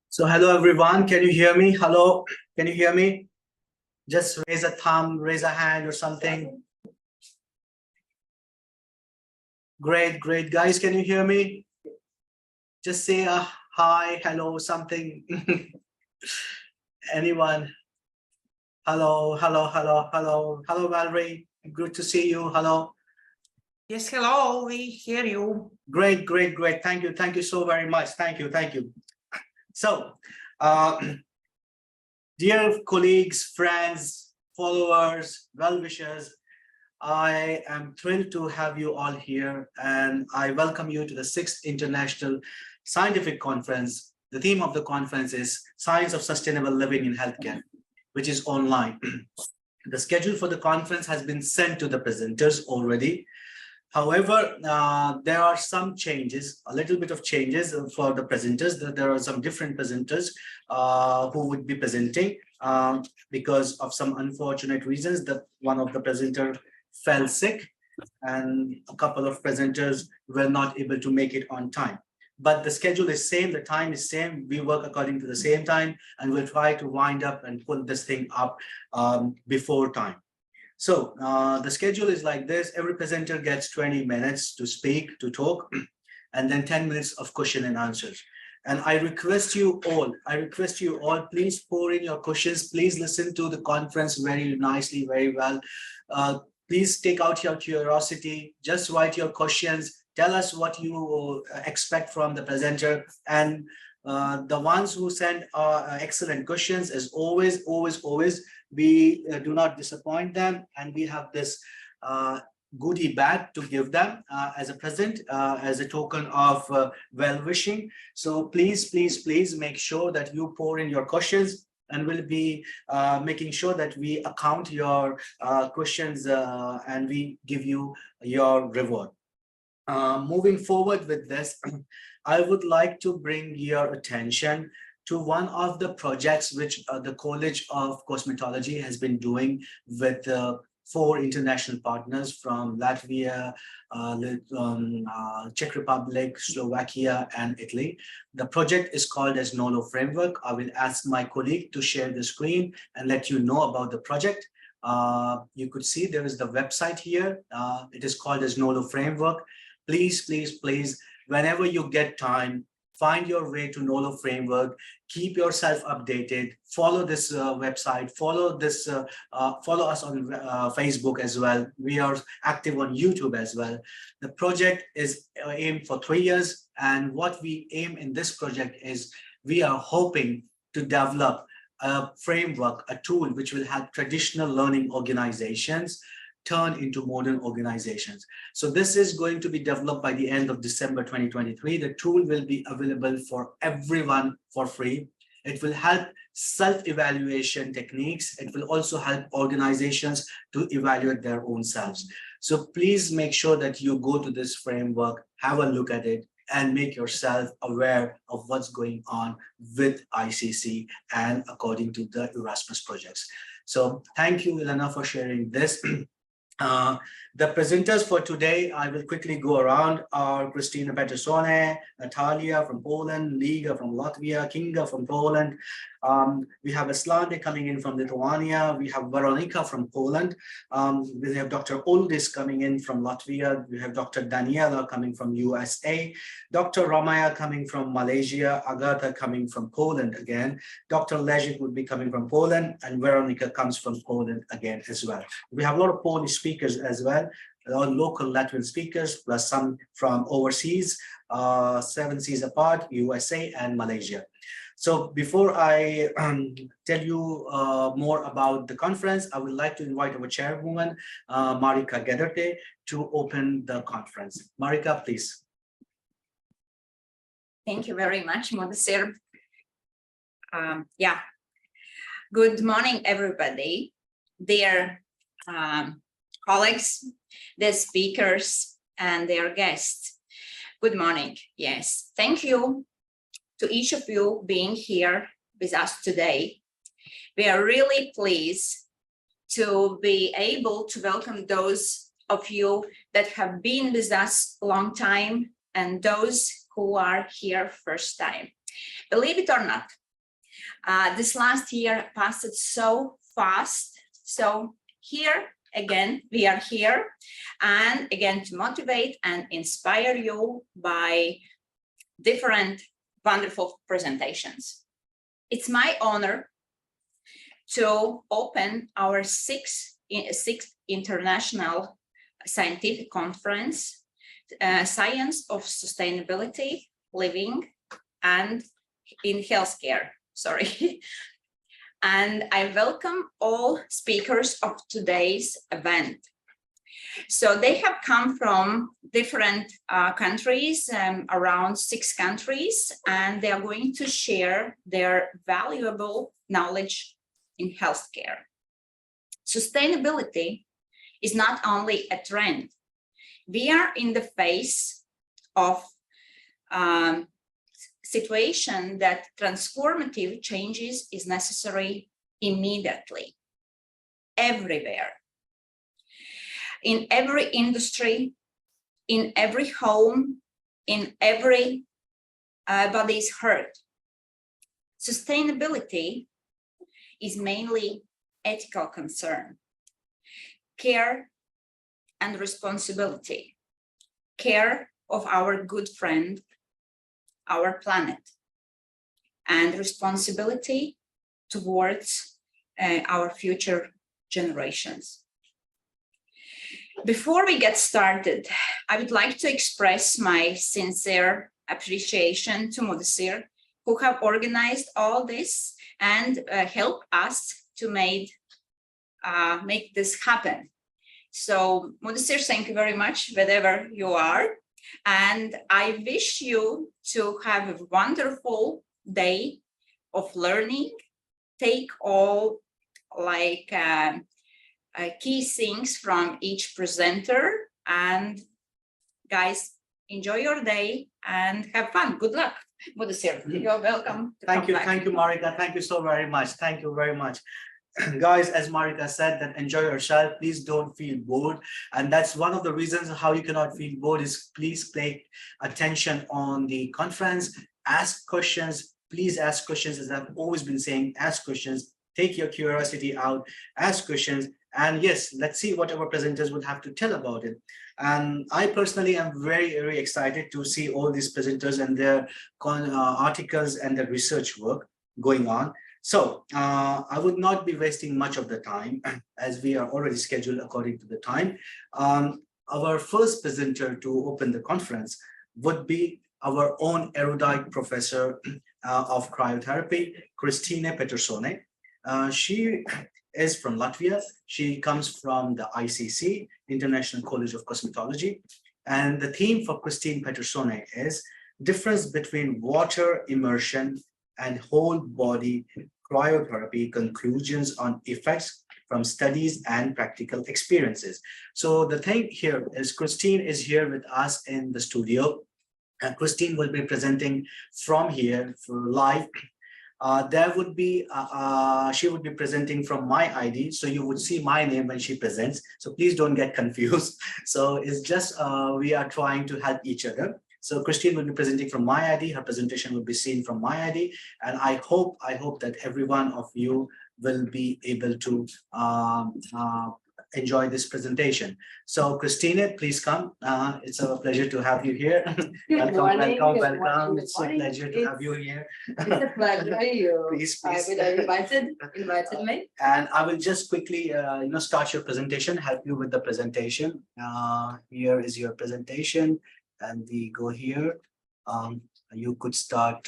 So hello everyone, can you hear me? Hello, can you hear me? Just raise a thumb, raise a hand or something. Great, great. Guys, can you hear me? Just say a hi, hello, something. Anyone? Hello, hello, hello, hello. Hello, Valerie. Good to see you. Hello. Yes, hello, we hear you. Great, great, great. Thank you. Thank you so very much. Thank you. Thank you. So, dear colleagues, friends, followers, well-wishers, I am thrilled to have you all here, and I welcome you to the 6th International Scientific Conference. The theme of the conference is Science of Sustainable Living in Healthcare, which is online. The schedule for the conference has been sent to the presenters already. However, there are some changes, a little bit of changes for the presenters. There are some different presenters who would be presenting because of some unfortunate reasons that one of the presenters fell sick and a couple of presenters were not able to make it on time. But the schedule is same, the time is same, we work according to the same time, and we'll try to wind up and pull this thing up before time. So the schedule is like this: every presenter gets 20 minutes to speak, to talk, and then 10 minutes of question and answers. And I request you all, please pour in your questions, please listen to the conference very nicely, very well. Please take out your curiosity, just write your questions, tell us what you expect from the presenter. And the ones who send excellent questions, as always, we do not disappoint them, and we have this goodie bag to give them as a present, as a token of well-wishing. So please make sure that you pour in your questions, and we'll be making sure that we account your questions and we give you your reward. Moving forward with this, I would like to bring your attention to one of the projects which the College of Cosmetology has been doing with 4 international partners from Latvia, Czech Republic, Slovakia, and Italy. The project is called as NOLO Framework. I will ask my colleague to share the screen and let you know about the project. You could see there is the website here. It is called as NOLO Framework. Please, whenever you get time, find your way to NOLO Framework, keep yourself updated, follow this website, follow us on Facebook as well. We are active on YouTube as well. The project is aimed for 3 years, and what we aim in this project is we are hoping to develop a framework, a tool which will help traditional learning organizations turn into modern organizations. So this is going to be developed by the end of December 2023. The tool will be available for everyone for free. It will help self-evaluation techniques. It will also help organizations to evaluate their own selves. So please make sure that you go to this framework, have a look at it, and make yourself aware of what's going on with ICC and according to the Erasmus projects. So thank you, Elena, for sharing this. The presenters for today, I will quickly go around, are Christina Petersone, Natalia from Poland, Liga from Latvia, Kinga from Poland. We have Eslanda coming in from Lithuania. We have Weronika from Poland. We have Dr. Uldis coming in from Latvia. We have Dr. Daniela coming from USA. Dr. Ramaya coming from Malaysia. Agatha coming from Poland again. Dr. Lezik would be coming from Poland, and Weronika comes from Poland again as well. We have a lot of Polish speakers as well. A lot of local Latvian speakers, plus some from overseas, 7 seas apart, USA and Malaysia. So before I tell you more about the conference, I would like to invite our chairwoman, Marika Gederte, to open the conference. Marika, please. Thank you very much, Modesir. Good morning, everybody. Dear colleagues, the speakers, and their guests. Good morning. Yes, thank you to each of you being here with us today. We are really pleased to be able to welcome those of you that have been with us a long time and those who are here first time. Believe it or not, this last year passed so fast. So here again, we are here and again to motivate and inspire you by different wonderful presentations. It's my honor to open our sixth international scientific conference, Science of Sustainability, Living and in Healthcare, sorry. And I welcome all speakers of today's event. So they have come from different countries, around 6 countries, and they are going to share their valuable knowledge in healthcare. Sustainability is not only a trend. We are in the face of situation that transformative changes is necessary immediately, everywhere. In every industry, in every home, in every body's hurt. Sustainability is mainly ethical concern, care and responsibility, care of our good friend, our planet, and responsibility towards our future generations. Before we get started, I would like to express my sincere appreciation to Mudasir, who have organized all this and help us to make this happen. So Mudasir, thank you very much, wherever you are. And I wish you to have a wonderful day of learning. Take all key things from each presenter, and guys, enjoy your day and have fun. Good luck. Mudasir, you're welcome. Thank you, Marika. Thank you so very much. Thank you very much. Guys, as Marika said, that enjoy yourself. Please don't feel bored. And that's one of the reasons how you cannot feel bored is please pay attention on the conference, ask questions. Please ask questions, as I've always been saying, ask questions, take your curiosity out, ask questions. And yes, let's see what our presenters will have to tell about it. And I personally am very, very excited to see all these presenters and their articles and their research work going on. So I would not be wasting much of the time as we are already scheduled according to the time. Our first presenter to open the conference would be our own erudite professor of cryotherapy, Kristiine Petersone. She is from Latvia. She comes from the ICC, International College of Cosmetology. And the theme for Kristiine Petersone is difference between water immersion and whole body cryotherapy, conclusions on effects from studies and practical experiences. So the thing here is Kristiine is here with us in the studio. Kristiine will be presenting from here for live. There would be, she would be presenting from my ID, so you would see my name when she presents. So please don't get confused. So it's just, we are trying to help each other. So Kristiine will be presenting from my ID, her presentation will be seen from my ID. And I hope that every one of you will be able to enjoy this presentation. So Kristiine, please come. It's a pleasure to have you here. Welcome. It's a pleasure to have you here. It's a pleasure. Please. Invited me. And I will just quickly, start your presentation, help you with the presentation. Here is your presentation, and we go here. You could start.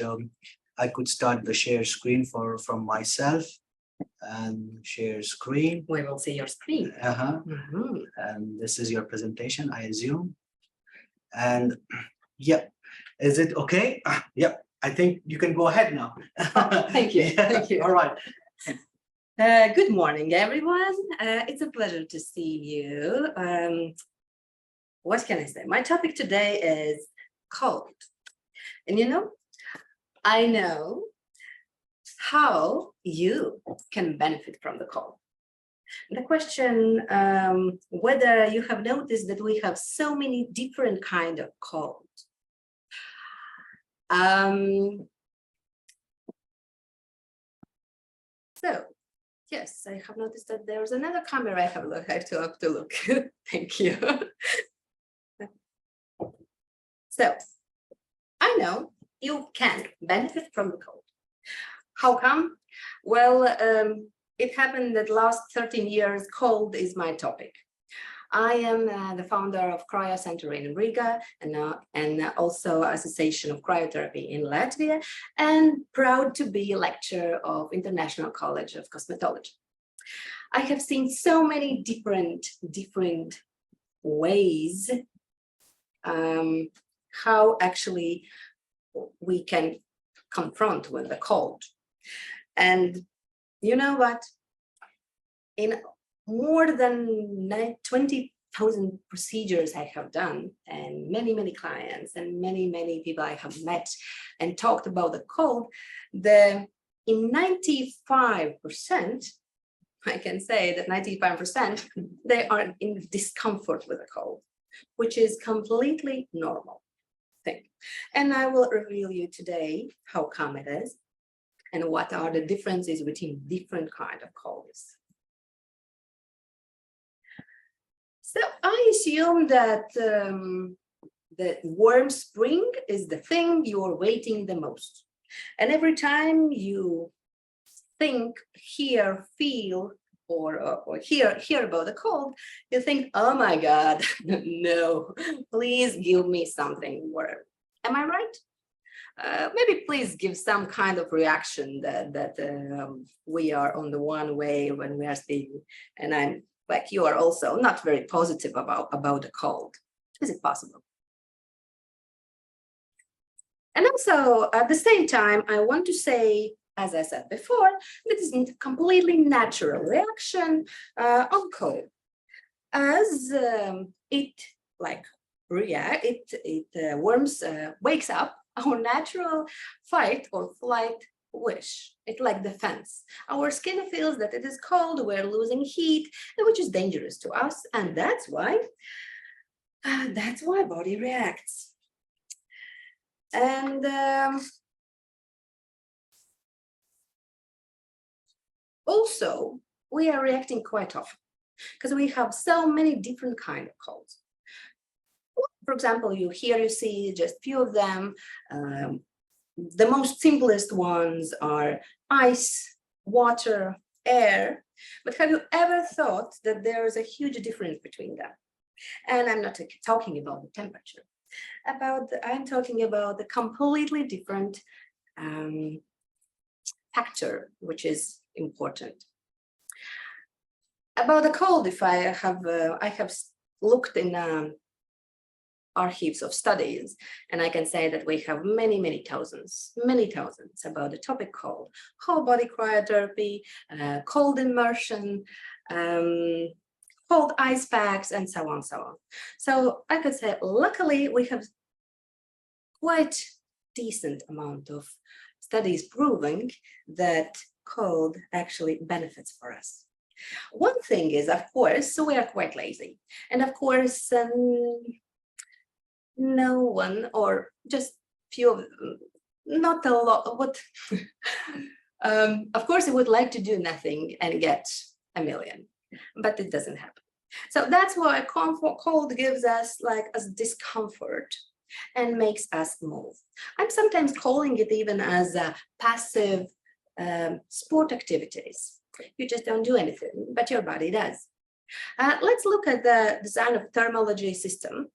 I could start the share screen from myself. And share screen. We will see your screen. And this is your presentation, I assume. And yeah, is it okay? Yeah, I think you can go ahead now. Thank you. Yeah. Thank you. All right. Good morning, everyone. It's a pleasure to see you. What can I say? My topic today is cold. And I know how you can benefit from the cold. The question whether you have noticed that we have so many different kind of cold. So, yes, I have noticed that there's another camera I have to look. Thank you. So, I know you can benefit from the cold. How come? Well, it happened that last 13 years, cold is my topic. I am the founder of Cryo Center in Riga and also Association of Cryotherapy in Latvia, and proud to be a lecturer of International College of Cosmetology. I have seen so many different ways how actually we can confront with the cold. And you know what? In more than 20,000 procedures I have done, and many clients and many people I have met and talked about the cold, in 95%, I can say that 95%, they are in discomfort with the cold, which is completely normal thing. And I will reveal you today how come it is and what are the differences between different kind of colds. So I assume that the warm spring is the thing you are waiting the most. And every time you think, hear, feel, or hear about the cold, you think, oh my God, no, please give me something warm. Am I right? Maybe please give some kind of reaction that we are on the one way when we are speaking, and I'm like you are also not very positive about the cold. Is it possible? And also at the same time, I want to say, as I said before, that is a completely natural reaction on cold, as it wakes up our natural fight or flight wish. It's like defense. Our skin feels that it is cold, we're losing heat, which is dangerous to us, and that's why body reacts. And also, we are reacting quite often because we have so many different kind of colds. For example, you see just few of them. The most simplest ones are ice, water, air. But have you ever thought that there is a huge difference between them? And I'm not talking about the temperature. I'm talking about the completely different factor, which is important. About the cold, if I have looked in archives of studies, and I can say that we have many thousands about the topic cold, whole body cryotherapy, cold immersion, cold ice packs, and so on. So I could say, luckily, we have quite decent amount of studies proving that cold actually benefits for us. One thing is, of course, so we are quite lazy, and of course, no one, or just few of them, not a lot, what of course, I would like to do nothing and get a million, but it doesn't happen. So that's why cold gives us as discomfort and makes us move. I'm sometimes calling it even as a passive sport activities. You just don't do anything, but your body does. Let's look at the design of thermology system.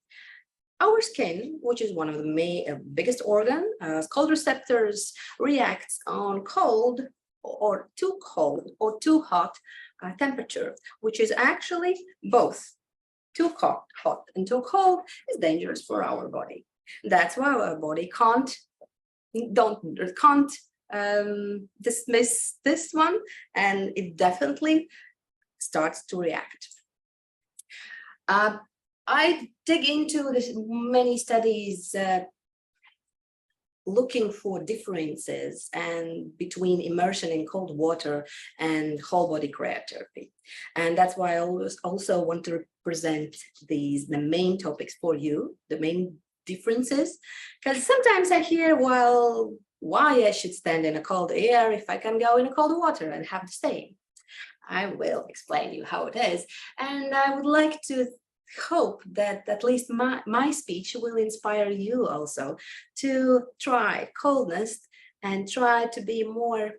Our skin, which is one of the biggest organ, cold receptors, reacts on cold or too hot temperature, which is actually both too hot and too cold is dangerous for our body. That's why our body can't dismiss this one, and it definitely starts to react. I dig into this many studies looking for differences and between immersion in cold water and whole body cryotherapy. And that's why I always also want to present the main topics for you, the main differences, because sometimes I hear, well, why I should stand in a cold air if I can go in a cold water and have the same. I will explain you how it is. And I would like to hope that at least my speech will inspire you also to try coldness and try to be more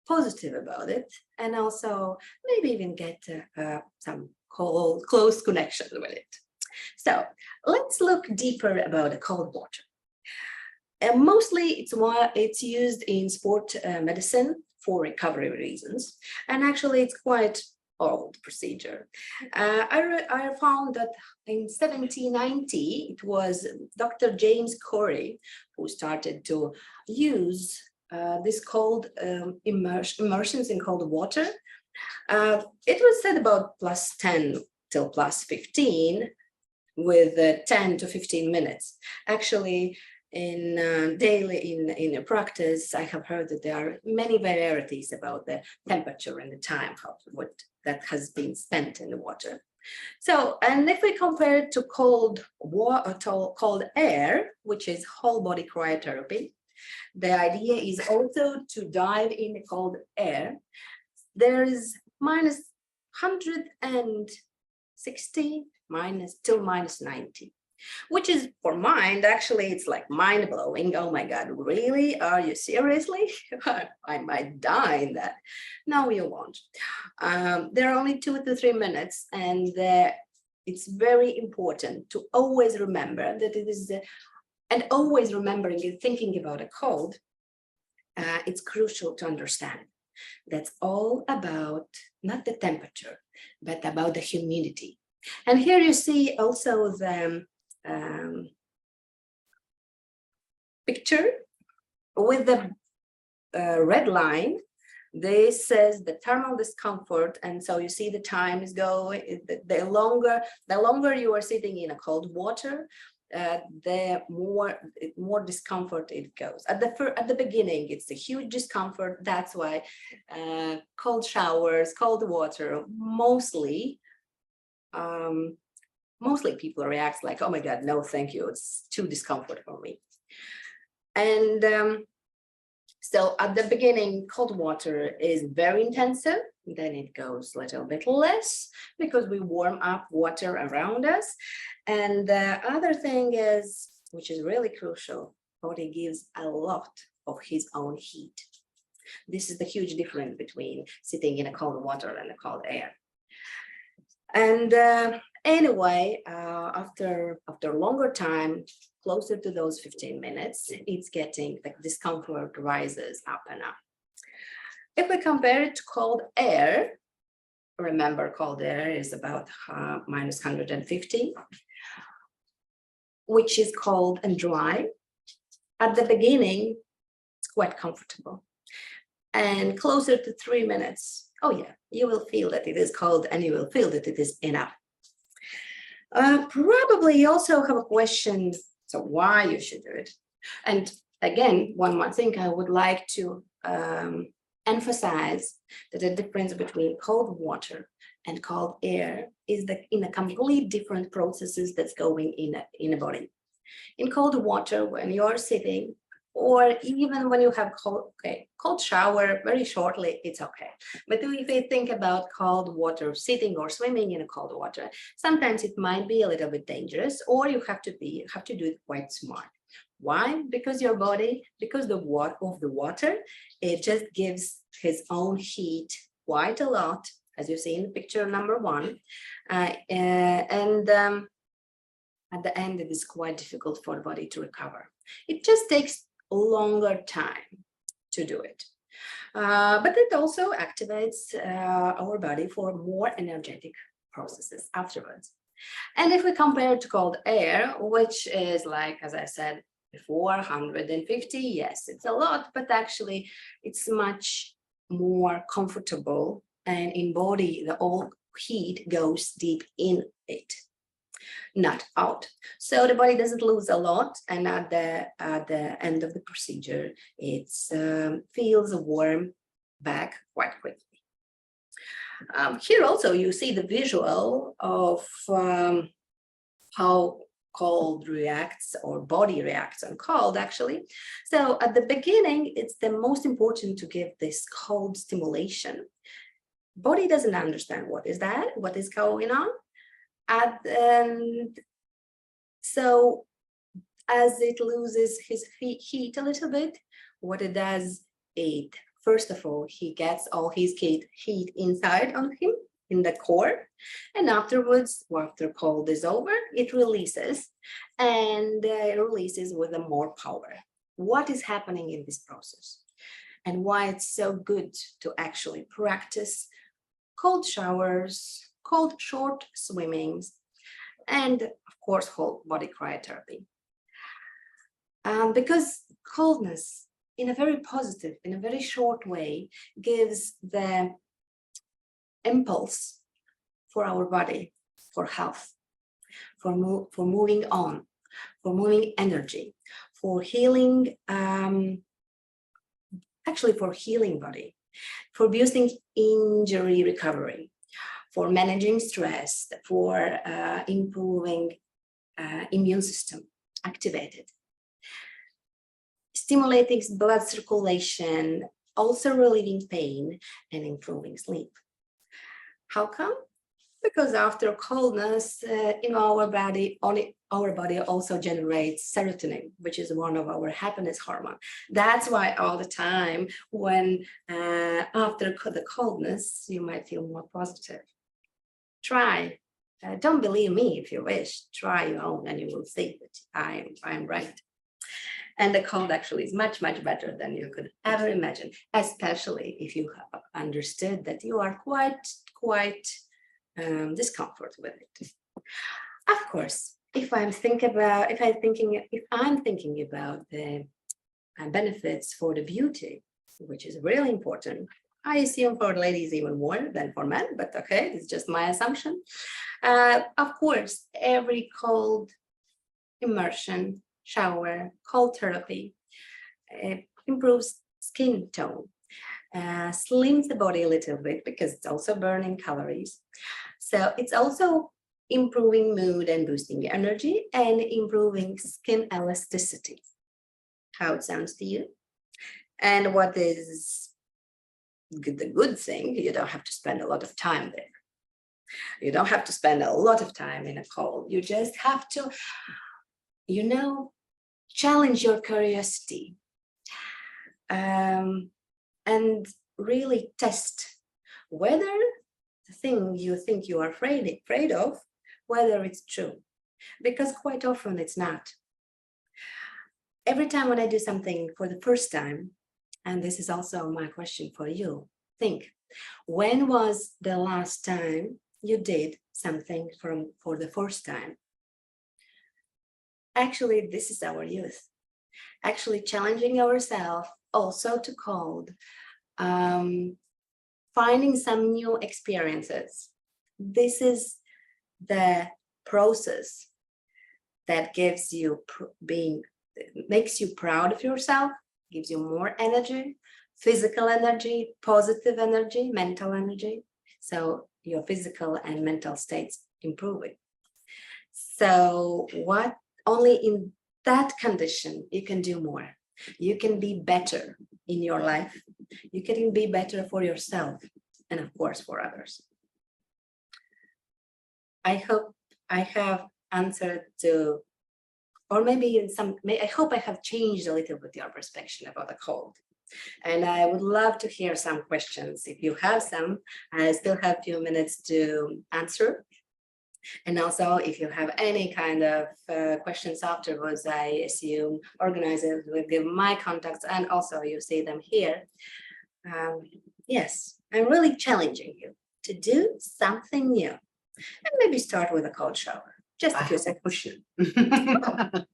positive about it, and also maybe even get some close connection with it. So let's look deeper about the cold water. Mostly it's used in sport medicine for recovery reasons, and actually it's quite old procedure. I found that in 1790 it was Dr. James Corey who started to use this cold immersions in cold water. It was said about +10 till +15 with 10 to 15 minutes. Actually, in daily in practice, I have heard that there are many varieties about the temperature and the time of what that has been spent in the water. So, and if we compare it to cold air, which is whole body cryotherapy, the idea is also to dive in the cold air. There is -160 till -90. Which is for mind, actually, it's like mind blowing. Oh my God, really? Are you seriously? I might die in that. No, you won't. There are only 2 to 3 minutes, and it's very important to always remember that it is, and always remembering and thinking about a cold, it's crucial to understand. That's all about not the temperature, but about the humidity. And here you see also the picture with the red line. This says the thermal discomfort, and so you see the time is going. The longer you are sitting in a cold water, the more discomfort it goes. At the beginning, it's a huge discomfort. That's why cold showers, cold water, mostly people react like, oh my God, no, thank you. It's too discomfort for me. And so at the beginning, cold water is very intensive. Then it goes a little bit less because we warm up water around us. And the other thing is, which is really crucial, body gives a lot of his own heat. This is the huge difference between sitting in a cold water and a cold air. And anyway, after a longer time, closer to those 15 minutes, it's getting, the discomfort rises up and up. If we compare it to cold air, remember cold air is about -150, which is cold and dry. At the beginning, it's quite comfortable. And closer to 3 minutes, oh yeah, you will feel that it is cold and you will feel that it is enough. Probably you also have a question, so why you should do it. And again, one more thing I would like to emphasize that the difference between cold water and cold air is that in a complete different processes that's going in a body. In cold water, when you're sitting, or even when you have cold shower very shortly, it's okay. But if you think about cold water, sitting or swimming in a cold water, sometimes it might be a little bit dangerous, or you have to do it quite smart. Why? Because your body, because the water, it just gives his own heat quite a lot, as you see in the picture number 1. And at the end, it is quite difficult for the body to recover. It just takes a longer time to do it. But it also activates our body for more energetic processes afterwards. And if we compare it to cold air, which is like, as I said before, 150, yes, it's a lot, but actually it's much more comfortable, and in body, the all heat goes deep in it. not out. So the body doesn't lose a lot, and at the end of the procedure, it feels warm back quite quickly. Here also you see the visual of how cold reacts or body reacts on cold actually. So at the beginning, it's the most important to give this cold stimulation. Body doesn't understand what is that, what is going on. So as it loses his heat a little bit, what it does, it first of all, he gets all his heat inside on him, in the core, and afterwards, after cold is over, it releases, and it releases with a more power. What is happening in this process, and why it's so good to actually practice cold showers, cold short swimmings, and of course, whole body cryotherapy. Because coldness, in a very positive, in a very short way, gives the impulse for our body, for health, for moving on, for moving energy, for healing, actually for healing body, for boosting injury recovery, for managing stress, for improving immune system activated, stimulating blood circulation, also relieving pain and improving sleep. How come? Because after coldness, in our body also generates serotonin, which is one of our happiness hormone. That's why all the time when after the coldness, you might feel more positive. Try. Don't believe me if you wish. Try your own and you will see that I'm right. And the cold actually is much, much better than you could ever imagine, especially if you have understood that you are quite discomfort with it. Of course, if I'm thinking about the benefits for the beauty, which is really important, I assume for ladies even more than for men, but okay, it's just my assumption. Of course, every cold immersion, shower, cold therapy improves skin tone, slims the body a little bit because it's also burning calories. So it's also improving mood and boosting energy and improving skin elasticity. How it sounds to you? And what is the good thing, you don't have to spend a lot of time there. You don't have to spend a lot of time in a cold. You just have to, challenge your curiosity and really test whether the thing you think you are afraid of, whether it's true, because quite often it's not. Every time when I do something for the first time, and this is also my question for you, think, when was the last time you did something for the first time? Actually, this is our youth. Actually challenging ourselves also to cold, finding some new experiences. This is the process that gives you makes you proud of yourself, gives you more energy, physical energy, positive energy, mental energy. So your physical and mental states improving. So only in that condition you can do more. You can be better in your life. You can be better for yourself and of course for others. I hope I have answered to, or maybe I hope I have changed a little bit your perspective about the cold. And I would love to hear some questions. If you have some, I still have a few minutes to answer. And also, if you have any kind of questions afterwards, I assume organizers will give my contacts, and also you see them here. Yes, I'm really challenging you to do something new, and maybe start with a cold shower. Just a few seconds.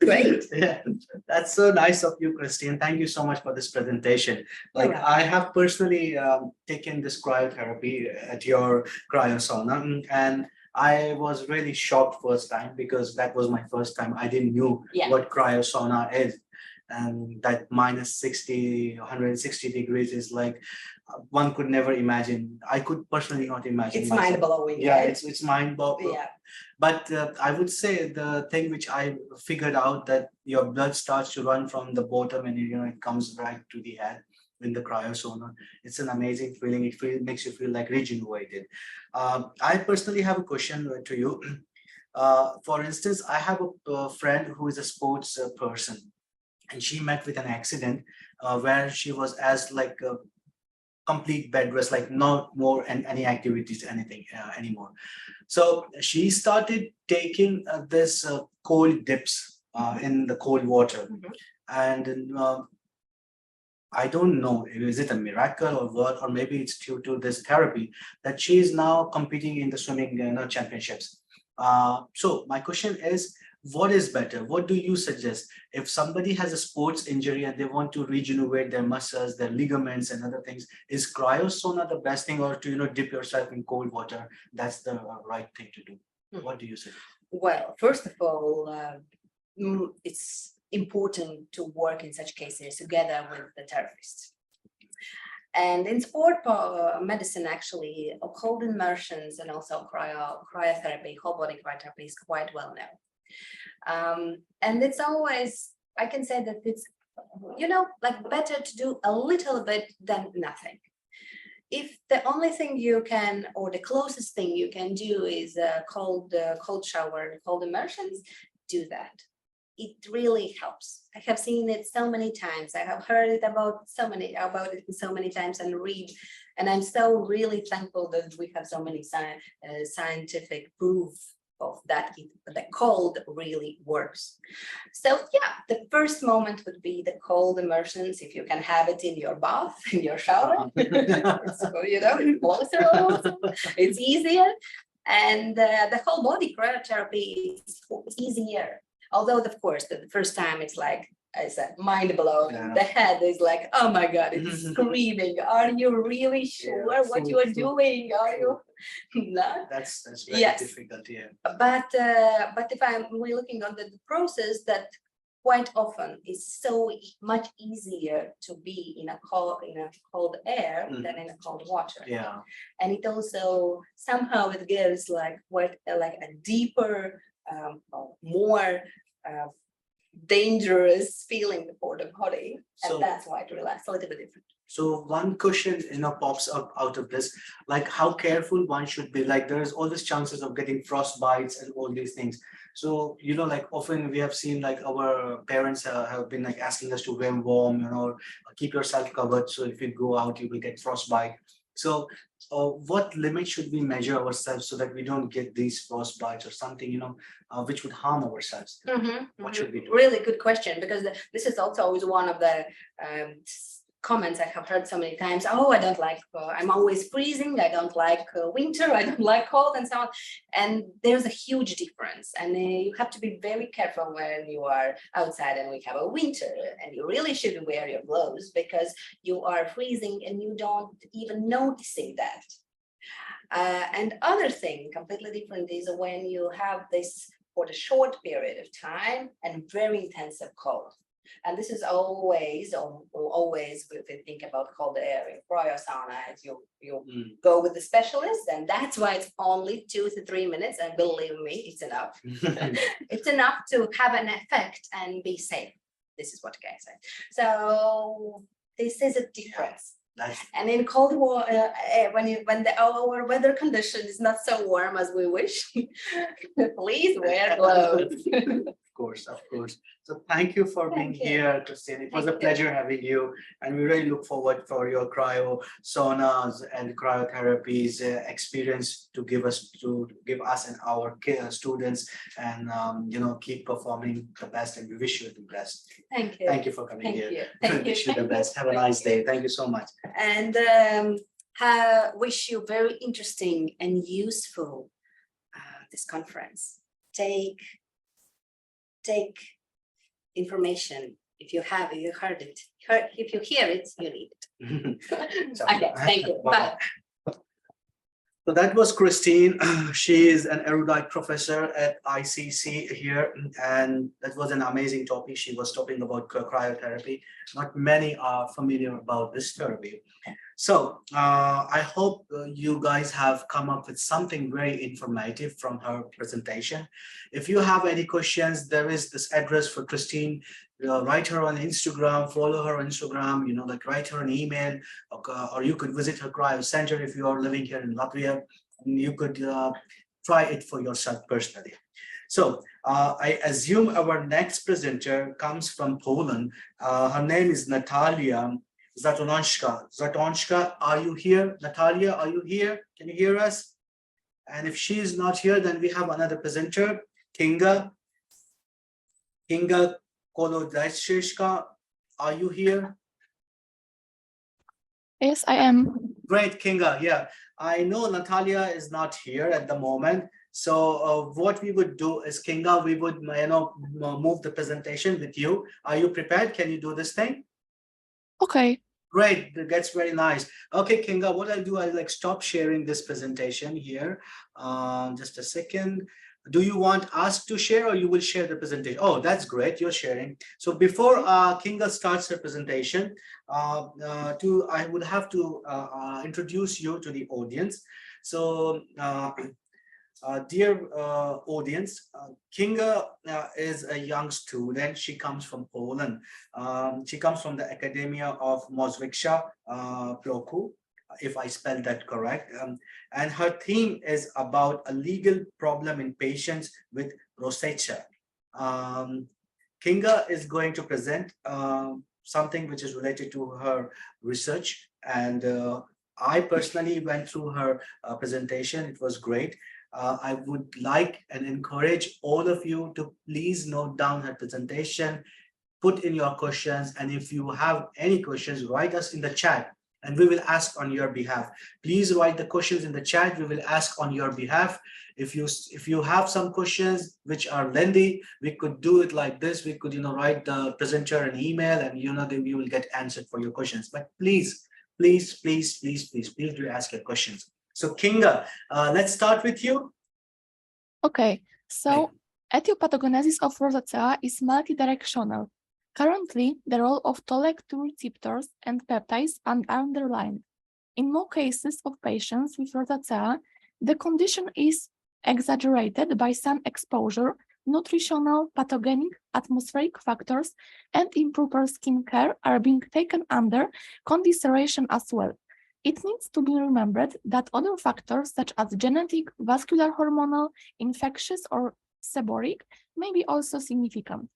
Great. Yeah, that's so nice of you, Christine. Thank you so much for this presentation. Like, I have personally taken this cryotherapy at your cryosauna, and I was really shocked first time because that was my first time. I didn't knew Yeah. what cryo sauna is. And that minus 60, 160 degrees is like one could never imagine. I could personally not imagine. It's myself. mind-blowing. Yeah, right? it's mind-boggling. Yeah. But I would say the thing which I figured out that your blood starts to run from the bottom and it comes right to the head in the cryo sauna. It's an amazing feeling. It makes you feel like regenerated. I personally have a question to you. For instance, I have a friend who is a sports person, and she met with an accident where she was as like a complete bed rest, like not more and any activities, anything anymore. So she started taking this cold dips in the cold water. And I don't know, is it a miracle or what, or maybe it's due to this therapy that she is now competing in the swimming championships. So my question is, what is better? What do you suggest? If somebody has a sports injury and they want to regenerate their muscles, their ligaments and other things, is cryosauna the best thing, or to dip yourself in cold water? That's the right thing to do. What do you say? Well, first of all, it's important to work in such cases together with the therapist. And in sport medicine, actually, cold immersions and also cryotherapy, whole body cryotherapy is quite well known. And it's always, I can say that it's, like better to do a little bit than nothing. If the only thing you can, or the closest thing you can do is cold shower, cold immersions, do that. It really helps. I have seen it so many times. I have heard it about it so many times and read, and I'm so really thankful that we have so many scientific proof of that the cold really works. So yeah, the first moment would be the cold immersions. If you can have it in your bath, in your shower, closer also, it's easier. And the whole body cryotherapy is easier. Although, of course, the first time it's like, it's mind blowing. Yeah. The head is like, oh my God, it's screaming. Are you really sure what you are doing? Are you not? That's very difficult, yeah. But if we're looking on the process, that quite often is so much easier to be in a cold air than in a cold water. Yeah. And it also somehow it gives like a deeper, more dangerous feeling for the body, and that's why it relaxes a little bit different. So one question pops up out of this, like how careful one should be. Like there's always chances of getting frost bites and all these things. So like often we have seen like our parents have been like asking us to wear warm, keep yourself covered. So if you go out, you will get frostbite. So what limit should we measure ourselves so that we don't get these frostbites or something, which would harm ourselves? What should we do? Really good question, because this is also always one of the comments I have heard so many times. Oh, I don't like, I'm always freezing. I don't like winter. I don't like cold and so on. And there's a huge difference. And you have to be very careful when you are outside and we have a winter, and you really should wear your gloves because you are freezing and you don't even noticing that. And other thing completely different is when you have this for the short period of time and very intensive cold. And this is always if you think about cold air in cryosauna, you go with the specialist, and that's why it's only 2 to 3 minutes, and believe me, it's enough. It's enough to have an effect and be safe. This is what I say. So this is a difference. And in cold water, when our weather condition is not so warm as we wish, please wear gloves. Of course. So thank you for being here, Christine. It was a pleasure having you, and we really look forward for your cryo saunas and cryotherapies experience to give us and our students, and keep performing the best. And we wish you the best. Thank you. Thank you for coming here. Thank you. Wish you the best. Have a nice day. Thank you so much. And wish you very interesting and useful this conference. Take information. If you heard it, if you hear it, you need it. Okay, thank you. Bye. So that was Christine. She is an erudite professor at ICC here, and that was an amazing topic. She was talking about cryotherapy. Not many are familiar about this therapy. So I hope you guys have come up with something very informative from her presentation. If you have any questions, there is this address for Christine. Write her on Instagram, follow her on Instagram, like write her an email, or you could visit her cryo center if you are living here in Latvia. And you could try it for yourself personally. So I assume our next presenter comes from Poland. Her name is Natalia Zatońska. Are you here? Natalia, are you here? Can you hear us? And if she is not here, then we have another presenter, Kinga Kołodziejska. Are you here? Yes, I am. Great, Kinga. Yeah, I know Natalia is not here at the moment. So what we would do is, Kinga, we would move the presentation with you. Are you prepared? Can you do this thing? Okay. Great, that's very nice. Okay, Kinga, what I'll do, I'll stop sharing this presentation here. Just a second. Do you want us to share, or you will share the presentation? Oh, that's great, you're sharing. So before Kinga starts her presentation, I would have to introduce you to the audience. So dear audience, Kinga is a young student. She comes from Poland. She comes from the Academia of Mockevičienė, if I spelled that correct. And her theme is about a legal problem in patients with rosacea. Kinga is going to present something which is related to her research. And I personally went through her presentation. It was great. I would like and encourage all of you to please note down her presentation, put in your questions, and if you have any questions, write us in the chat and we will ask on your behalf. Please write the questions in the chat. We will ask on your behalf. If you have some questions which are lengthy, we could do it like this. We could write the presenter an email, and then we will get answered for your questions. But please do ask your questions. So Kinga, let's start with you. Okay, so etiopathogenesis of rosacea is multidirectional. Currently, the role of Toll-like-2 receptors and peptides are underlined. In more cases of patients with rosacea, the condition is exaggerated by sun exposure, nutritional, pathogenic, atmospheric factors, and improper skin care are being taken under consideration as well. It needs to be remembered that other factors such as genetic, vascular hormonal, infectious, or seborrheic may be also significant.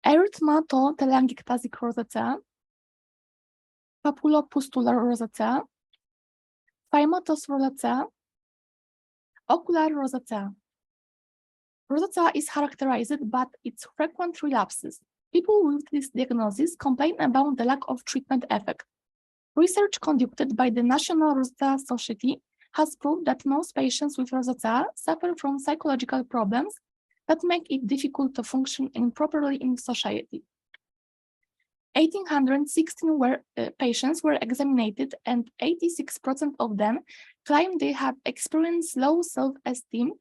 Erythematotelangiectasic rosacea, papulopustular rosacea, phimosis rosacea, ocular rosacea. Rosacea is characterized by its frequent relapses. People with this diagnosis complain about the lack of treatment effect. Research conducted by the National Rosacea Society has proved that most patients with rosacea suffer from psychological problems that make it difficult to function properly in society. 1,816 patients were examined, and 86% of them claimed they had experienced low self-esteem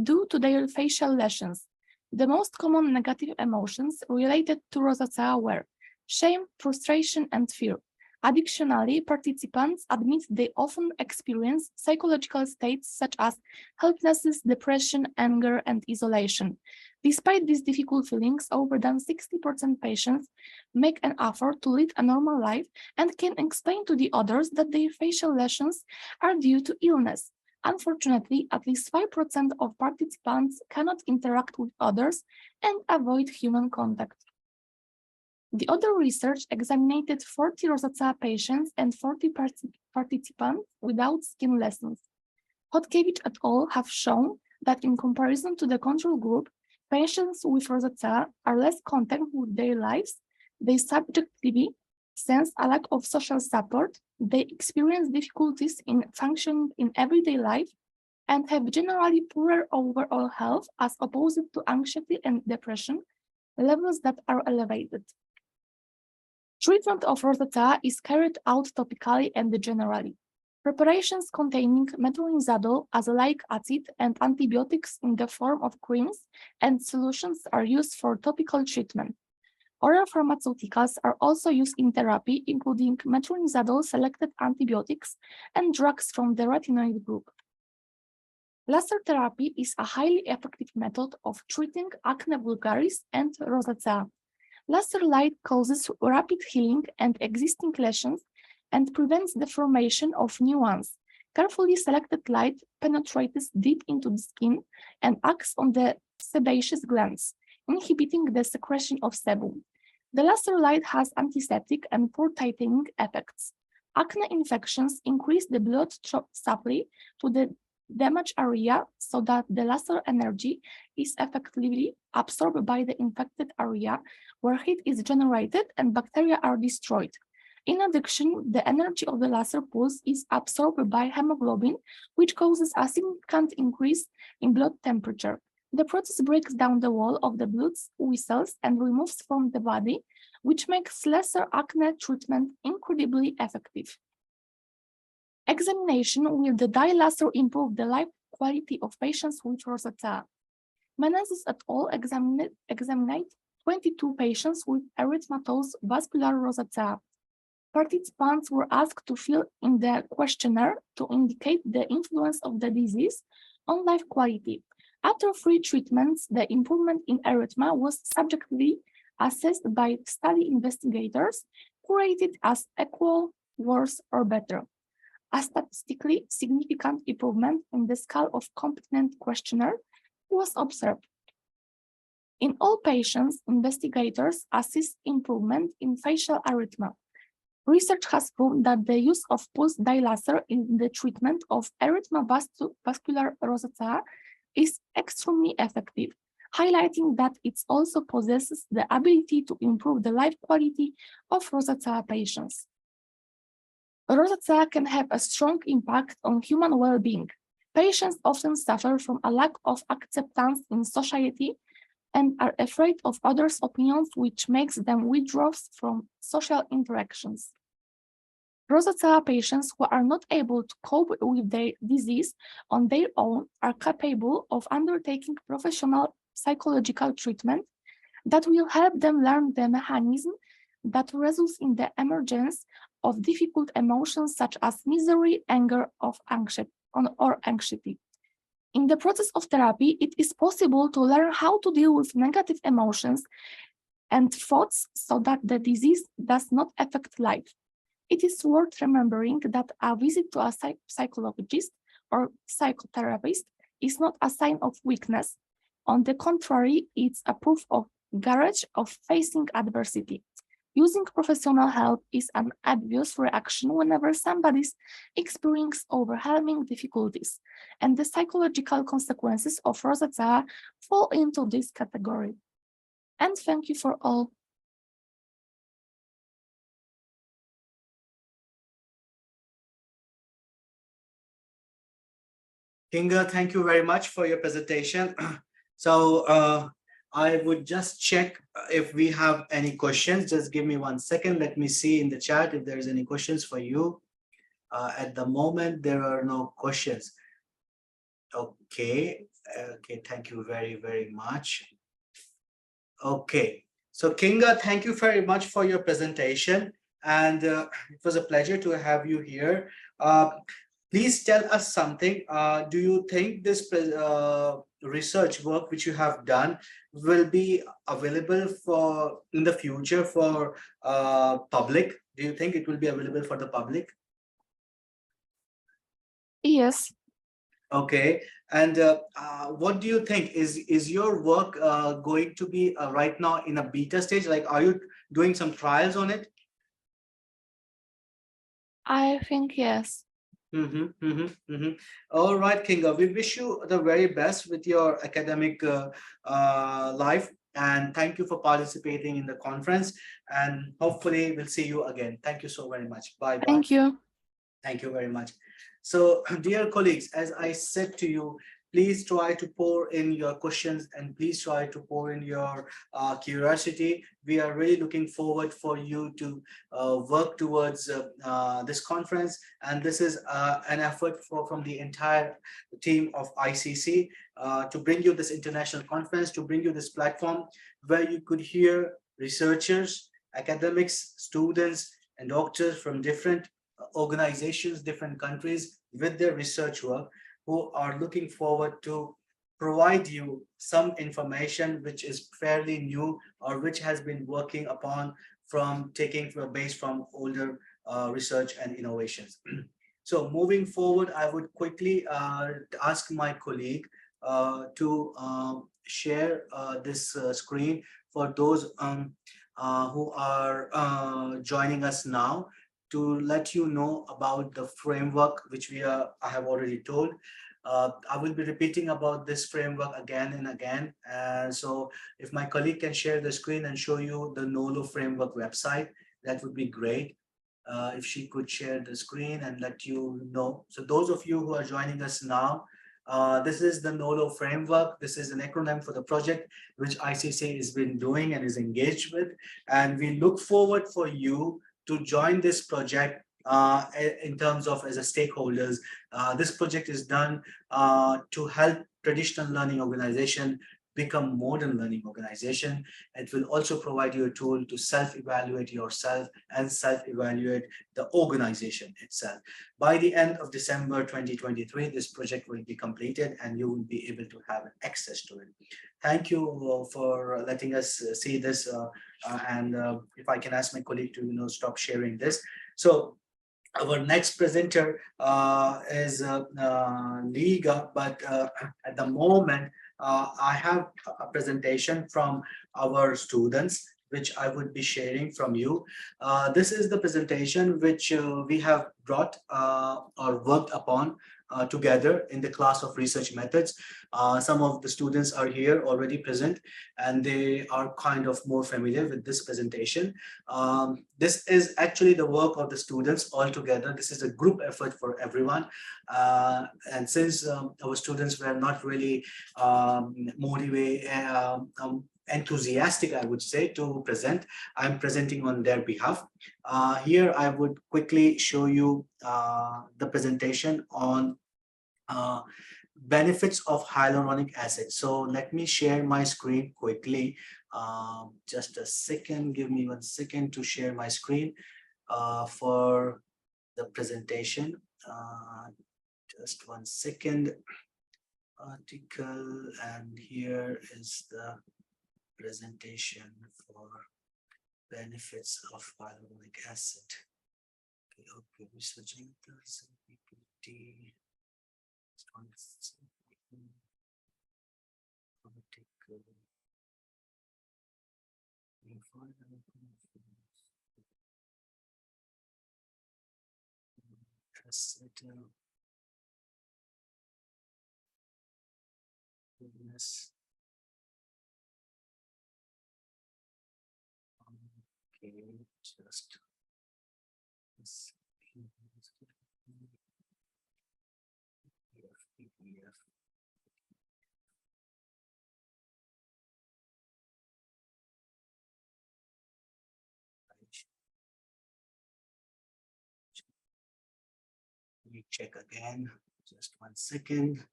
due to their facial lesions. The most common negative emotions related to rosacea were shame, frustration, and fear. Additionally, participants admit they often experience psychological states such as helplessness, depression, anger, and isolation. Despite these difficult feelings, over than 60% patients make an effort to lead a normal life and can explain to the others that their facial lesions are due to illness. Unfortunately, at least 5% of participants cannot interact with others and avoid human contact. The other research examined 40 rosacea patients and 40 participants without skin lesions. Mockevičienė et al. Have shown that in comparison to the control group, patients with rosacea are less content with their lives, they subjectively sense a lack of social support, they experience difficulties in functioning in everyday life, and have generally poorer overall health as opposed to anxiety and depression, levels that are elevated. Treatment of rosacea is carried out topically and generally. Preparations containing metronidazole, azelaic acid, and antibiotics in the form of creams and solutions are used for topical treatment. Oral pharmaceuticals are also used in therapy, including metronidazole, selected antibiotics, and drugs from the retinoid group. Laser therapy is a highly effective method of treating acne vulgaris and rosacea. Laser light causes rapid healing and existing lesions and prevents the formation of new ones. Carefully selected light penetrates deep into the skin and acts on the sebaceous glands, inhibiting the secretion of sebum. The laser light has antiseptic and pore-tightening effects. Acne infections increase the blood supply to the damaged area so that the laser energy is effectively absorbed by the infected area where heat is generated and bacteria are destroyed. In addition, the energy of the laser pulse is absorbed by hemoglobin, which causes a significant increase in blood temperature. The process breaks down the wall of the blood vessels and removes from the body, which makes laser acne treatment incredibly effective. Examination with the dye laser improved the life quality of patients with rosacea. Menezes et al. Examined 22 patients with erythematous vascular rosacea. Participants were asked to fill in the questionnaire to indicate the influence of the disease on life quality. After 3 treatments, the improvement in erythema was subjectively assessed by study investigators who rated as equal, worse, or better. A statistically significant improvement in the scale of competent questionnaire was observed. In all patients, investigators assessed improvement in facial erythema. Research has proven that the use of pulse dye laser in the treatment of erythema vascular rosacea is extremely effective, highlighting that it also possesses the ability to improve the life quality of rosacea patients. Rosacea can have a strong impact on human well-being. Patients often suffer from a lack of acceptance in society and are afraid of others' opinions, which makes them withdraw from social interactions. Rosacea patients who are not able to cope with their disease on their own are capable of undertaking professional psychological treatment that will help them learn the mechanism that results in the emergence of difficult emotions such as misery, anger, or anxiety. In the process of therapy, it is possible to learn how to deal with negative emotions and thoughts so that the disease does not affect life. It is worth remembering that a visit to a psychologist or psychotherapist is not a sign of weakness. On the contrary, it's a proof of courage of facing adversity. Using professional help is an obvious reaction whenever somebody's experiencing overwhelming difficulties, and the psychological consequences of rosacea fall into this category. And thank you for all. Kinga, thank you very much for your presentation. So I would just check if we have any questions. Just give me 1 second. Let me see in the chat if there's any questions for you. At the moment, there are no questions. Okay. Okay, thank you very, very much. Okay. So Kinga, thank you very much for your presentation. And it was a pleasure to have you here. Please tell us something. Do you think this research work which you have done will be available for in the future for public? Do you think it will be available for the public? Yes. Okay. And what do you think? Is your work going to be right now in a beta stage? Like, are you doing some trials on it? I think yes. All right, Kinga, we wish you the very best with your academic life, and thank you for participating in the conference, and hopefully we'll see you again. Thank you so very much. Bye. Thank you. Thank you very much. So, dear colleagues, as I said to you, Please try to pour in your questions and please try to pour in your curiosity. We are really looking forward for you to work towards this conference. And this is an effort from the entire team of ICC to bring you this international conference, to bring you this platform where you could hear researchers, academics, students, and doctors from different organizations, different countries with their research work, who are looking forward to provide you some information which is fairly new or which has been working upon from taking a base from older research and innovations. So moving forward, I would quickly ask my colleague to share this screen for those who are joining us now, to let you know about the framework which I have already told. I will be repeating about this framework again and again. So if my colleague can share the screen and show you the NOLO framework website, that would be great. If she could share the screen and let you know. So those of you who are joining us now, this is the NOLO framework. This is an acronym for the project which ICC has been doing and is engaged with. And we look forward for you to join this project in terms of as a stakeholders. This project is done to help traditional learning organization become modern learning organization. It will also provide you a tool to self-evaluate yourself and self-evaluate the organization itself. By the end of December 2023, this project will be completed and you will be able to have access to it. Thank you for letting us see this. And if I can ask my colleague to stop sharing this. So our next presenter is Liga, but at the moment, I have a presentation from our students, which I would be sharing from you. This is the presentation which we have brought or worked upon together in the class of research methods. Some of the students are here already present and they are kind of more familiar with this presentation. This is actually the work of the students all together. This is a group effort for everyone. And since our students were not really motivated, enthusiastic, I would say, to present, I'm presenting on their behalf. Here, I would quickly show you the presentation on benefits of hyaluronic acid. So let me share my screen quickly. Just a second, give me 1 second to share my screen for the presentation. Just 1 second. Article, and here is the presentation for benefits of hyaluronic acid. Okay, research methods, PPT, okay, just PDF. Let me check again, just 1 second.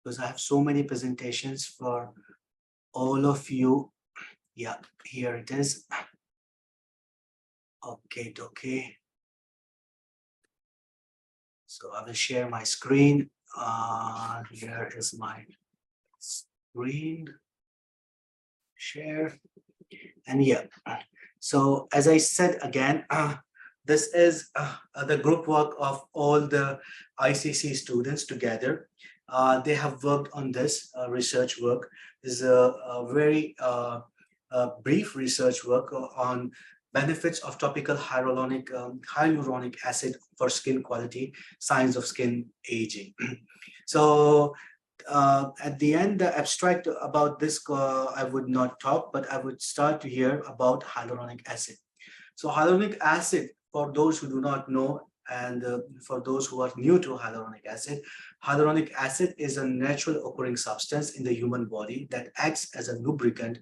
Because I have so many presentations for all of you. Yeah, here it is. Okay. So I will share my screen. Here is my screen. Share. And yeah, so as I said again, this is the group work of all the ICC students together. They have worked on this research work. This is a very brief research work on benefits of topical hyaluronic acid for skin quality, signs of skin aging. So at the end, the abstract about this, I would not talk, but I would start to hear about hyaluronic acid. So hyaluronic acid, for those who do not know, And for those who are new to hyaluronic acid is a natural occurring substance in the human body that acts as a lubricant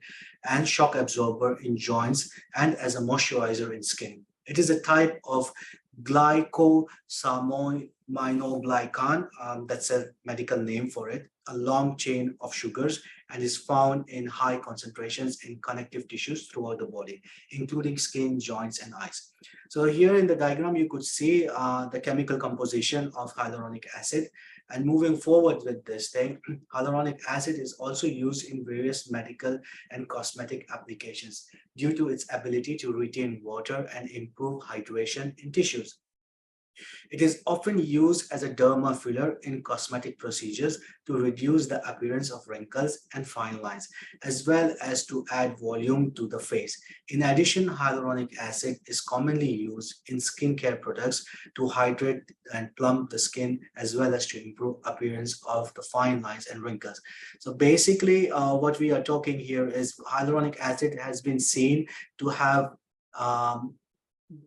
and shock absorber in joints and as a moisturizer in skin. It is a type of glycosaminoglycan, that's a medical name for it, a long chain of sugars, and is found in high concentrations in connective tissues throughout the body, including skin, joints, and eyes. So here in the diagram, you could see the chemical composition of hyaluronic acid. And moving forward with this thing, hyaluronic acid is also used in various medical and cosmetic applications due to its ability to retain water and improve hydration in tissues. It is often used as a derma filler in cosmetic procedures to reduce the appearance of wrinkles and fine lines, as well as to add volume to the face. In addition, hyaluronic acid is commonly used in skincare products to hydrate and plump the skin, as well as to improve appearance of the fine lines and wrinkles. So basically, what we are talking here is hyaluronic acid has been seen to have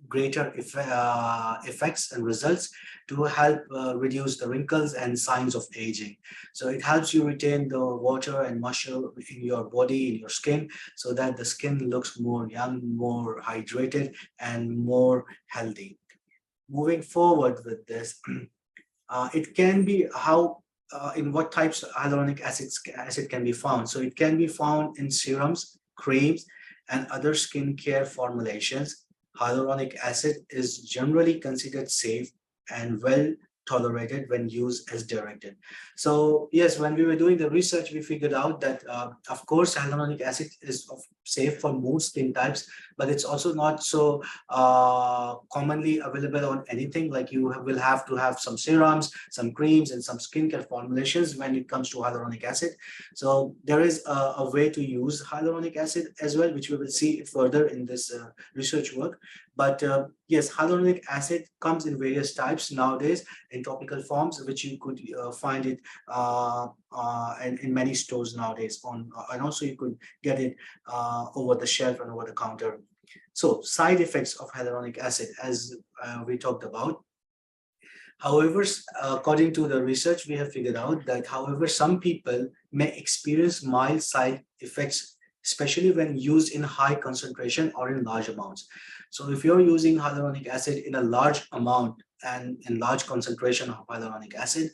greater effects and results to help reduce the wrinkles and signs of aging. So it helps you retain the water and moisture in your body, in your skin, so that the skin looks more young, more hydrated, and more healthy. Moving forward with this, it can be how in what types of hyaluronic acid can be found. So it can be found in serums, creams, and other skincare formulations. Hyaluronic acid is generally considered safe and well tolerated when used as directed. So yes, when we were doing the research, we figured out that of course hyaluronic acid is safe for most skin types, but it's also not so commonly available on anything. Like you will have to have some serums, some creams, and some skincare formulations when it comes to hyaluronic acid. So there is a way to use hyaluronic acid as well, which we will see further in this research work. But yes, hyaluronic acid comes in various types nowadays in topical forms, which you could find it in many stores nowadays. And also you could get it over the shelf and over the counter. So side effects of hyaluronic acid, as we talked about. However, according to the research, we have figured out that, however, some people may experience mild side effects, especially when used in high concentration or in large amounts. So if you're using hyaluronic acid in a large amount and in large concentration of hyaluronic acid,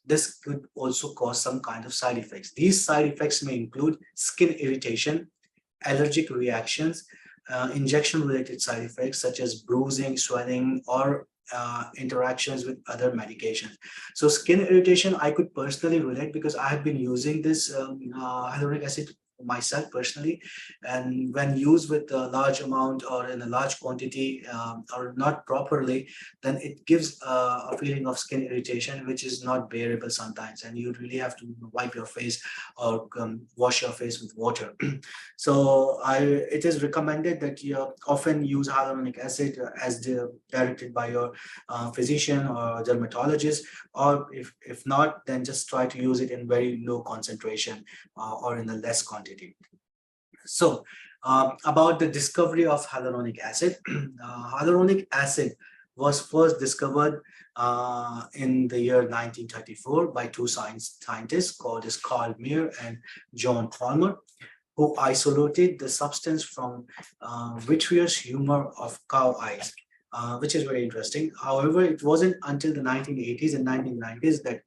this could also cause some kind of side effects. These side effects may include skin irritation, allergic reactions, injection-related side effects such as bruising, swelling, or interactions with other medications. So skin irritation, I could personally relate because I have been using this hyaluronic acid myself personally, and when used with a large amount or in a large quantity or not properly, then it gives a feeling of skin irritation, which is not bearable sometimes, and you really have to wipe your face or wash your face with water. So it is recommended that you often use hyaluronic acid as directed by your physician or dermatologist, or if not, then just try to use it in very low concentration or in a less quantity. So about the discovery of hyaluronic acid, hyaluronic acid was first discovered in the year 1934 by two scientists called as Carl Meyer and John Palmer, who isolated the substance from vitreous humor of cow eyes, which is very interesting. However, it wasn't until the 1980s and 1990s that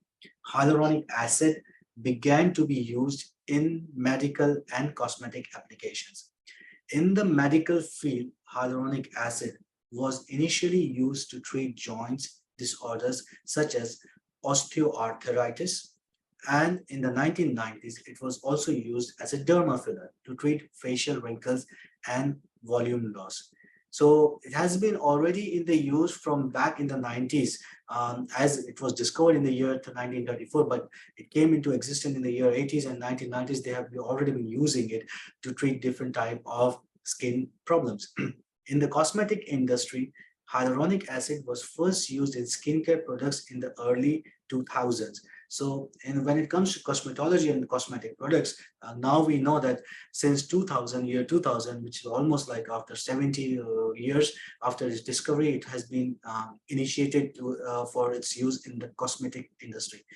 hyaluronic acid began to be used in medical and cosmetic applications. In the medical field, hyaluronic acid was initially used to treat joints disorders such as osteoarthritis, and in the 1990s, it was also used as a derma filler to treat facial wrinkles and volume loss. So it has been already in the use from back in the 90s, as it was discovered in the year 1934, but it came into existence in the year 80s and 1990s. They have already been using it to treat different type of skin problems. In the cosmetic industry, hyaluronic acid was first used in skincare products in the early 2000s. So, and when it comes to cosmetology and cosmetic products, now we know that since 2000, which is almost like after 70 years after its discovery, it has been initiated for its use in the cosmetic industry.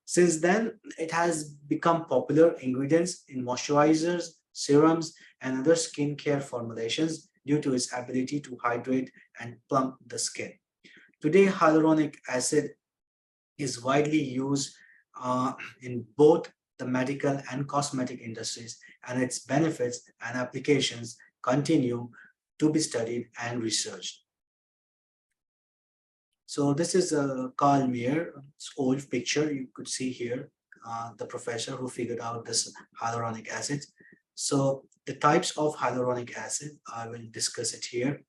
Since then, it has become popular ingredients in moisturizers, serums, and other skincare formulations due to its ability to hydrate and plump the skin. Today, hyaluronic acid is widely used in both the medical and cosmetic industries, and its benefits and applications continue to be studied and researched. So this is Carl Meier's old picture. You could see here the professor who figured out this hyaluronic acid. So the types of hyaluronic acid, I will discuss it here.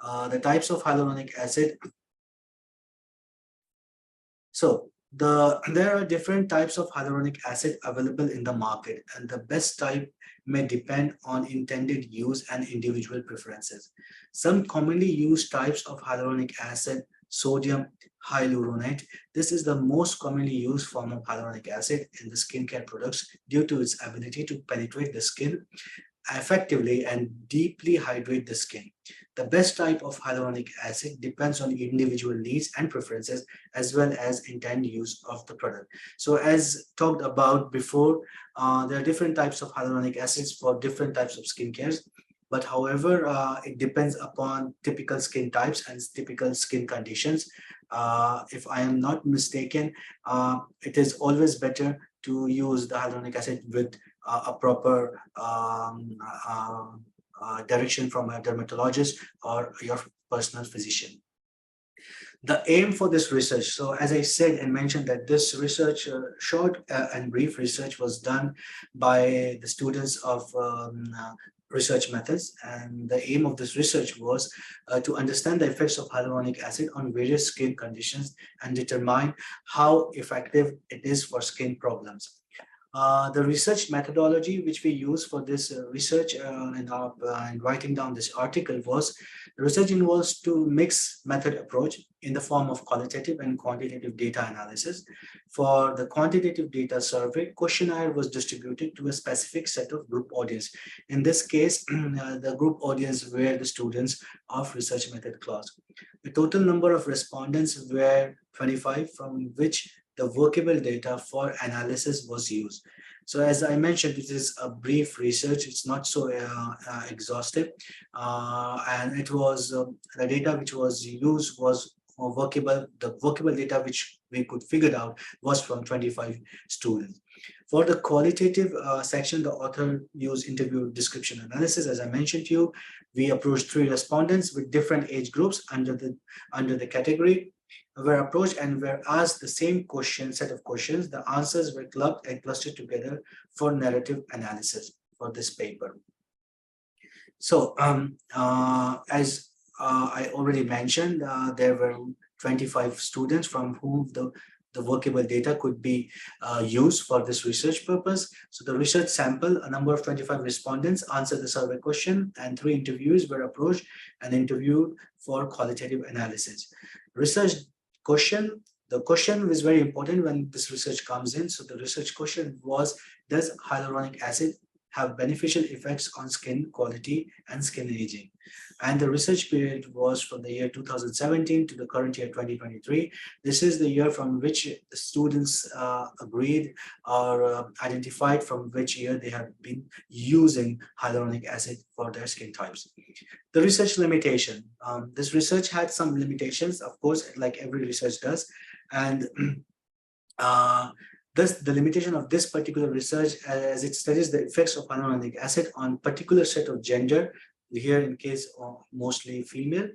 The types of hyaluronic acid. So there are different types of hyaluronic acid available in the market, and the best type may depend on intended use and individual preferences. Some commonly used types of hyaluronic acid: sodium hyaluronate. This is the most commonly used form of hyaluronic acid in the skincare products due to its ability to penetrate the skin effectively and deeply hydrate the skin. The best type of hyaluronic acid depends on individual needs and preferences, as well as intended use of the product. So as talked about before, there are different types of hyaluronic acids for different types of skincare. But however, it depends upon typical skin types and typical skin conditions. If I am not mistaken, it is always better to use the hyaluronic acid with a proper direction from a dermatologist or your personal physician. The aim for this research, so as I said and mentioned that this research, short and brief research, was done by the students of research methods, and the aim of this research was to understand the effects of hyaluronic acid on various skin conditions and determine how effective it is for skin problems. The research methodology which we use for this research and writing down this article was, the research involves two mixed method approach in the form of qualitative and quantitative data analysis. For the quantitative data survey, questionnaire was distributed to a specific set of group audience. In this case, the group audience were the students of research method class. The total number of respondents were 25, from which the workable data for analysis was used. So as I mentioned, this is a brief research. It's not so exhaustive. And it was the data which was used was workable. The workable data which we could figure out was from 25 students. For the qualitative section, the author used interview description analysis. As I mentioned to you, we approached 3 respondents with different age groups under the category, were approached and were asked the same set of questions. The answers were clubbed and clustered together for narrative analysis for this paper. So as I already mentioned, there were 25 students from whom the workable data could be used for this research purpose. So the research sample, a number of 25 respondents answered the survey question, and 3 interviewees were approached and interviewed for qualitative analysis. Research question, the question was very important when this research comes in. So the research question was, does hyaluronic acid have beneficial effects on skin quality and skin aging? And the research period was from the year 2017 to the current year 2023. This is the year from which the students agreed or identified from which year they have been using hyaluronic acid for their skin types. The research limitation. This research had some limitations, of course, like every research does. And the limitation of this particular research, as it studies the effects of hyaluronic acid on particular set of gender, here in case of mostly female,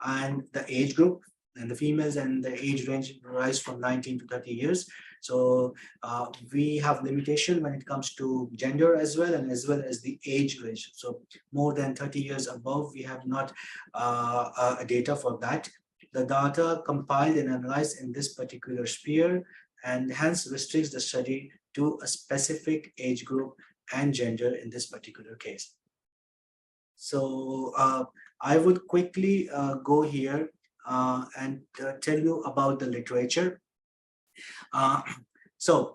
and the age group, and the females and the age range rise from 19 to 30 years. So we have limitation when it comes to gender as well as the age range. So more than 30 years above, we have not data for that. The data compiled and analyzed in this particular sphere, and hence restricts the study to a specific age group and gender in this particular case. So I would quickly go here and tell you about the literature. So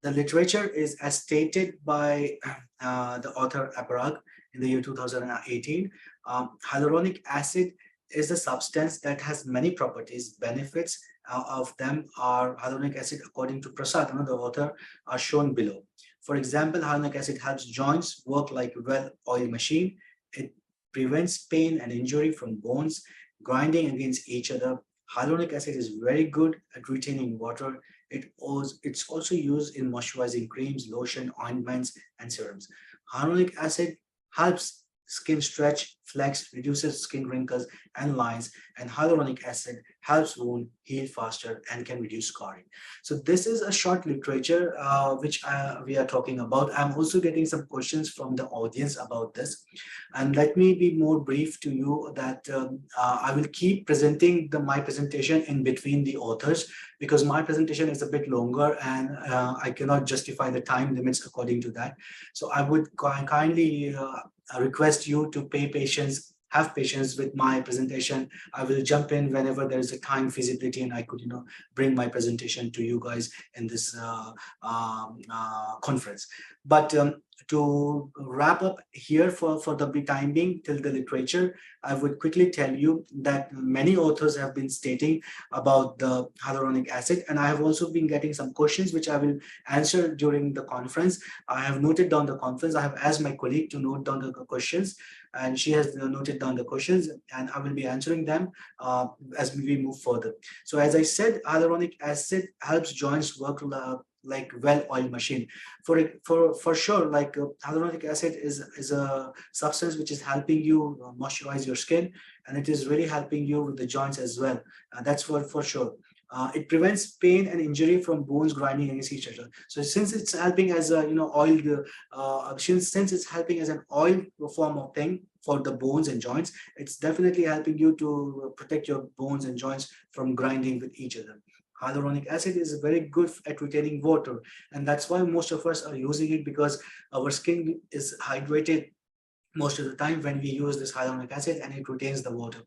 the literature is as stated by the author Aparag in the year 2018. Hyaluronic acid is a substance that has many properties, benefits of them are hyaluronic acid, according to Prasad, the author, are shown below. For example, hyaluronic acid helps joints work like a well-oiled machine. It prevents pain and injury from bones grinding against each other. Hyaluronic acid is very good at retaining water. It's also used in moisturizing creams, lotion, ointments, and serums. Hyaluronic acid helps skin stretch, flex, reduces skin wrinkles and lines, and hyaluronic acid helps wound heal faster and can reduce scarring. So this is a short literature which we are talking about. I'm also getting some questions from the audience about this, and let me be more brief to you that I will keep presenting my presentation in between the authors, because my presentation is a bit longer and I cannot justify the time limits according to that. So I would kindly request you to have patience with my presentation. I will jump in whenever there is a time feasibility and I could, bring my presentation to you guys in this conference. But to wrap up here for the time being till the literature, I would quickly tell you that many authors have been stating about the hyaluronic acid, and I have also been getting some questions which I will answer during the conference. I have noted down the conference. I have asked my colleague to note down the questions, and she has noted down the questions, and I will be answering them as we move further. So as I said, hyaluronic acid helps joints work like well-oiled machine. For sure, like hyaluronic acid is a substance which is helping you moisturize your skin, and it is really helping you with the joints as well. That's for sure. It prevents pain and injury from bones grinding against each other. So since it's helping as a oiled, since it's helping as an oil form of thing for the bones and joints, it's definitely helping you to protect your bones and joints from grinding with each other. Hyaluronic acid is very good at retaining water, and that's why most of us are using it, because our skin is hydrated most of the time when we use this hyaluronic acid, and it retains the water.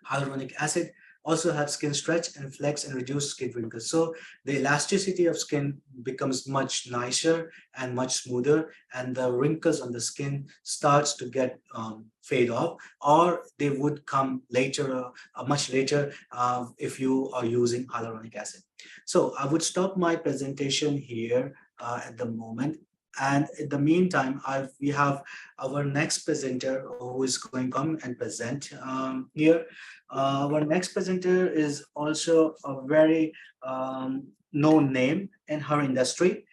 Hyaluronic acid also helps skin stretch and flex and reduce skin wrinkles. So the elasticity of skin becomes much nicer and much smoother, and the wrinkles on the skin starts to get fade off, or they would come later, much later, if you are using hyaluronic acid. So I would stop my presentation here at the moment. And in the meantime, we have our next presenter who is going to come and present here. Our next presenter is also a very known name in her industry.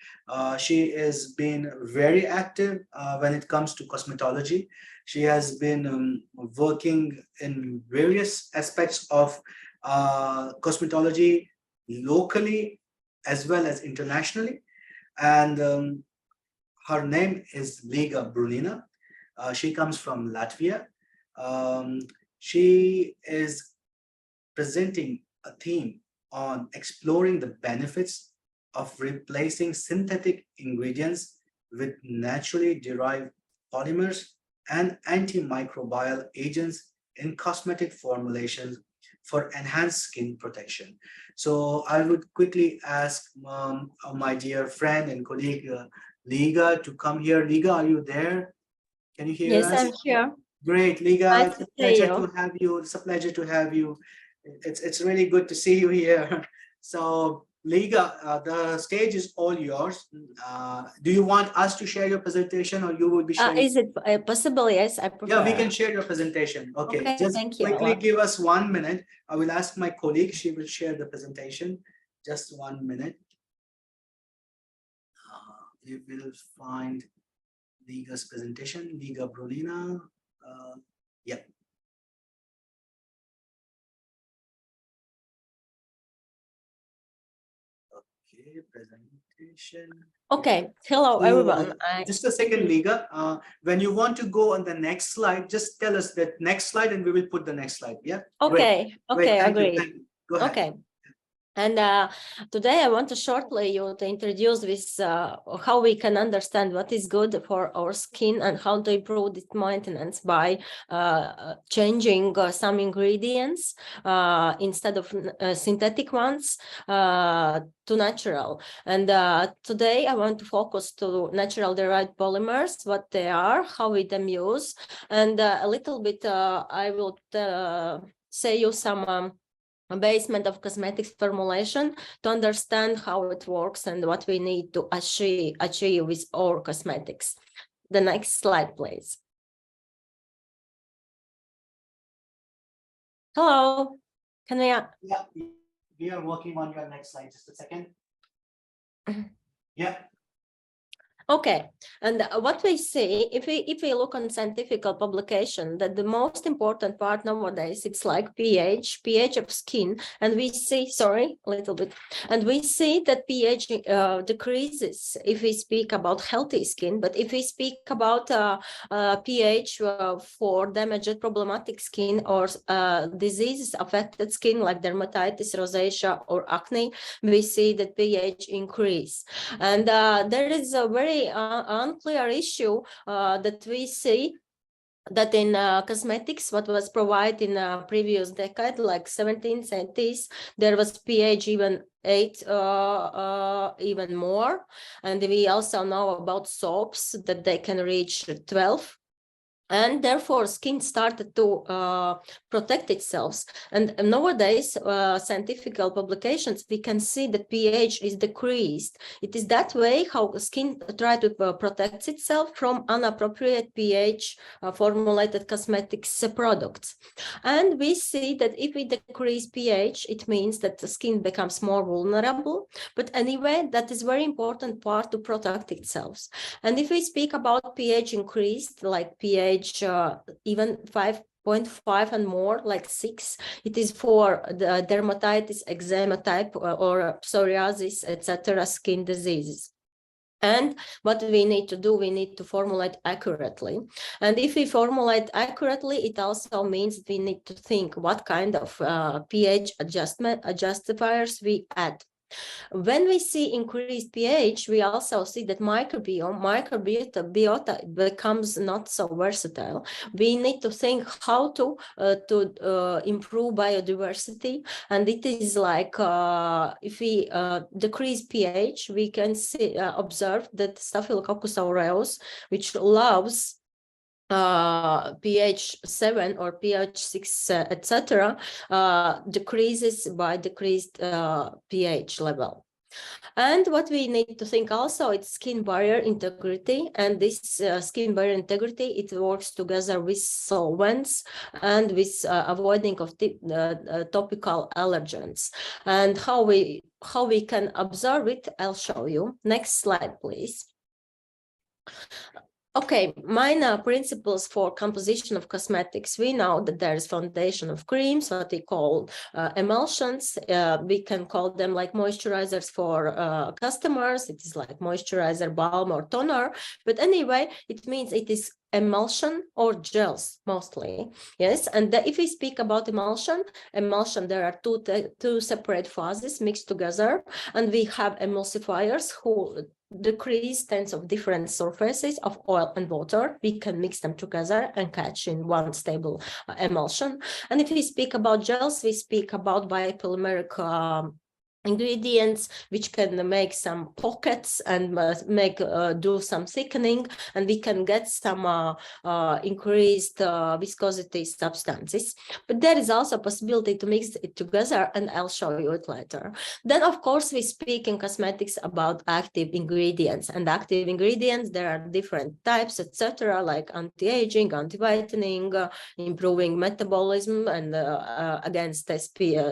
She has been very active when it comes to cosmetology. She has been working in various aspects of cosmetology locally as well as internationally. And her name is Liga Brunina. She comes from Latvia. She is presenting a theme on exploring the benefits of replacing synthetic ingredients with naturally derived polymers and antimicrobial agents in cosmetic formulations for enhanced skin protection. So I would quickly ask my dear friend and colleague, Liga, to come here. Liga, are you there? Can you hear us? Yes, I'm here. Great, Liga. Nice It's a to see pleasure you. to have you. It's a pleasure to have you. It's really good to see you here. So, Liga, the stage is all yours. Do you want us to share your presentation, or you will be sharing? Is it possible? Yes, I prefer. Yeah, we can share your presentation. Okay, Okay, just thank you. quickly give us 1 minute. I will ask my colleague. She will share the presentation. Just 1 minute. You will find Liga's presentation, Liga Brunina. Yeah. Okay, presentation. Okay, hello So, everyone. just a second, Liga. When you want to go on the next slide, just tell us that next slide and we will put the next slide. Yeah. Okay, Great. okay, Thank you. agree. Thank you. Go ahead. Okay. And today I want to shortly to introduce this, how we can understand what is good for our skin and how to improve its maintenance by changing some ingredients instead of synthetic ones to natural. And today I want to focus to natural derived polymers, what they are, how we them use, and a little bit I will say you some a basement of cosmetics formulation to understand how it works and what we need to achieve with our cosmetics. The next slide, please. Hello, can we? Yeah, we are working on your next slide. Just a second. Yeah. Okay, and what we see, if we look on scientific publication, that the most important part nowadays, it's like pH of skin, and we see, sorry, a little bit, and we see that pH decreases if we speak about healthy skin, but if we speak about pH for damaged problematic skin or diseases affected skin like dermatitis, rosacea, or acne, we see that pH increase, and there is a very unclear issue that we see that in cosmetics, what was provided in a previous decade, like 1770s, there was pH even 8, even more. And we also know about soaps that they can reach 12. And therefore, skin started to protect itself. And nowadays, scientific publications, we can see that pH is decreased. It is that way how skin tries to protect itself from inappropriate pH formulated cosmetics products. And we see that if we decrease pH, it means that the skin becomes more vulnerable. But anyway, that is very important part to protect itself. And if we speak about pH increased, like pH even 5.5 and more, like 6, it is for the dermatitis, eczema type, or psoriasis, etc., skin diseases. And what we need to do, we need to formulate accurately. And if we formulate accurately, it also means we need to think what kind of pH adjustifiers we add. When we see increased pH, we also see that microbiota becomes not so versatile. We need to think how to improve biodiversity, and it is like if we decrease pH, we can see observe that Staphylococcus aureus, which loves pH 7 or pH 6, etc., decreases by decreased pH level. And what we need to think also, it's skin barrier integrity, and this skin barrier integrity, it works together with solvents and with avoiding of topical allergens. And how we can observe it, I'll show you. Next slide, please. Okay, minor principles for composition of cosmetics. We know that there is foundation of creams, what we call emulsions. We can call them like moisturizers for customers. It is like moisturizer, balm, or toner. But anyway, it means it is emulsion or gels mostly. Yes, and if we speak about emulsion, there are two separate phases mixed together, and we have emulsifiers who decrease tens of different surfaces of oil and water. We can mix them together and catch in one stable emulsion. And if we speak about gels, we speak about biopolymeric ingredients which can make some pockets and do some thickening, and we can get some increased viscosity substances. But there is also a possibility to mix it together, and I'll show you it later. Then, of course, we speak in cosmetics about active ingredients, and active ingredients, there are different types, etc., like anti-aging, anti-whitening, improving metabolism, and against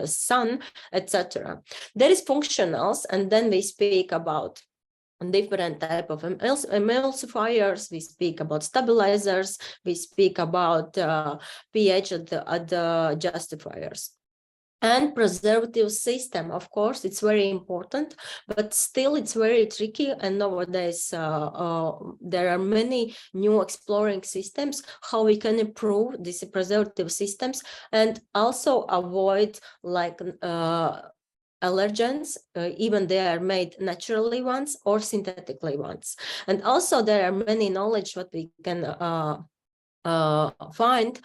sun, etc. There is functionals, and then we speak about different type of emulsifiers. We speak about stabilizers. We speak about pH adjustifiers. And preservative system, of course, it's very important, but still it's very tricky. And nowadays, there are many new exploring systems, how we can improve these preservative systems and also avoid like allergens, even they are made naturally ones or synthetically ones. And also there are many knowledge what we can find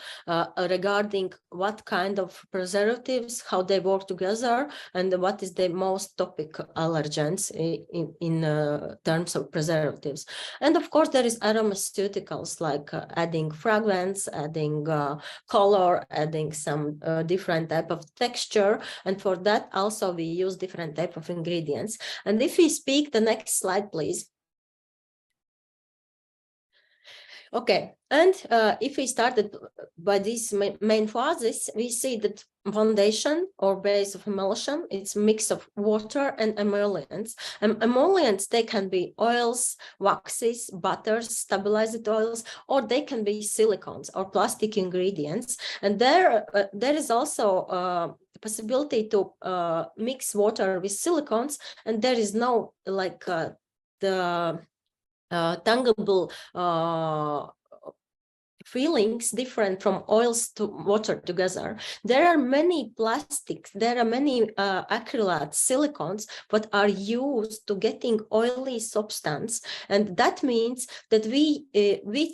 regarding what kind of preservatives, how they work together, and what is the most topic allergens in terms of preservatives. And of course, there is pharmaceuticals like adding fragrance, adding color, adding some different type of texture. And for that also we use different type of ingredients. And if we speak, the next slide, please. Okay, and if we started by these main phases, we see that foundation or base of emulsion, it's a mix of water and emollients. Emollients, they can be oils, waxes, butters, stabilized oils, or they can be silicones or plastic ingredients. And there is also possibility to mix water with silicones, and there is no like the tangible feelings different from oils to water together. There are many plastics, there are many acrylates, silicones, that are used to getting oily substance, and that means that we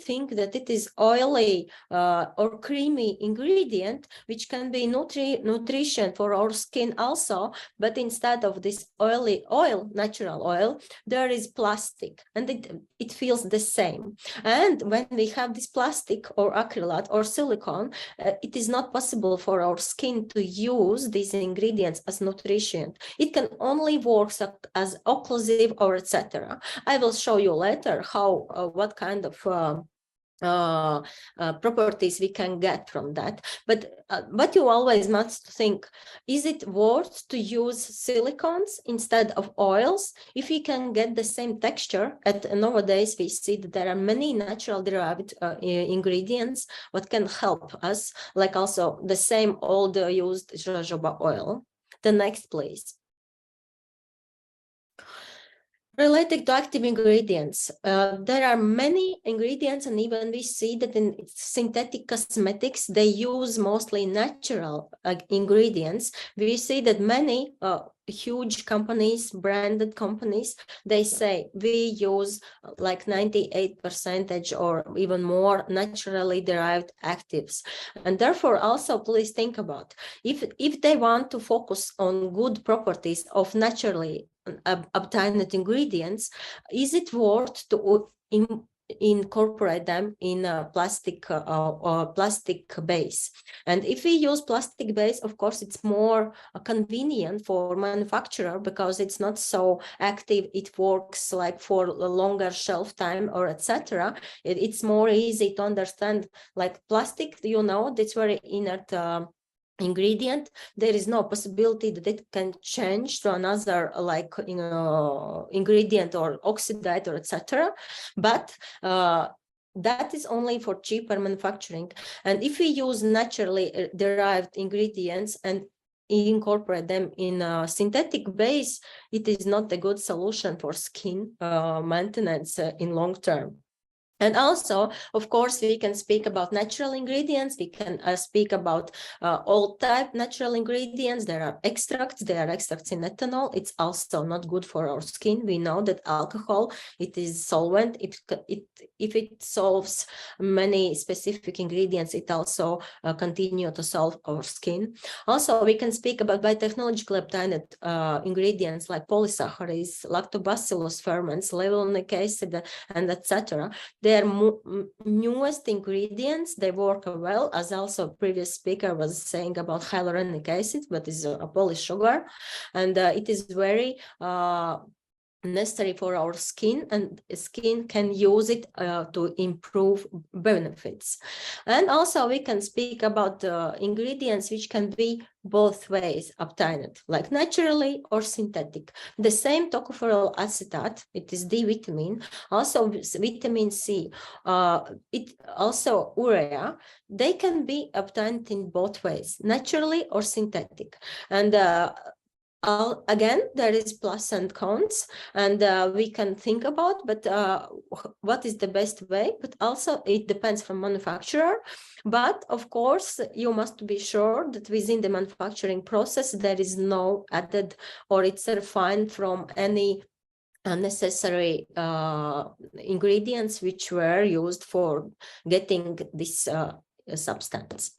think that it is oily or creamy ingredient which can be nutrition for our skin also, but instead of this oily oil, natural oil, there is plastic, and it feels the same. And when we have this plastic or acrylate or silicone, it is not possible for our skin to use these ingredients as nutrition. It can only work as occlusive or etc. I will show you later how what kind of properties we can get from that, but you always must think, is it worth to use silicones instead of oils if we can get the same texture? Nowadays we see that there are many natural derived ingredients what can help us, like also the same old used jojoba oil. The next, please. Related to active ingredients, there are many ingredients, and even we see that in synthetic cosmetics, they use mostly natural ingredients. We see that many huge companies, branded companies, they say we use like 98% or even more naturally derived actives. And therefore also please think about, if they want to focus on good properties of naturally obtained ingredients, is it worth to incorporate them in a plastic base? And if we use plastic base, of course it's more convenient for manufacturer because it's not so active, it works like for a longer shelf time or etc. It's more easy to understand, like plastic, you know, that's very inert ingredient. There is no possibility that it can change to another like ingredient or oxidate or etc. But that is only for cheaper manufacturing. And if we use naturally derived ingredients and incorporate them in a synthetic base, it is not a good solution for skin maintenance in long term. And also, of course, we can speak about natural ingredients. We can speak about all type natural ingredients. There are extracts in ethanol. It's also not good for our skin. We know that alcohol, it is solvent. If it solves many specific ingredients, it also continue to solve our skin. Also, we can speak about biotechnologically obtained ingredients like polysaccharides, lactobacillus ferments, levulinic acid, and etc. They are newest ingredients. They work well, as also previous speaker was saying about hyaluronic acid, but is a poly sugar, and it is very necessary for our skin, and skin can use it to improve benefits. And also we can speak about ingredients which can be both ways obtained, like naturally or synthetic. The same tocopherol acetate, it is D vitamin, also vitamin C, it also urea, they can be obtained in both ways, naturally or synthetic. And Again, there is plus and cons, and we can think about, but what is the best way? But also it depends from manufacturer. But of course, you must be sure that within the manufacturing process, there is no added or it's refined from any unnecessary ingredients which were used for getting this substance.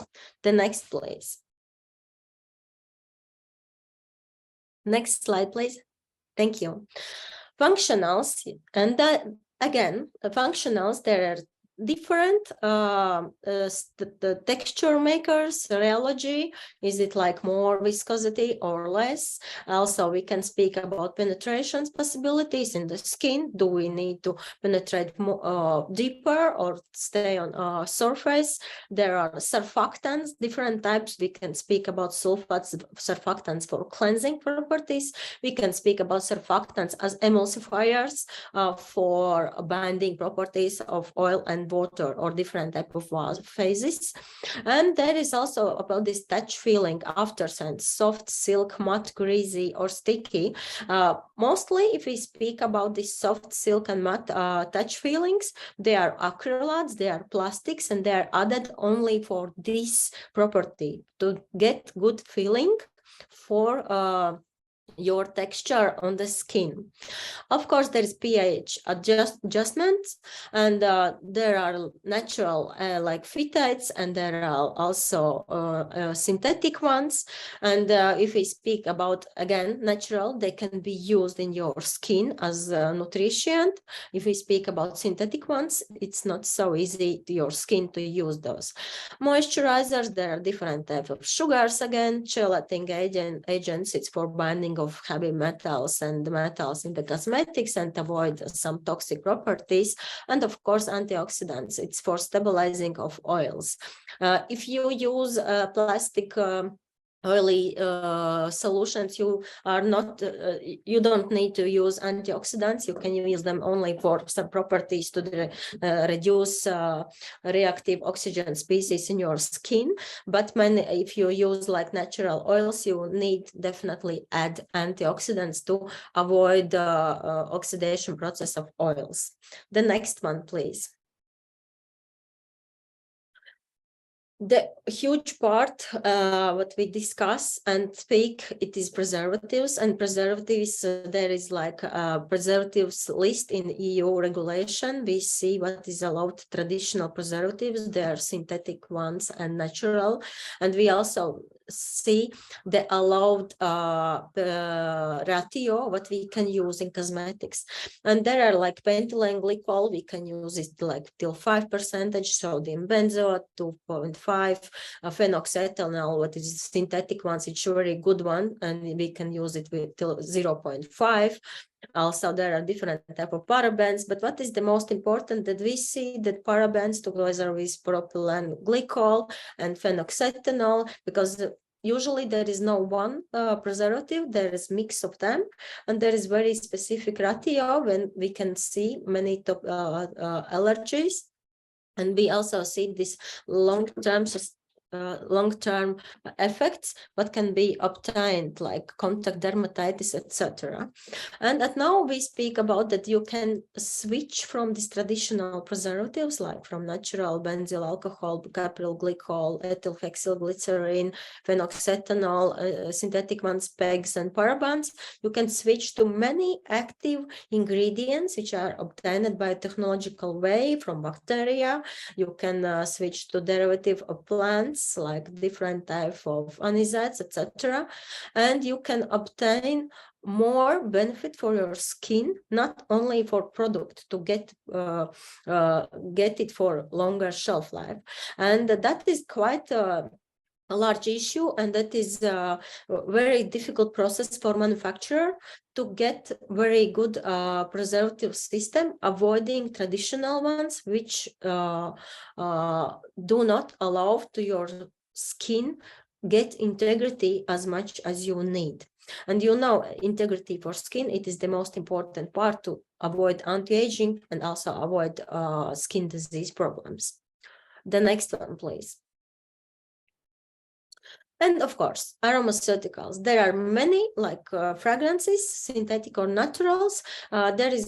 The next, please. Next slide, please. Thank you. Functionals, and again, the functionals, there are different the texture makers, rheology, is it like more viscosity or less? Also, we can speak about penetration possibilities in the skin. Do we need to penetrate more, deeper or stay on surface? There are surfactants, different types. We can speak about sulfates, surfactants for cleansing properties. We can speak about surfactants as emulsifiers for binding properties of oil and water or different type of phases. And there is also about this touch feeling after scent, soft, silk, matte, greasy or sticky. Mostly if we speak about this soft, silk and matte touch feelings, they are acrylates, they are plastics, and they are added only for this property to get good feeling for your texture on the skin. Of course, there is pH adjustments, and there are natural like phytates, and there are also synthetic ones. And if we speak about, again, natural, they can be used in your skin as nutrition. If we speak about synthetic ones, it's not so easy to your skin to use those. Moisturizers, there are different types of sugars, again, chelating agents, it's for binding of heavy metals and metals in the cosmetics and avoid some toxic properties. And of course, antioxidants, it's for stabilizing of oils. If you use plastic oily solutions, you are not you don't need to use antioxidants. You can use them only for some properties to reduce reactive oxygen species in your skin. But if you use like natural oils, you need definitely add antioxidants to avoid the oxidation process of oils. The next one, please. The huge part what we discuss and speak, it is preservatives, and preservatives, there is like a preservatives list in EU regulation. We see what is allowed traditional preservatives, there are synthetic ones and natural, and we also see the allowed ratio what we can use in cosmetics. And there are like pentylene glycol, we can use it like till 5%, sodium benzoate 2.5, phenoxyethanol, what is synthetic ones, it's a very good one, and we can use it with till 0.5. Also, there are different type of parabens, but what is the most important that we see that parabens together with propylene glycol and phenoxyethanol, because usually there is no one preservative, there is mix of them, and there is very specific ratio when we can see many top allergies. And we also see this long-term effects what can be obtained, like contact dermatitis, etc. And now we speak about that you can switch from these traditional preservatives, like from natural benzyl alcohol, capryl glycol, ethyl hexyl glycerin, phenoxyethanol, synthetic ones, PEGs and parabens. You can switch to many active ingredients which are obtained by a technological way from bacteria. You can switch to derivative of plants, like different type of anisates, etc. And you can obtain more benefit for your skin, not only for product to get it for longer shelf life. And that is quite a large issue, and that is a very difficult process for manufacturer to get very good preservative system, avoiding traditional ones which do not allow to your skin get integrity as much as you need. And you know, integrity for skin, it is the most important part to avoid anti-aging and also avoid skin disease problems. The next one, please. And of course, aromaceuticals. There are many like fragrances, synthetic or naturals. There is,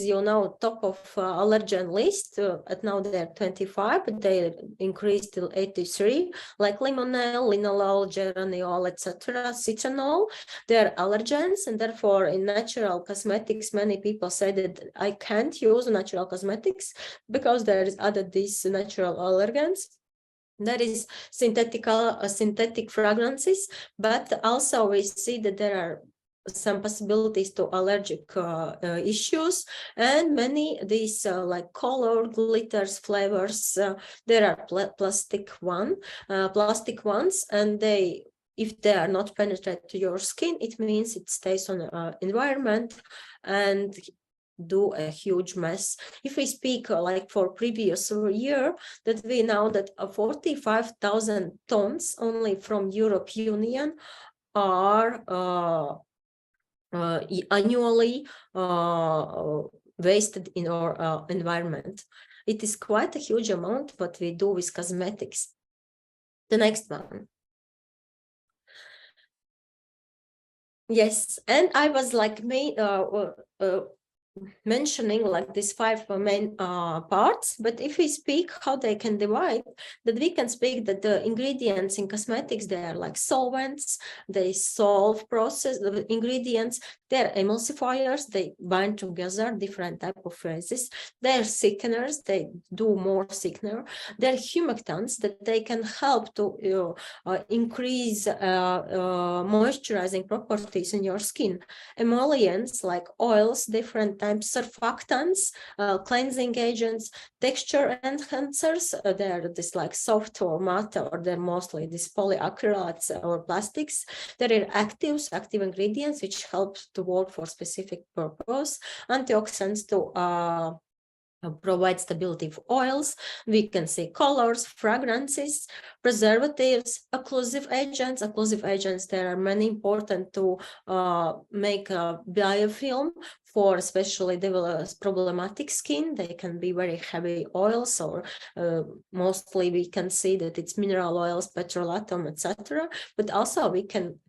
top of allergen list. At now they're 25, but they increased till 83, like limonene, linalool, geraniol, etc., citronol. They are allergens, and therefore in natural cosmetics, many people say that I can't use natural cosmetics because there is added these natural allergens. That is synthetic fragrances, but also we see that there are some possibilities to allergic issues, and many these like color, glitters, flavors. There are plastic ones, and if they are not penetrate to your skin, it means it stays on environment and do a huge mess. If we speak like for previous year, that we know that 45,000 tons only from European Union are annually wasted in our environment. It is quite a huge amount what we do with cosmetics. The next one. Yes, and I was like mentioning like these 5 main parts, but if we speak how they can divide, that we can speak that the ingredients in cosmetics, they are like solvents, they solve process the ingredients, they're emulsifiers, they bind together different type of phases, they're thickeners, they do more thickener, they're humectants that they can help to increase moisturizing properties in your skin, emollients like oils, different types, surfactants, cleansing agents, texture enhancers. They're this like soft or matte, or they're mostly these polyacrylates or plastics. There are active ingredients which help to work for specific purpose, antioxidants to provide stability of oils. We can see colors, fragrances, preservatives, occlusive agents. Occlusive agents, there are many important to make a biofilm for especially problematic skin. They can be very heavy oils, or mostly we can see that it's mineral oils, petrolatum, etc. But also we can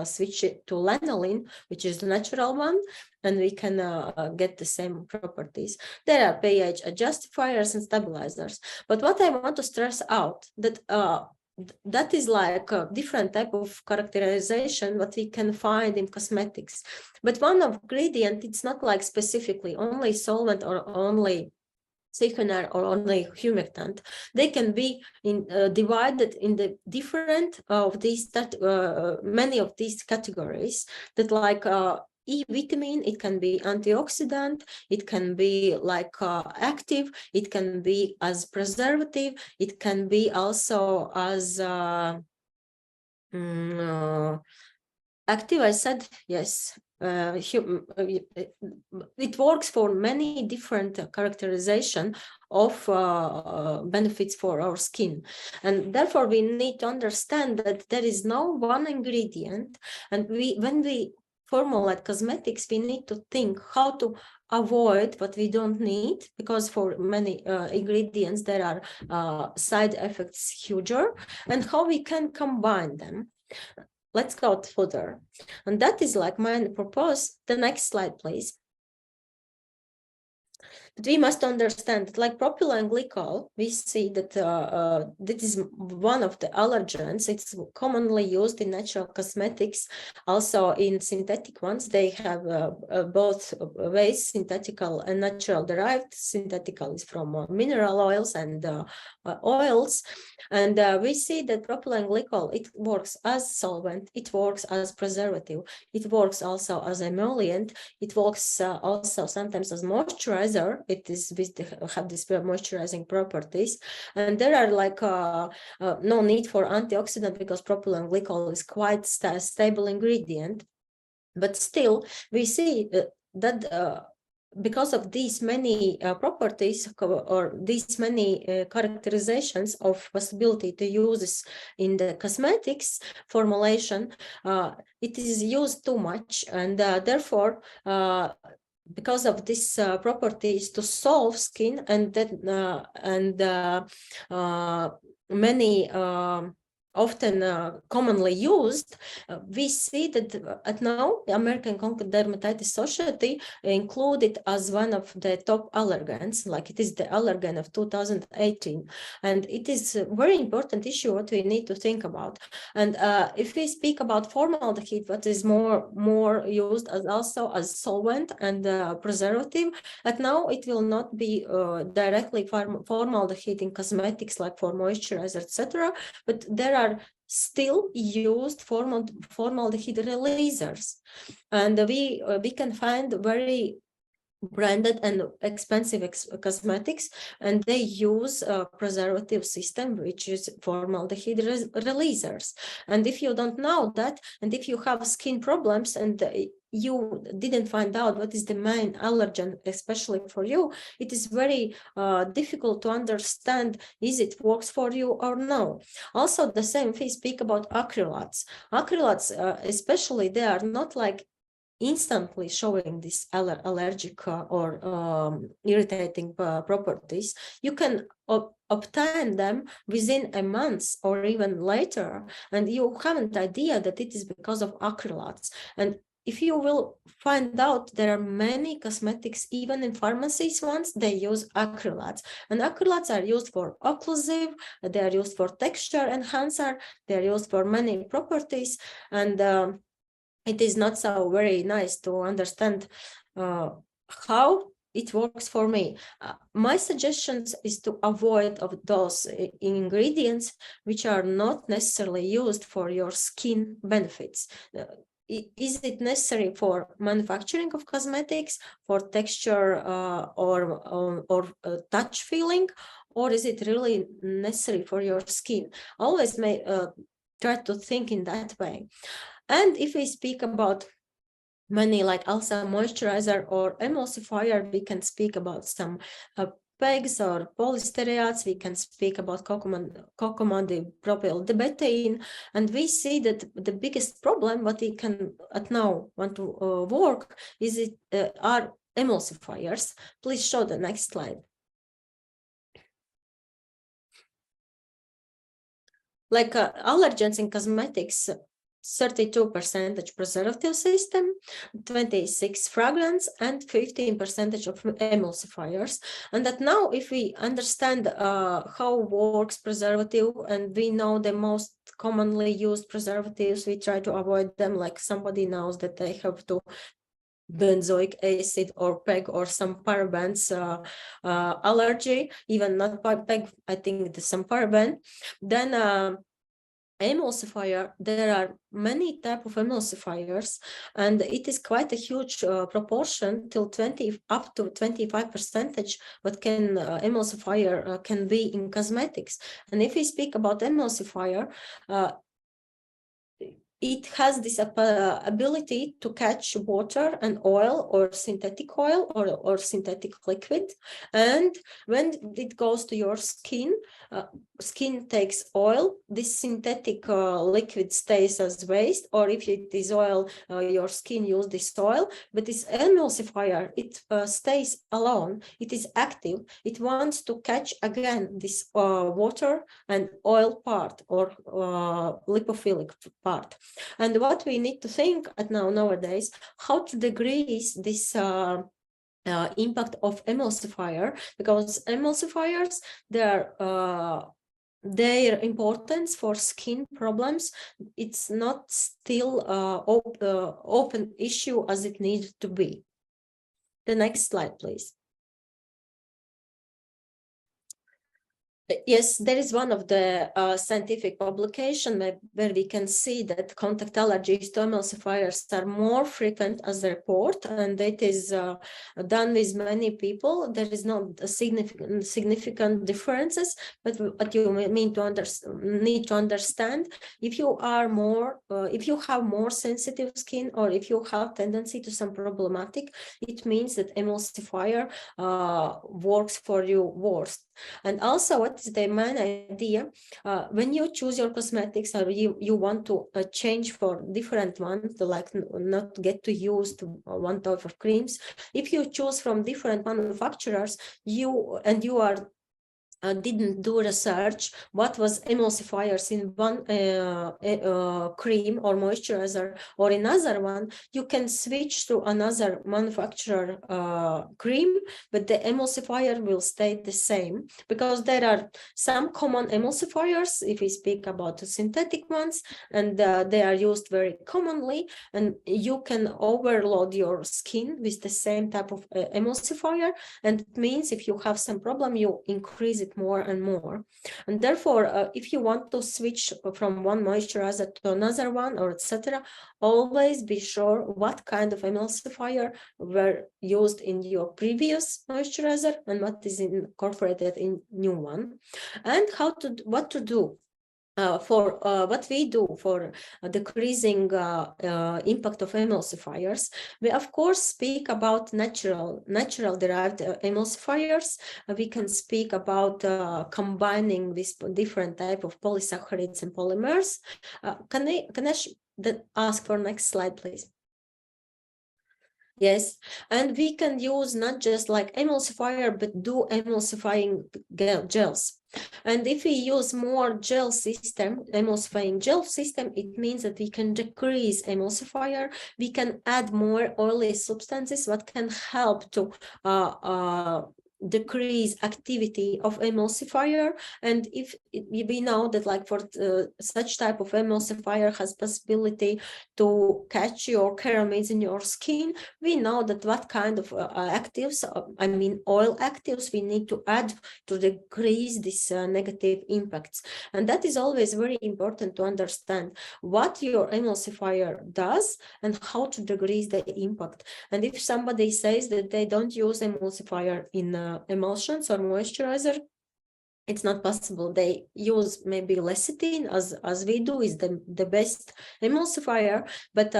switch it to lanolin, which is the natural one, and we can get the same properties. There are pH adjustifiers and stabilizers. But what I want to stress out, that that is like a different type of characterization what we can find in cosmetics. But one ingredient, it's not like specifically only solvent or only thickener or only humectant. They can be divided in the different of these many of these categories, that like E vitamin, it can be antioxidant, it can be like active, it can be as preservative, it can be also as active, I said, yes. It works for many different characterization of benefits for our skin, and therefore we need to understand that there is no one ingredient, and when we formulate cosmetics, we need to think how to avoid what we don't need, because for many ingredients there are side effects huger, and how we can combine them. Let's go further. And that is like my purpose. The next slide, please. But we must understand that like propylene glycol, we see that this is one of the allergens. It's commonly used in natural cosmetics. Also in synthetic ones, they have both ways, synthetical and natural derived. Synthetical is from mineral oils and oils. And we see that propylene glycol, it works as solvent, it works as preservative, it works also as emollient, it works also sometimes as moisturizer. It is have these moisturizing properties, and there are like no need for antioxidant because propylene glycol is quite stable ingredient. But still, we see that because of these many properties or these many characterizations of possibility to use this in the cosmetics formulation, it is used too much, and therefore because of this properties to solve skin, and that many often commonly used, we see that at now the American Dermatitis Society included as one of the top allergens, like it is the allergen of 2018, and it is a very important issue what we need to think about. And if we speak about formaldehyde, what is more used as also as solvent and preservative, at now it will not be directly formaldehyde in cosmetics like for moisturizer, etc., but there are still used formaldehyde releasers, and we can find very branded and expensive cosmetics, and they use a preservative system which is formaldehyde releasers. And if you don't know that, and if you have skin problems and you didn't find out what is the main allergen, especially for you, it is very difficult to understand is it works for you or no. Also, the same if we speak about acrylates. Acrylates, especially, they are not like instantly showing this allergic or irritating properties. You can obtain them within a month or even later, and you have an idea that it is because of acrylates. And if you will find out, there are many cosmetics, even in pharmacies ones, they use acrylates. And acrylates are used for occlusive, they are used for texture enhancer, they are used for many properties, and it is not so very nice to understand how it works for me. My suggestions is to avoid of those ingredients which are not necessarily used for your skin benefits. Is it necessary for manufacturing of cosmetics, for texture or touch feeling, or is it really necessary for your skin? Always try to think in that way. And if we speak about many like also moisturizer or emulsifier, we can speak about some PEGs or polystereates, we can speak about cocamidopropyl dibetain, and we see that the biggest problem what we can at now want to work is are emulsifiers. Please show the next slide. Like allergens in cosmetics, 32% preservative system, 26% fragrance, and 15% of emulsifiers. And that now, if we understand how works preservative, and we know the most commonly used preservatives, we try to avoid them. Like somebody knows that they have to benzoic acid or PEG or some parabens allergy, even not PEG, I think there's some paraben. Then emulsifier, there are many types of emulsifiers, and it is quite a huge proportion till 20 up to 25% what can emulsifier can be in cosmetics. And if we speak about emulsifier, it has this ability to catch water and oil or synthetic oil or synthetic liquid. And when it goes to your skin, skin takes oil, this synthetic liquid stays as waste, or if it is oil, your skin uses this oil, but this emulsifier, it stays alone, it is active, it wants to catch again this water and oil part or lipophilic part. And what we need to think at nowadays, how to decrease this impact of emulsifier, because emulsifiers, their importance for skin problems, it's not still open issue as it needs to be. The next slide, please. Yes, there is one of the scientific publication where we can see that contact allergies to emulsifiers are more frequent as a report, and it is done with many people. There is not a significant differences, but what you need to understand, if you are more, if you have more sensitive skin, or if you have tendency to some problematic, it means that emulsifier works for you worse. And also, what is the main idea? When you choose your cosmetics, or you want to change for different ones, to like not get to use to one type of creams, if you choose from different manufacturers, you are didn't do research what was emulsifiers in one cream or moisturizer or another one, you can switch to another manufacturer cream, but the emulsifier will stay the same, because there are some common emulsifiers if we speak about the synthetic ones, and they are used very commonly, and you can overload your skin with the same type of emulsifier, and it means if you have some problem, you increase it more and more. And therefore, if you want to switch from one moisturizer to another one, or etc., always be sure what kind of emulsifier were used in your previous moisturizer and what is incorporated in new one, and what to do. For what we do for decreasing impact of emulsifiers, we of course speak about natural derived emulsifiers. We can speak about combining with different type of polysaccharides and polymers. Can I ask for next slide, please? Yes, and we can use not just like emulsifier, but do emulsifying gels. And if we use more gel system, emulsifying gel system, it means that we can decrease emulsifier. We can add more oily substances, what can help to decrease activity of emulsifier. And if we know that like for such type of emulsifier has possibility to catch your ceramides in your skin, we know that what kind of actives, I mean oil actives, we need to add to decrease this negative impacts. And that is always very important to understand what your emulsifier does and how to decrease the impact. And if somebody says that they don't use emulsifier in emulsions or moisturizer, it's not possible. They use maybe lecithin as we do, is the best emulsifier, but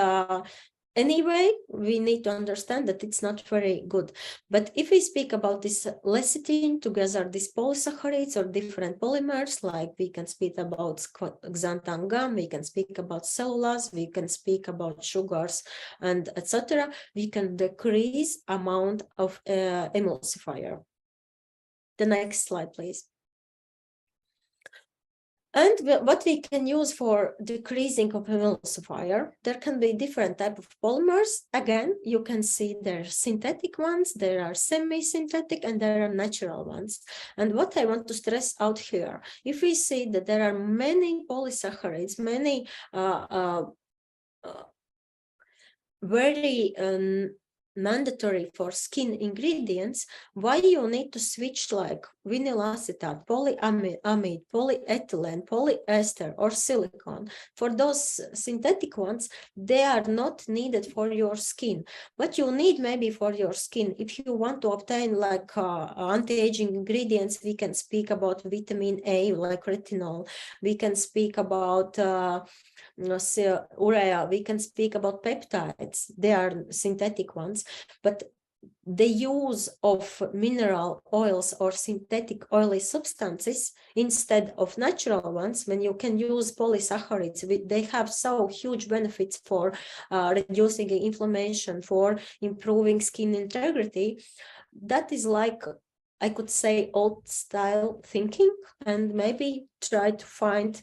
anyway, we need to understand that it's not very good. But if we speak about this lecithin together, these polysaccharides or different polymers, like we can speak about xanthan gum, we can speak about cellulose, we can speak about sugars, and etc., we can decrease amount of emulsifier. The next slide, please. And what we can use for decreasing of emulsifier, there can be different type of polymers. Again, you can see there are synthetic ones, there are semi-synthetic, and there are natural ones. And what I want to stress out here, if we see that there are many polysaccharides, many very mandatory for skin ingredients, why you need to switch like vinyl acetate, polyamide, polyethylene, polyester, or silicone. For those synthetic ones, they are not needed for your skin. What you need maybe for your skin, if you want to obtain like anti-aging ingredients, we can speak about vitamin A, like retinol. We can speak about urea, we can speak about peptides. They are synthetic ones, but the use of mineral oils or synthetic oily substances instead of natural ones, when you can use polysaccharides, they have so huge benefits for reducing inflammation, for improving skin integrity. That is like, I could say, old style thinking, and maybe try to find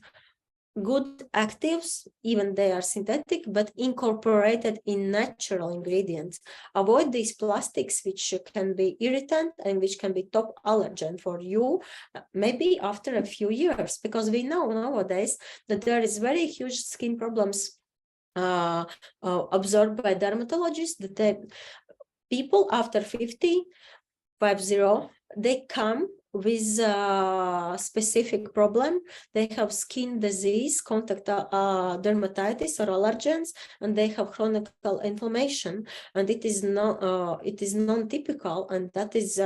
good actives, even they are synthetic, but incorporated in natural ingredients. Avoid these plastics, which can be irritant and which can be top allergen for you, maybe after a few years, because we know nowadays that there is very huge skin problems observed by dermatologists, that people after 50, they come with a specific problem. They have skin disease, contact dermatitis or allergens, and they have chronic inflammation, and it is non-typical, and that is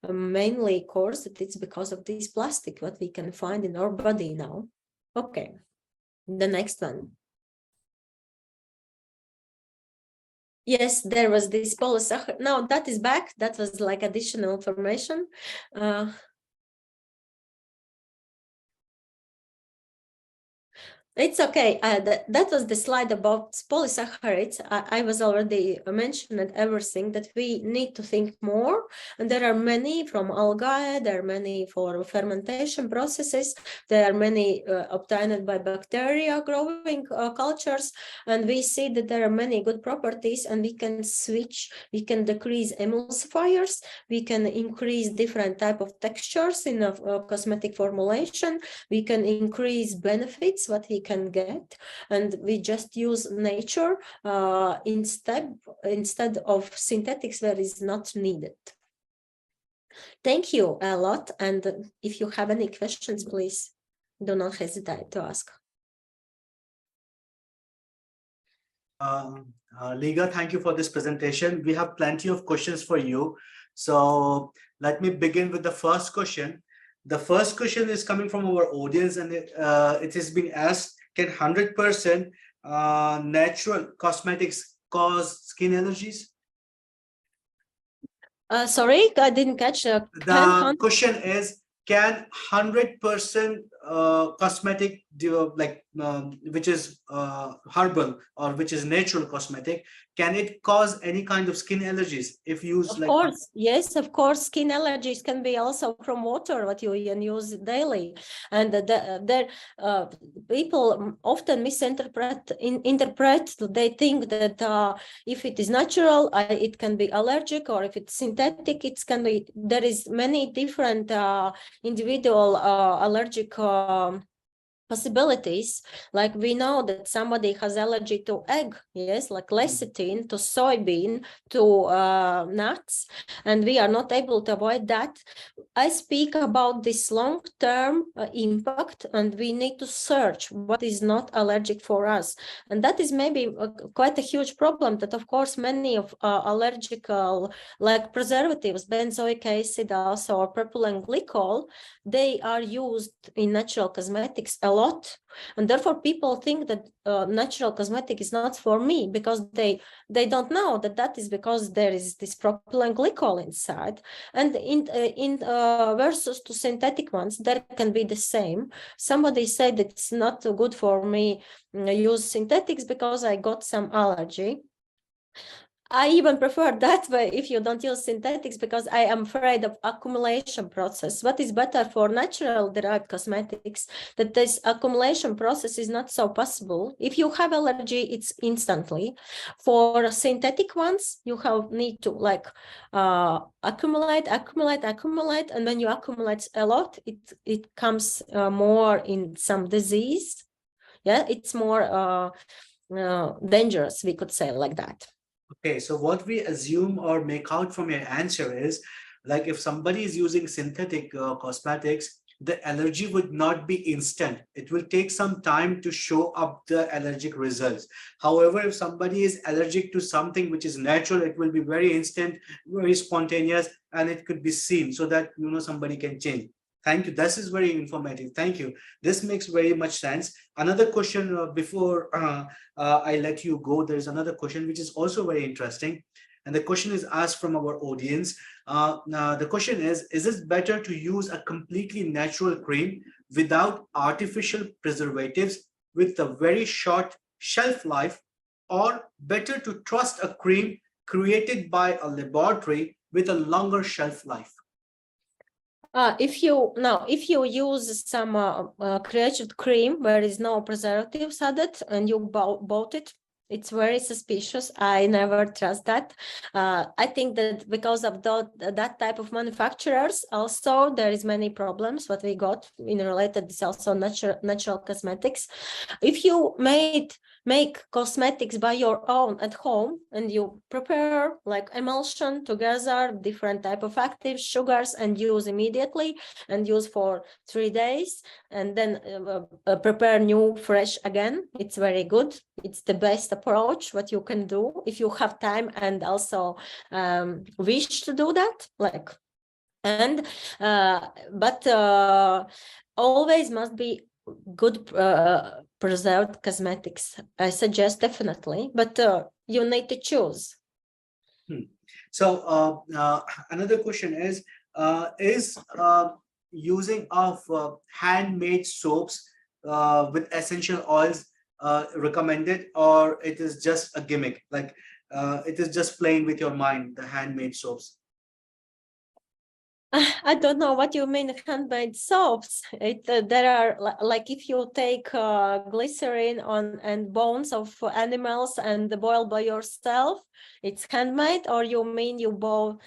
mainly caused that it's because of this plastic what we can find in our body now. Okay, the next one. Yes, there was this polysaccharide. No, that is back. That was like additional information. It's okay. That was the slide about polysaccharides. I was already mentioned everything that we need to think more. And there are many from algae, there are many for fermentation processes, there are many obtained by bacteria growing cultures. And we see that there are many good properties, and we can switch, we can decrease emulsifiers, we can increase different type of textures in a cosmetic formulation, we can increase benefits, what we can get, and we just use nature instead of synthetics where is not needed. Thank you a lot, and if you have any questions, please do not hesitate to ask. Liga, thank you for this presentation. We have plenty of questions for you. So let me begin with the first question. The first question is coming from our audience, and it has been asked, can 100% natural cosmetics cause skin allergies? Sorry, I didn't catch. The question is, can 100% cosmetic, which is herbal or which is natural cosmetic, can it cause any kind of skin allergies if used? Of course, yes, of course, skin allergies can be also from water, what you use daily. And people often misinterpret, they think that if it is natural, it can be allergic, or if it's synthetic, it can be, there is many different individual allergic possibilities. Like we know that somebody has allergy to egg, yes, like lecithin, to soybean, to nuts, and we are not able to avoid that. I speak about this long-term impact, and we need to search what is not allergic for us. And that is maybe quite a huge problem, that of course many of allergical, like preservatives, benzoic acid also, or propylene glycol, they are used in natural cosmetics a lot, and therefore people think that natural cosmetic is not for me, because they don't know that is because there is this propylene glycol inside. And in versus to synthetic ones, there can be the same. Somebody said that it's not good for me use synthetics because I got some allergy. I even prefer that way if you don't use synthetics, because I am afraid of accumulation process. What is better for natural derived cosmetics, that this accumulation process is not so possible. If you have allergy, it's instantly. For synthetic ones, you need to accumulate, and when you accumulate a lot, it comes more in some disease. Yeah, it's more dangerous, we could say like that. Okay, so what we assume or make out from your answer is, like, if somebody is using synthetic cosmetics, the allergy would not be instant. It will take some time to show up the allergic results. However, if somebody is allergic to something which is natural, it will be very instant, very spontaneous, and it could be seen, so that somebody can change. Thank you. This is very informative. Thank you. This makes very much sense. Another question before I let you go, there's another question which is also very interesting. And the question is asked from our audience. The question is it better to use a completely natural cream without artificial preservatives with a very short shelf life, or better to trust a cream created by a laboratory with a longer shelf life? If you use some created cream where is no preservatives added, and you bought it, it's very suspicious. I never trust that. I think that because of that type of manufacturers, also there is many problems what we got in related. This also natural cosmetics. If you make cosmetics by your own at home, and you prepare like emulsion together, different type of active sugars, and use immediately, and use for 3 days, and then prepare new fresh again, it's very good. It's the best approach what you can do if you have time and also wish to do that. But always must be good preserved cosmetics. I suggest definitely, but you need to choose. So another question is using of handmade soaps with essential oils recommended, or it is just a gimmick, like it is just playing with your mind, the handmade soaps? I don't know what you mean handmade soaps. There are like if you take glycerin and bones of animals and boil by yourself, it's handmade. Or you mean you bought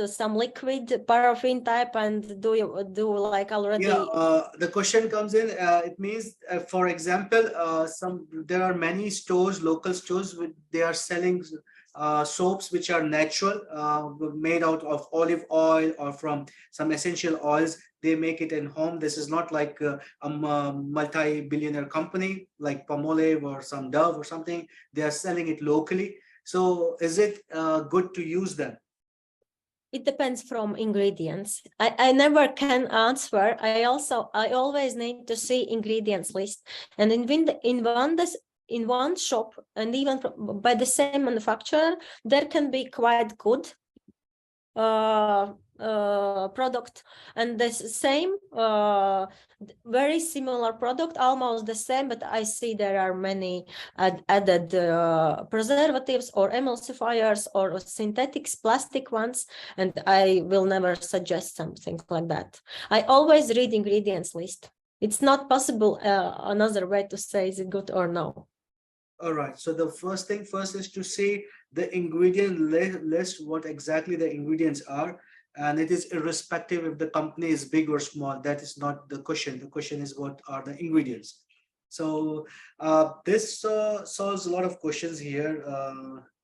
some liquid paraffin type and do like already? Yeah, the question comes in. It means, for example, there are many stores, local stores, they are selling soaps which are natural, made out of olive oil or from some essential oils. They make it in home. This is not like a multi-billionaire company like Palmolive or some Dove or something. They are selling it locally. So is it good to use them? It depends from ingredients. I never can answer. I always need to see ingredients list, and in one shop, and even by the same manufacturer, there can be quite good product, and the same very similar product, almost the same, but I see there are many added preservatives or emulsifiers or synthetics, plastic ones, and I will never suggest something like that. I always read ingredients list. It's not possible another way to say is it good or no. All right, so the first thing first is to see the ingredient list, what exactly the ingredients are, and it is irrespective if the company is big or small. That is not the question. The question is what are the ingredients. So this solves a lot of questions here.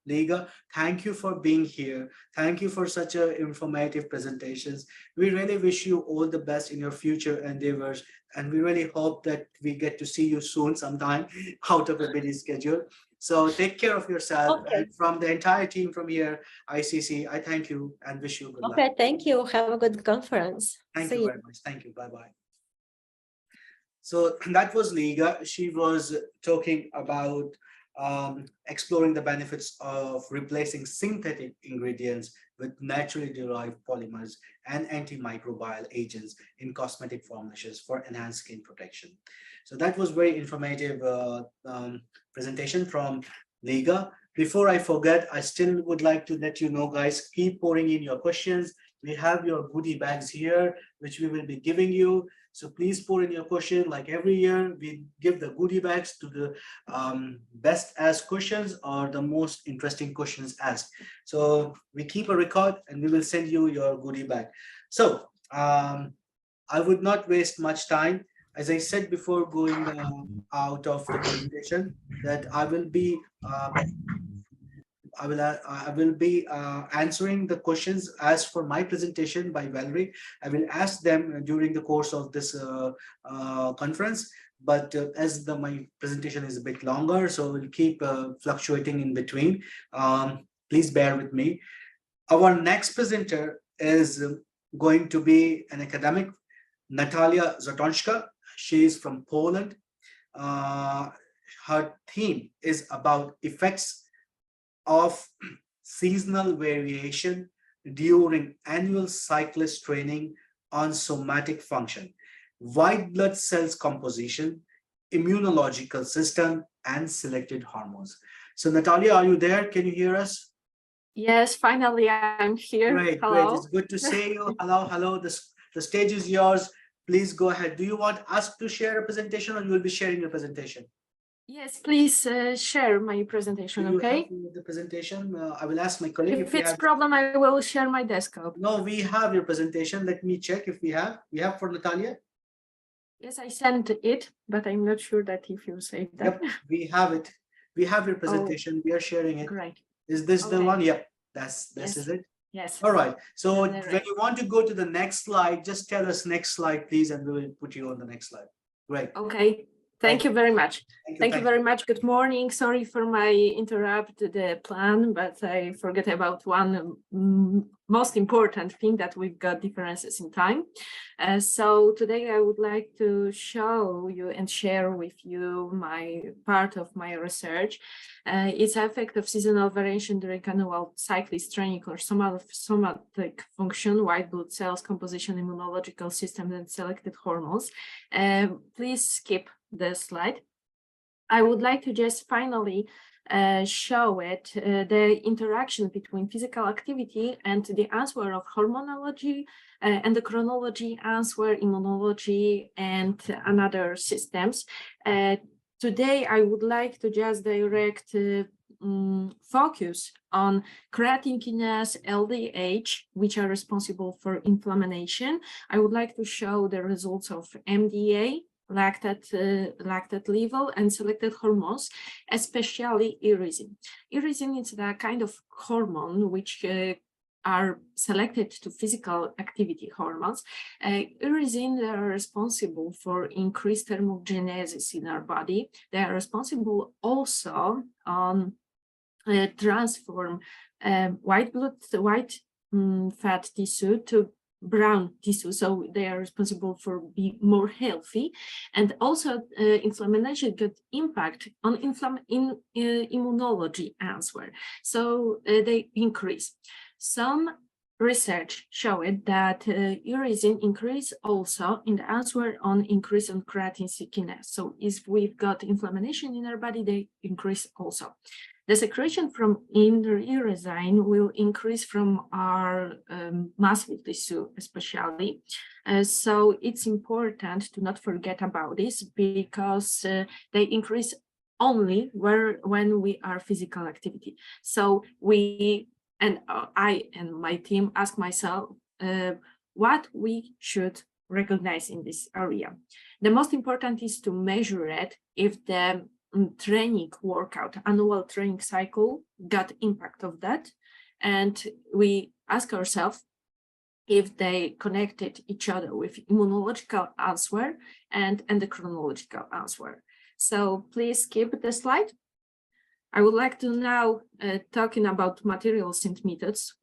Liga, thank you for being here. Thank you for such a informative presentations. We really wish you all the best in your future endeavors, and we really hope that we get to see you soon sometime out of a busy schedule. So take care of yourself. Okay. And from the entire team from here, ICC, I thank you and wish you good luck. Okay, thank you. Have a good conference. Thank See you very much. Thank you. Bye-bye. So that was Liga. She was talking about exploring the benefits of replacing synthetic ingredients with naturally derived polymers and antimicrobial agents in cosmetic formulations for enhanced skin protection. So that was very informative presentation from Liga. Before I forget, I still would like to let you know, guys, keep pouring in your questions. We have your goodie bags here, which we will be giving you. So please pour in your question. Like every year, we give the goodie bags to the best asked questions or the most interesting questions asked. So we keep a record and we will send you your goodie bag. So I would not waste much time. As I said before going out of the presentation, that I will be answering the questions asked for my presentation by Valerie. I will ask them during the course of this conference, but as my presentation is a bit longer, so we'll keep fluctuating in between. Please bear with me. Our next presenter is going to be an academic, Natalia Zatońska. She is from Poland. Her theme is about effects of seasonal variation during annual cyclist training on somatic function, white blood cells composition, immunological system, and selected hormones. So Natalia, are you there? Can you hear us? Yes, finally I'm here. Great, Hello. great. It's good to see you. Hello, hello. The stage is yours. Please go ahead. Do you want us to share a presentation, or you will be sharing your presentation? Yes, please share my presentation, okay? The presentation, I will ask my colleague if it's a problem, I will share my desktop. No, we have your presentation. Let me check if we have. We have for Natalia? Yes, I sent it, but I'm not sure that if you saved that. Yep, we have it. We have your presentation. We are sharing it. Great. Is this the Okay. one? Yep, this Yes. is it. Yes. All right. So All right. when you want to go to the next slide, just tell us next slide, please, and we will put you on the next slide. Great. Okay. Thank you very much. Thank you you. very much. Good morning. Sorry for my interrupt the plan, but I forget about one most important thing, that we've got differences in time. So today I would like to show you and share with you my part of my research. It's effect of seasonal variation during annual cyclist training or somatic function, white blood cells, composition, immunological system, and selected hormones. Please skip the slide. I would like to just finally show it, the interaction between physical activity and the answer of hormonology, endocrinology, answer, immunology, and another systems. Today, I would like to just direct focus on creatine kinase, LDH, which are responsible for inflammation. I would like to show the results of MDA, lactate level, and selected hormones, especially irisin. Irisin is the kind of hormone which are selected to physical activity hormones. Irisin are responsible for increased thermogenesis in our body. They are responsible also on transform white fat tissue to brown tissue, so they are responsible for being more healthy. And also inflammation got impact on immunology answer, so they increase. Some research showed that irisin increase also in the answer on increase on creatine kinase. So if we've got inflammation in our body, they increase also. The secretion from irisin will increase from our muscle tissue, especially. So it's important to not forget about this, because they increase only when we are physical activity. So I and my team ask myself what we should recognize in this area. The most important is to measure it if the training workout, annual training cycle got impact of that, and we ask ourselves if they connected each other with immunological answer and endocrinological answer. So please skip the slide. I would like to now talking about materials and methods.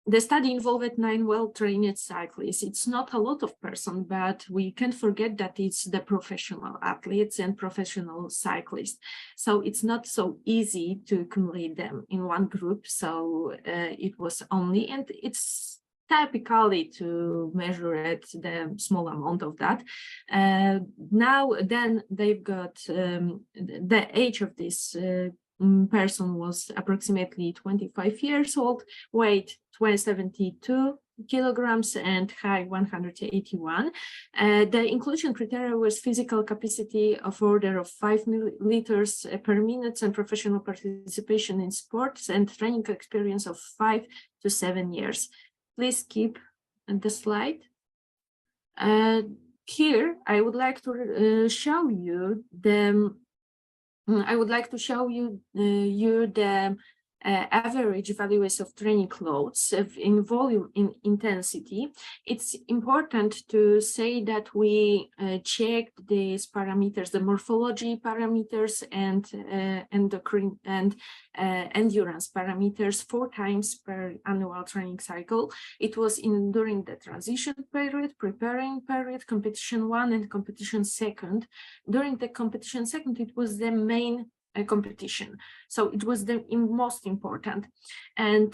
The study involved 9 well-trained cyclists. It's not a lot of persons, but we can't forget that it's the professional athletes and professional cyclists. So it's not so easy to accumulate them in one group. So it was only, and it's typically to measure it, the small amount of that. Now, then they've got the age of this person was approximately 25 years old, weight 72 kilograms and height 181. The inclusion criteria was physical capacity of order of 5 milliliters per minute and professional participation in sports and training experience of 5 to 7 years. Please keep the slide. Here, I would like to show you the average values of training loads in volume, in intensity. It's important to say that we checked these parameters, the morphology parameters and endocrine and endurance parameters 4 times per annual training cycle. It was during the transition period, preparing period, competition 1 and competition 2. During the competition 2, it was the main competition, so it was the most important. And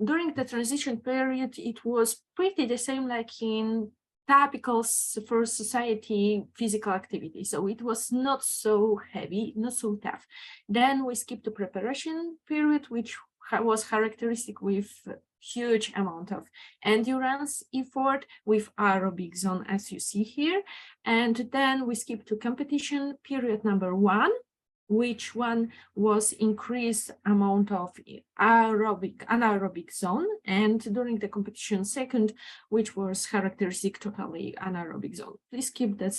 during the transition period, it was pretty the same like in typical for society physical activity, so it was not so heavy, not so tough. Then we skipped the preparation period, which was characteristic with huge amount of endurance effort with aerobic zone, as you see here. And then we skipped to competition period number 1, which one was increased amount of anaerobic zone, and during the competition 2, which was characteristic totally anaerobic zone. Please keep the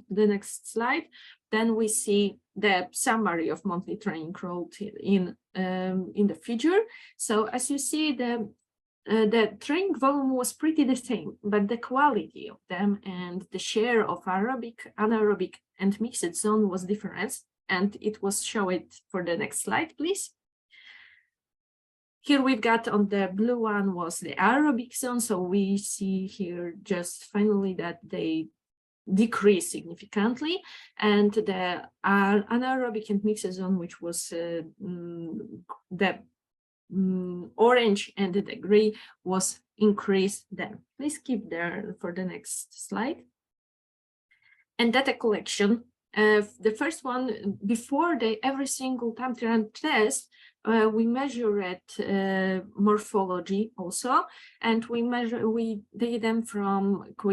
next slide. Then we see the summary of monthly training route in the figure. So as you see, the the training volume was pretty the same, but the quality of them and the share of aerobic, anaerobic, and mixed zone was different, and it was shown for the next slide, please. Here we've got on the blue one was the aerobic zone, so we see here just finally that they decrease significantly, and the anaerobic and mixed zone, which was the orange and the gray, was increased then. Please keep there for the next slide. And data collection. The first one, before every single time to run test, we measured morphology also, and we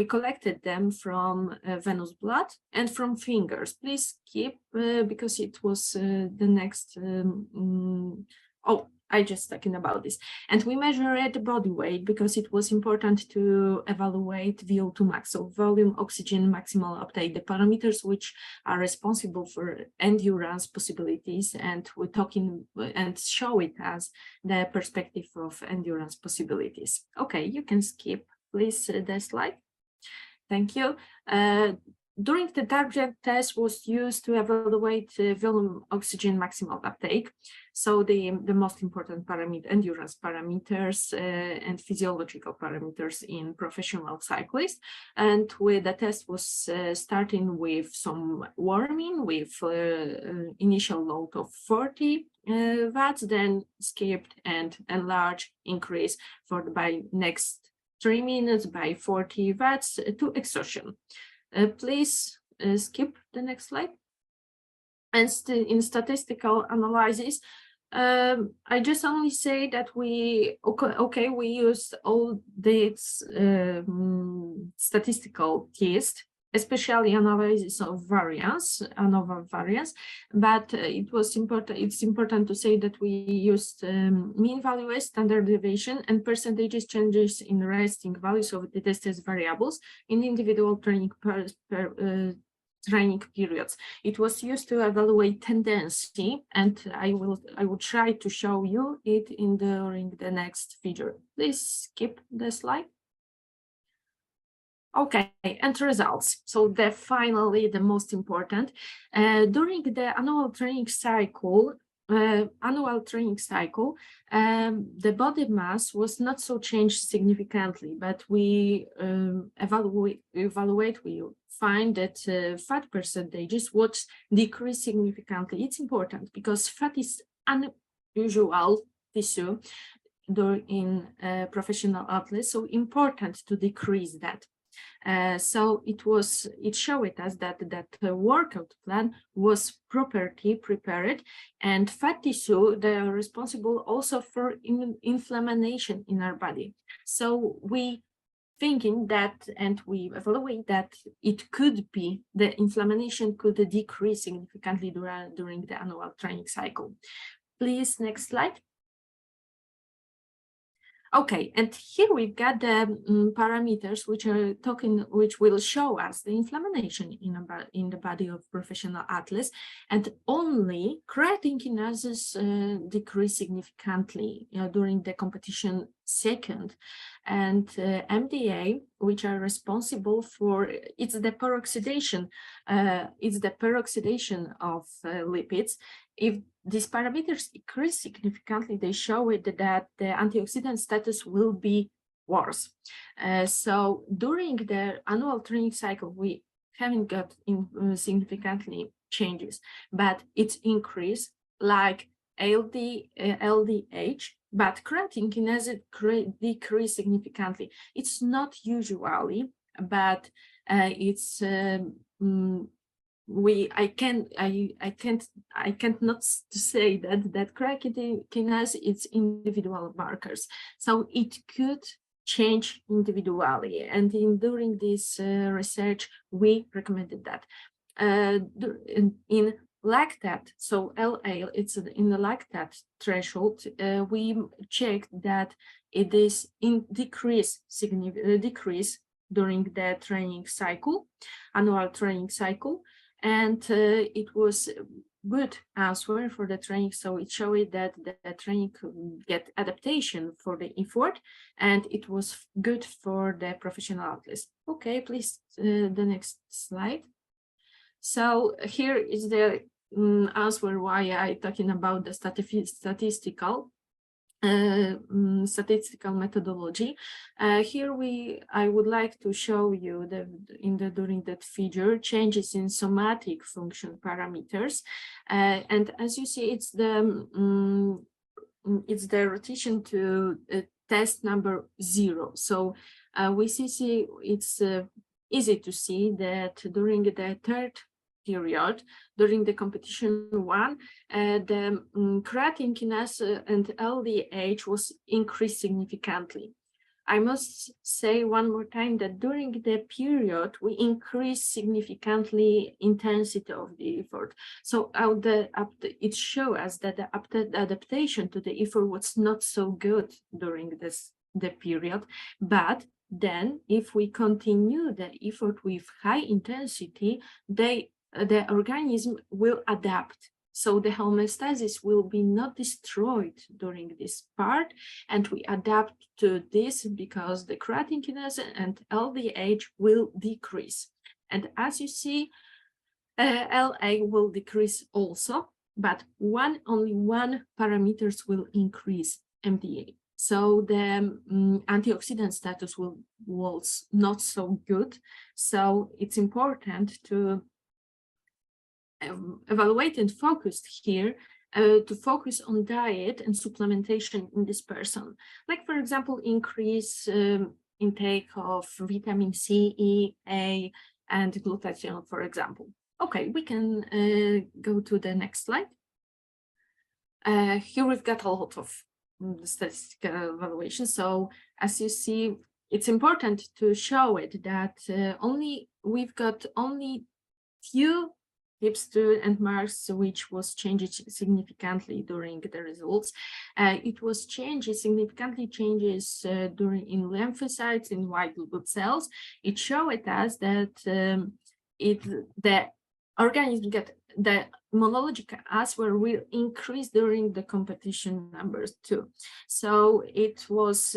collected them from venous blood and from fingers. Please keep because it was the next. I just talking about this. And we measured the body weight because it was important to evaluate VO2 max, so volume, oxygen, maximal uptake, the parameters which are responsible for endurance possibilities. And we're talking and show it as the perspective of endurance possibilities. Okay, you can skip, please, the slide. Thank you. During the target test was used to evaluate volume, oxygen, maximal uptake. So the most important endurance parameters and physiological parameters in professional cyclists. And the test was starting with some warming with initial load of 40 watts, then skipped and enlarged increase by next 3 minutes by 40 watts to exhaustion. Please skip the next slide. And in statistical analysis, I just only say that we used all these statistical tests, especially analysis of variance, ANOVA variance, but it's important to say that we used mean value, standard deviation, and percentages changes in resting values of the tested variables in individual training training periods. It was used to evaluate tendency, and I will try to show you it during the next figure. Please skip the slide. Okay, and results. So finally, the most important, during the annual training cycle, the body mass was not so changed significantly, but we we find that fat percentages would decrease significantly. It's important because fat is unusual tissue in professional athletes, so important to decrease that. So it showed us that the workout plan was properly prepared, and fat tissue, they are responsible also for inflammation in our body. So we thinking that, and we evaluate that it could be the inflammation could decrease significantly during the annual training cycle. Please, next slide. Okay, and here we've got the parameters which will show us the inflammation in the body of professional athletes, and only creatine kinases decrease significantly during the competition second, and MDA, which are responsible for it's the peroxidation of lipids. If these parameters increase significantly, they show it that the antioxidant status will be worse. So during the annual training cycle, we haven't got significantly changes, but it's increased like LDH, but creatine kinase decrease significantly. It's not usually, but it's I can't not say that creatine kinase is individual markers, so it could change individually, and during this research we recommended that in lactate, so LA, it's in the lactate threshold, we checked that it is in decrease during the training cycle, annual training cycle. And it was good answer for the training. So it showed that the training could get adaptation for the effort, and it was good for the professional athletes. Okay, please, the next slide. So here is the answer why I talking about the statistical methodology. Here I would like to show you during that figure changes in somatic function parameters, and as you see, it's the rotation to test number 0. So we see it's easy to see that during the third period, during the competition 1, the creatine kinase and LDH was increased significantly. I must say one more time that during the period, we increased significantly intensity of the effort. So it shows us that the adaptation to the effort was not so good during the period, but then if we continue the effort with high intensity, the organism will adapt. So the homeostasis will be not destroyed during this part, and we adapt to this because the creatine kinase and LDH will decrease. And as you see, LA will decrease also, but only one parameters will increase, MDA. So the antioxidant status was not so good. So it's important to evaluate and focus here to focus on diet and supplementation in this person. Like, for example, increase intake of vitamin C, E, A, and glutathione, for example. Okay, we can go to the next slide. Here we've got a lot of statistical evaluation. So as you see, it's important to show it that we've got only few tips and marks which was changed significantly during the results. It was significantly changes in lymphocytes, in white blood cells. It showed us that the organism the immunological answer will increase during the competition numbers too. So it was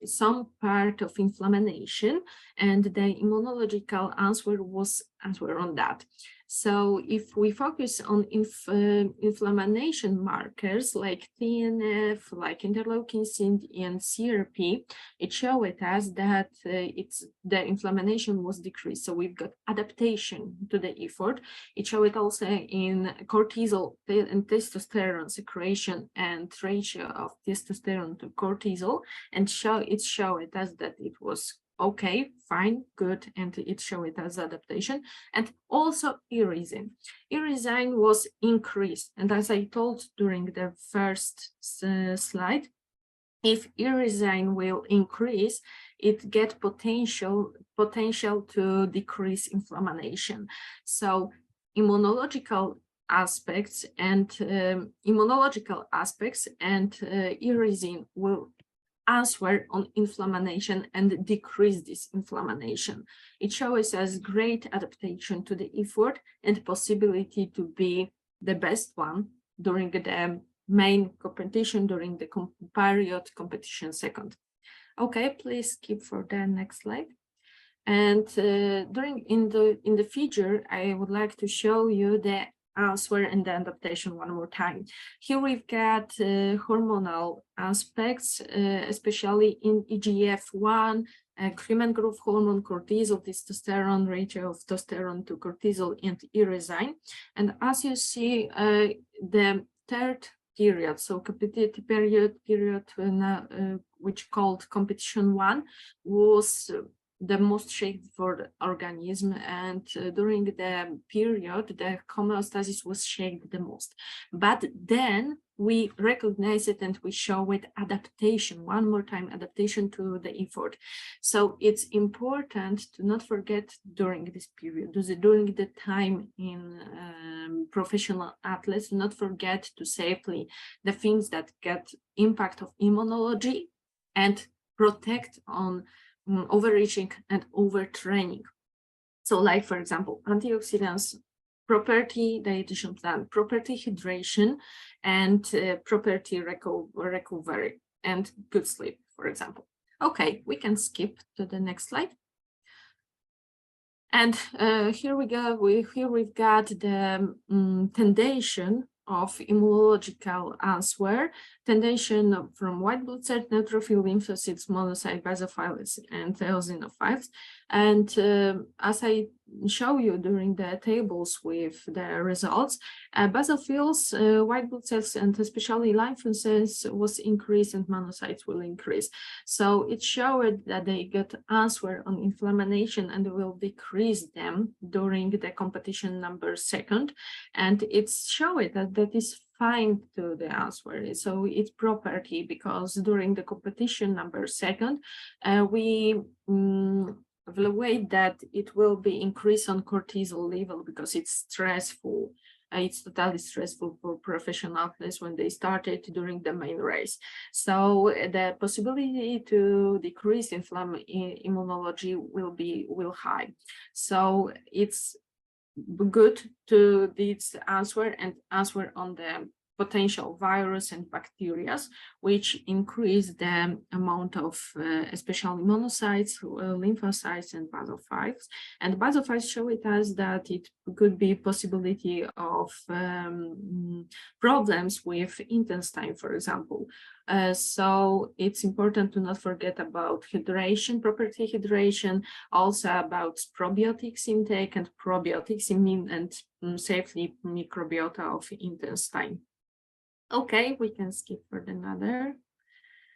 some part of inflammation, and the immunological answer was answer on that. So if we focus on inflammation markers like TNF, like interleukin-6 and CRP, it showed us that the inflammation was decreased. So we've got adaptation to the effort. It showed also in cortisol and testosterone secretion and ratio of testosterone to cortisol, and it showed us that it was okay, fine, good, and it showed us adaptation. And also irisin. Irisin was increased, and as I told during the first slide, if irisin will increase, it get potential to decrease inflammation. So immunological aspects and irisin will answer on inflammation and decrease this inflammation. It shows us great adaptation to the effort and possibility to be the best one during the main competition, during the period competition second. Okay, please skip for the next slide. And in the figure, I would like to show you the answer and the adaptation one more time. Here we've got hormonal aspects, especially in EGF1, human growth hormone, cortisol, testosterone, ratio of testosterone to cortisol, and irisin. And as you see, the third period, so competitive period which called competition 1, was the most shaped for the organism, and during the period the homeostasis was shaped the most. But then we recognize it and we show it adaptation, one more time, adaptation to the effort. So it's important to not forget during this period, during the time in professional athletes, not forget to safely the things that get impact of immunology and protect on overreaching and overtraining. So like, for example, antioxidants property dietitian plan, property hydration, and property recovery and good sleep, for example. Okay, we can skip to the next slide. And here we go. Here we've got the tendation of immunological answer, tendation from white blood cells, neutrophil, lymphocytes, monocytes, basophils, and eosinophiles. And as I show you during the tables with the results, basophils, white blood cells, and especially lymphocytes was increased and monocytes will increase. So it showed that they get answer on inflammation and will decrease them during the competition number 2. And it's showed that that is fine to the answer. So it's property because during the competition number 2, we evaluate that it will be increase on cortisol level because it's stressful. It's totally stressful for professional athletes when they started during the main race. So the possibility to decrease immunology will high. So it's good to this answer and answer on the potential virus and bacteria, which increase the amount of especially monocytes, lymphocytes, and basophils. And basophils show it us that it could be possibility of problems with intestine, for example. So it's important to not forget about hydration, property hydration, also about probiotics intake and probiotics and safely microbiota of intestine. Okay, we can skip for another.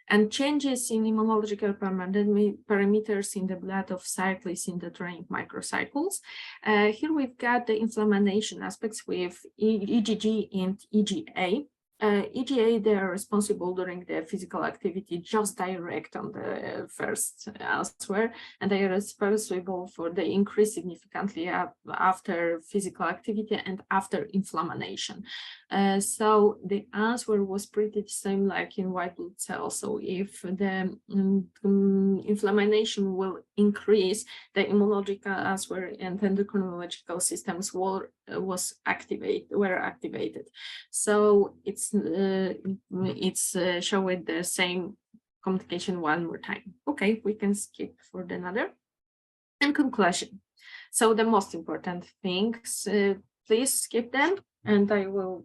And changes in immunological parameters in the blood of cyclists in the training microcycles. Here we've got the inflammation aspects with EGG and EGA. EGA, they are responsible during the physical activity, just direct on the first answer, and they are responsible for the increase significantly after physical activity and after inflammation. So the answer was pretty the same like in white blood cells. So if the inflammation will increase, the immunological answer and endocrinological systems were activated. So it's showing the same communication one more time. Okay, we can skip for another. And conclusion. So the most important things, please skip them, and I will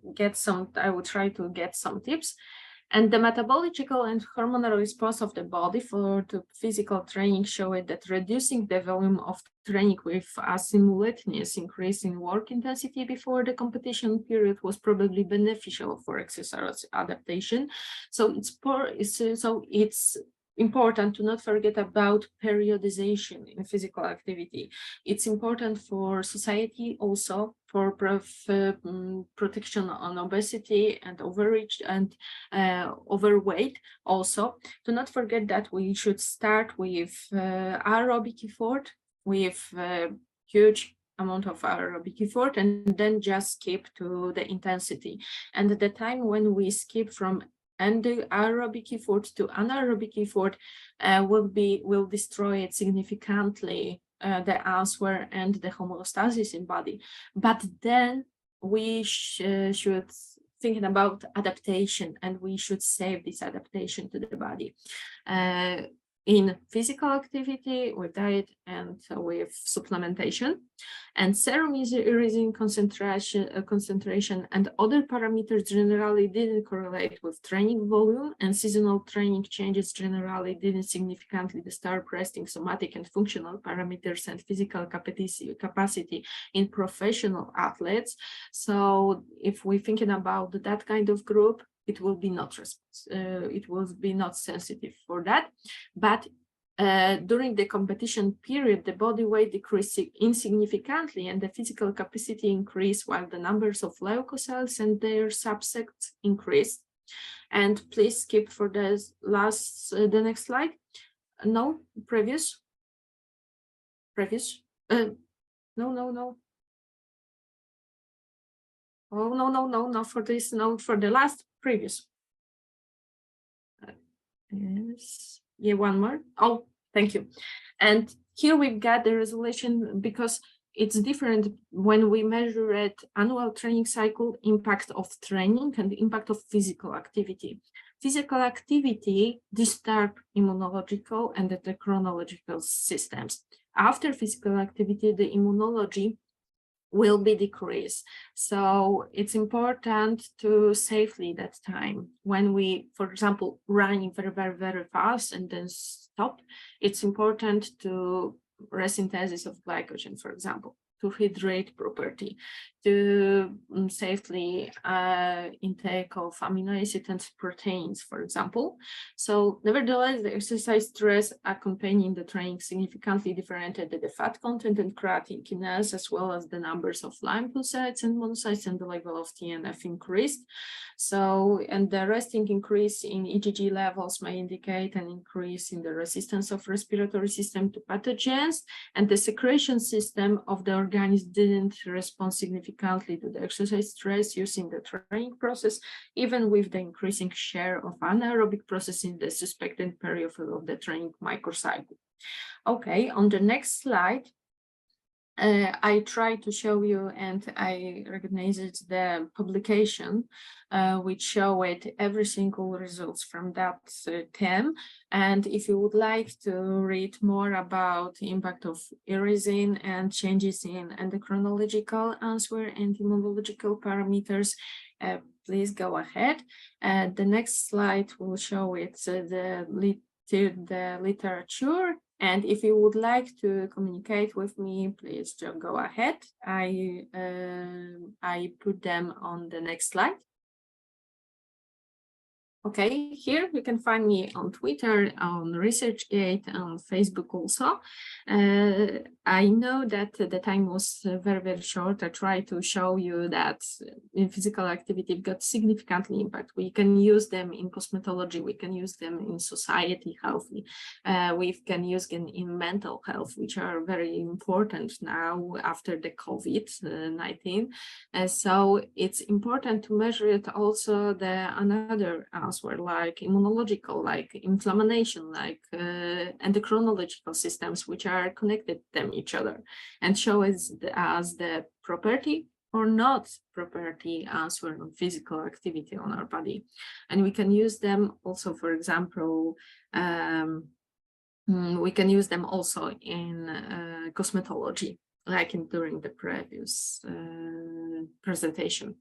try to get some tips. And the metabological and hormonal response of the body for the physical training showed that reducing the volume of training with a simultaneous increase in work intensity before the competition period was probably beneficial for exercise adaptation. So it's important to not forget about periodization in physical activity. It's important for society also for protection on obesity and overreach and overweight. Also, to not forget that we should start with aerobic effort, with huge amount of aerobic effort, and then just skip to the intensity. And at the time when we skip from aerobic effort to anaerobic effort, will destroy it significantly, the answer and the homeostasis in body. But then we should think about adaptation, and we should save this adaptation to the body in physical activity, with diet, and with supplementation. And serum uric concentration and other parameters generally didn't correlate with training volume, and seasonal training changes generally didn't significantly disturb resting, somatic, and functional parameters and physical capacity in professional athletes. So if we're thinking about that kind of group, it will be not sensitive for that. But during the competition period, the body weight decreased insignificantly and the physical capacity increased while the numbers of leukocytes and their subsets increased. And please skip for the next slide. No, previous. No. Oh, no, not for this, no, for the last, previous. Yes, yeah, one more. Oh, thank you. And here we've got the resolution, because it's different when we measure it annual training cycle, impact of training and impact of physical activity. Physical activity disturbs immunological and the chronological systems. After physical activity, the immunology will be decreased. So it's important to safely that time when we, for example, running very fast and then stop. It's important to resynthesis of glycogen, for example, to hydrate property, to safely intake of amino acid and proteins, for example. So nevertheless, the exercise stress accompanying the training significantly differentiated the fat content and creatine kinase, as well as the numbers of lymphocytes and monocytes, and the level of TNF increased. So, and the resting increase in IgG levels may indicate an increase in the resistance of respiratory system to pathogens, and the secretion system of the organism didn't respond significantly to the exercise stress using the training process, even with the increasing share of anaerobic process in the suspected period of the training microcycle. Okay, on the next slide, I try to show you, and I recognize it's the publication which show it every single results from that term. And if you would like to read more about the impact of irisin and changes in endocrinological answer and immunological parameters, please go ahead. The next slide will show it the literature. And if you would like to communicate with me, please just go ahead. I put them on the next slide. Okay, here you can find me on Twitter, on ResearchGate, on Facebook also. I know that the time was very short. I tried to show you that in physical activity got significantly impact. We can use them in cosmetology, we can use them in society health, we can use them in mental health, which are very important now after the COVID-19. So it's important to measure it also the another answer, like immunological, like inflammation, like endocrinological systems, which are connected to them each other, and show us as the property or not property answer on physical activity on our body. And we can use them also, for example, we can use them also in cosmetology, like during the previous presentation.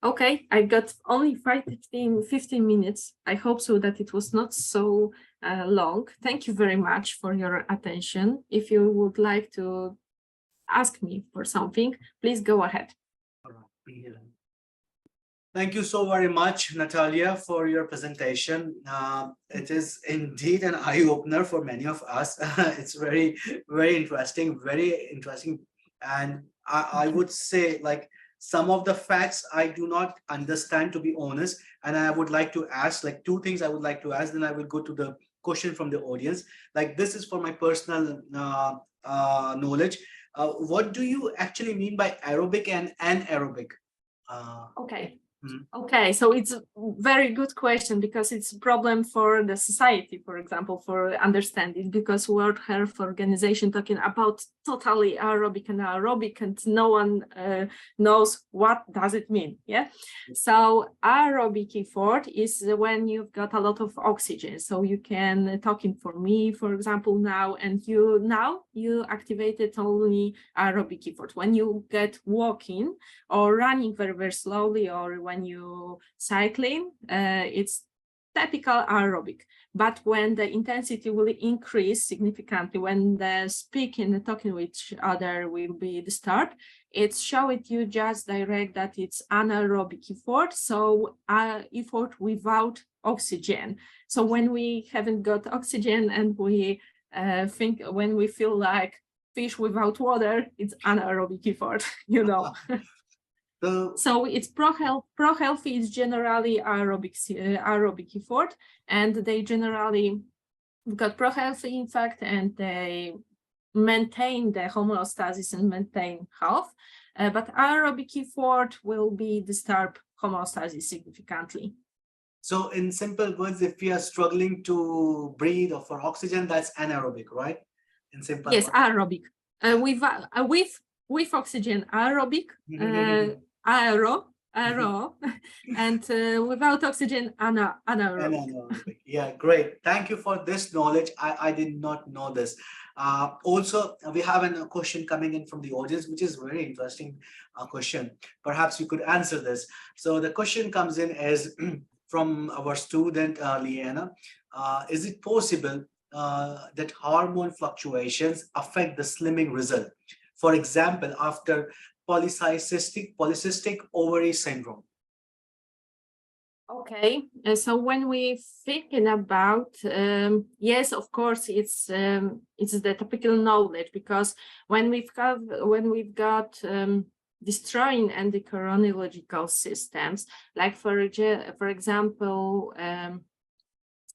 Okay, I got only 15 minutes. I hope so that it was not so long. Thank you very much for your attention. If you would like to ask me for something, please go ahead. Thank you so very much, Natalia, for your presentation. It is indeed an eye-opener for many of us. It's very interesting, and I would say, like, some of the facts I do not understand, to be honest, and I would like to ask, like, two things I would like to ask, then I will go to the question from the audience. Like, this is for my personal knowledge. What do you actually mean by aerobic and anaerobic? Okay. Okay, so it's a very good question, because it's a problem for the society, for example, for understanding, because World Health Organization talking about totally aerobic and anaerobic, and no one knows what does it mean. Yeah, so aerobic effort is when you've got a lot of oxygen, so you can talking for me, for example, now, and you activated only aerobic effort when you get walking or running very slowly, or when you cycling, it's typical aerobic. But when the intensity will increase significantly, when the speaking and talking with each other will be disturbed, it's showing you just direct that it's anaerobic effort, so effort without oxygen. So when we haven't got oxygen and we when we feel like fish without water, it's anaerobic effort, you know. So it's pro-health is generally aerobic effort, and they generally got pro-healthy in fact, and they maintain the homeostasis and maintain health, but aerobic effort will be disturb homeostasis significantly. So in simple words, if we are struggling to breathe or for oxygen, that's anaerobic, right? In simple yes, words. aerobic. with oxygen aerobic, aero, and without oxygen anaerobic. Yeah, great. Thank you for this knowledge. I did not know this. Also, we have a question coming in from the audience, which is very interesting question. Perhaps you could answer this. So the question comes in as from our student, Liana. Is it possible that hormone fluctuations affect the slimming result? For example, after polycystic ovary syndrome. Okay, so when we thinking about, yes, of course, it's the typical knowledge, because when we've got destroying endocrinological systems, like for example,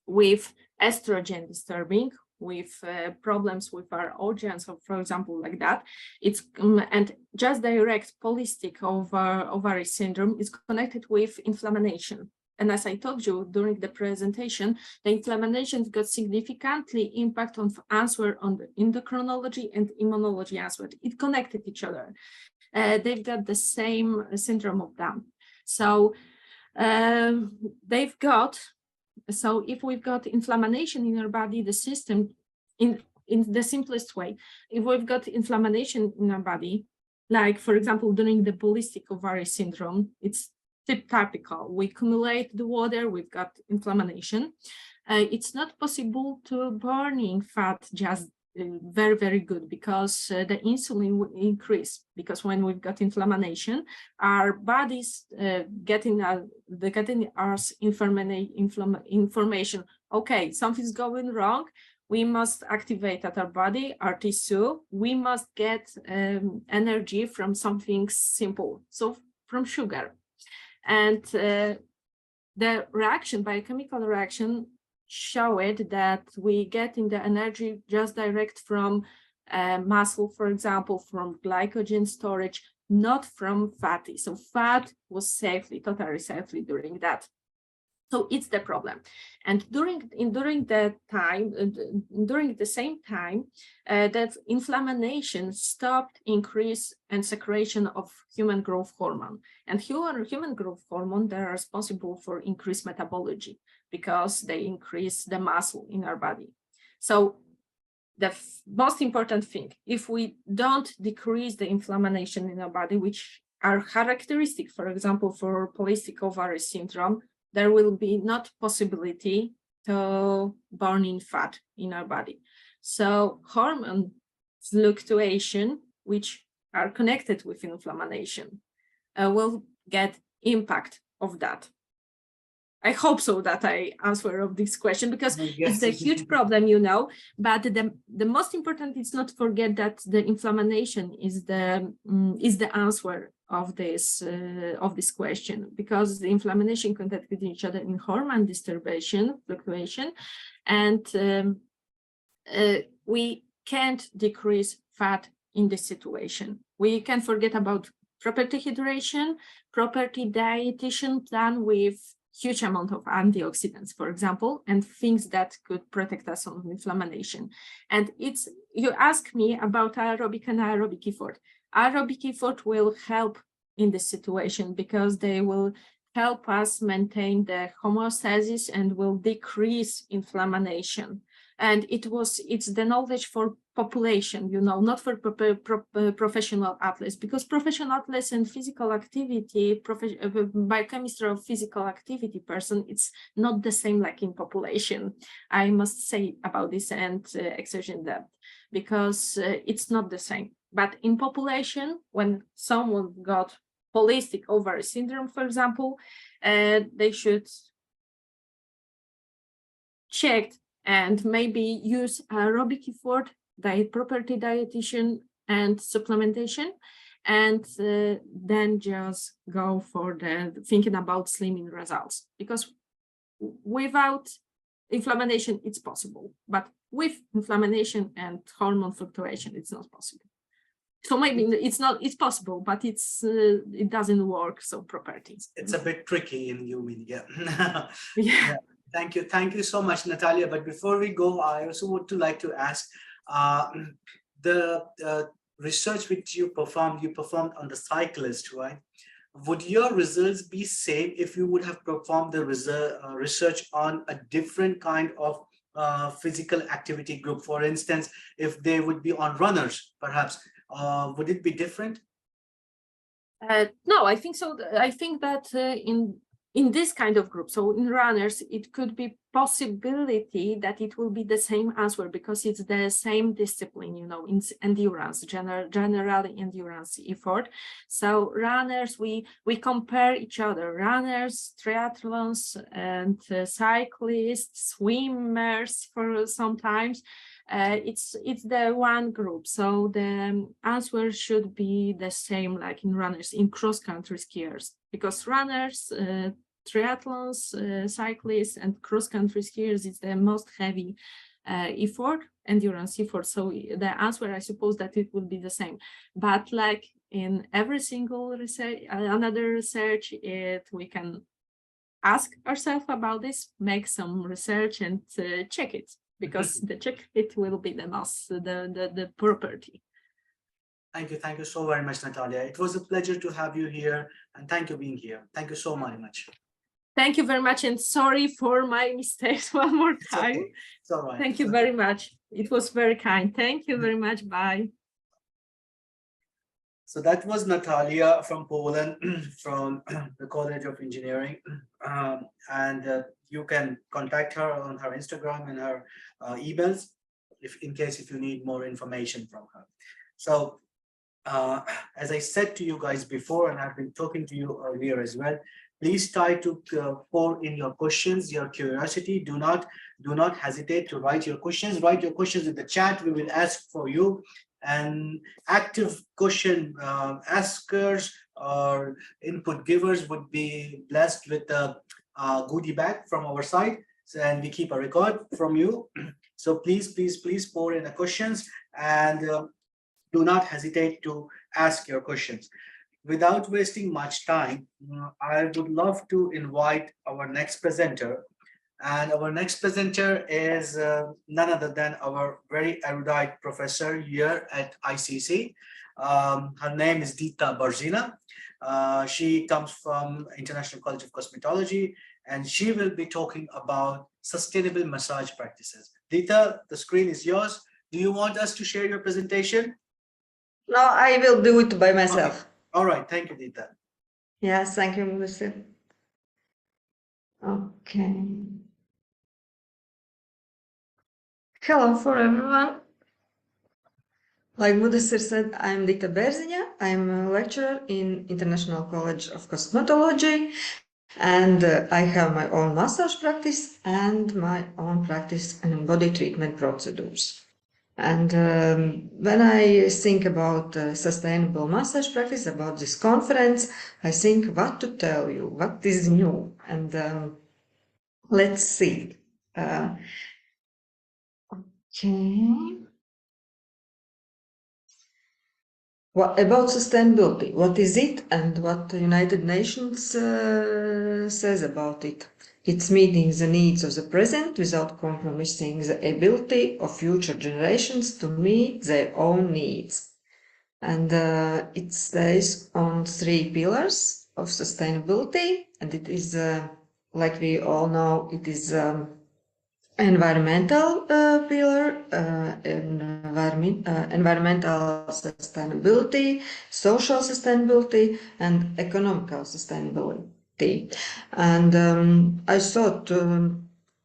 with estrogen disturbing, with problems with our organs, or for example, like that, it's and just direct polycystic ovary syndrome is connected with inflammation. And as I told you during the presentation, the inflammation got significantly impact on answer on the endocrinology and immunology as well. It connected each other. They've got the same syndrome of Down. So so if we've got inflammation in our body, the system, in the simplest way, if we've got inflammation in our body, like for example, during the polycystic ovary syndrome, it's typical. We accumulate the water, we've got inflammation. It's not possible to burning fat just very, very good, because the insulin will increase, because when we've got inflammation, our bodies getting us information. Okay, something's going wrong. We must activate at our body, our tissue. We must get energy from something simple, so from sugar. And the reaction, biochemical reaction, showed that we get in the energy just direct from muscle, for example, from glycogen storage, not from fatty. So fat was totally safely during that. So it's the problem. And during the same time, that inflammation stopped increase and secretion of human growth hormone. And human growth hormone, they are responsible for increased metabology, because they increase the muscle in our body. So the most important thing, if we don't decrease the inflammation in our body, which are characteristic, for example, for polycystic ovary syndrome, there will be not possibility to burning fat in our body. So hormone fluctuation, which are connected with inflammation, will get impact of that. I hope so that I answer of this question, because it's a huge problem, you know, but the most important is not forget that the inflammation is the answer of this question, because the inflammation contact with each other in hormone disturbation, fluctuation, and we can't decrease fat in this situation. We can forget about property hydration, property dietitian plan with huge amount of antioxidants, for example, and things that could protect us from inflammation. And you ask me about aerobic and anaerobic effort. Aerobic effort will help in this situation, because they will help us maintain the homeostasis and will decrease inflammation. And it's the knowledge for population, you know, not for professional athletes, because professional athletes and physical activity, biochemistry of physical activity person, it's not the same like in population. I must say about this and exertion depth, because it's not the same. But in population, when someone got polycystic ovary syndrome, for example, they should check and maybe use aerobic effort, property dietitian, and supplementation, and then just go for the thinking about slimming results. Because without inflammation, it's possible, but with inflammation and hormone fluctuation, it's not possible. So maybe it's possible, but it doesn't work. So properties. It's a bit tricky in human, yeah. Yeah. Thank you so much, Natalia. But before we go, I also would like to ask, research which you performed on the Cyclist, right? Would your results be same if you would have performed the research on a different kind of physical activity group? For instance, if they would be on runners, perhaps, would it be different? No, I think so. I think that in this kind of group, so in runners, it could be possibility that it will be the same answer because it's the same discipline, you know, in endurance, generally endurance effort. So runners, we compare each other, runners, triathlons, and cyclists, swimmers for sometimes. It's the one group, so the answer should be the same like in runners, in cross-country skiers, because runners, triathlons, cyclists, and cross-country skiers is the most heavy effort, endurance effort. So the answer, I suppose, that it will be the same. But like in every single research, another research, we can ask ourselves about this, make some research, and check it. Because the check it will be the most the property. Thank you so very much, Natalia. It was a pleasure to have you here, and thank you for being here. Thank you so very much. Thank you very much, and sorry for my mistakes one more time. It's okay. It's all right. Thank you very much. It was very kind. Thank you very much. Bye. So that was Natalia from Poland, from the College of Engineering, and you can contact her on her Instagram and her emails if you need more information from her. So as I said to you guys before, and I've been talking to you earlier as well, please try to pour in your questions, your curiosity. Do not hesitate to write your questions. Write your questions in the chat. We will ask for you. And active question askers or input givers would be blessed with a goodie bag from our side. So, and we keep a record from you. So please pour in the questions, and do not hesitate to ask your questions. Without wasting much time, I would love to invite our next presenter. And our next presenter is none other than our very erudite professor here at ICC. Her name is Dita Bērziņa. She comes from International College of Cosmetology, and she will be talking about sustainable massage practices. Dita, the screen is yours. Do you want us to share your presentation? No, I will do it by myself. Okay. All right. Thank you, Dita. Yes, thank you, Melissa. Okay. Hello for everyone. Like Mudasir said, I'm Dita Bērziņa. I'm a lecturer in International College of Cosmetology, and I have my own massage practice and my own practice in body treatment procedures. And when I think about sustainable massage practice, about this conference, I think what to tell you, what is new, and let's see. Okay. What about sustainability? What is it, and what the United Nations says about it? It's meeting the needs of the present without compromising the ability of future generations to meet their own needs. And it stays on 3 pillars of sustainability, and it is, like we all know, it is environmental pillar, environmental sustainability, social sustainability, and economical sustainability. And I thought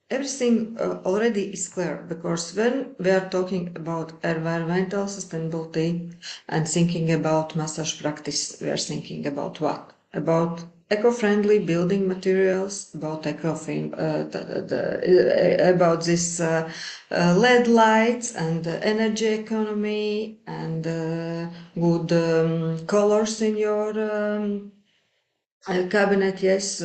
everything already is clear, because when we are talking about environmental sustainability and thinking about massage practice, we are thinking about what? About eco-friendly building materials, about about this LED lights and energy economy and good colors in your cabinet, yes,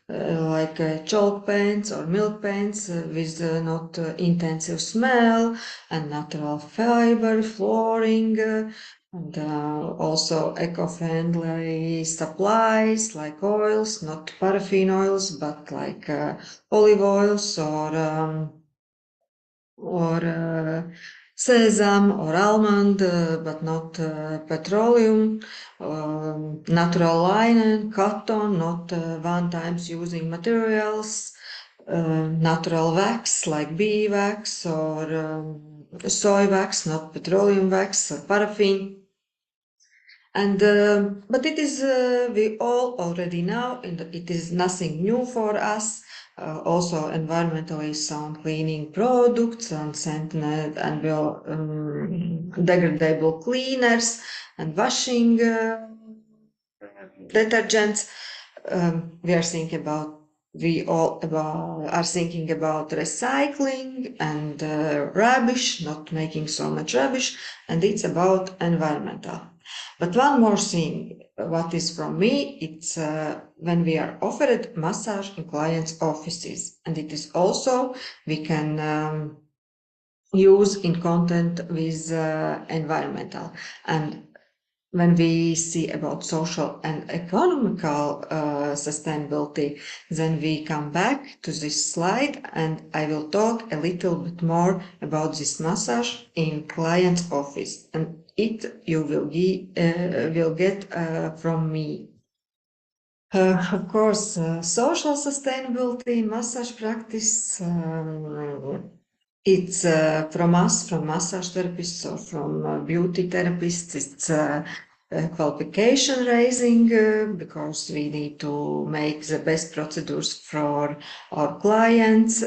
like chalk paints or milk paints with not intensive smell, and natural fiber flooring, and also eco-friendly supplies like oils, not paraffin oils, but like olive oils or sesame or almond, but not petroleum, natural linen, cotton, not one-time using materials, natural wax like bee wax or soy wax, not petroleum wax or paraffin. And but it is we all already know, and it is nothing new for us. Also environmentally sound cleaning products and scented and degradable cleaners and washing detergents. We all are thinking about recycling and rubbish, not making so much rubbish, and it's about environmental. But one more thing, what is from me, it's when we are offered massage in clients' offices, and it is also we can use in content with environmental. And when we see about social and economical sustainability, then we come back to this slide, and I will talk a little bit more about this massage in client's office, and it you will get from me. Of course, social sustainability in massage practice, it's from us, from massage therapists or from beauty therapists, it's qualification raising because we need to make the best procedures for our clients.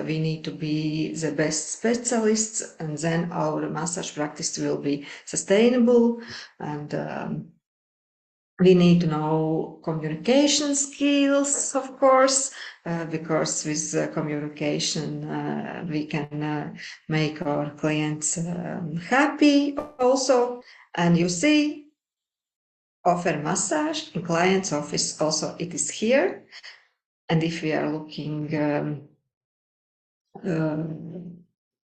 We need to be the best specialists, and then our massage practice will be sustainable. And we need to know communication skills, of course, because with communication we can make our clients happy also. And you see, offer massage in client's office also, it is here. And if we are looking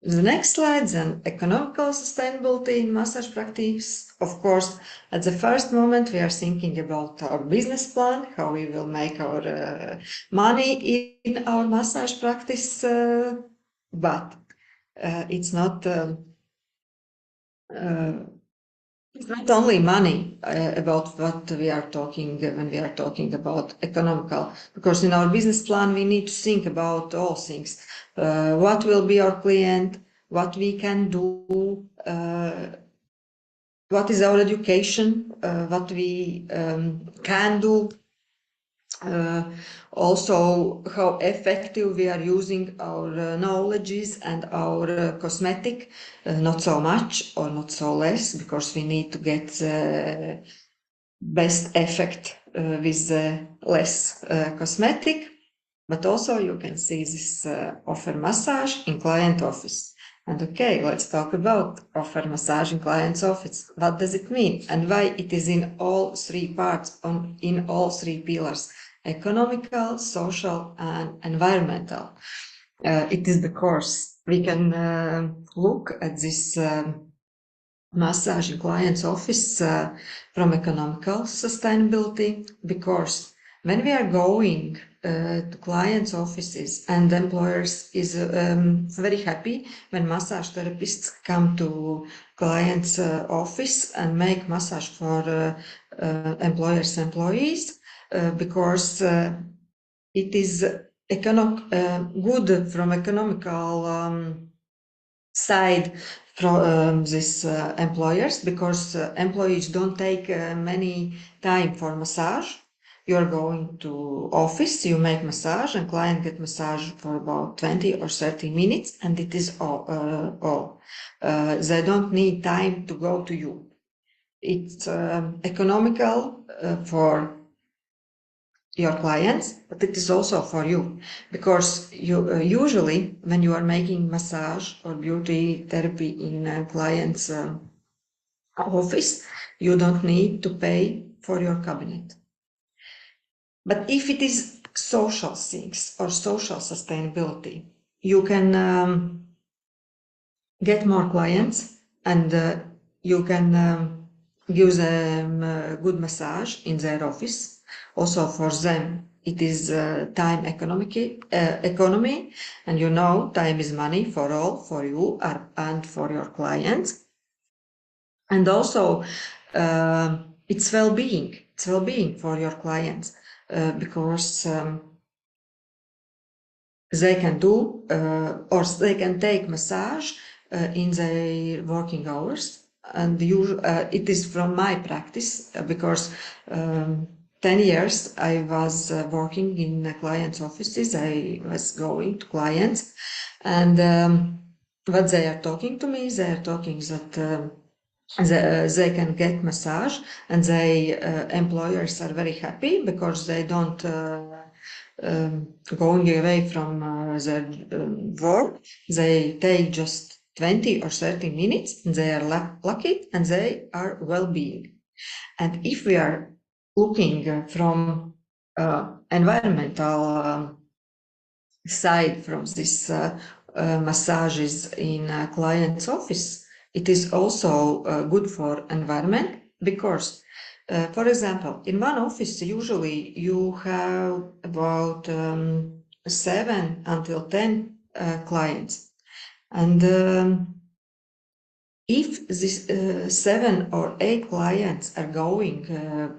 the next slide, then economical sustainability in massage practice. Of course, at the first moment, we are thinking about our business plan, how we will make our money in our massage practice, but it's not only money about what we are talking when we are talking about economical, because in our business plan, we need to think about all things. What will be our client, what we can do, what is our education, what we can do, also how effective we are using our knowledges and our cosmetic, not so much or not so less, because we need to get the best effect with the less cosmetic. But also you can see this offer massage in client office. And okay, let's talk about offer massage in client's office. What does it mean and why it is in all three parts, in all three pillars: economical, social, and environmental. It is because we can look at this massage in client's office from economical sustainability, because when we are going to clients' offices, and employers is very happy when massage therapists come to clients' office and make massage for employers' employees, because it is good from economical side from these employers, because employees don't take many time for massage. You're going to office, you make massage, and client get massage for about 20 or 30 minutes, and it is all. They don't need time to go to you. It's economical for your clients, but it is also for you, because you usually when you are making massage or beauty therapy in a client's office, you don't need to pay for your cabinet. But if it is social things or social sustainability, you can get more clients, and you can give them good massage in their office. Also for them, it is time economy, and you know time is money for all, for you and for your clients. And also it's well-being. It's well-being for your clients because they can do or they can take massage in their working hours. And it is from my practice because 10 years I was working in clients' offices. I was going to clients, and what they are talking to me, they are talking that they can get massage, and the employers are very happy because they don't going away from their work. They take just 20 or 30 minutes, and they are lucky, and they are well-being. And if we are looking from environmental side, from this massages in a client's office, it is also good for environment because, for example, in one office, usually you have about 7 until 10 clients. And if this 7 or 8 clients are going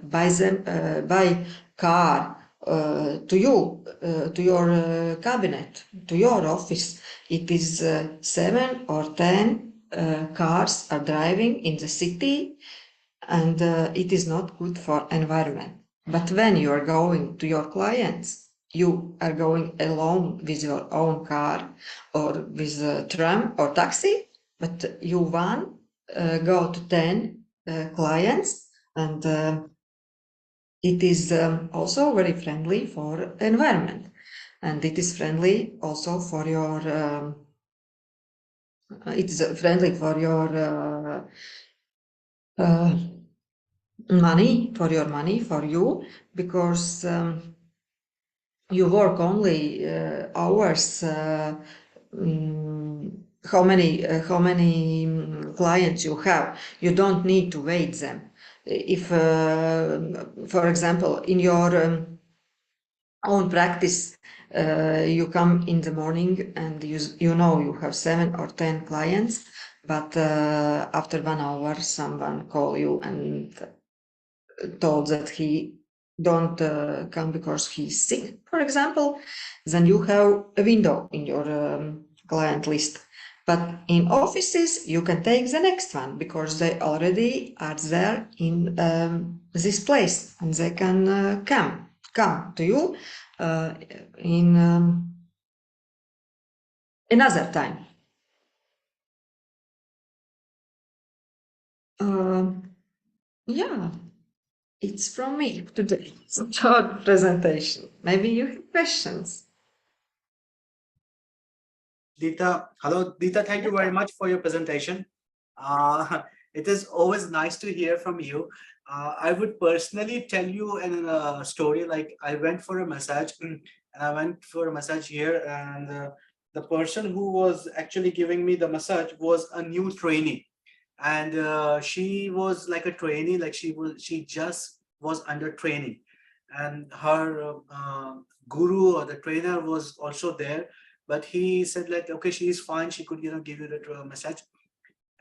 by car to you, to your cabinet, to your office, it is 7 or 10 cars are driving in the city, and it is not good for environment. But when you are going to your clients, you are going alone with your own car or with a tram or taxi, but you want go to 10 clients, and it is also very friendly for environment, and it is friendly also for your it's friendly for your money, for you, because you work only hours. How many clients you have, you don't need to wait them. If, for example, in your own practice, you come in the morning and you know you have 7 or 10 clients, but after 1 hour someone call you and told that he don't come because he's sick, for example, then you have a window in your client list. But in offices, you can take the next one because they already are there in this place, and they can come to you in another time. Yeah, it's from me today. It's a short presentation. Maybe you have questions. Dita, hello, Dita, thank you very much for your presentation. It is always nice to hear from you. I would personally tell you a story. Like, I went for a massage, and I went for a massage here, and the person who was actually giving me the massage was a new trainee, and she was like a trainee, like she just was under training, and her guru or the trainer was also there. But he said, like, okay, she is fine, she could give you the massage.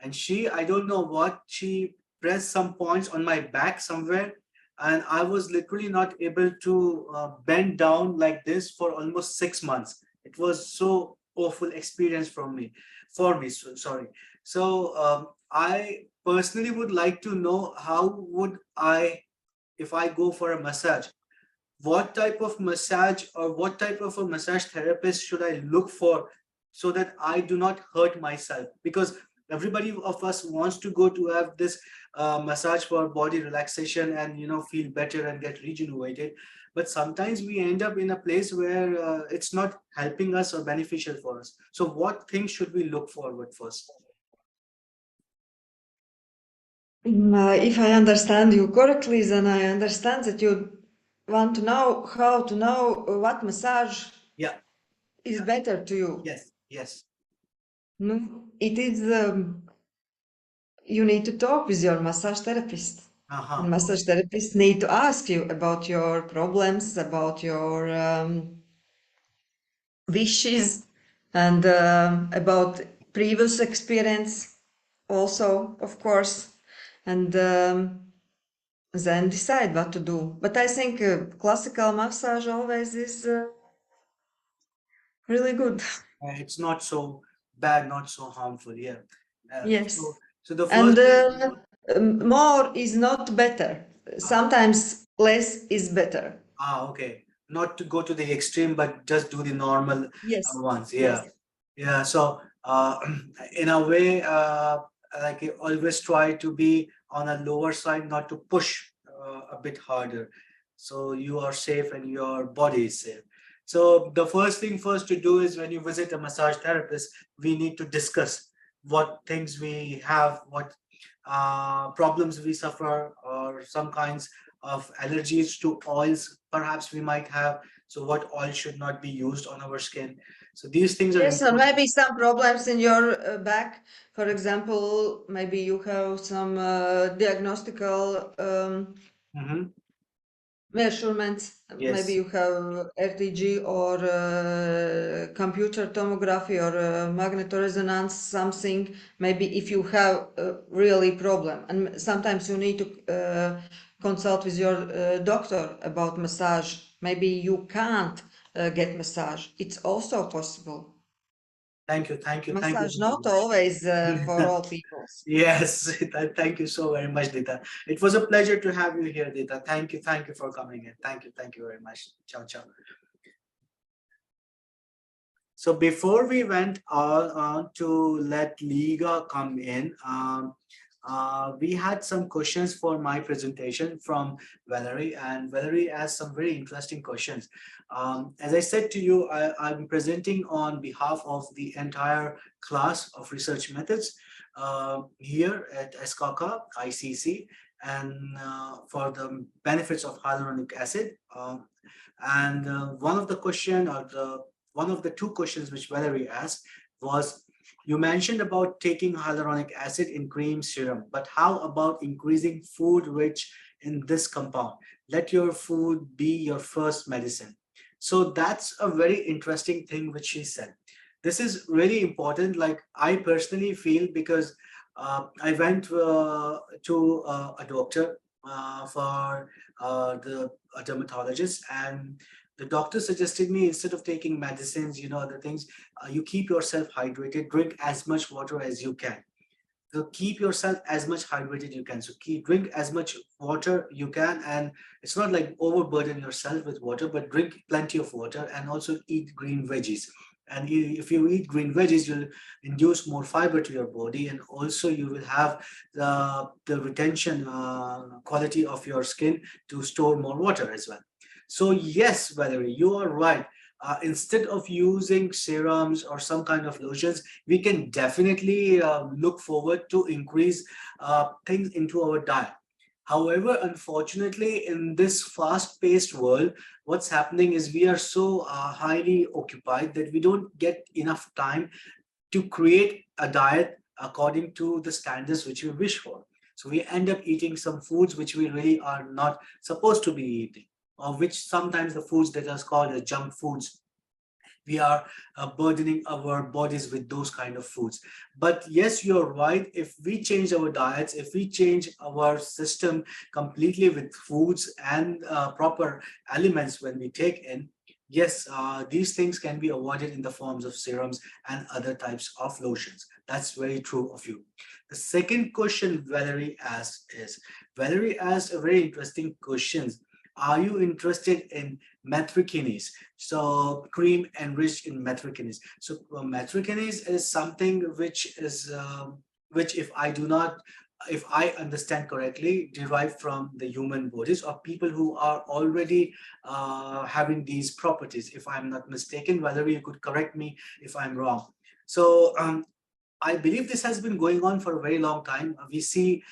And I don't know what, she pressed some points on my back somewhere, and I was literally not able to bend down like this for almost 6 months. It was so awful experience for me. Sorry. So I personally would like to know, how would I, if I go for a massage, what type of massage or what type of a massage therapist should I look for so that I do not hurt myself? Because everybody of us wants to go to have this massage for body relaxation and feel better and get rejuvenated, but sometimes we end up in a place where it's not helping us or beneficial for us. So what things should we look forward first? If I understand you correctly, then I understand that you want to know how to know what massage is better to you. Yes. No, it is you need to talk with your massage therapist. And massage therapists need to ask you about your problems, about your wishes, and about previous experience also, of course, and then decide what to do. But I think classical massage always is really good. It's not so bad, not so harmful. Yeah. Yes. So the And first more is not better. Sometimes less is better. okay. Not to go to the extreme, but just do the normal Yes. ones. Yeah. Yes. Yeah. So in a way, like I always try to be on a lower side, not to push a bit harder. So you are safe and your body is safe. So the first thing first to do is when you visit a massage therapist, we need to discuss what things we have, what problems we suffer, or some kinds of allergies to oils perhaps we might have. So what oil should not be used on our skin. So these things are Yes, or important. maybe some problems in your back. For example, maybe you have some diagnostical Mhm. measurements. Maybe Yes. you have RTG or computer tomography or magnetoresonance, something. Maybe if you have a really problem, and sometimes you need to consult with your doctor about massage. Maybe you can't get massage. It's also possible. Thank you. Thank you. Thank you Massage very not much. always for all people. Yes, thank you so very much, Dita. It was a pleasure to have you here, Dita. Thank you for coming in. Thank you very much. Ciao, ciao. So before we went on to let Liga come in, we had some questions for my presentation from Valerie, and Valerie asked some very interesting questions. As I said to you, I'm presenting on behalf of the entire class of research methods here at SKK ICC, and for the benefits of hyaluronic acid. And one of the question or one of the two questions which Valerie asked was, you mentioned about taking hyaluronic acid in cream serum, but how about increasing food rich in this compound? Let your food be your first medicine. So that's a very interesting thing which she said. This is really important. Like I personally feel, because I went to a doctor for a dermatologist, and the doctor suggested me, instead of taking medicines, other things, you keep yourself hydrated, drink as much water as you can. So keep yourself as much hydrated you can. So drink as much water you can, and it's not like overburden yourself with water, but drink plenty of water, and also eat green veggies. And if you eat green veggies, you'll induce more fiber to your body, and also you will have the retention quality of your skin to store more water as well. So yes, Valerie, you are right. Instead of using serums or some kind of lotions, we can definitely look forward to increase things into our diet. However, unfortunately, in this fast-paced world, what's happening is we are so highly occupied that we don't get enough time to create a diet according to the standards which we wish for. So we end up eating some foods which we really are not supposed to be eating, or which sometimes the foods that are called as junk foods, we are burdening our bodies with those kind of foods. But yes, you're right. If we change our diets, if we change our system completely with foods and proper elements when we take in, yes, these things can be avoided in the forms of serums and other types of lotions. That's very true of you. The second question Valerie asked a very interesting question. Are you interested in metrikinase? So cream enriched in metrikinase. So metrikinase is something which is which, if I understand correctly, derived from the human bodies or people who are already having these properties. If I'm not mistaken, Valerie, you could correct me if I'm wrong. So I believe this has been going on for a very long time. We see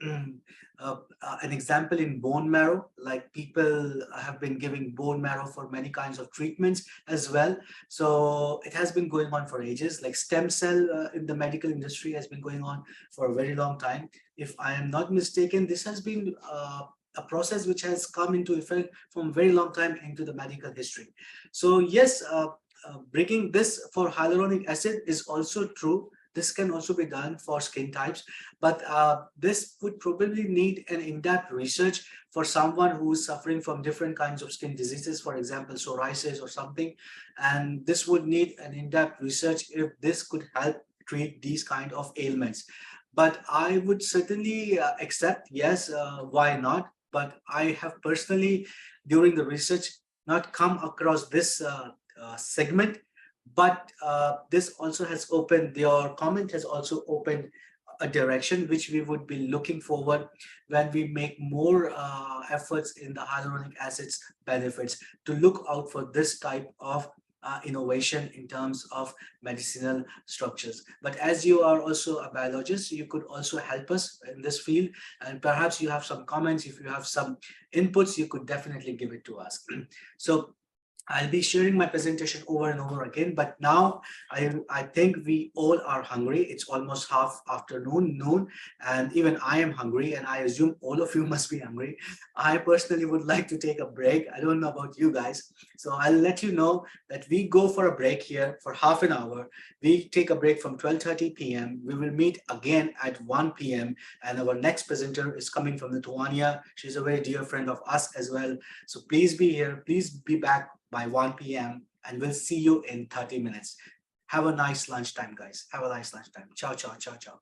an example in bone marrow, like people have been giving bone marrow for many kinds of treatments as well. So it has been going on for ages. Like stem cell in the medical industry has been going on for a very long time. If I am not mistaken, this has been a process which has come into effect from a very long time into the medical history. So yes, bringing this for hyaluronic acid is also true. This can also be done for skin types, but this would probably need an in-depth research for someone who is suffering from different kinds of skin diseases, for example, psoriasis or something. And this would need an in-depth research if this could help treat these kind of ailments. But I would certainly accept, yes, why not? But I have personally, during the research, not come across this segment. But this also has opened, your comment has also opened a direction which we would be looking forward when we make more efforts in the hyaluronic acids benefits to look out for this type of innovation in terms of medicinal structures. But as you are also a biologist, you could also help us in this field, and perhaps you have some comments. If you have some inputs, you could definitely give it to us. So I'll be sharing my presentation over and over again, but now I think we all are hungry. It's almost half afternoon, noon, and even I am hungry, and I assume all of you must be hungry. I personally would like to take a break. I don't know about you guys. So I'll let you know that we go for a break here for half an hour. We take a break from 12:30 p.m. We will meet again at 1 p.m. and our next presenter is coming from Lithuania. She's a very dear friend of us as well. So please be here. Please be back by 1 p.m. and we'll see you in 30 minutes. Have a nice lunchtime, guys. Have a nice lunchtime. Ciao, ciao, ciao, ciao.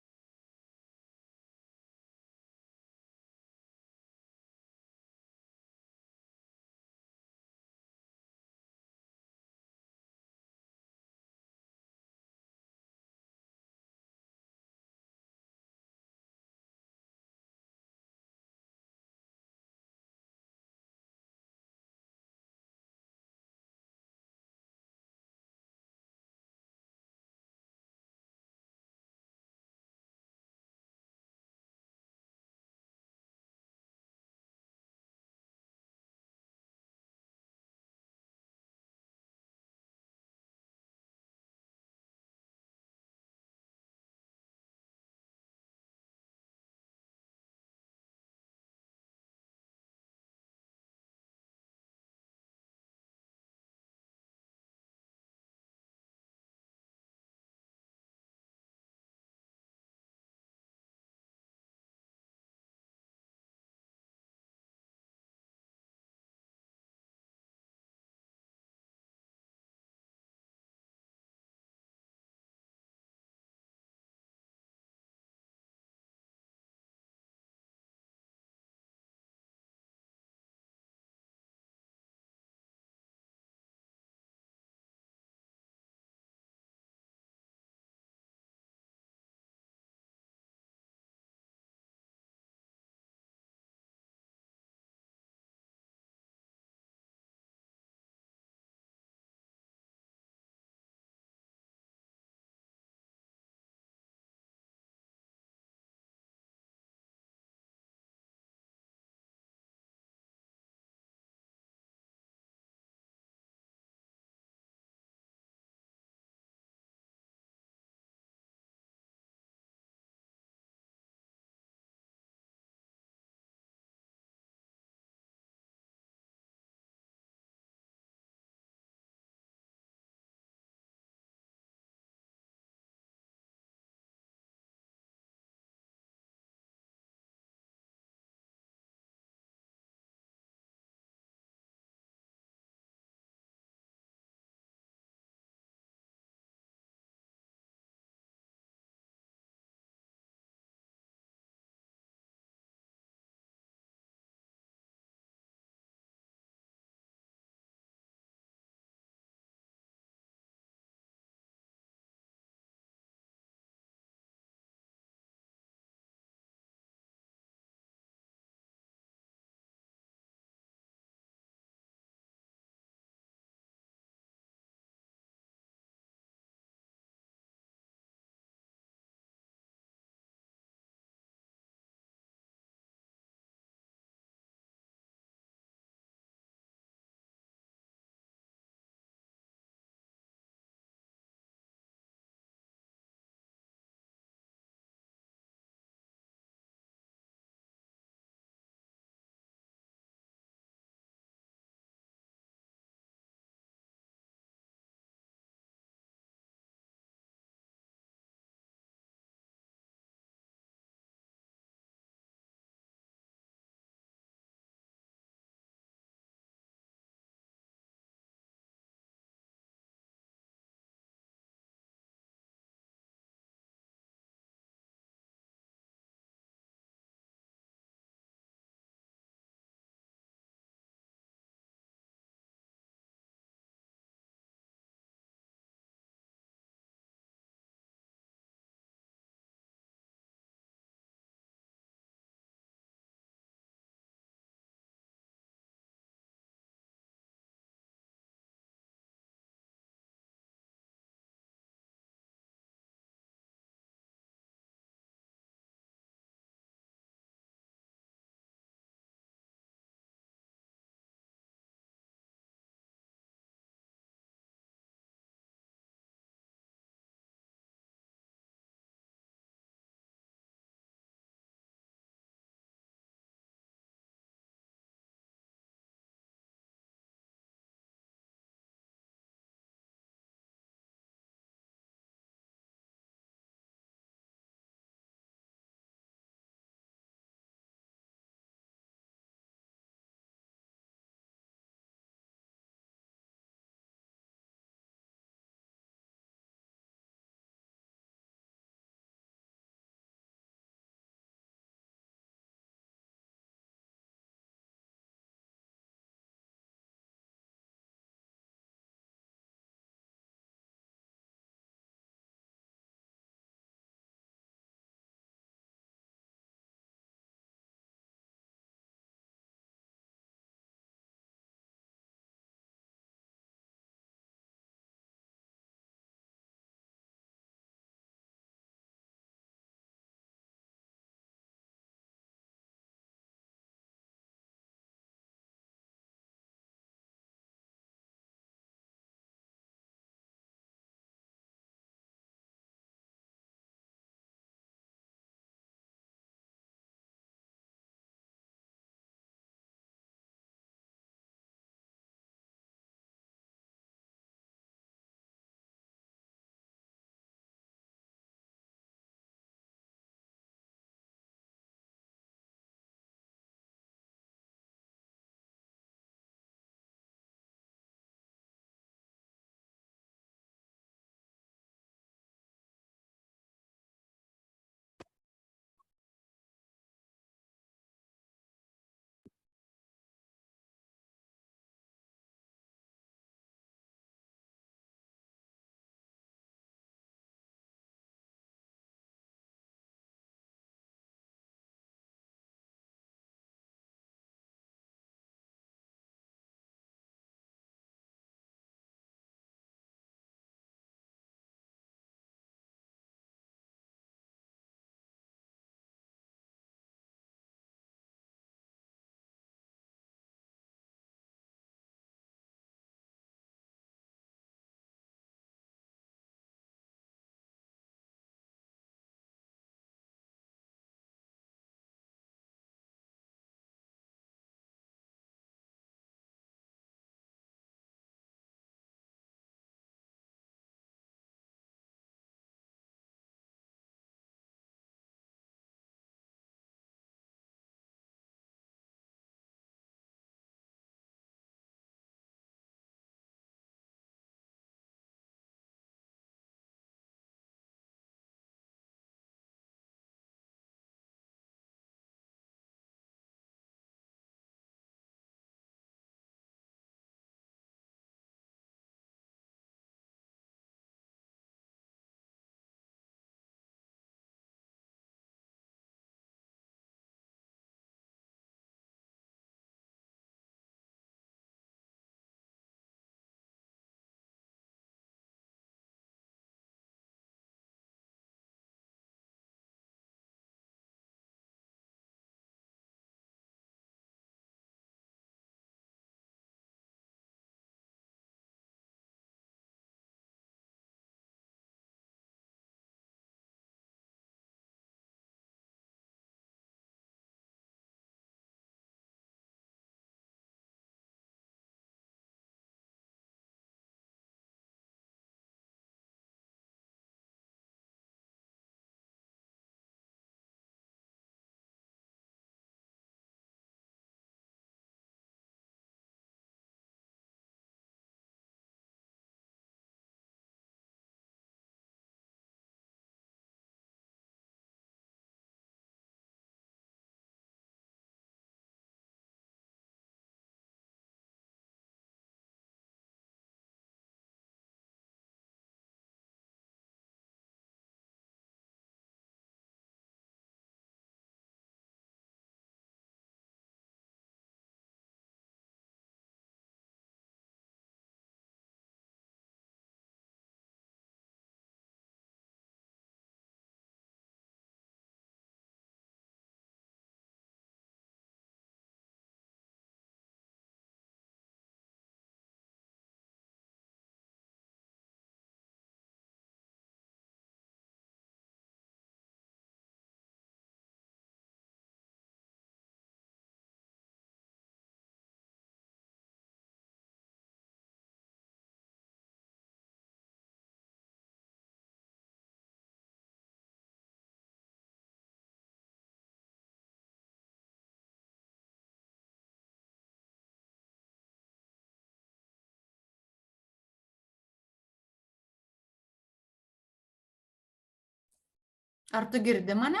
Ar tu girdi mane?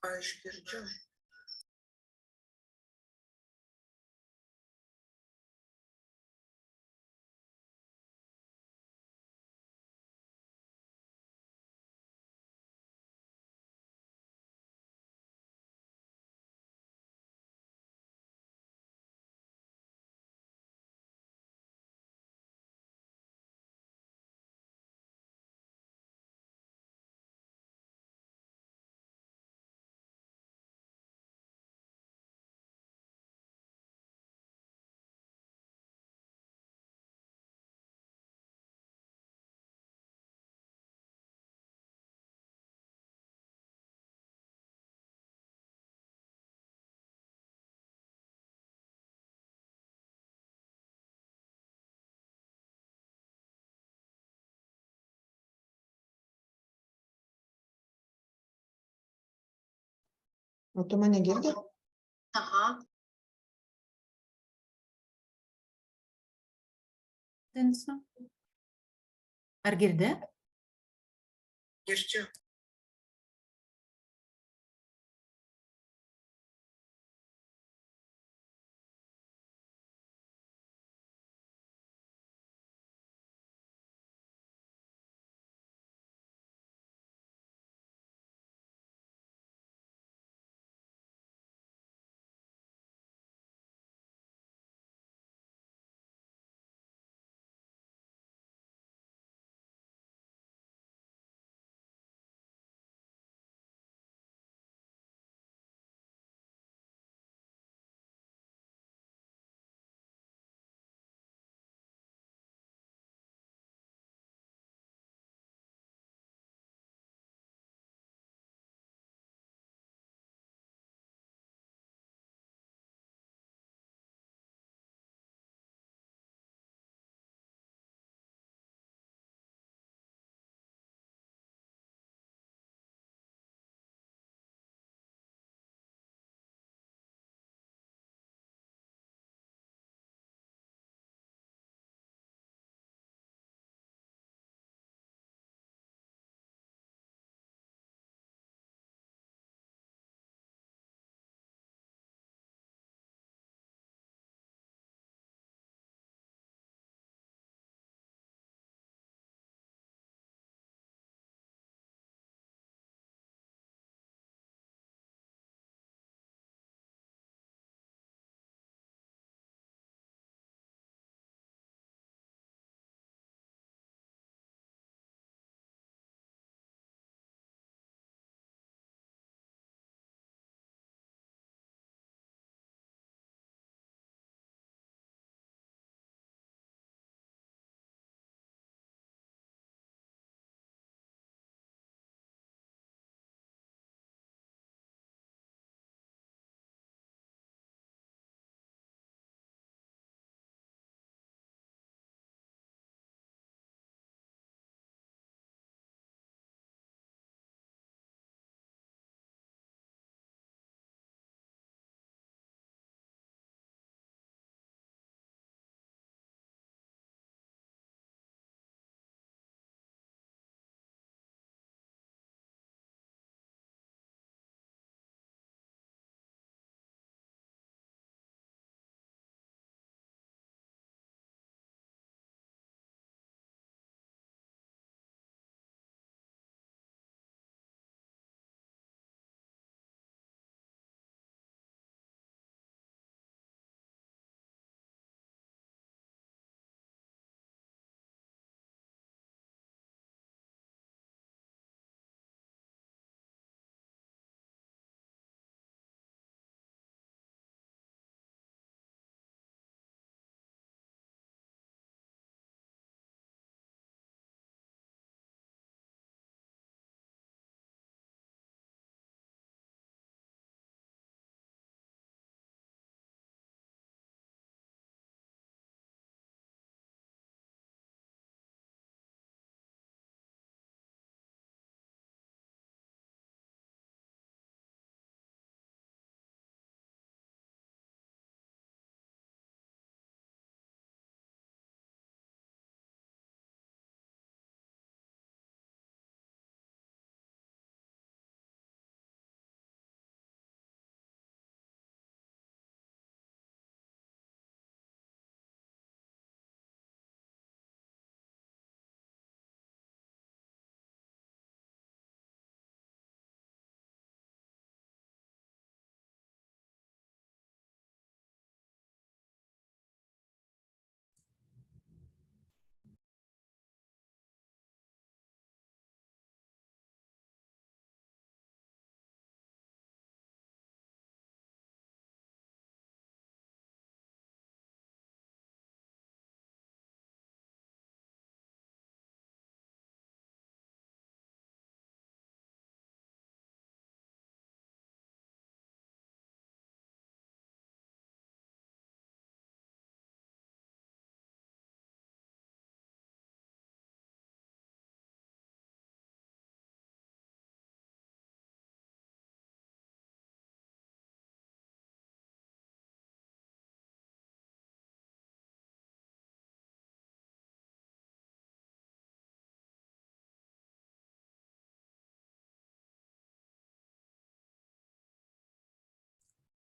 Aš girdžiu. O tu mane girdi? Aha. Ar girdi? Girdžiu.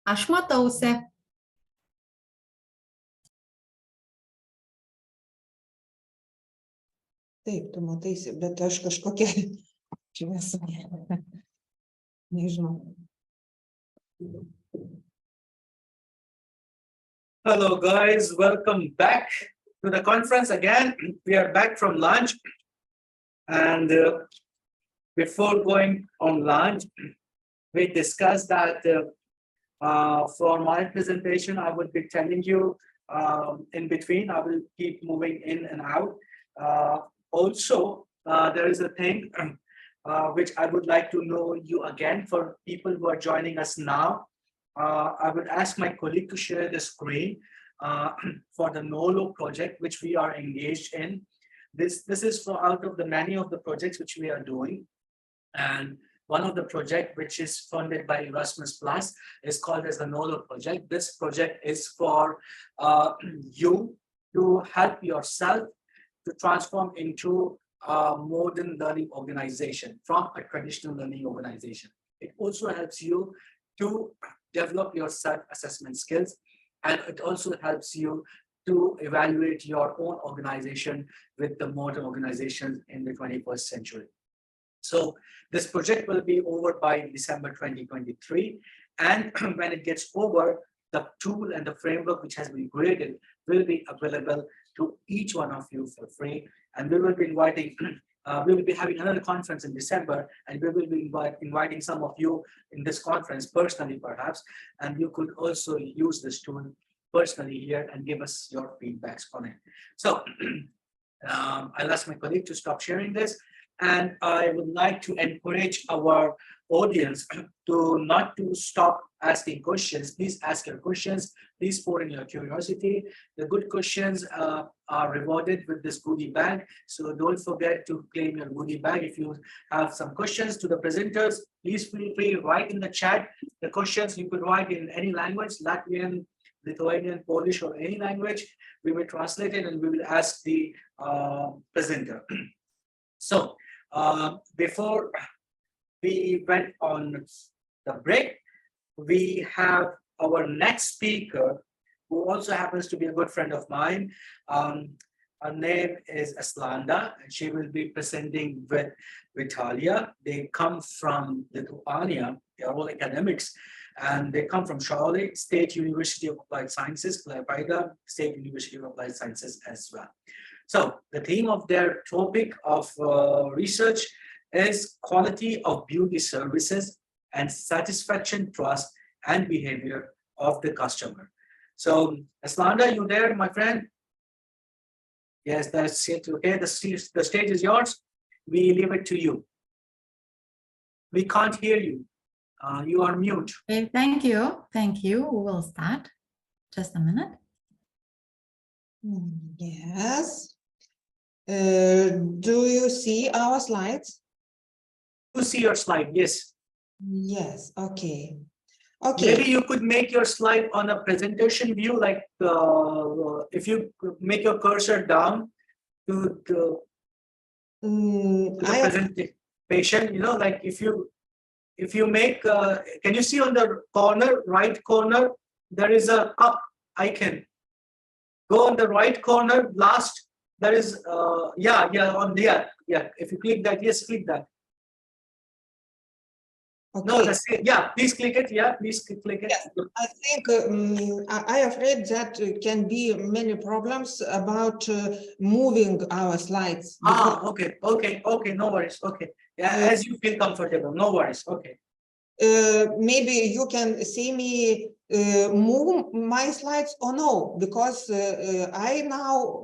Aš matausi. Taip, tu mataisi, bet aš kažkokia šviesa. Nežinau. Hello, guys. Welcome back to the conference again. We are back from lunch. And before going on lunch, we discussed that for my presentation, I would be telling you in between, I will keep moving in and out. Also, there is a thing which I would like to know you again for people who are joining us now. I would ask my colleague to share the screen for the NOLO project, which we are engaged in. This is for out of the many of the projects which we are doing. And one of the project which is funded by Erasmus Plus is called as the NOLO project. This project is for you to help yourself to transform into a modern learning organization from a traditional learning organization. It also helps you to develop your self-assessment skills, and it also helps you to evaluate your own organization with the modern organizations in the 21st century. So this project will be over by December 2023. And when it gets over, the tool and the framework which has been created will be available to each one of you for free. And we will be inviting, we will be having another conference in December, and we will be inviting some of you in this conference personally, perhaps, and you could also use this tool personally here and give us your feedbacks on it. So I'll ask my colleague to stop sharing this. And I would like to encourage our audience to not to stop asking questions. Please ask your questions. Please pour in your curiosity. The good questions are rewarded with this goodie bag. So don't forget to claim your goodie bag. If you have some questions to the presenters, please feel free to write in the chat. The questions you could write in any language, Latvian, Lithuanian, Polish, or any language. We will translate it and we will ask the presenter. So before we went on the break, we have our next speaker, who also happens to be a good friend of mine. Her name is Eslanda, and she will be presenting with Vitalija. They come from Lithuania. They are all academics, and they come from Šiauliai State University of Applied Sciences, Klaipėda State University of Applied Sciences as well. So the theme of their topic of research is quality of beauty services and satisfaction, trust, and behavior of the customer. So Eslanda, you there, my friend? Yes, that's it. Okay, the stage is yours. We leave it to you. We can't hear you. You are mute. Okay, thank you. Thank you. We will start. Just a minute. Yes. Do you see our slides? You see your slide, yes. Yes, okay. Okay. Maybe you could make your slide on a presentation view, like if you make your cursor down to the presentation, you know, like if you make, can you see on the corner, right corner, there is a up icon. Go on the right corner, last, there is, on there. Yeah, if you click that, yes, click that. Okay. No, that's it. Yeah, please click it. Yeah, please click it. Yes, I think I afraid that can be many problems about moving our slides. Okay, no worries. Okay, yeah, as you feel comfortable, no worries. Okay. Maybe you can see me move my slides or no, because I now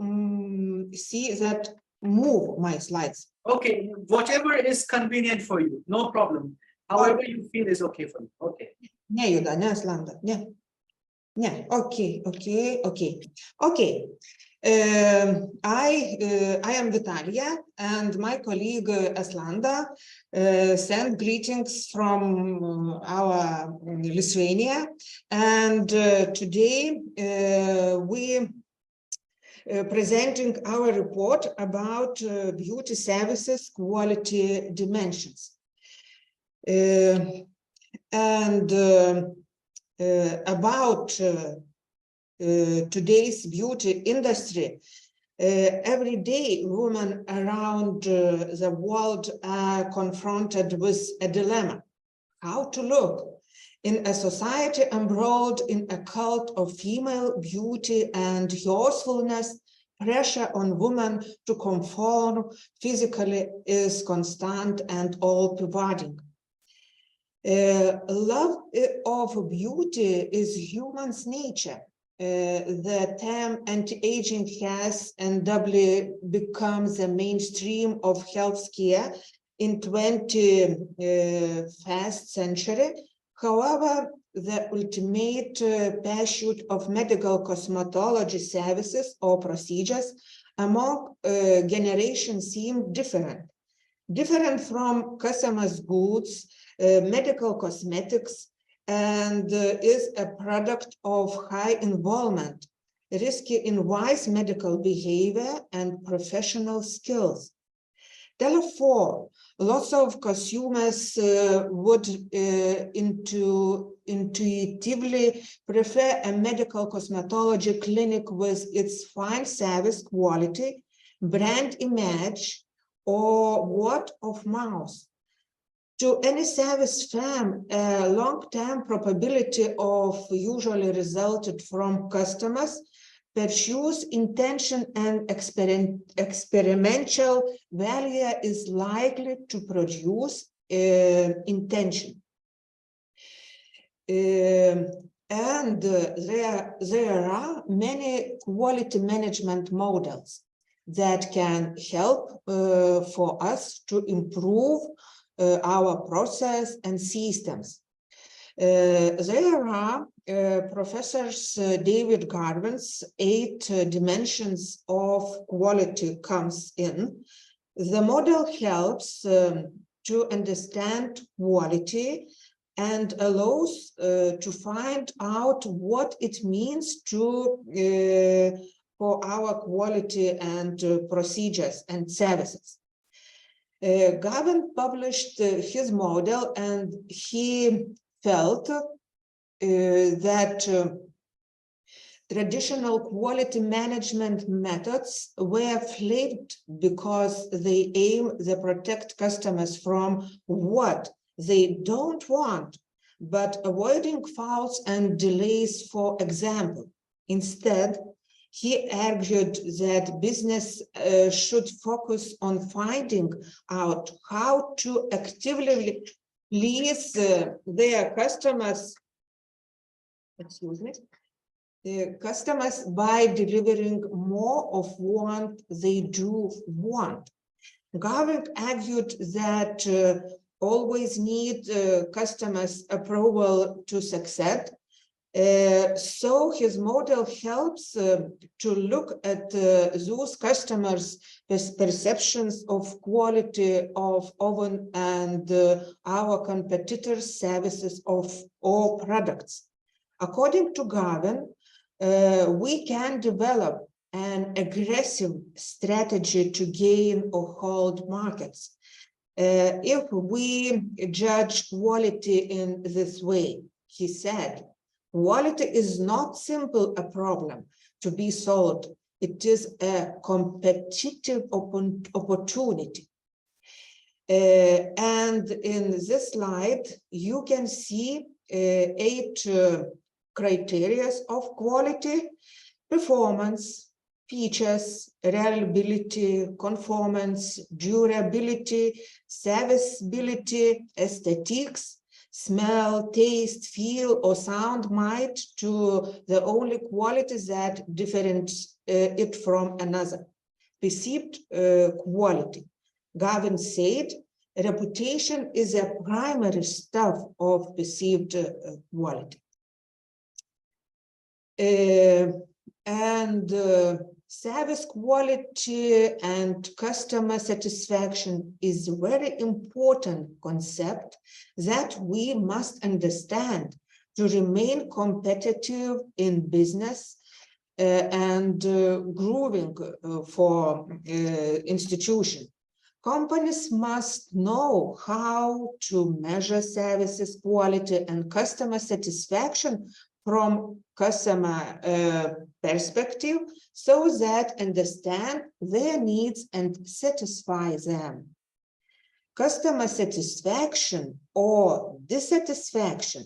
see that move my slides. Okay, whatever is convenient for you, no problem. However you feel is okay for you. Okay. Ne, Juda, ne, Eslanda, ne. Ne, okay. Okay. I am Vitalija, and my colleague Eslanda sent greetings from our Lithuania, and today we presenting our report about beauty services quality dimensions. And about today's beauty industry. Every day, women around the world are confronted with a dilemma: how to look in a society embroiled in a cult of female beauty and usefulness. Pressure on women to conform physically is constant and all-pervading. Love of beauty is human's nature. The term anti-aging has and doubly become the mainstream of healthcare in 21st century. However, the ultimate pursuit of medical cosmetology services or procedures among generations seem different. Different from customers' goods, medical cosmetics, and is a product of high involvement, risky in wise medical behavior and professional skills. Therefore, lots of consumers would intuitively prefer a medical cosmetology clinic with its fine service quality, brand image, or word of mouth. To any service firm, a long-term probability of usually resulted from customers pursues intention and experimental value is likely to produce intention. And there are many quality management models that can help for us to improve our process and systems. There are Professor David Garvin's 8 dimensions of quality comes in. The model helps to understand quality and allows to find out what it means to for our quality and procedures and services. Gavin published his model, and he felt that traditional quality management methods were flawed because they aim to protect customers from what they don't want, but avoiding faults and delays, for example. Instead, he argued that business should focus on finding out how to actively please their customers, customers by delivering more of what they do want. Garvin argued that always need customers' approval to succeed. So his model helps to look at those customers' perceptions of quality of oven and our competitors' services or products. According to Garvin, we can develop an aggressive strategy to gain or hold markets if we judge quality in this way. He said, quality is not simply a problem to be solved. It is a competitive opportunity. And in this slide, you can see 8 criteria of quality: performance, features, reliability, conformance, durability, serviceability, aesthetics, smell, taste, feel, or sound might to the only qualities that differentiate it from another. Perceived quality. Gavin said, reputation is a primary stuff of perceived quality. Service quality and customer satisfaction is a very important concept that we must understand to remain competitive in business and growing for institution. companies must know how to measure services quality and customer satisfaction from customer perspective, so that understand their needs and satisfy them. Customer satisfaction or dissatisfaction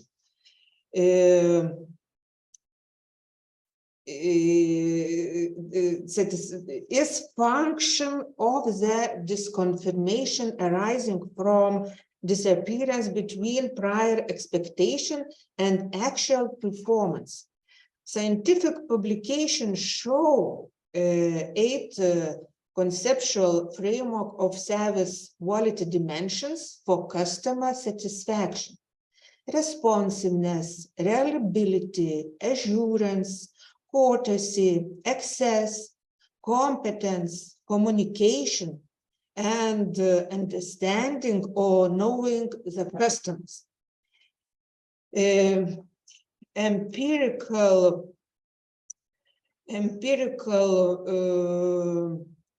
is function of the disconfirmation arising from disappearance between prior expectation and actual performance. Scientific publications show 8 conceptual framework of service quality dimensions for customer satisfaction: responsiveness, reliability, assurance, courtesy, access, competence, communication, and understanding or knowing the customers. Empirical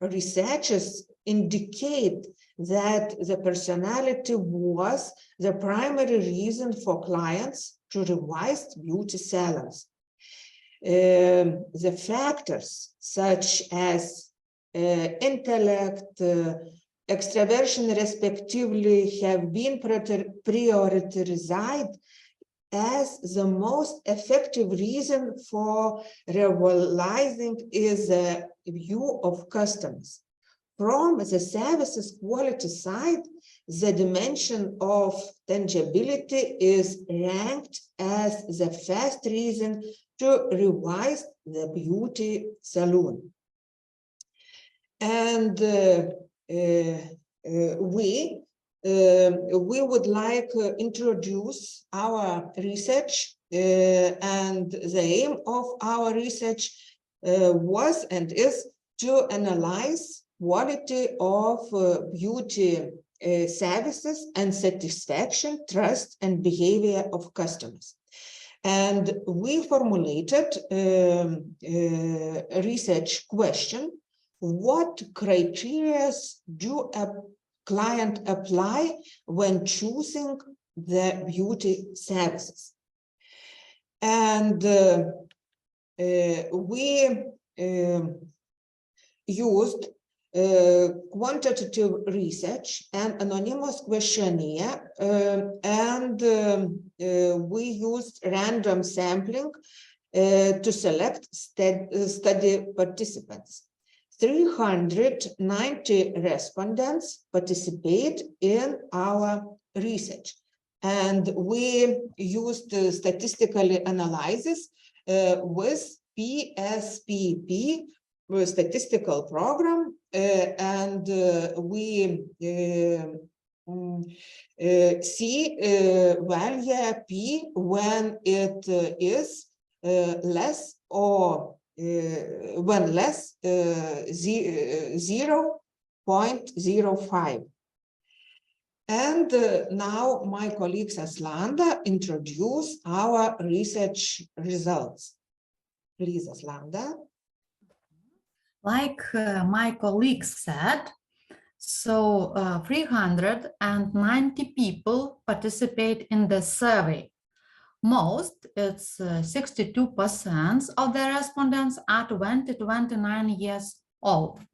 researches indicate that the personality was the primary reason for clients to revise beauty salons. The factors such as intellect, extraversion respectively have been prioritized as the most effective reason for revitalizing is the view of customers. From the services quality side, the dimension of tangibility is ranked as the first reason to revise the beauty salon. And we would like to introduce our research, and the aim of our research was and is to analyze quality of beauty services and satisfaction, trust, and behavior of customers. And we formulated a research question: what criteria do a client apply when choosing the beauty services? And we used quantitative research and anonymous questionnaire, and we used random sampling to select study participants. 390 respondents participate in our research, and we used statistical analysis with PSPP statistical program, and we see value P when it is less or when less 0.05. And now my colleagues Eslanda introduce our research results. Please, Eslanda. Like my colleague said, so 390 people participate in the survey. Most, it's 62% of the respondents are 20 to 29 years old.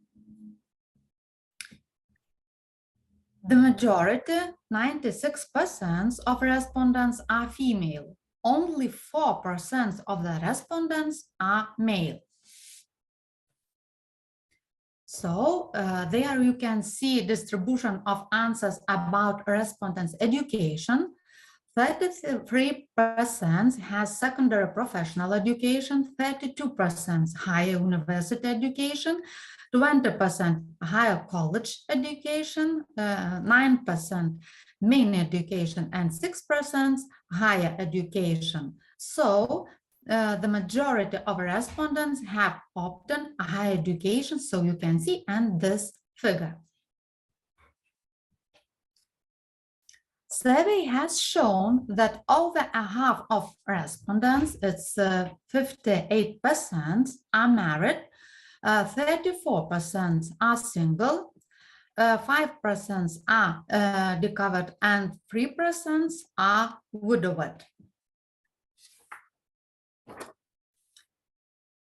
The majority, 96% of respondents are female. Only 4% of the respondents are male. So there you can see distribution of answers about respondents' education. 33% has secondary professional education, 32% higher university education, 20% higher college education, 9% main education, and 6% higher education. So the majority of respondents have obtained a higher education, so you can see in this figure. Survey has shown that over a half of respondents, it's 58%, are married, 34% are single, 5% are decovered and 3% are widowed.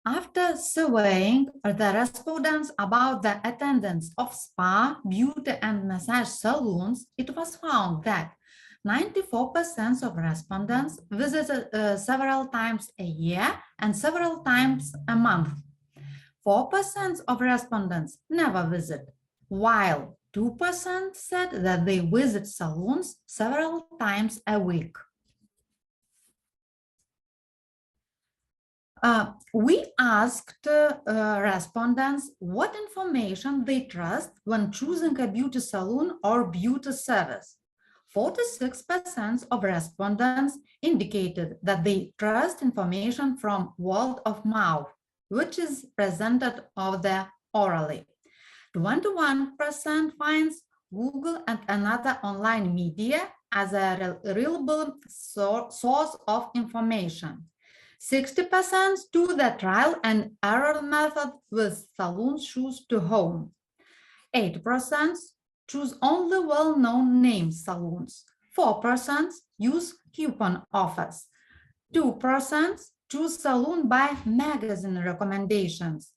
After surveying the respondents about the attendance of spa, beauty and massage salons, it was found that 94% of respondents visited several times a year and several times a month. 4% of respondents never visit, while 2% said that they visit salons several times a week. We asked respondents what information they trust when choosing a beauty salon or beauty service. 46% of respondents indicated that they trust information from word of mouth, which is presented orally. 21% finds Google and another online media as a reliable source of information. 60% do the trial and error method with salon shoes to home. 8% choose only well-known name salons. 4% use coupon offers. 2% choose salon by magazine recommendations.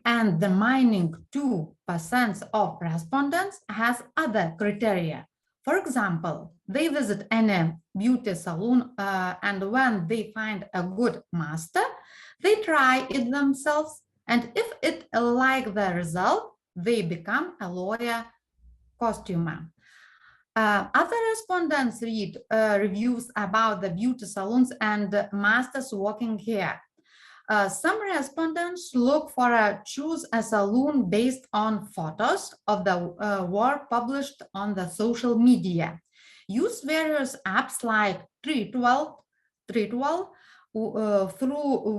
And the remaining 2% of respondents has other criteria. For example, they visit any beauty salon and when they find a good master, they try it themselves. And if it like the result, they become a lawyer costumer. Other respondents read reviews about the beauty salons and masters working here. Some respondents look for choose a salon based on photos of the work published on the social media. Use various apps like Treatwell, through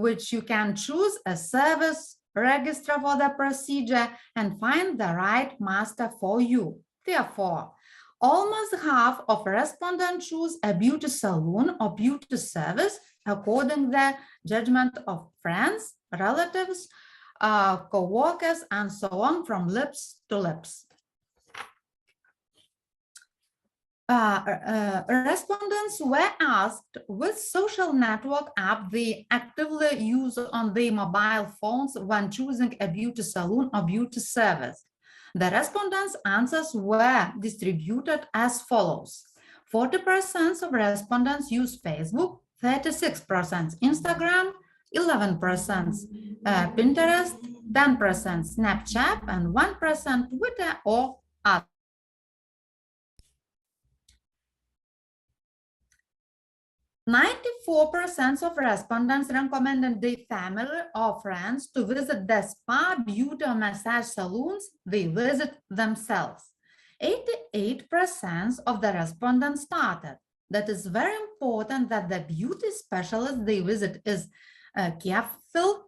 which you can choose a service, register for the procedure, and find the right master for you. Therefore, almost half of respondents choose a beauty salon or beauty service according to the judgment of friends, relatives, co-workers, and so on from lips to lips. Respondents were asked which social network app they actively use on their mobile phones when choosing a beauty salon or beauty service. The respondents' answers were distributed as follows. 40% of respondents use Facebook, 36% Instagram, 11% Pinterest, 10% Snapchat, and 1% Twitter or other. "94% of respondents recommended their family or friends to visit the spa, beauty, or massage salons they visit themselves. 88% of the respondents started. That is very important that the beauty specialist they visit is careful,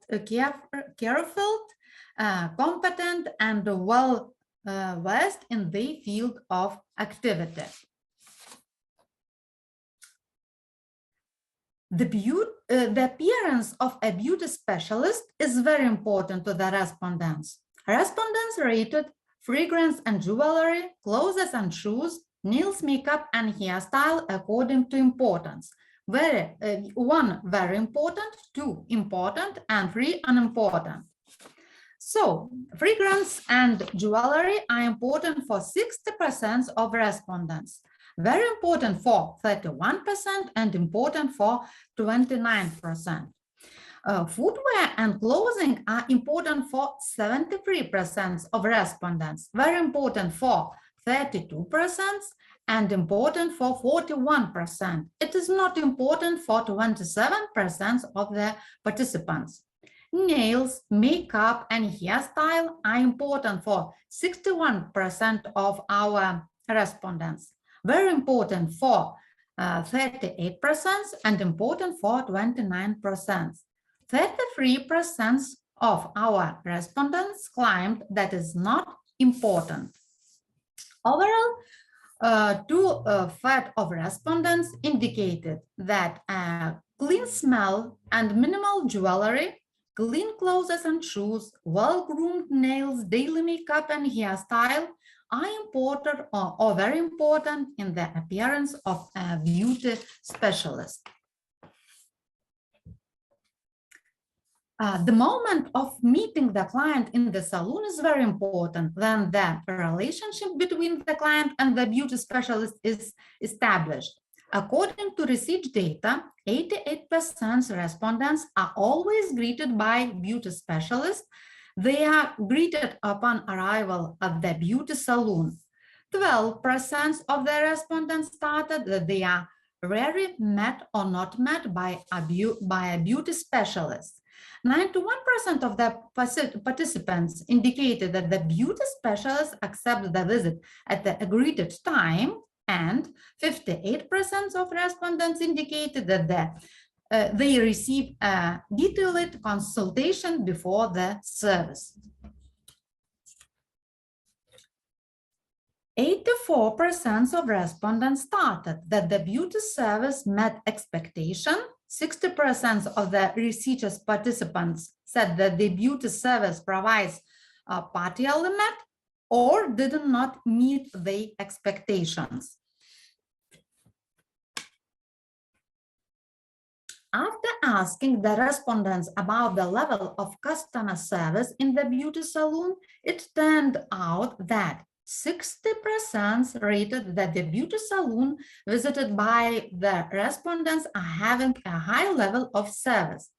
competent, and well versed in their field of activity. The appearance of a beauty specialist is very important to the respondents. Respondents rated fragrance and jewelry, clothes and shoes, nails, makeup, and hairstyle according to importance. 1 very important, 2 important, and 3 unimportant. So, fragrance and jewelry are important for 60% of respondents. Very important for 31% and important for 29%. Footwear and clothing are important for 73% of respondents, very important for 32% and important for 41%. It is not important for 27% of the participants. Nails, makeup, and hairstyle are important for 61% of our respondents. Very important for 38% and important for 29%. 33% of our respondents claimed that is not important. Overall, 2/3 of respondents indicated that clean smell and minimal jewelry, clean clothes and shoes, well-groomed nails, daily makeup and hairstyle are important or very important in the appearance of a beauty specialist. The moment of meeting the client in the salon is very important. Then the relationship between the client and the beauty specialist is established. According to research data, 88% respondents are always greeted by beauty specialists. They are greeted upon arrival at the beauty salon. 12% of the respondents stated that they are rarely met or not met by a beauty specialist. 91% of the participants indicated that the beauty specialist accepts the visit at the agreed time, and 58% of respondents indicated that they receive a detailed consultation before the service. 84% of respondents stated that the beauty service met expectation. 60% of the researchers participants said that the beauty service provides partially met or did not meet the expectations. After asking the respondents about the level of customer service in the beauty salon, it turned out that 60% rated that the beauty salon visited by the respondents are having a high level of service.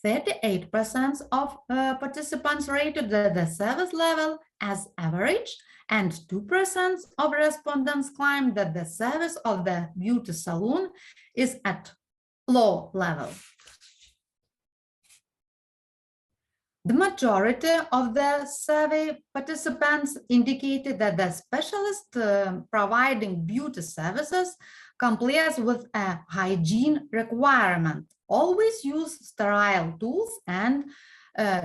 38% of participants rated the service level as average, and 2% of respondents claimed that the service of the beauty salon is at low level. The majority of the survey participants indicated that the specialist providing beauty services complies with a hygiene requirement. Always use sterile tools and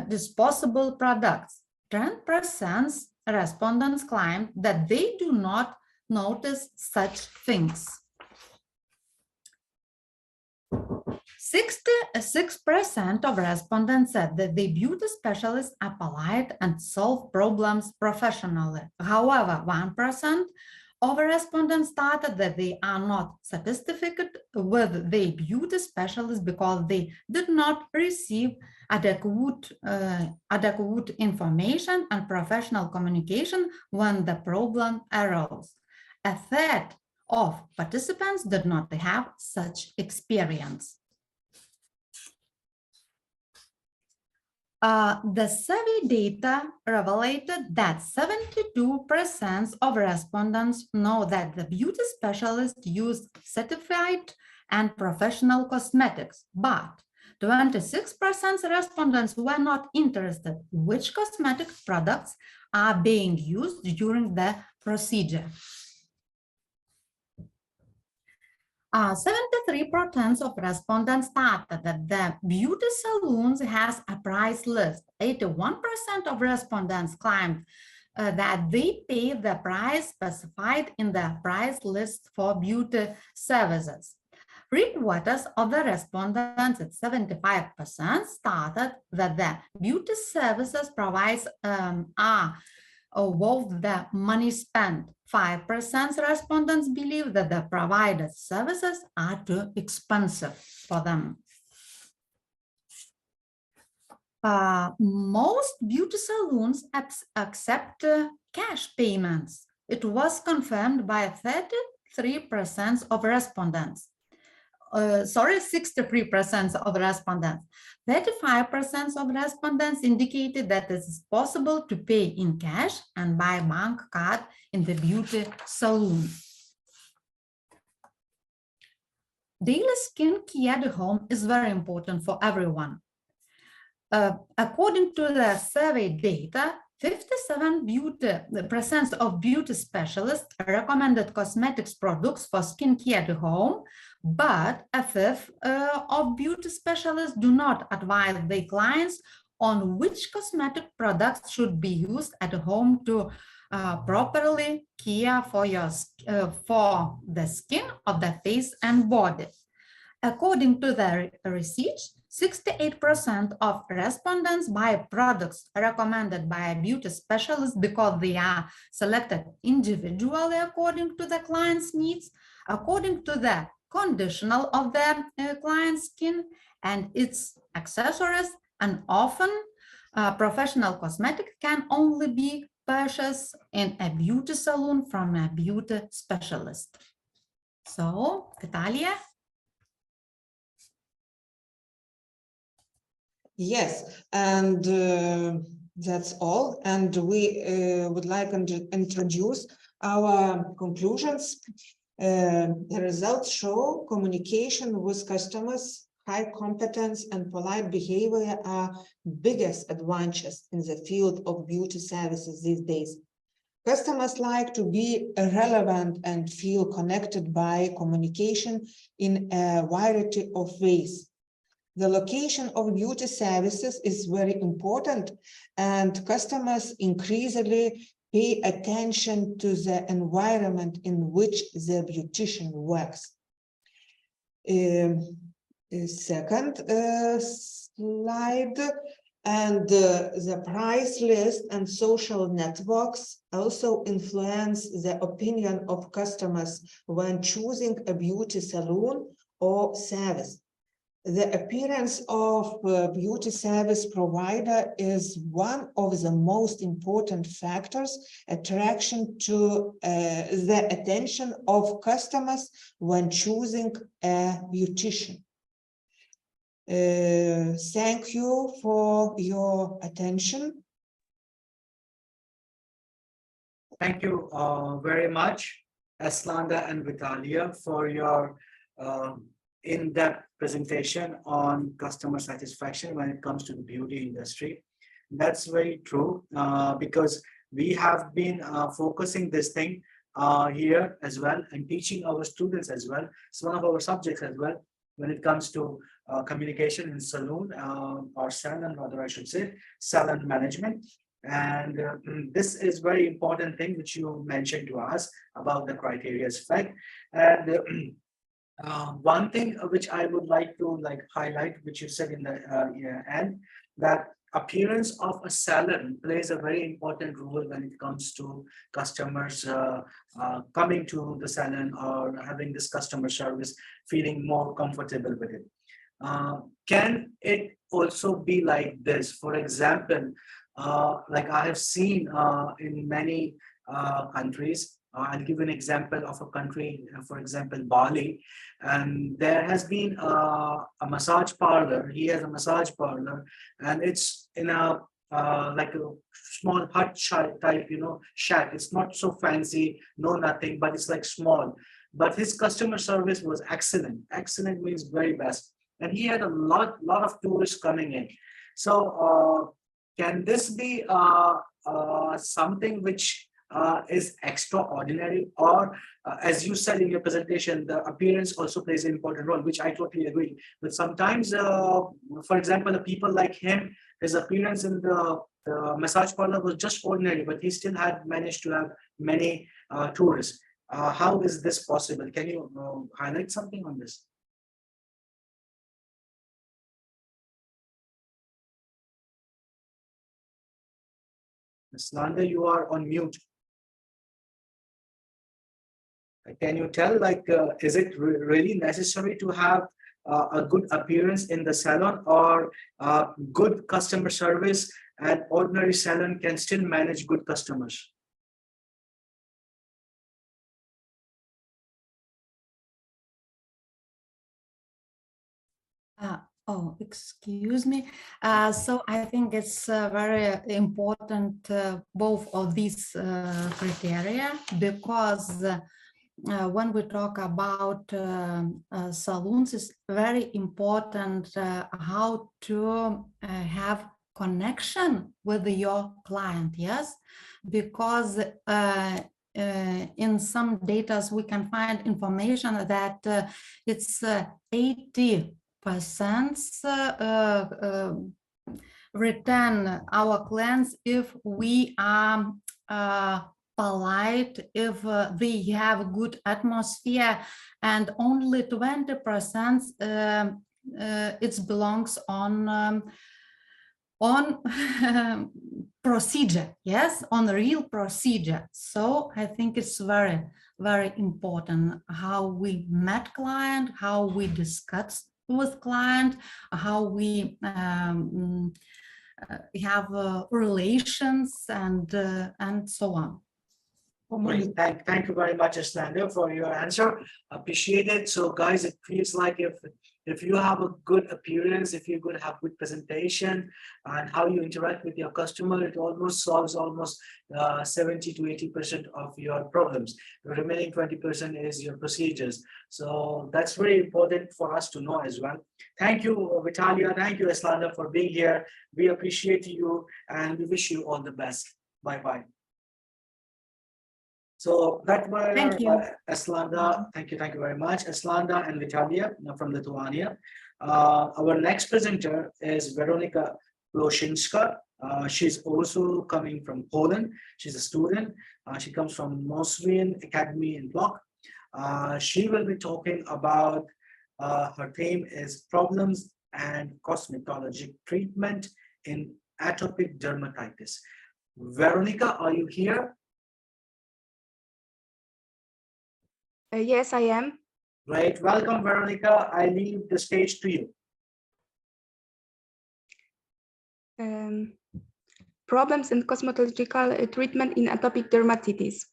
disposable products. 10% respondents claimed that they do not notice such things. 66% of respondents said that the beauty specialists are polite and solve problems professionally. However, 1% of respondents stated that they are not satisfied with the beauty specialist because they did not receive adequate information and professional communication when the problem arose. A third of participants did not have such experience. The survey data revealed that 72% of respondents know that the beauty specialists use certified and professional cosmetics, but 26% respondents were not interested which cosmetic products are being used during the procedure. 73% of respondents stated that the beauty salons has a price list. 81% of respondents claimed that they pay the price specified in the price list for beauty services. 3/4 of the respondents at 75% stated that the beauty services provided are worth the money spent. 5% respondents believe that the provided services are too expensive for them. Most beauty salons accept cash payments. It was confirmed by 33% of respondents. 63% of respondents. 35% of respondents indicated that it is possible to pay in cash and by bank card in the beauty salon. Daily skin care at home is very important for everyone. According to the survey data, 57% of beauty specialists recommended cosmetics products for skincare at home, but a fifth of beauty specialists do not advise their clients on which cosmetic products should be used at home to properly care for the skin of the face and body. According to the research, 68% of respondents buy products recommended by a beauty specialist because they are selected individually according to the client's needs, according to the conditional of the client's skin and its accessories, and often professional cosmetic can only be purchased in a beauty salon from a beauty specialist. So, Vitalija? Yes, and that's all. And we would like to introduce our conclusions. The results show communication with customers, high competence and polite behavior are biggest advantages in the field of beauty services these days. Customers like to be relevant and feel connected by communication in a variety of ways. The location of beauty services is very important, and customers increasingly pay attention to the environment in which the beautician works. Second slide, and the price list and social networks also influence the opinion of customers when choosing a beauty salon or service. The appearance of a beauty service provider is one of the most important factors attraction to the attention of customers when choosing a beautician. Thank you for your attention. Thank you very much, Eslanda and Vitalija, for your in-depth presentation on customer satisfaction when it comes to the beauty industry. That's very true because we have been focusing this thing here as well and teaching our students as well. It's one of our subjects as well when it comes to communication in salon or salon, rather I should say, salon management. And this is very important thing which you mentioned to us about the criteria effect. And one thing which I would like to highlight, which you said in the end, that appearance of a salon plays a very important role when it comes to customers coming to the salon or having this customer service, feeling more comfortable with it. Can it also be like this? For example, like I have seen in many countries, I'll give an example of a country, for example, Bali, and there has been a massage parlor. He has a massage parlor, and it's in a like a small hut type, shack. It's not so fancy, no nothing, but it's like small. But his customer service was excellent. Excellent means very best, and he had a lot of tourists coming in. So can this be something which is extraordinary, or as you said in your presentation, the appearance also plays an important role, which I totally agree. But sometimes, for example, the people like him, his appearance in the massage parlor was just ordinary, but he still had managed to have many tourists. How is this possible? Can you highlight something on this? Eslanda, you are on mute. Can you tell, is it really necessary to have a good appearance in the salon, or good customer service, and ordinary salon can still manage good customers? Oh, excuse me. So I think it's very important, both of these criteria, because when we talk about salons, it's very important how to have connection with your client, yes? Because in some data we can find information that it's 80% return our clients if we are polite, if they have good atmosphere, and only 20% it belongs on procedure, yes, on the real procedure. So I think it's very, very important how we met client, how we discuss with client, how we have relations and so on. Great. Thank you very much, Eslanda, for your answer. Appreciate it. So guys, it feels like if you have a good appearance, if you could have good presentation and how you interact with your customer, it almost solves almost 70 to 80% of your problems. The remaining 20% is your procedures. So that's very important for us to know as well. Thank you, Vitalija. Thank you, Eslanda, for being here. We appreciate you and we wish you all the best. Bye-bye. So that were Thank you. Eslanda. Thank you very much, Eslanda and Vitalija from Lithuania. Our next presenter is Weronika Kłosińska. She's also coming from Poland. She's a student. She comes from Mockevičienė Academy in Block. She will be talking about her theme is problems and cosmetologic treatment in atopic dermatitis. Weronika, are you here? Yes, I am. Great. Welcome, Weronika. I leave the stage to you. Problems in cosmetological treatment in atopic dermatitis.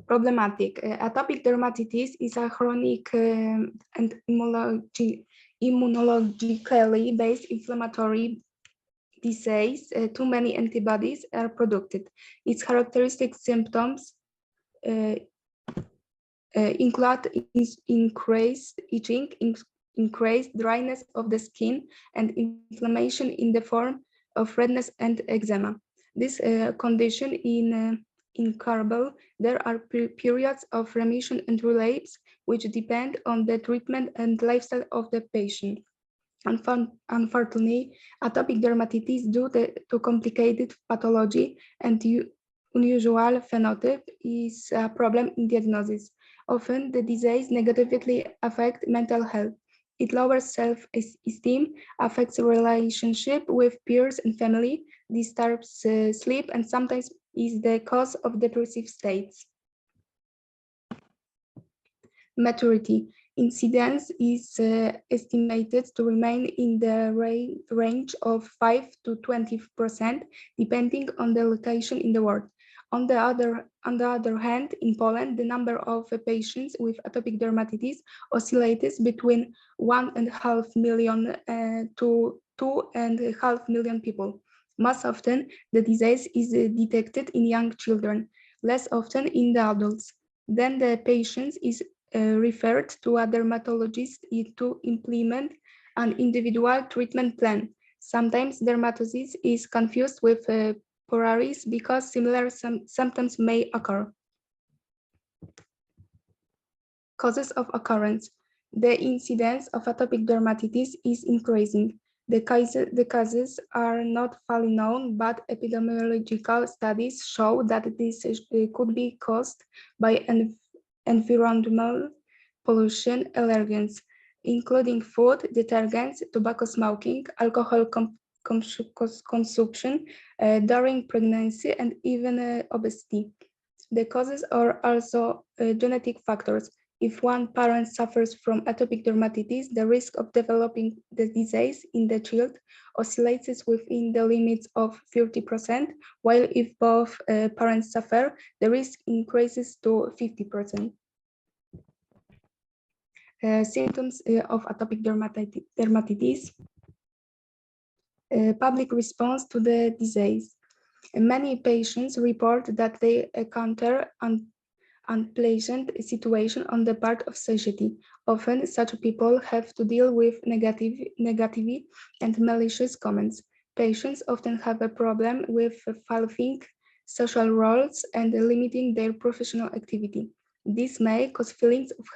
Problematic. Atopic dermatitis is a chronic and immunologically based inflammatory disease. Too many antibodies are produced. Its characteristic symptoms include increased itching, increased dryness of the skin, and inflammation in the form of redness and eczema. This condition is incurable. There are periods of remission and relapse, which depend on the treatment and lifestyle of the patient. Unfortunately, atopic dermatitis due to complicated pathology and unusual phenotype is a problem in diagnosis. Often, the disease negatively affects mental health. It lowers self-esteem, affects relationship with peers and family, disturbs sleep, and sometimes is the cause of depressive states. Maturity. Incidence is estimated to remain in the range of 5 to 20%, depending on the location in the world. On the other hand, in Poland, the number of patients with atopic dermatitis oscillates between 1.5 million to 2.5 million people. Most often, the disease is detected in young children, less often in the adults. Then the patient is referred to a dermatologist to implement an individual treatment plan. Sometimes dermatitis is confused with psoriasis because similar symptoms may occur. Causes of occurrence. The incidence of atopic dermatitis is increasing. The causes are not fully known, but epidemiological studies show that this could be caused by environmental pollution, allergens, including food, detergents, tobacco smoking, alcohol consumption during pregnancy, and even obesity. The causes are also genetic factors. If one parent suffers from atopic dermatitis, the risk of developing the disease in the child oscillates within the limits of 30%, while if both parents suffer, the risk increases to 50%. Symptoms of atopic dermatitis. Public response to the disease. Many patients report that they encounter unpleasant situation on the part of society. Often, such people have to deal with negative and malicious comments. Patients often have a problem with fulfilling social roles and limiting their professional activity. This may cause feelings of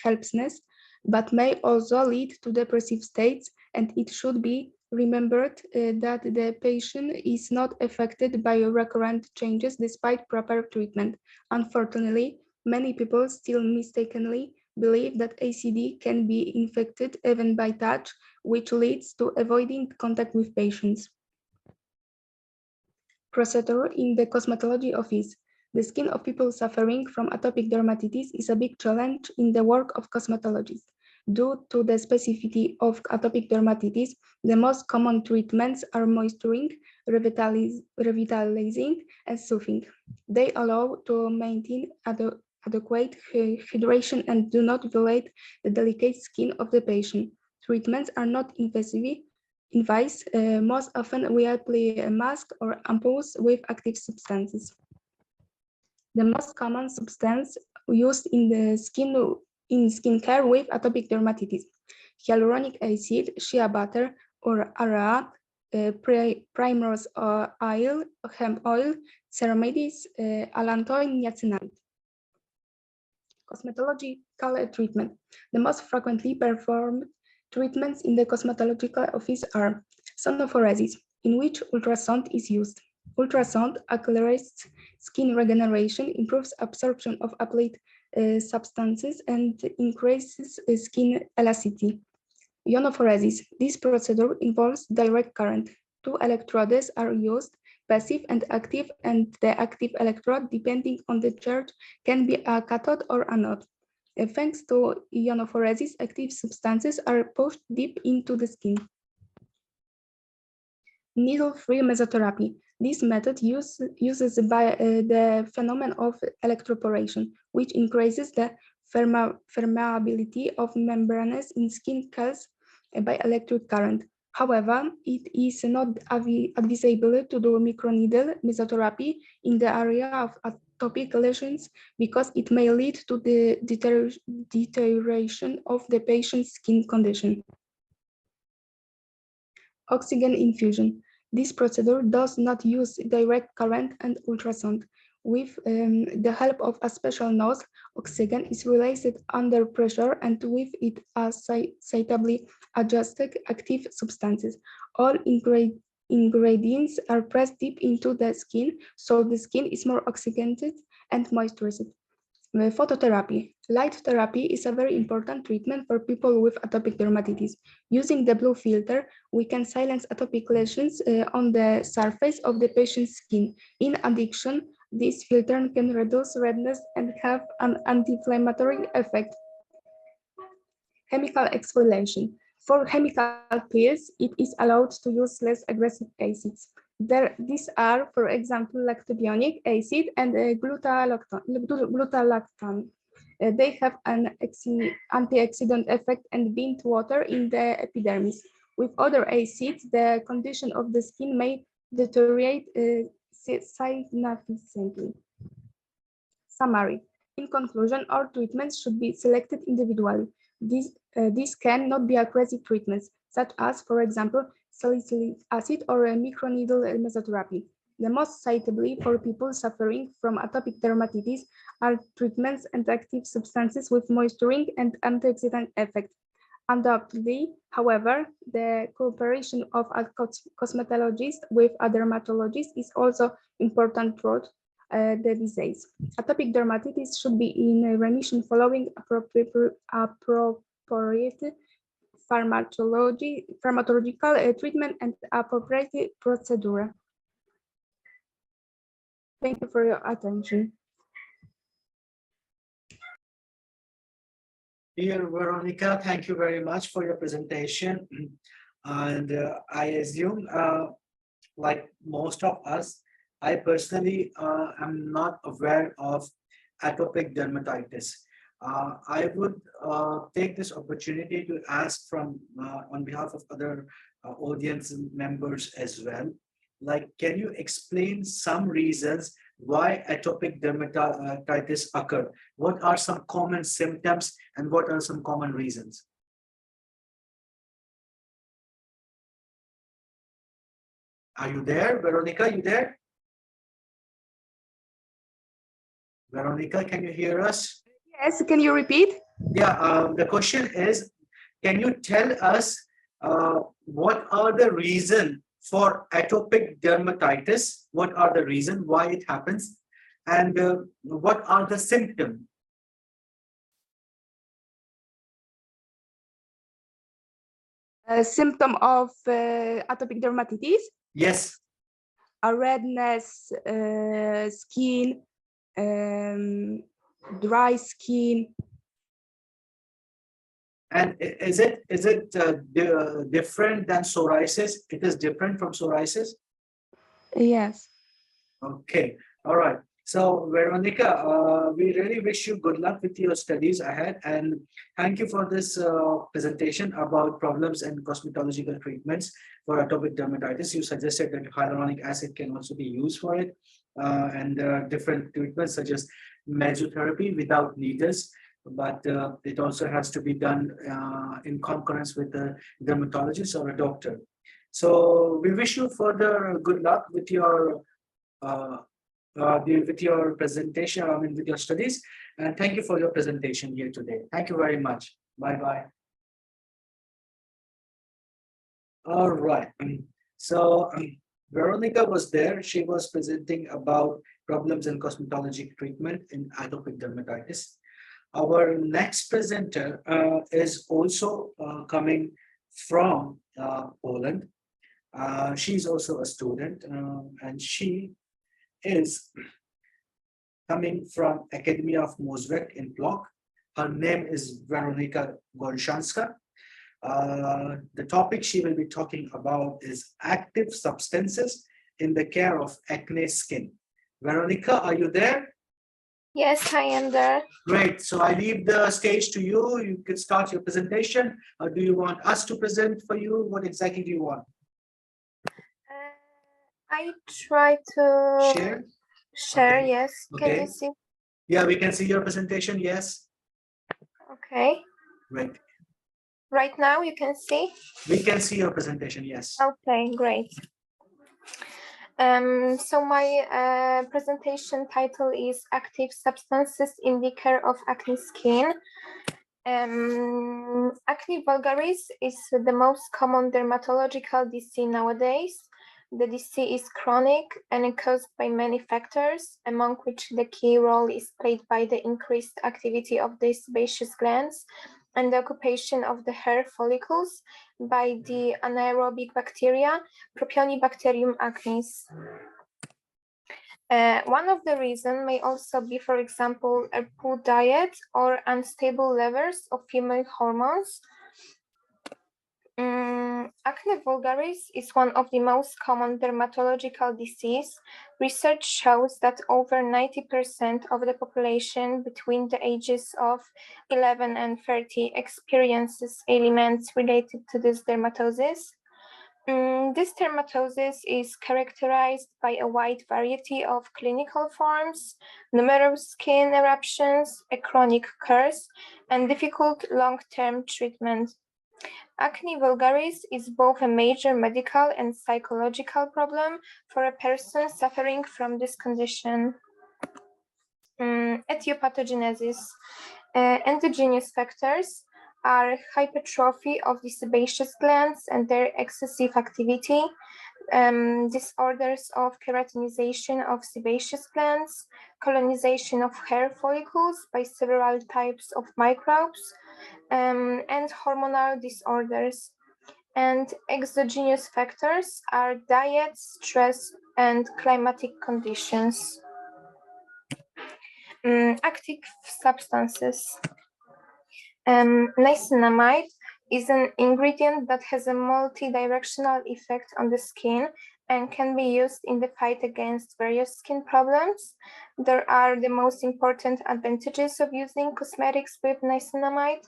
helplessness, but may also lead to depressive states, and it should be remembered that the patient is not affected by recurrent changes despite proper treatment. Unfortunately, many people still mistakenly believe that ACD can be infected even by touch, which leads to avoiding contact with patients. Procedure in the cosmetology office. The skin of people suffering from atopic dermatitis is a big challenge in the work of cosmetologists. Due to the specificity of atopic dermatitis, the most common treatments are moisturizing, revitalizing, and soothing. They allow to maintain adequate hydration and do not violate the delicate skin of the patient. Treatments are not invasive. Most often we apply a mask or ampoules with active substances. The most common substance used in the skincare with atopic dermatitis: hyaluronic acid, shea butter, or area, primrose oil, hemp oil, ceramides, allantoin, niacinamide. Cosmetological treatment. The most frequently performed treatments in the cosmetological office are sonophoresis, in which ultrasound is used. Ultrasound accelerates skin regeneration, improves absorption of applied substances, and increases skin elasticity. Ionophoresis. This procedure involves direct current. Two electrodes are used, passive and the active electrode, depending on the charge, can be a cathode or anode. Thanks to ionophoresis, active substances are pushed deep into the skin. Needle-free mesotherapy. This method uses the phenomenon of electroporation, which increases the permeability of membranes in skin cells by electric current. However, it is not advisable to do microneedle mesotherapy in the area of atopic lesions because it may lead to the deterioration of the patient's skin condition. Oxygen infusion. This procedure does not use direct current and ultrasound. With the help of a special nose, oxygen is released under pressure, and with it are suitably adjusted active substances. All ingredients are pressed deep into the skin, so the skin is more oxygenated and moisturized. Phototherapy. Light therapy is a very important treatment for people with atopic dermatitis. Using the blue filter, we can silence atopic lesions on the surface of the patient's skin. In addition, this filter can reduce redness and have an anti-inflammatory effect. Chemical exfoliation. For chemical peels, it is allowed to use less aggressive acids. These are, for example, lactobionic acid and glutalactone. They have an antioxidant effect and bind water in the epidermis. With other acids, the condition of the skin may deteriorate significantly. Summary. In conclusion, all treatments should be selected individually. These cannot be aggressive treatments, such as, for example, salicylic acid or a microneedle mesotherapy. The most suitable for people suffering from atopic dermatitis are treatments and active substances with moisturizing and antioxidant effect. Undoubtedly, however, the cooperation of a cosmetologist with a dermatologist is also important throughout the disease. Atopic dermatitis should be in remission following appropriate pharmacological treatment and appropriate procedure. Thank you for your attention. Dear Weronika, thank you very much for your presentation. And I assume, like most of us, I personally am not aware of atopic dermatitis. I would take this opportunity to ask from on behalf of other audience members as well. Like, can you explain some reasons why atopic dermatitis occur? What are some common symptoms and what are some common reasons? Are you there, Weronika? You there? Weronika, can you hear us? Yes, can you repeat? Yeah, the question is, can you tell us what are the reasons for atopic dermatitis? What are the reasons why it happens? And what are the symptoms? A symptom of atopic dermatitis, Yes. a redness, skin, dry skin. And is it different than psoriasis? It is different from psoriasis? Yes. Okay, all right. So Veronica, we really wish you good luck with your studies ahead, and thank you for this presentation about problems and cosmetological treatments for atopic dermatitis. You suggested that hyaluronic acid can also be used for it, and there are different treatments such as mesotherapy without needles, but it also has to be done in concurrence with a dermatologist or a doctor. So we wish you further good luck with your presentation, with your studies, and thank you for your presentation here today. Thank you very much. Bye-bye. All right. So Veronica was there. She was presenting about problems in cosmetology treatment in atopic dermatitis. Our next presenter is also coming from Poland. She's also a student, and she is coming from Academy of Mozvek in Plock. Her name is Weronika Kłosińska. The topic she will be talking about is active substances in the care of acne skin. Veronika, are you there? Yes, I am there. Great. So I leave the stage to you. You can start your presentation. Or do you want us to present for you? What exactly do you want? I try to share. Okay. Yes. Okay. Can you see? Yeah, we can see your presentation. Yes. Okay. Great. Right now you can see? We can see your presentation. Yes. Okay, great. So my presentation title is Active Substances in the Care of Acne Skin. Acne vulgaris is the most common dermatological disease nowadays. The disease is chronic and caused by many factors, among which the key role is played by the increased activity of the sebaceous glands and the occupation of the hair follicles by the anaerobic bacteria, Propionibacterium acnes. One of the reasons may also be, for example, a poor diet or unstable levels of female hormones. Acne vulgaris is one of the most common dermatological diseases. Research shows that over 90% of the population between the ages of 11 and 30 experiences ailments related to this dermatosis. This dermatosis is characterized by a wide variety of clinical forms, numerous skin eruptions, a chronic curse, and difficult long-term treatment. Acne vulgaris is both a major medical and psychological problem for a person suffering from this condition. Etiopathogenesis. Endogenous factors are hypertrophy of the sebaceous glands and their excessive activity, disorders of keratinization of sebaceous glands, colonization of hair follicles by several types of microbes, and hormonal disorders. And exogenous factors are diet, stress, and climatic conditions. Active substances. Niacinamide is an ingredient that has a multi-directional effect on the skin and can be used in the fight against various skin problems. There are the most important advantages of using cosmetics with niacinamide.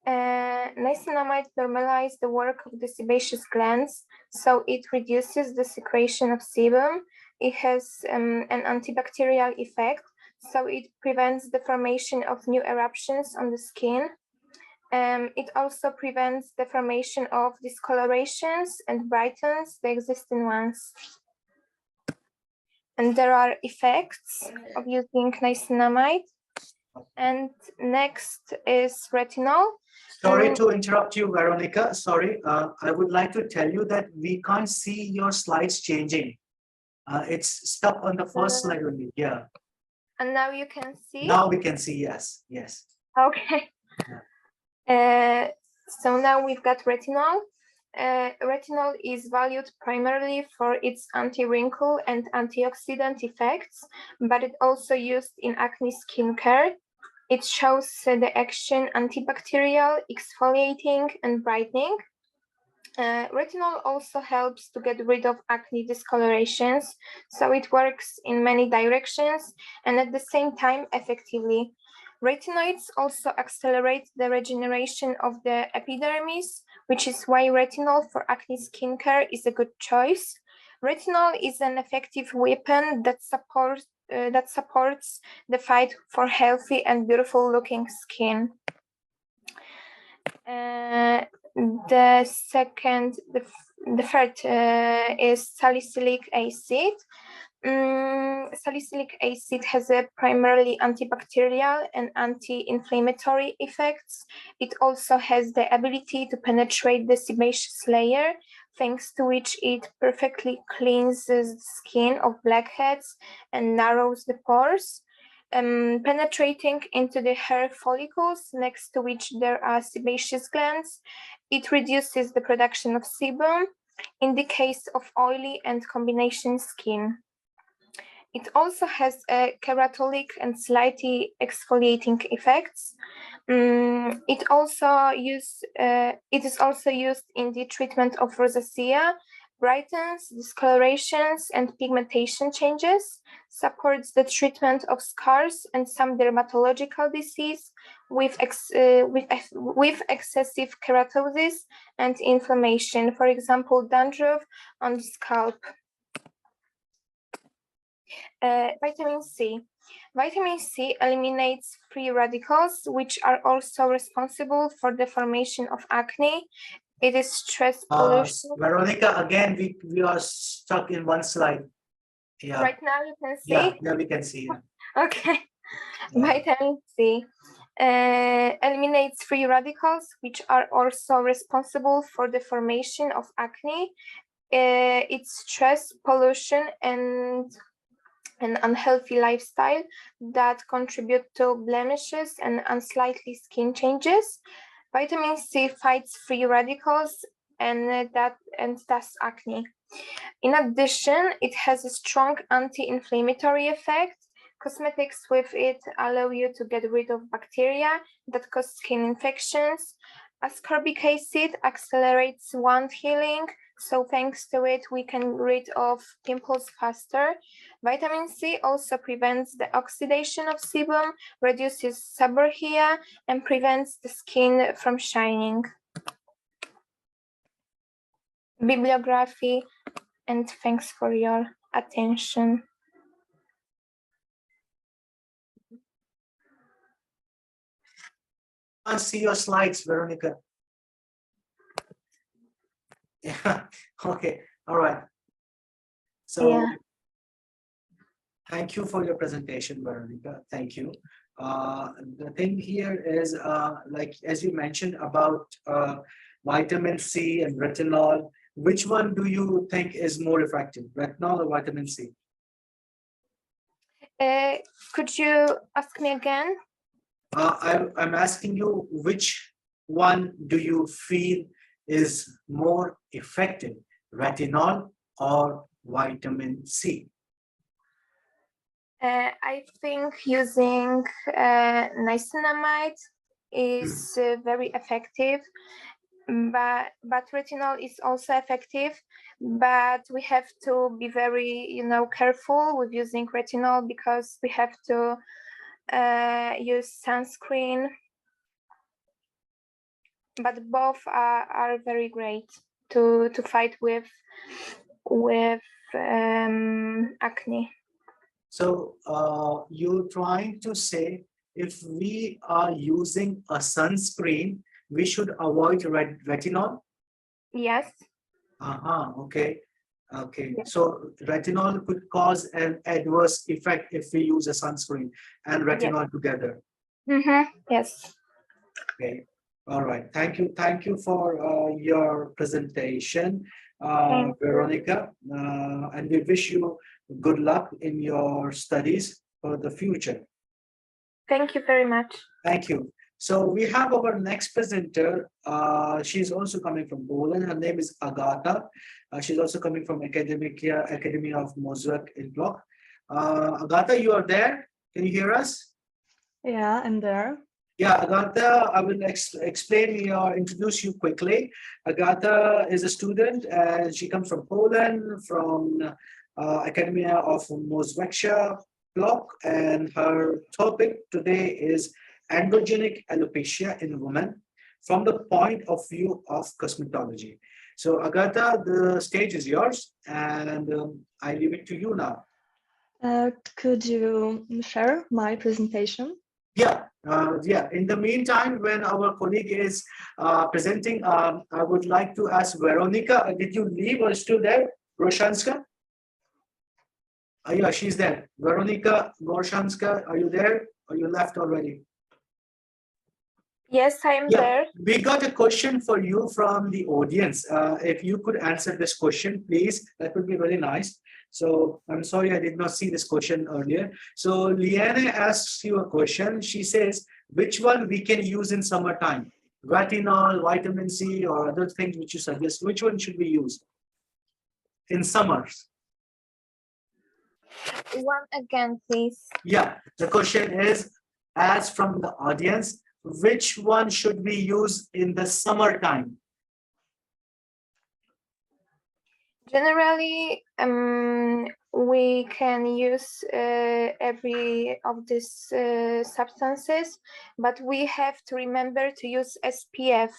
Niacinamide normalizes the work of the sebaceous glands, so it reduces the secretion of sebum. It has an antibacterial effect, so it prevents the formation of new eruptions on the skin. It also prevents the formation of discolorations and brightens the existing ones. And there are effects of using niacinamide. And next is retinol. Sorry to interrupt you, Veronica. Sorry, I would like to tell you that we can't see your slides changing. It's stuck on the first slide only. Yeah. And now you can see? Now we can see, yes, yes. Okay. So now we've got retinol. Retinol is valued primarily for its anti-wrinkle and antioxidant effects, but it also used in acne skincare. It shows the action antibacterial, exfoliating, and brightening. Retinol also helps to get rid of acne discolorations, so it works in many directions and at the same time effectively. Retinoids also accelerate the regeneration of the epidermis, which is why retinol for acne skincare is a good choice. Retinol is an effective weapon that supports the fight for healthy and beautiful looking skin. The third is salicylic acid. Salicylic acid has a primarily antibacterial and anti-inflammatory effects. It also has the ability to penetrate the sebaceous layer, thanks to which it perfectly cleanses the skin of blackheads and narrows the pores. Penetrating into the hair follicles, next to which there are sebaceous glands, it reduces the production of sebum in the case of oily and combination skin. It also has a keratolic and slightly exfoliating effects. It is also used in the treatment of rosacea, brightens, discolorations, and pigmentation changes, supports the treatment of scars and some dermatological disease with excessive keratosis and inflammation, for example, dandruff on the scalp. Vitamin C. Vitamin C eliminates free radicals, which are also responsible for the formation of acne. It is stress pollution. Veronica, again, we are stuck in one slide. Yeah. Right now you can see? Yeah, we can see. Yeah. Okay. Yeah. Vitamin C eliminates free radicals, which are also responsible for the formation of acne. It's stress, pollution, and an unhealthy lifestyle that contribute to blemishes and unsightly skin changes. Vitamin C fights free radicals and thus acne. In addition, it has a strong anti-inflammatory effect. Cosmetics with it allow you to get rid of bacteria that cause skin infections. Ascorbic acid accelerates wound healing, so thanks to it, we can get rid of pimples faster. Vitamin C also prevents the oxidation of sebum, reduces seborrhea, and prevents the skin from shining. Bibliography, and thanks for your attention. I can't see your slides, Veronica. Yeah, okay, all right. So Yeah. Thank you for your presentation, Veronica. Thank you. The thing here is, like, as you mentioned about vitamin C and retinol, which one do you think is more effective, retinol or vitamin C? Could you ask me again? I'm asking you, which one do you feel is more effective, retinol or vitamin C? I think using niacinamide is very effective, but retinol is also effective, but we have to be very, careful with using retinol because we have to use sunscreen, but both are very great to fight with acne. So you're trying to say if we are using a sunscreen, we should avoid retinol? Yes. Okay. Okay. Yes. So retinol could cause an adverse effect if we use a sunscreen and retinol together. Yes. Okay. All right. Thank you. Thank you for your presentation, Veronica. And we wish you good luck in your studies for the future. Thank you very much. Thank you. So we have our next presenter. She's also coming from Poland. Her name is Agata. She's also coming from Academy of Mozart in Block. Agata, you are there? Can you hear us? Yeah, I'm there. Yeah, Agata, I will explain or introduce you quickly. Agata is a student and she comes from Poland, from Academy of Mozart Block, and her topic today is androgenic alopecia in women from the point of view of cosmetology. So Agata, the stage is yours, and I leave it to you now. Could you share my presentation? Yeah. In the meantime, when our colleague is presenting, I would like to ask Weronika, did you leave or still there? Roshanska? Yeah, she's there. Weronika Gorshanska, are you there? Or you left already? Yes, I am there. We got a question for you from the audience. If you could answer this question, please, that would be really nice. So I'm sorry, I did not see this question earlier. So Liane asks you a question. She says, which one we can use in summertime? Retinol, vitamin C, or other things which you suggest? Which one should we use in summers? One again, please. Yeah, the question is, as from the audience, which one should we use in the summertime? Generally, we can use every of these substances, but we have to remember to use SPF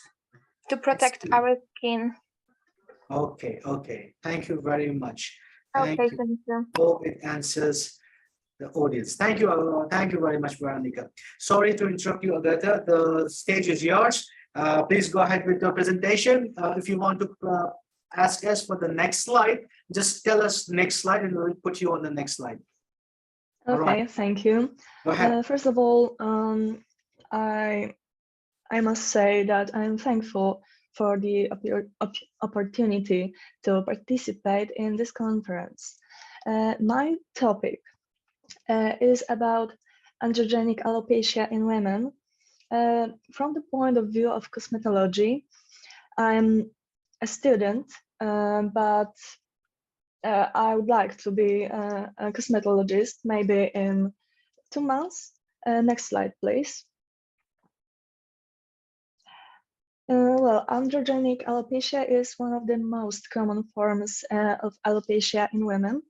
to protect our skin. Okay. Thank you very much. Thank you. Hope it answers the audience. Thank you very much, Veronica. Sorry to interrupt you, Agata. The stage is yours. Please go ahead with your presentation. If you want to ask us for the next slide, just tell us next slide and we'll put you on the next slide. Okay, right. Thank you. Go ahead. First of all, I must say that I'm thankful for the opportunity to participate in this conference. My topic is about androgenic alopecia in women. From the point of view of cosmetology, I'm a student, but I would like to be a cosmetologist maybe in 2 months. Next slide, please. Well, androgenic alopecia is one of the most common forms of alopecia in women.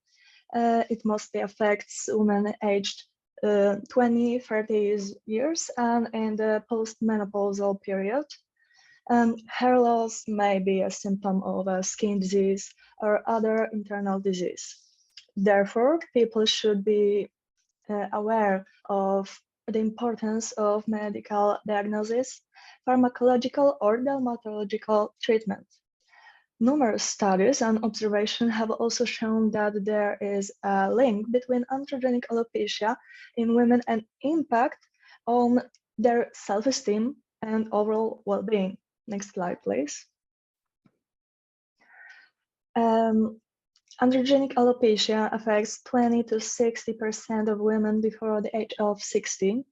It mostly affects women aged 20-30 years and in the postmenopausal period. Hair loss may be a symptom of a skin disease or other internal disease. Therefore, people should be aware of the importance of medical diagnosis, pharmacological or dermatological treatment. Numerous studies and observations have also shown that there is a link between androgenic alopecia in women and impact on their self-esteem and overall well-being. Next slide, please. Androgenic alopecia affects 20 to 60% of women before the age of 60.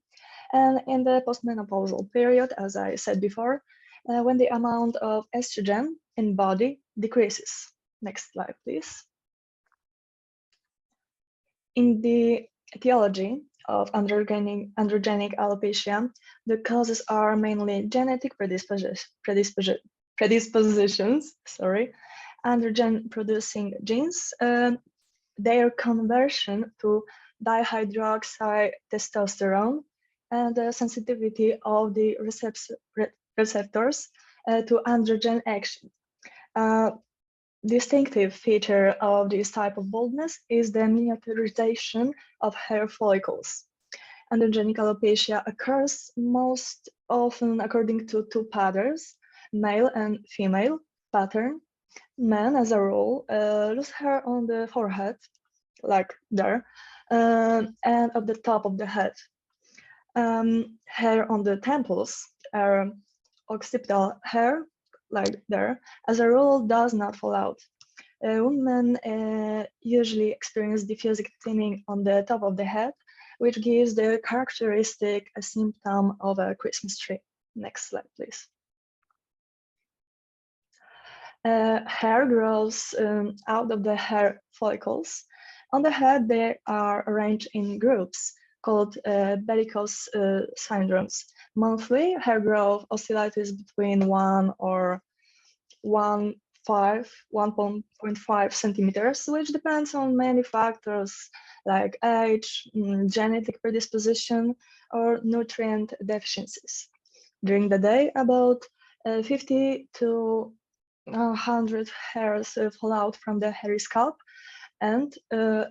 And in the postmenopausal period, as I said before, when the amount of estrogen in body decreases. Next slide, please. In the etiology of androgenic alopecia, the causes are mainly genetic predispositions, androgen-producing genes, their conversion to dihydroxytestosterone, and the sensitivity of the receptors to androgen action. Distinctive feature of this type of baldness is the miniaturization of hair follicles. Androgenic alopecia occurs most often according to two patterns, male and female pattern. Men, as a rule, lose hair on the forehead, like there, and at the top of the head. Hair on the temples are occipital hair, like there, as a rule does not fall out. Women usually experience diffuse thinning on the top of the head, which gives the characteristic symptom of a Christmas tree. Next slide, please. Hair grows out of the hair follicles. On the head, they are arranged in groups called bellicose syndromes. Monthly hair growth oscillates between 1 or 1.5 centimeters, which depends on many factors like age, genetic predisposition, or nutrient deficiencies. During the day, about 50 to 100 hairs fall out from the hairy scalp, and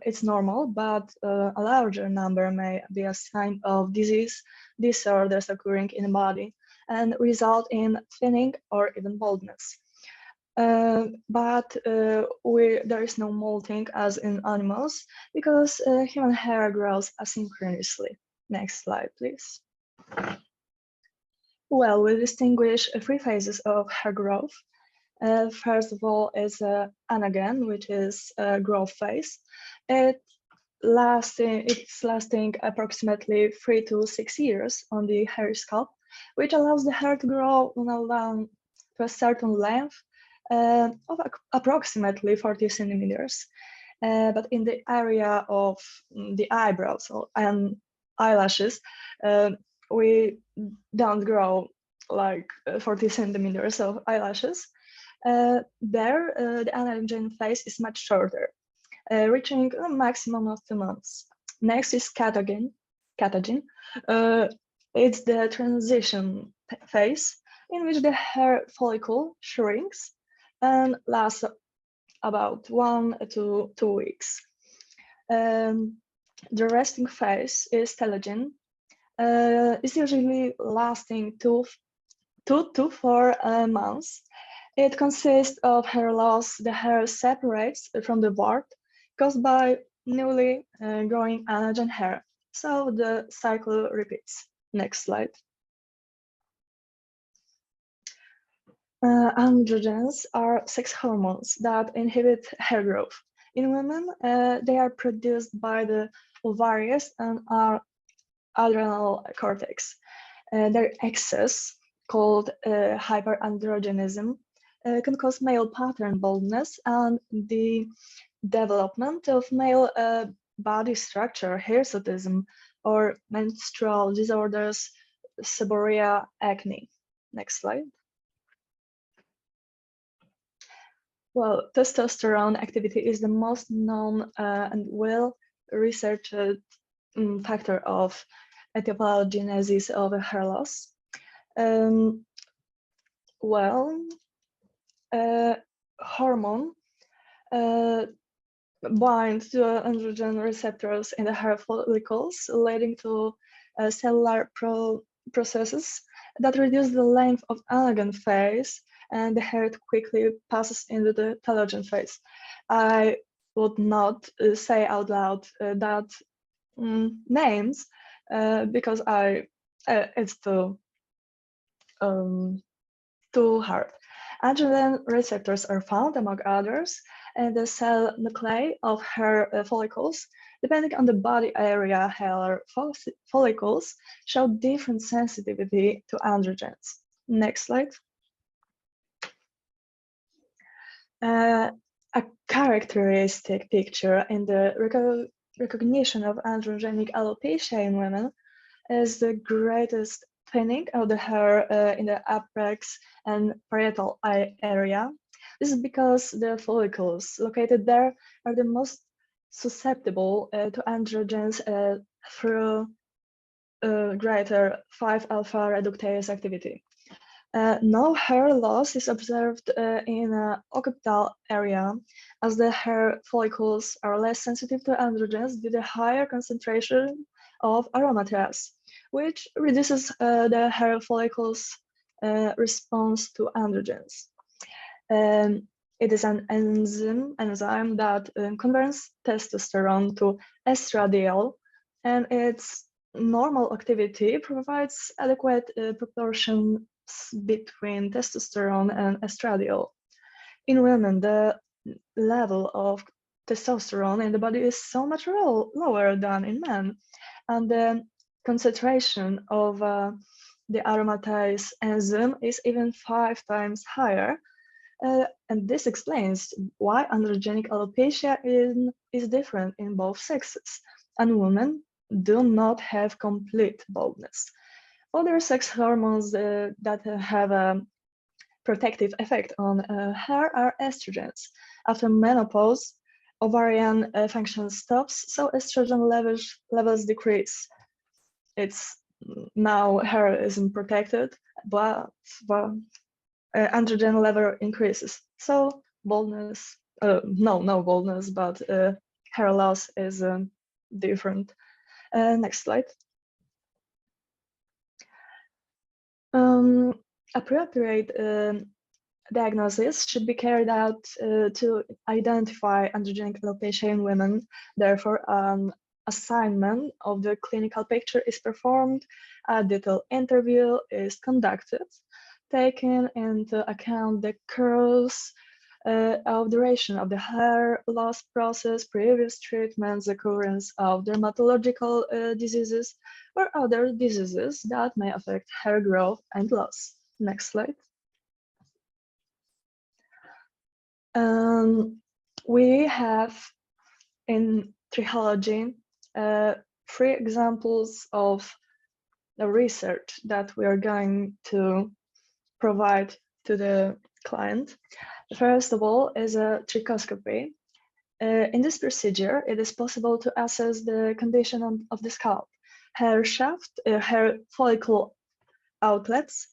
it's normal, but a larger number may be a sign of disease, disorders occurring in the body, and result in thinning or even baldness. But there is no molting as in animals because human hair grows asynchronously. Next slide, please. Well, we distinguish 3 phases of hair growth. First of all is anagen, which is a growth phase. It's lasting approximately 3 to 6 years on the hairy scalp, which allows the hair to grow along to a certain length of approximately 40 centimeters. But in the area of the eyebrows and eyelashes, we don't grow like 40 centimeters of eyelashes. There, the anagen phase is much shorter, reaching a maximum of 2 months. Next is catagen. It's the transition phase in which the hair follicle shrinks and lasts about 1 to 2 weeks. The resting phase is telogen. It's usually lasting 2 to 4 months. It consists of hair loss. The hair separates from the wart caused by newly growing anagen hair. So the cycle repeats. Next slide. Androgens are sex hormones that inhibit hair growth. In women, they are produced by the ovaries and adrenal cortex. Their excess, called hyperandrogenism, can cause male pattern baldness and the development of male body structure, hirsutism, or menstrual disorders, seborrhea, acne. Next slide. Well, testosterone activity is the most known and well-researched factor of etiologenesis of hair loss. Hormone binds to androgen receptors in the hair follicles, leading to cellular processes that reduce the length of anagen phase, and the hair quickly passes into the telogen phase. I would not say out loud that names because it's too hard. Androgen receptors are found, among others, in the cell nuclei of hair follicles. Depending on the body area, hair follicles show different sensitivity to androgens. Next slide. A characteristic picture in the recognition of androgenic alopecia in women is the greatest thinning of the hair in the apex and parietal eye area. This is because the follicles located there are the most susceptible to androgens through greater 5-alpha reductase activity. No hair loss is observed in the occipital area, as the hair follicles are less sensitive to androgens due to higher concentration of aromatase, which reduces the hair follicles' response to androgens. It is an enzyme that converts testosterone to estradiol, and its normal activity provides adequate proportions between testosterone and estradiol. In women, the level of testosterone in the body is so much lower than in men, and the concentration of the aromatase enzyme is even 5 times higher. And this explains why androgenic alopecia is different in both sexes, and women do not have complete baldness. Other sex hormones that have a protective effect on hair are estrogens. After menopause, ovarian function stops, so estrogen levels decrease. It's now hair isn't protected, but androgen level increases. So baldness, no baldness, but hair loss is different. Next slide. Appropriate diagnosis should be carried out to identify androgenic alopecia in women. Therefore, assignment of the clinical picture is performed, a detailed interview is conducted, taking into account the course of duration of the hair loss process, previous treatments, occurrence of dermatological diseases, or other diseases that may affect hair growth and loss. Next slide. We have in trichology 3 examples of the research that we are going to provide to the client. First of all is a trichoscopy. In this procedure, it is possible to assess the condition of the scalp, hair shaft, hair follicle outlets,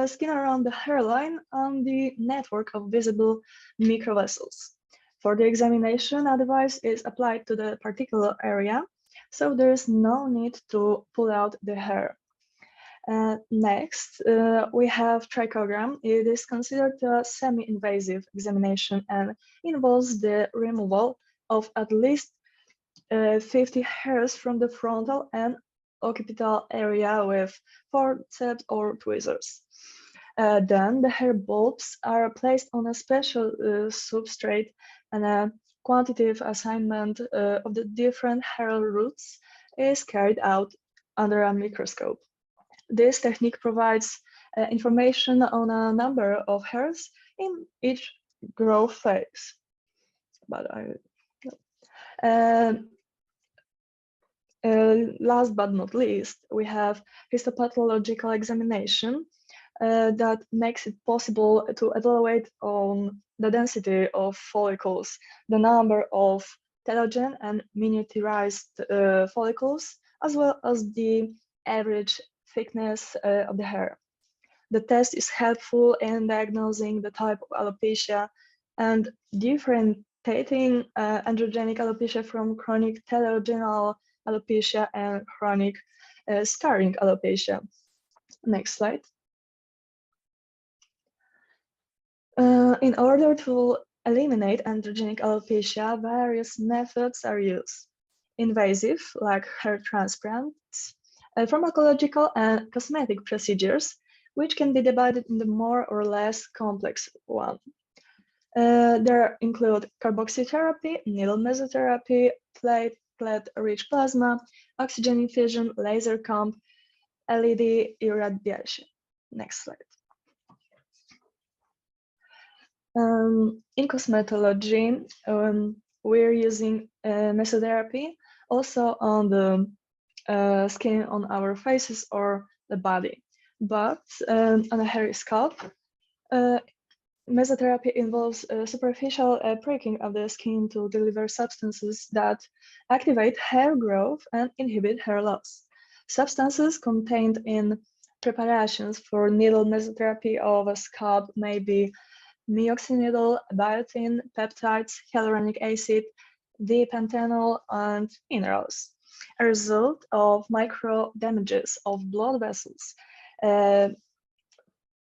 skin around the hairline, and the network of visible microvessels. For the examination, a device is applied to the particular area, so there is no need to pull out the hair. Next, we have trichogram. It is considered a semi-invasive examination and involves the removal of at least 50 hairs from the frontal and occipital area with forceps or tweezers. Then the hair bulbs are placed on a special substrate, and a quantitative assignment of the different hair roots is carried out under a microscope. This technique provides information on a number of hairs in each growth phase. Last but not least, we have histopathological examination that makes it possible to evaluate on the density of follicles, the number of telogen and miniaturized follicles, as well as the average thickness of the hair. The test is helpful in diagnosing the type of alopecia and differentiating androgenic alopecia from chronic telogenal alopecia and chronic scarring alopecia. Next slide. In order to eliminate androgenic alopecia, various methods are used. Invasive, like hair transplants, pharmacological and cosmetic procedures, which can be divided into more or less complex one. There include carboxytherapy, needle mesotherapy, platelet-rich plasma, oxygen infusion, laser comp, LED irradiation. Next slide. In cosmetology, we're using mesotherapy also on the skin on our faces or the body, but on a hairy scalp, mesotherapy involves superficial pricking of the skin to deliver substances that activate hair growth and inhibit hair loss. Substances contained in preparations for needle mesotherapy of a scalp may be mioxidil, biotin, peptides, hyaluronic acid, D-pentanol, and minerals. A result of micro damages of blood vessels.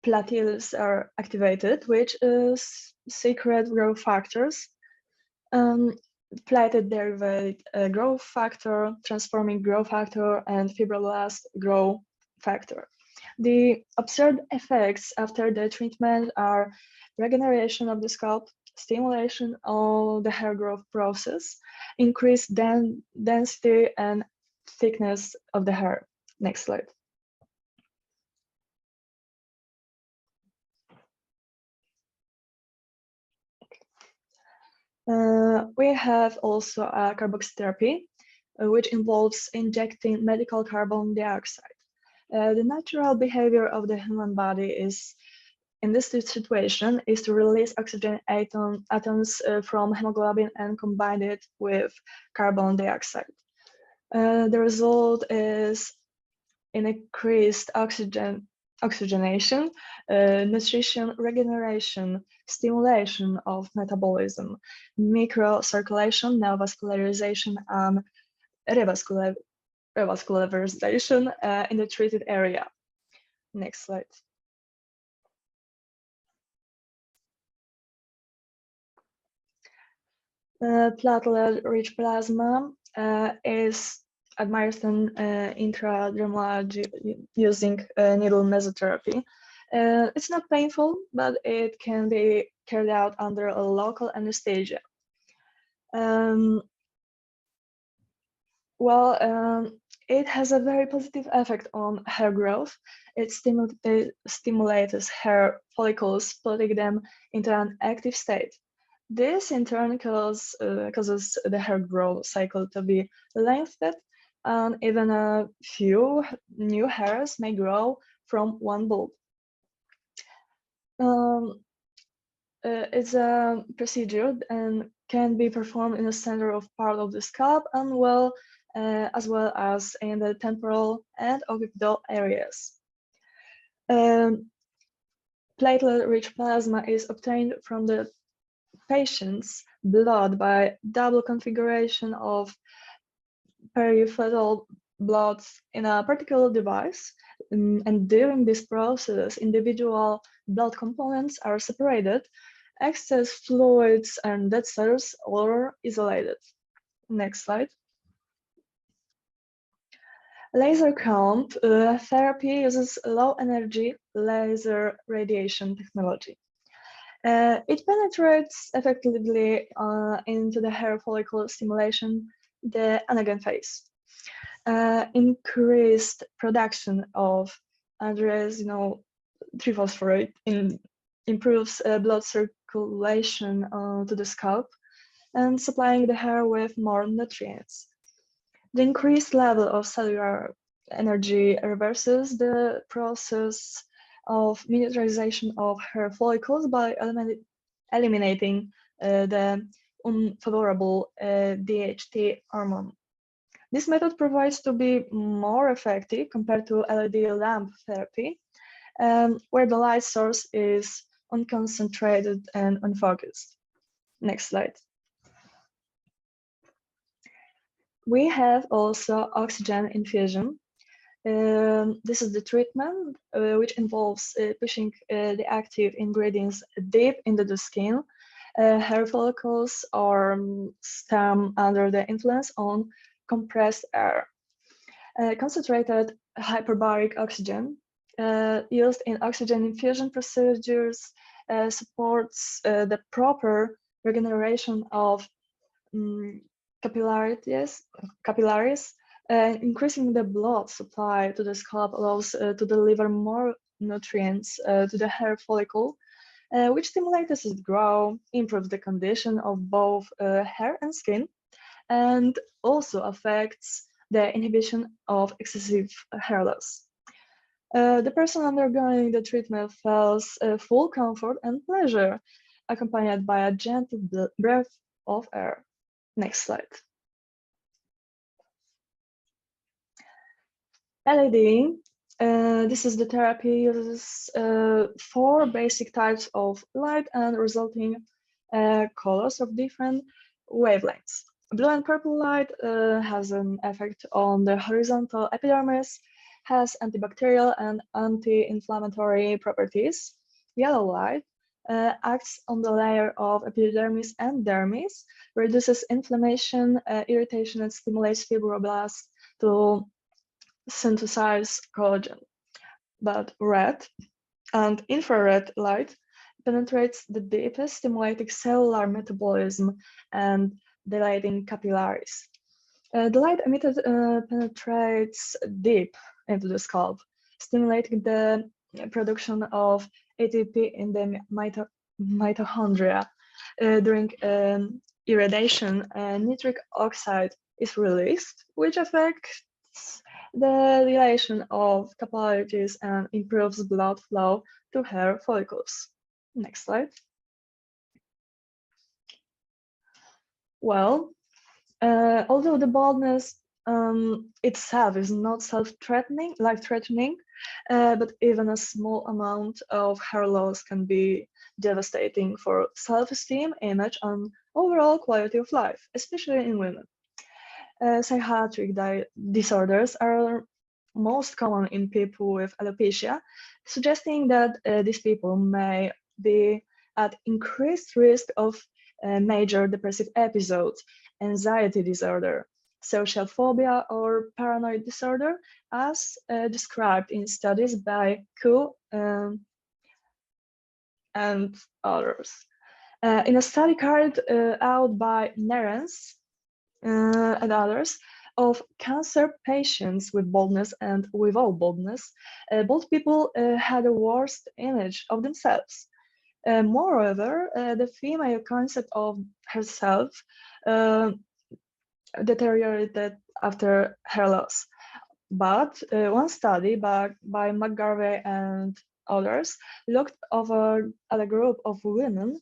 Platelets are activated, which is secret growth factors, platelet-derived growth factor, transforming growth factor, and fibroblast growth factor. The observed effects after the treatment are regeneration of the scalp, stimulation of the hair growth process, increased density and thickness of the hair. Next slide. We have also a carboxytherapy, which involves injecting medical carbon dioxide. The natural behavior of the human body is, in this situation, is to release oxygen atoms from hemoglobin and combine it with carbon dioxide. The result is an increased oxygenation, nutrition, regeneration, stimulation of metabolism, microcirculation, neovascularization, and revascularization in the treated area. Next slide. Platelet-rich plasma is administered intradermally using needle mesotherapy. It's not painful, but it can be carried out under a local anesthesia. It has a very positive effect on hair growth. It stimulates hair follicles, putting them into an active state. This in turn causes the hair growth cycle to be lengthened, and even a few new hairs may grow from one bulb. It's a procedure and can be performed in the center of part of the scalp and as well as in the temporal and occipital areas. Platelet-rich plasma is obtained from the patient's blood by double configuration of peripheral blood in a particular device, and during this process, individual blood components are separated, excess fluids and dead cells are isolated. Next slide. Laser comb therapy uses low-energy laser radiation technology. It penetrates effectively into the hair follicle stimulation, the anagen phase. Increased production of androgen triphosphorate improves blood circulation to the scalp and supplying the hair with more nutrients. The increased level of cellular energy reverses the process of miniaturization of hair follicles by eliminating the unfavorable DHT hormone. This method provides to be more effective compared to LED lamp therapy, where the light source is unconcentrated and unfocused. Next slide. We have also oxygen infusion. This is the treatment which involves pushing the active ingredients deep into the skin, hair follicles, or stem under the influence on compressed air. Concentrated hyperbaric oxygen used in oxygen infusion procedures supports the proper regeneration of capillaries. Increasing the blood supply to the scalp allows to deliver more nutrients to the hair follicle, which stimulates its growth, improves the condition of both hair and skin, and also affects the inhibition of excessive hair loss. The person undergoing the treatment feels full comfort and pleasure, accompanied by a gentle breath of air. Next slide. LED, this is the therapy, uses 4 basic types of light and resulting colors of different wavelengths. Blue and purple light has an effect on the horizontal epidermis, has antibacterial and anti-inflammatory properties. Yellow light acts on the layer of epidermis and dermis, reduces inflammation, irritation, and stimulates fibroblasts to synthesize collagen. But red and infrared light penetrates the deepest, stimulating cellular metabolism and dilating capillaries. The light emitted penetrates deep into the scalp, stimulating the production of ATP in the mitochondria. During irradiation, nitric oxide is released, which affects the dilation of capillaries and improves blood flow to hair follicles. Next slide. Well, although the baldness itself is not self-threatening, life-threatening, but even a small amount of hair loss can be devastating for self-esteem, image, and overall quality of life, especially in women. Psychiatric disorders are most common in people with alopecia, suggesting that these people may be at increased risk of major depressive episodes, anxiety disorder, social phobia, or paranoid disorder, as described in studies by Ku and others. In a study carried out by Nerens and others of cancer patients with baldness and without baldness, both people had a worse image of themselves. Moreover, the female concept of herself deteriorated after hair loss. But one study by McGarvey and others looked over at a group of women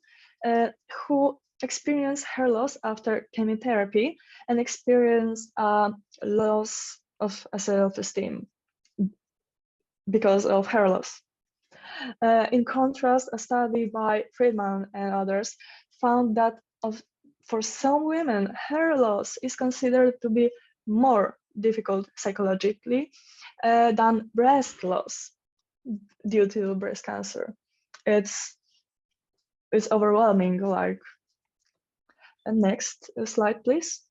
who experienced hair loss after chemotherapy and experienced a loss of self-esteem because of hair loss. In contrast, a study by Friedman and others found that for some women, hair loss is considered to be more difficult psychologically than breast loss due to breast cancer. It's overwhelming, like. And next slide, please.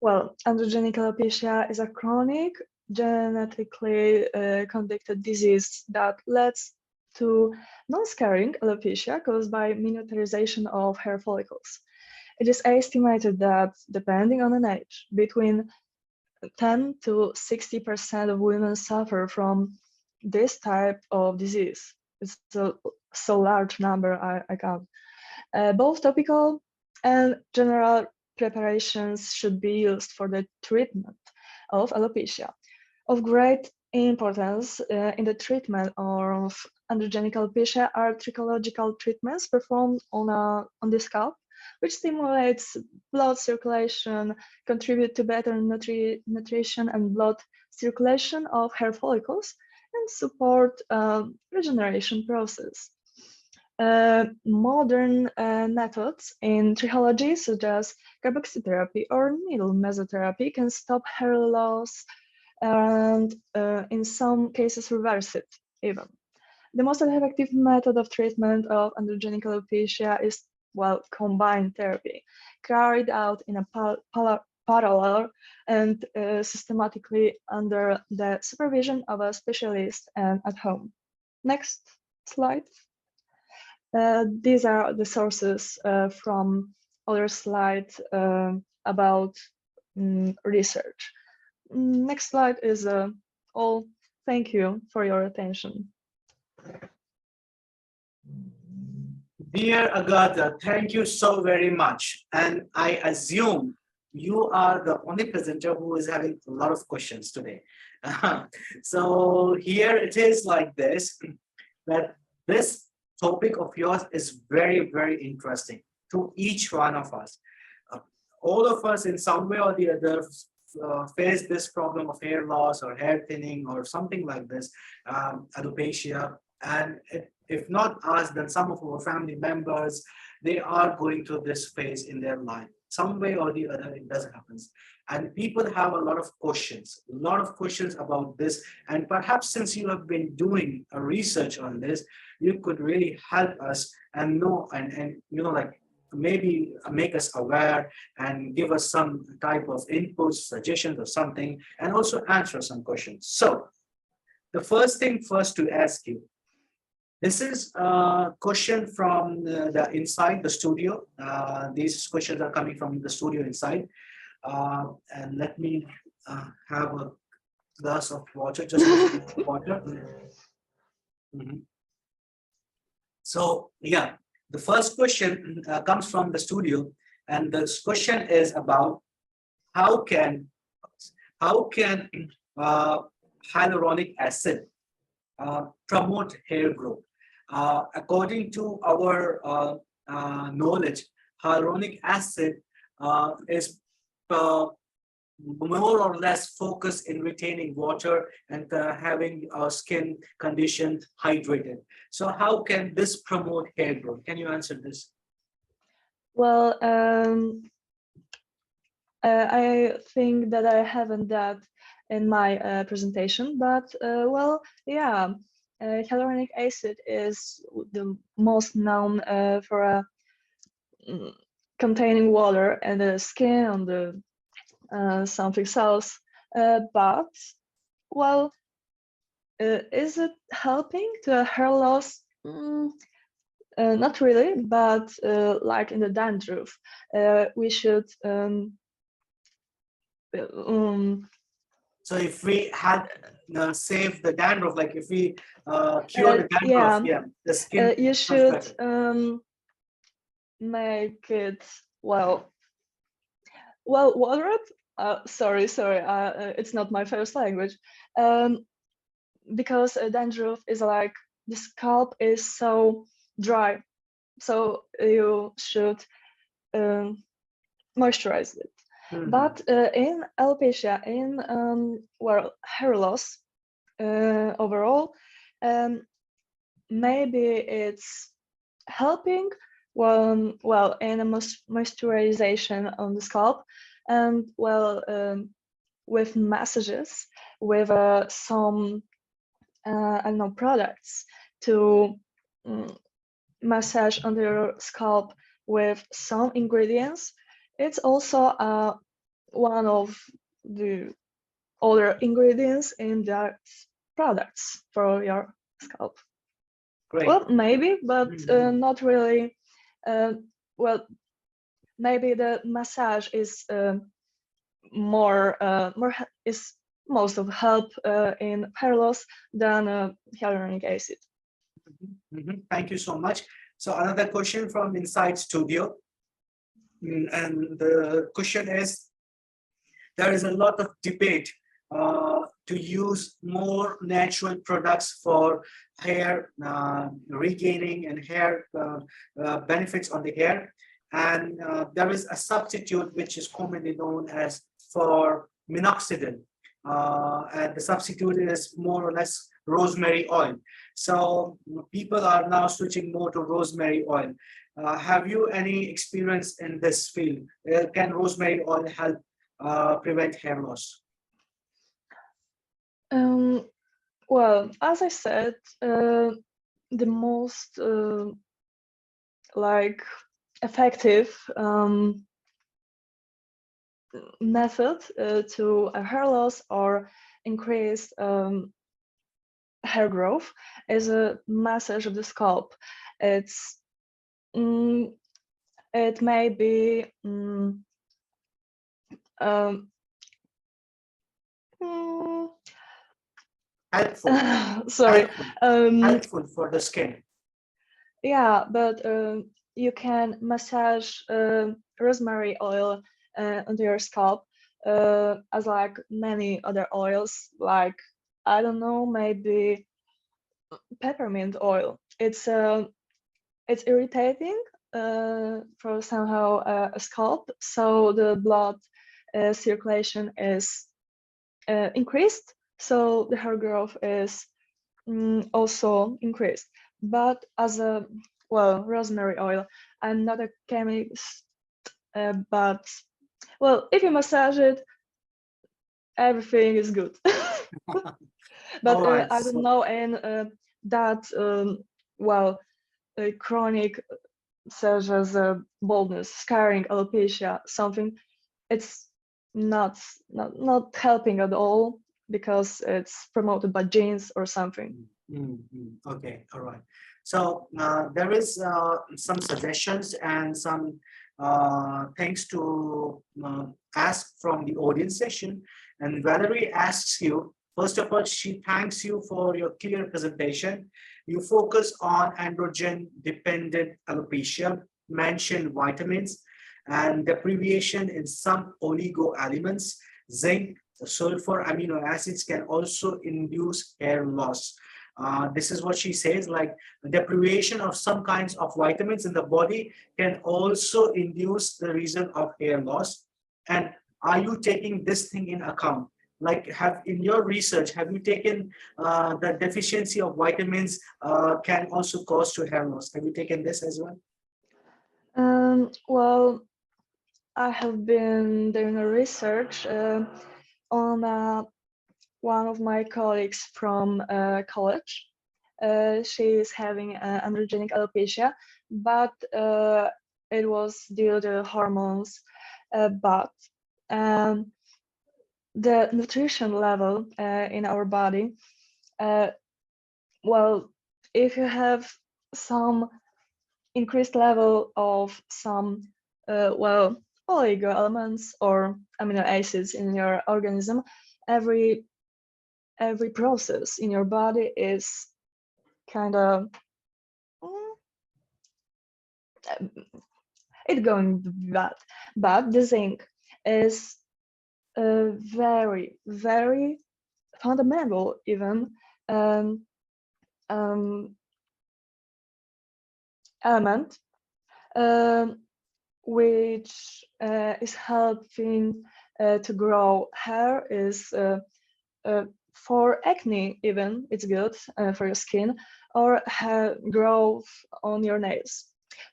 Well, androgenic alopecia is a chronic, genetically conducted disease that leads to non-scarring alopecia caused by miniaturization of hair follicles. It is estimated that, depending on an age, between 10 to 60% of women suffer from this type of disease. It's a so large number, I can't. Both topical and general preparations should be used for the treatment of alopecia. Of great importance in the treatment of androgenic alopecia are trichological treatments performed on the scalp, which stimulates blood circulation, contribute to better nutrition and blood circulation of hair follicles, and support regeneration process. Modern methods in trichology, such as carboxytherapy or needle mesotherapy, can stop hair loss and in some cases reverse it even. The most effective method of treatment of androgenic alopecia is, well, combined therapy, carried out in a parallel and systematically under the supervision of a specialist and at home. Next slide. These are the sources from other slides about research. Next slide is all. Thank you for your attention. Dear Agatha, thank you so very much. And I assume you are the only presenter who is having a lot of questions today. So here it is like this, that this topic of yours is very, very interesting to each one of us. All of us in some way or the other face this problem of hair loss or hair thinning or something like this, alopecia. And if not us, then some of our family members, they are going through this phase in their life. Some way or the other, it does happen. And people have a lot of questions about this. And perhaps since you have been doing a research on this, you could really help us and know, and you know, like maybe make us aware and give us some type of inputs, suggestions or something, and also answer some questions. So the first thing first to ask you, this is a question from the inside the studio. These questions are coming from the studio inside. And let me have a glass of water, just a sip of water. Mhm. So yeah, the first question comes from the studio, and this question is about how can hyaluronic acid promote hair growth. According to our knowledge, hyaluronic acid is more or less focused in retaining water and having our skin condition hydrated. So how can this promote hair growth? Can you answer this? Well, I think that I haven't that in my presentation, but well, yeah, hyaluronic acid is the most known for containing water and the skin on the something else. But well, is it helping to hair loss? Not really, but like in the dandruff, we should. So if we had saved the dandruff, like if we cure the dandruff, yeah, the skin. You should make it well water it. Sorry, it's not my first language. Because dandruff is like the scalp is so dry, so you should moisturize it. But in alopecia, in well, hair loss overall, maybe it's helping well in a moisturization on the scalp, and well with massages, with some I don't know, products to massage on your scalp with some ingredients. It's also one of the other ingredients in that products for your scalp. Great. Well, maybe, but not really. Well, maybe the massage is more is most of help in hair loss than hyaluronic acid. Thank you so much. So another question from inside studio, and the question is: there is a lot of debate to use more natural products for hair regaining and hair benefits on the hair, and there is a substitute which is commonly known as for minoxidil, and the substitute is more or less rosemary oil. So people are now switching more to rosemary oil. Have you any experience in this field? Can rosemary oil help prevent hair loss? Well, as I said, the most like effective method to hair loss or increase hair growth is a massage of the scalp. It's it may be helpful. Sorry. Helpful for the skin. Yeah, but you can massage rosemary oil onto your scalp as like many other oils, like I don't know, maybe peppermint oil. It's irritating for somehow a scalp, so the blood circulation is increased, so the hair growth is also increased. But as a rosemary oil, I'm not a chemist, but well, if you massage it, everything is good. But Right, I don't know in that chronic, such as baldness, scarring, alopecia, something, it's not helping at all because it's promoted by genes or something. Okay, all right. So there is some suggestions and some things to ask from the audience session. And Valerie asks you, first of all, she thanks you for your clear presentation. You focus on androgen-dependent alopecia, mention vitamins, and deprivation in some oligoelements, zinc, sulfur, amino acids can also induce hair loss. This is what she says, like deprivation of some kinds of vitamins in the body can also induce the reason of hair loss. And are you taking this thing in account? Like, in your research, have you taken the deficiency of vitamins can also cause to hair loss? Have you taken this as well? Well, I have been doing a research on one of my colleagues from college. She is having androgenic alopecia, but it was due to hormones. But the nutrition level in our body, well, if you have some increased level of some well, oligo elements or amino acids in your organism, every process in your body is kind of it's going bad. But the zinc is a very, very fundamental even element which is helping to grow hair, is for acne even, it's good for your skin, or hair growth on your nails.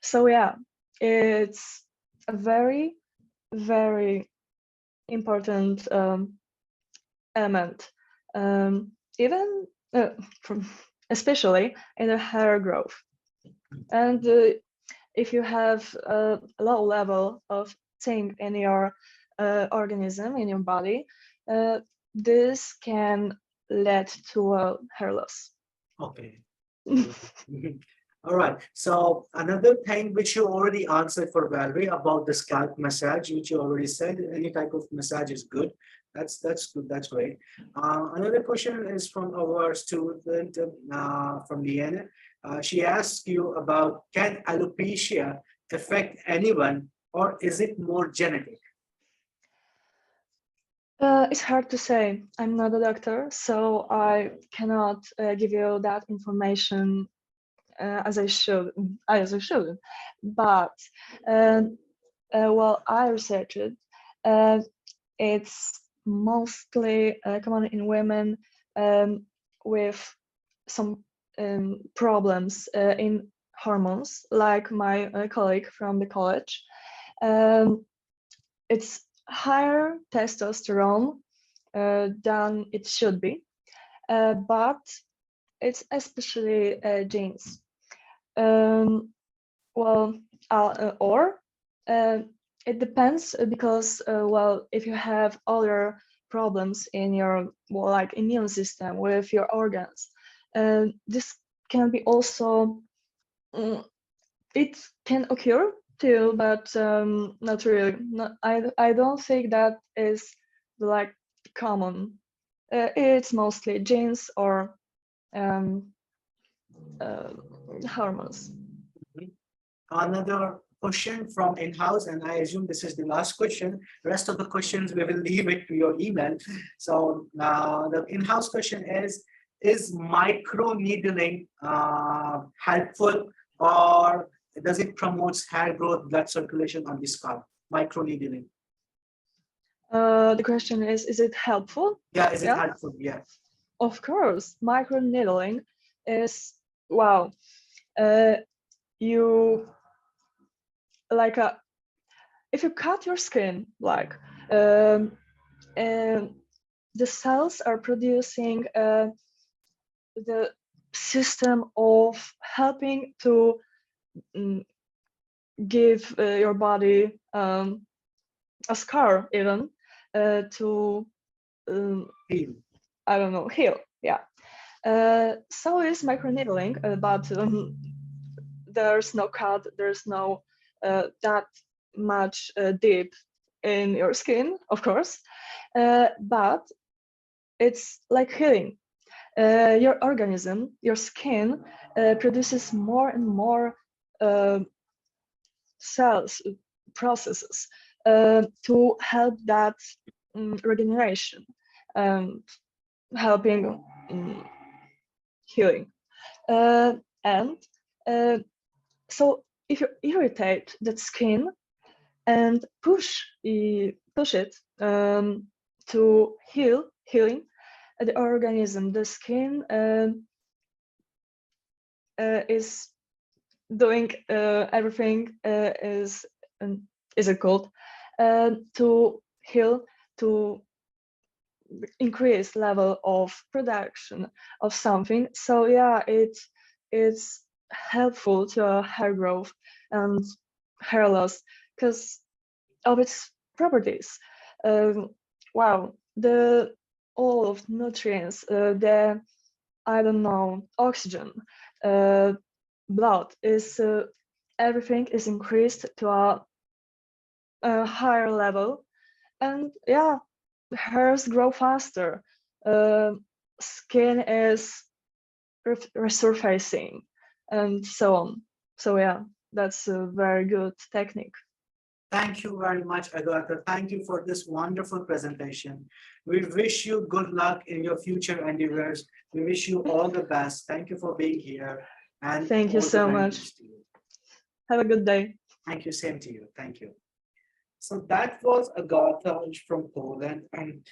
So yeah, it's a very, very important element, even especially in the hair growth. And if you have a low level of zinc in your organism, in your body, this can lead to a hair loss. Okay. All right. So another thing which you already answered for Valerie about the scalp massage, which you already said, any type of massage is good. That's good. That's great. Another question is from our student from Vienna. She asks you about, can alopecia affect anyone, or is it more genetic? It's hard to say. I'm not a doctor, so I cannot give you that information as I should. But well, I researched it. It's mostly common in women with some problems in hormones, like my colleague from the college. It's higher testosterone than it should be, but it's especially genes. Well, or it depends, because well, if you have other problems in your like immune system with your organs, this can be also it can occur too, but not really. I don't think that is like common. It's mostly genes or hormones. Another question from in-house, and I assume this is the last question. The rest of the questions we will leave it to your email. So the in-house question is microneedling helpful, or does it promote hair growth, blood circulation on the scalp? Microneedling. The question is it helpful? Yeah, is it helpful? Yeah. Of course, microneedling is, wow. You like if you cut your skin, like the cells are producing the system of helping to give your body a scar, even to heal. I don't know, heal. Yeah. So is microneedling, but there's no cut, there's no that much deep in your skin, of course, but it's like healing. Your organism, your skin produces more and more cells, processes to help that regeneration, helping healing. And so if you irritate that skin and push it to healing the organism, the skin is doing everything is it called to heal, to increase level of production of something. So yeah, it's helpful to hair growth and hair loss because of its properties. Wow, all of nutrients, the I don't know, oxygen, blood is everything is increased to a higher level, and yeah, hairs grow faster. Skin is resurfacing, and so on. So yeah, that's a very good technique. Thank you very much, Agatha. Thank you for this wonderful presentation. We wish you good luck in your future endeavors. We wish you all the best. Thank you for being here. And thank you so much. Have a good day. Thank you. Same to you. Thank you. So that was Agatha from Poland, and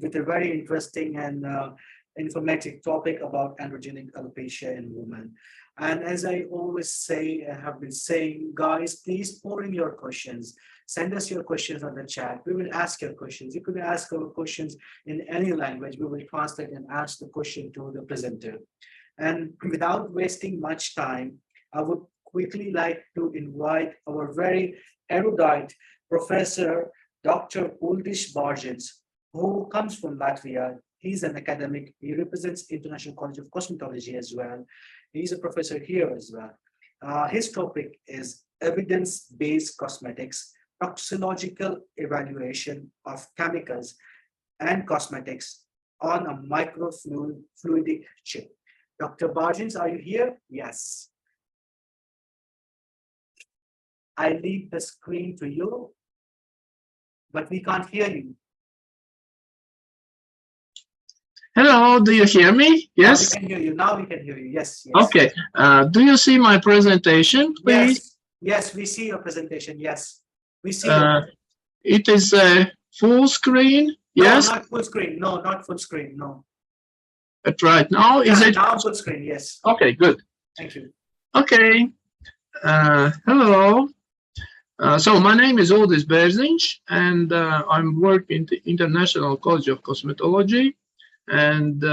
with a very interesting and informative topic about androgenic alopecia in women. And as I always say, I have been saying, guys, please pour in your questions. Send us your questions on the chat. We will ask your questions. You could ask our questions in any language. We will translate and ask the question to the presenter. And without wasting much time, I would quickly like to invite our very erudite Professor Dr. Dita Bērziņa, who comes from Latvia. He's an academic. He represents International College of Cosmetology as well. He's a professor here as well. His topic is evidence-based cosmetics, toxicological evaluation of chemicals and cosmetics on a microfluidic chip. Dr. Bērziņa, are you here? Yes. I leave the screen to you, but we can't hear you. Hello, do you hear me? Yes. Now we can hear you. Now we can hear you. Yes. Yes. Okay. Do you see my presentation, please? Yes. Yes, we see your presentation. Yes, we see. It is a full screen. No, yes. Not full screen. No, not full screen. No. But right now, is it? Now full screen. Yes. Okay. Good. Thank you. Okay. Hello. So my name is Dita Bērziņa, and I'm working in the International College of Cosmetology, and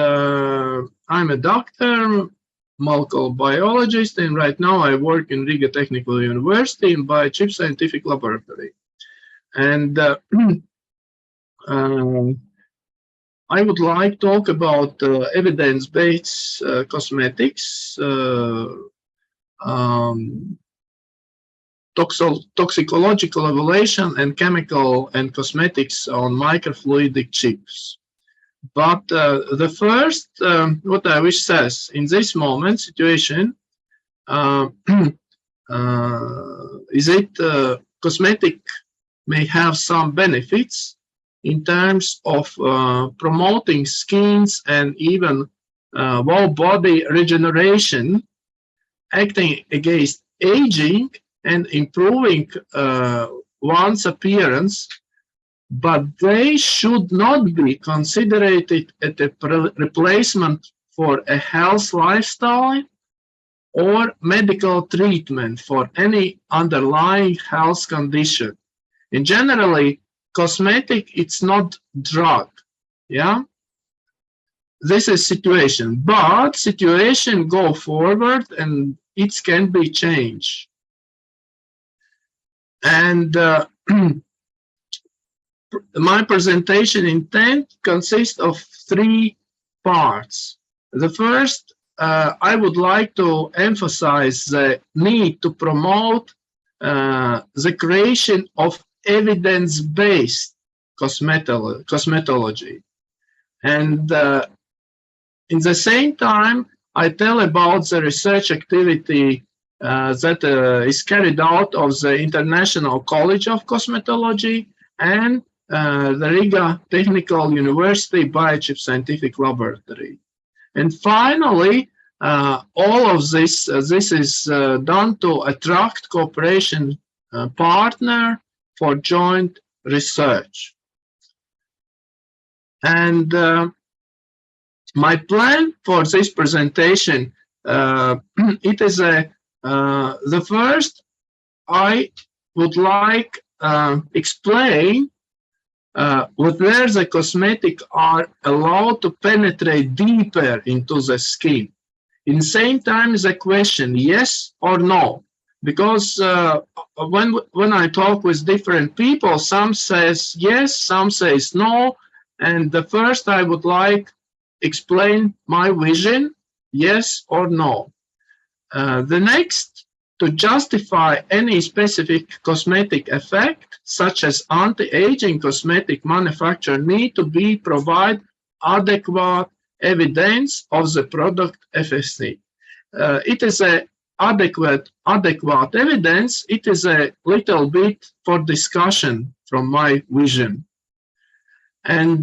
I'm a doctor, molecular biologist, and right now I work in Riga Technical University in Biochip Scientific Laboratory. And I would like to talk about evidence-based cosmetics, toxicological evaluation and chemical and cosmetics on microfluidic chips. But the first, what I wish says, in this moment situation, is it cosmetic may have some benefits in terms of promoting skins and even whole body regeneration, acting against aging and improving one's appearance, but they should not be considered as a replacement for a health lifestyle or medical treatment for any underlying health condition. And generally, cosmetic, it's not drug, yeah? This is situation, but situation go forward and it can be changed. And my presentation intent consists of 3 parts. The first, I would like to emphasize the need to promote the creation of evidence-based cosmetology. And in the same time, I tell about the research activity that is carried out of the International College of Cosmetology and the Riga Technical University Biochip Scientific Laboratory. And finally, all of this is done to attract cooperation partner for joint research. And my plan for this presentation, it is the first I would like explain whether the cosmetics are allowed to penetrate deeper into the skin. In the same time, the question, yes or no, because when I talk with different people, some says yes, some says no, and the first I would like explain my vision, yes or no. The next, to justify any specific cosmetic effect, such as anti-aging cosmetic manufacturer need to be provide adequate evidence of the product efficacy. It is a adequate evidence. It is a little bit for discussion from my vision. And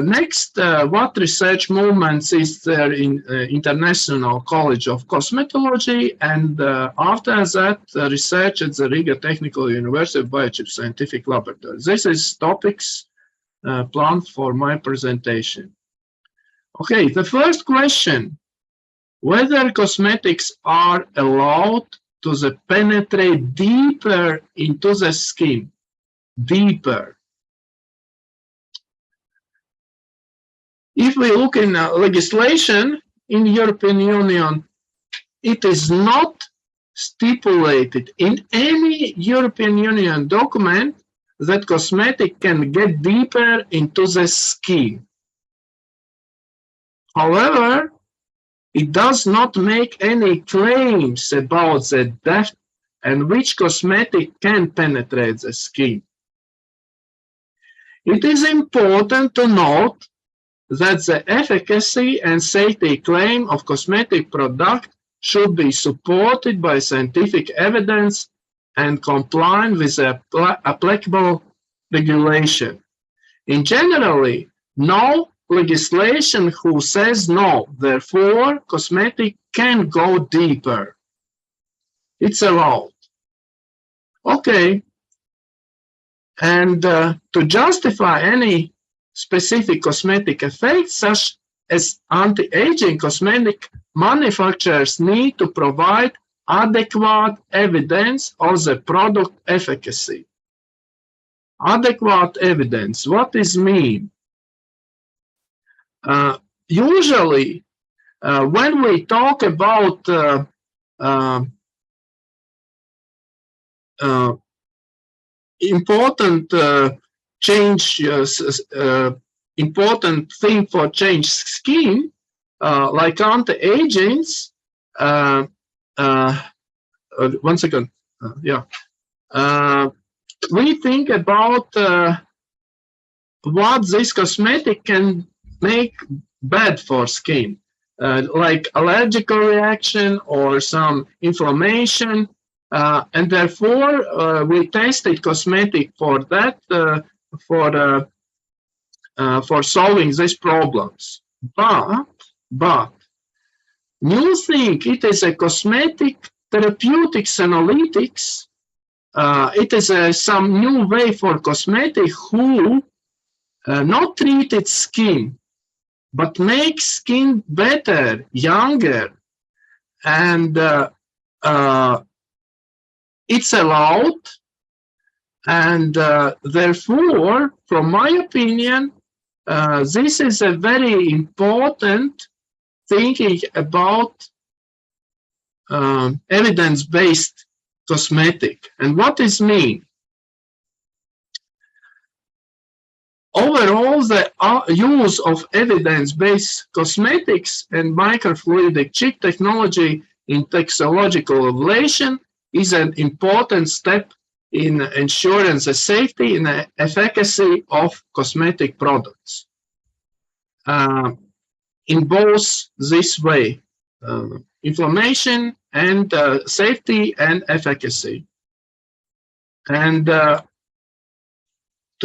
next, what research movements is there in International College of Cosmetology, and after that, research at the Riga Technical University Biochip Scientific Laboratory. This is topics planned for my presentation. Okay, the first question, whether cosmetics are allowed to penetrate deeper into the skin, deeper. If we look in legislation in European Union, it is not stipulated in any European Union document that cosmetic can get deeper into the skin. However, it does not make any claims about the depth and which cosmetic can penetrate the skin. It is important to note that the efficacy and safety claim of cosmetic product should be supported by scientific evidence and compliant with the applicable regulation. In generally, no legislation who says no, therefore cosmetic can go deeper. It's allowed. Okay. And to justify any specific cosmetic effects, such as anti-aging cosmetic, manufacturers need to provide adequate evidence of the product efficacy. Adequate evidence, what does it mean? Usually, when we talk about important change, important thing for change skin, like anti-agings. 1 second. We think about what this cosmetic can make bad for skin, like allergical reaction or some inflammation, and therefore we tested cosmetic for that. For solving these problems, but new thing, it is a cosmetic therapeutics analytics. It is some new way for cosmetic who not treated skin, but make skin better, younger, and it's allowed. And therefore, from my opinion, this is a very important thinking about evidence-based cosmetic. And what does it mean? Overall, the use of evidence-based cosmetics and microfluidic chip technology in toxicological evaluation is an important step in ensuring the safety and the efficacy of cosmetic products. In both this way, inflammation and safety and efficacy. And to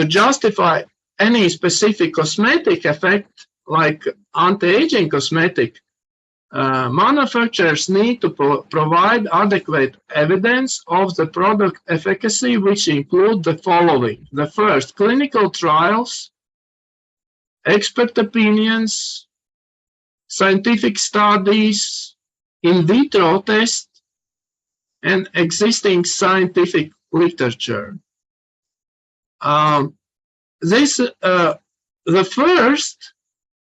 justify any specific cosmetic effect, like anti-aging cosmetic, manufacturers need to provide adequate evidence of the product efficacy, which include the following. The first, clinical trials, expert opinions, scientific studies, in vitro tests, and existing scientific literature. The first,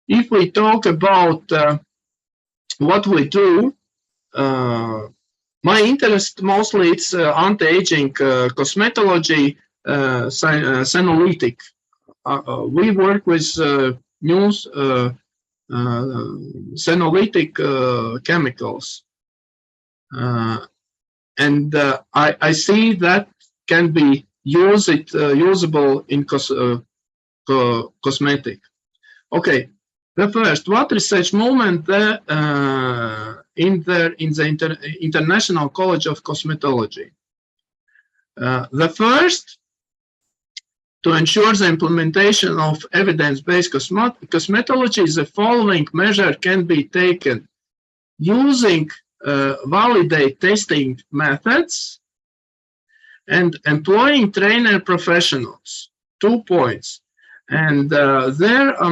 if we talk about what we do, my interest mostly it's anti-aging cosmetology, senolytic. We work with new senolytic chemicals, and I see that can be usable in cosmetic. Okay. The first, what research movement in the International College of Cosmetology? The first, to ensure the implementation of evidence-based cosmetology, the following measure can be taken using validate testing methods and employing trainer professionals. 2 points. And there I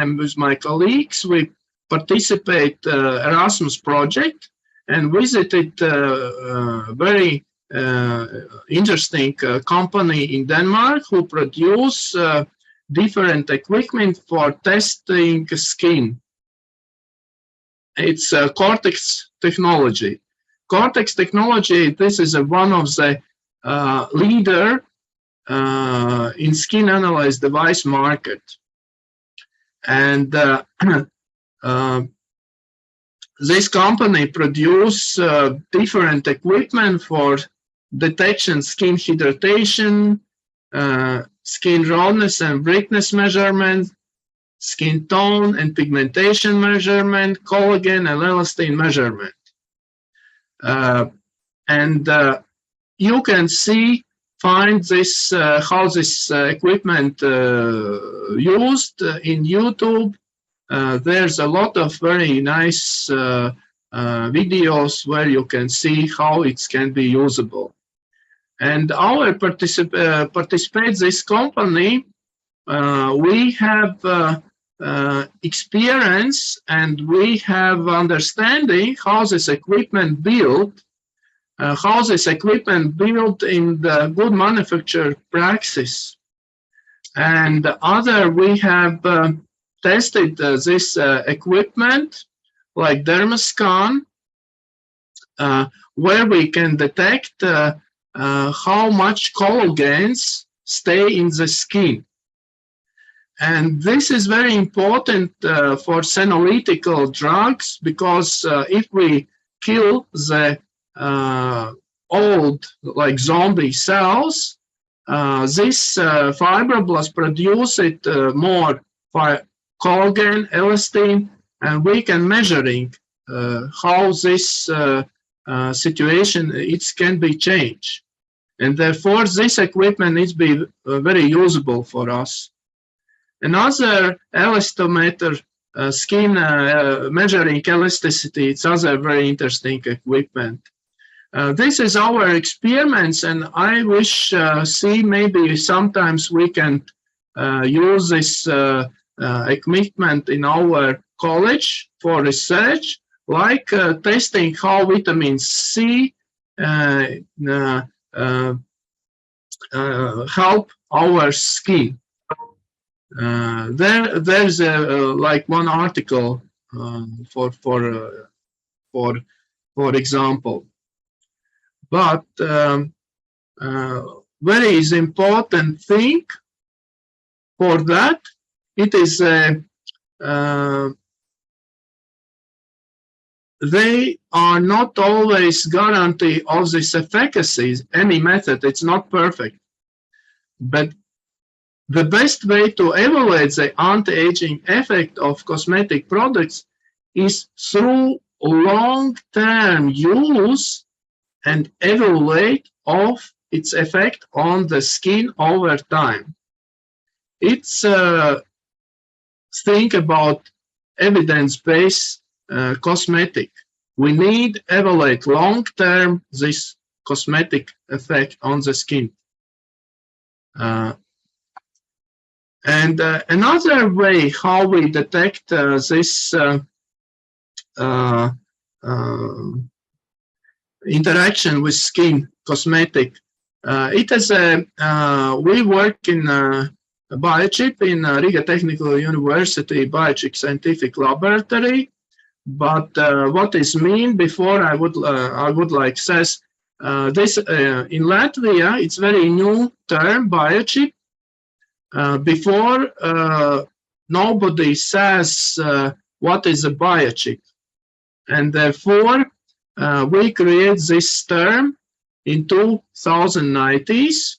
am with my colleagues. We participate Erasmus project and visited very interesting company in Denmark who produce different equipment for testing skin. It's Cortex technology. Cortex technology. This is one of the leader in skin analyze device market, and this company produce different equipment for detection skin hydration, skin rawness and brightness measurement, skin tone and pigmentation measurement, collagen and elastin measurement, and you can find this how this equipment used in YouTube. There's a lot of very nice videos where you can see how it can be usable. And our participate this company, we have experience and we have understanding how this equipment built. How this equipment built in the good manufacture practice, and other we have tested this equipment like Dermascan, where we can detect how much collagens stay in the skin, and this is very important for senolytical drugs, because if we kill the old like zombie cells, this fibroblast produce it more collagen, elastin, and we can measuring how this situation it can be changed, and therefore this equipment needs to be very usable for us. Another elastometer, skin measuring elasticity, it's other very interesting equipment. This is our experiments, and I wish see maybe sometimes we can use this equipment in our college for research, like testing how vitamin C help our skin. There's like one article for example. But very is important thing for that, it is they are not always guarantee of this efficacy. Any method, it's not perfect. But the best way to evaluate the anti-aging effect of cosmetic products is through long-term use and evaluate of its effect on the skin over time. It's think about evidence-based cosmetic. We need evaluate long-term this cosmetic effect on the skin. And another way how we detect this interaction with skin cosmetic, it is we work in biochip in Riga Technical University biochip scientific laboratory. But what is mean before I would like says this in Latvia it's very new term biochip. Before nobody says what is a biochip, and therefore we create this term in 2090s.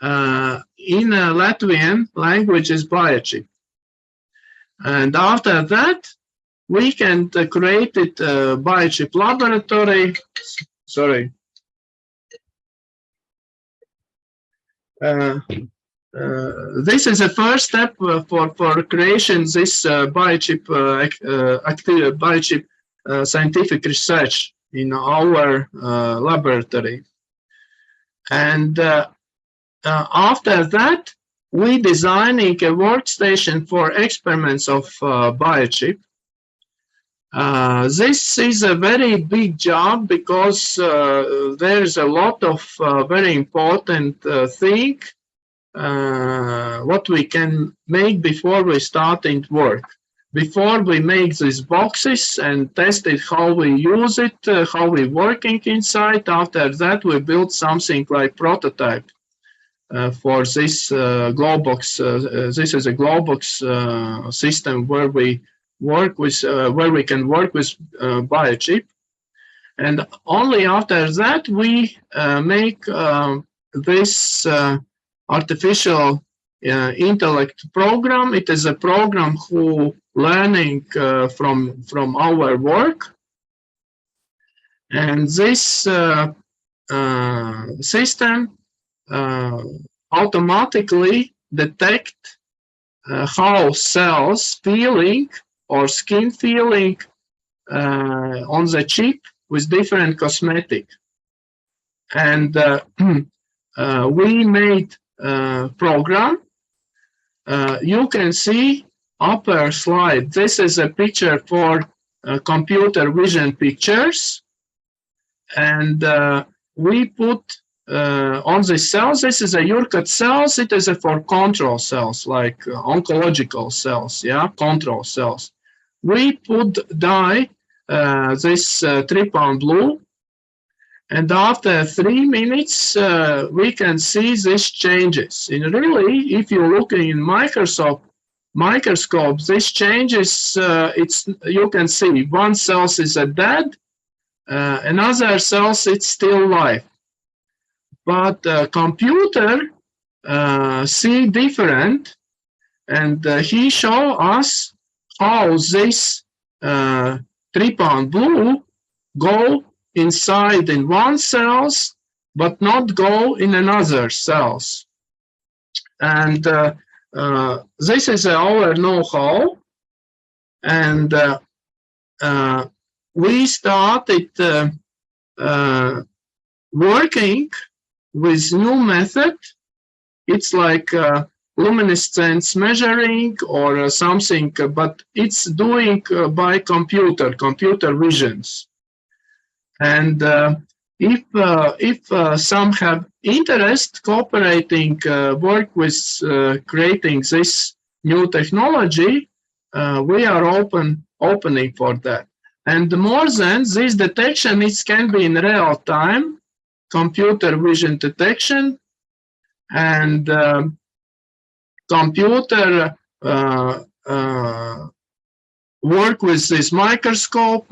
In Latvian language is biochip, and after that we can create it biochip laboratory. Sorry. This is the first step for creation this biochip active biochip scientific research in our laboratory, and after that we designing a workstation for experiments of biochip. This is a very big job because there's a lot of very important thing what we can make before we starting work. Before we make these boxes and test it, how we use it, how we working inside. After that, we build something like prototype for this Globox. This is a Globox system where we work with, where we can work with biochip, and only after that we make this artificial intellect program. It is a program who learning from our work, and this system automatically detect how cells feeling or skin feeling on the chip with different cosmetic. And we made program. You can see upper slide. This is a picture for computer vision pictures, and we put on the cells. This is a Urquhart cells. It is for control cells, like oncological cells, yeah, control cells. We put dye this trypan blue, and after 3 minutes we can see these changes. And really, if you're looking in microscope, these changes, it's you can see one cell is dead, another cell it's still alive. But computer see different, and he show us how this trypan blue go inside in one cells, but not go in another cells. And this is our know-how, and we started working with new method. It's like luminescence measuring or something, but it's doing by computer visions. And if some have interest cooperating work with creating this new technology, we are opening for that. And more than this detection, it can be in real time, computer vision detection, and computer work with this microscope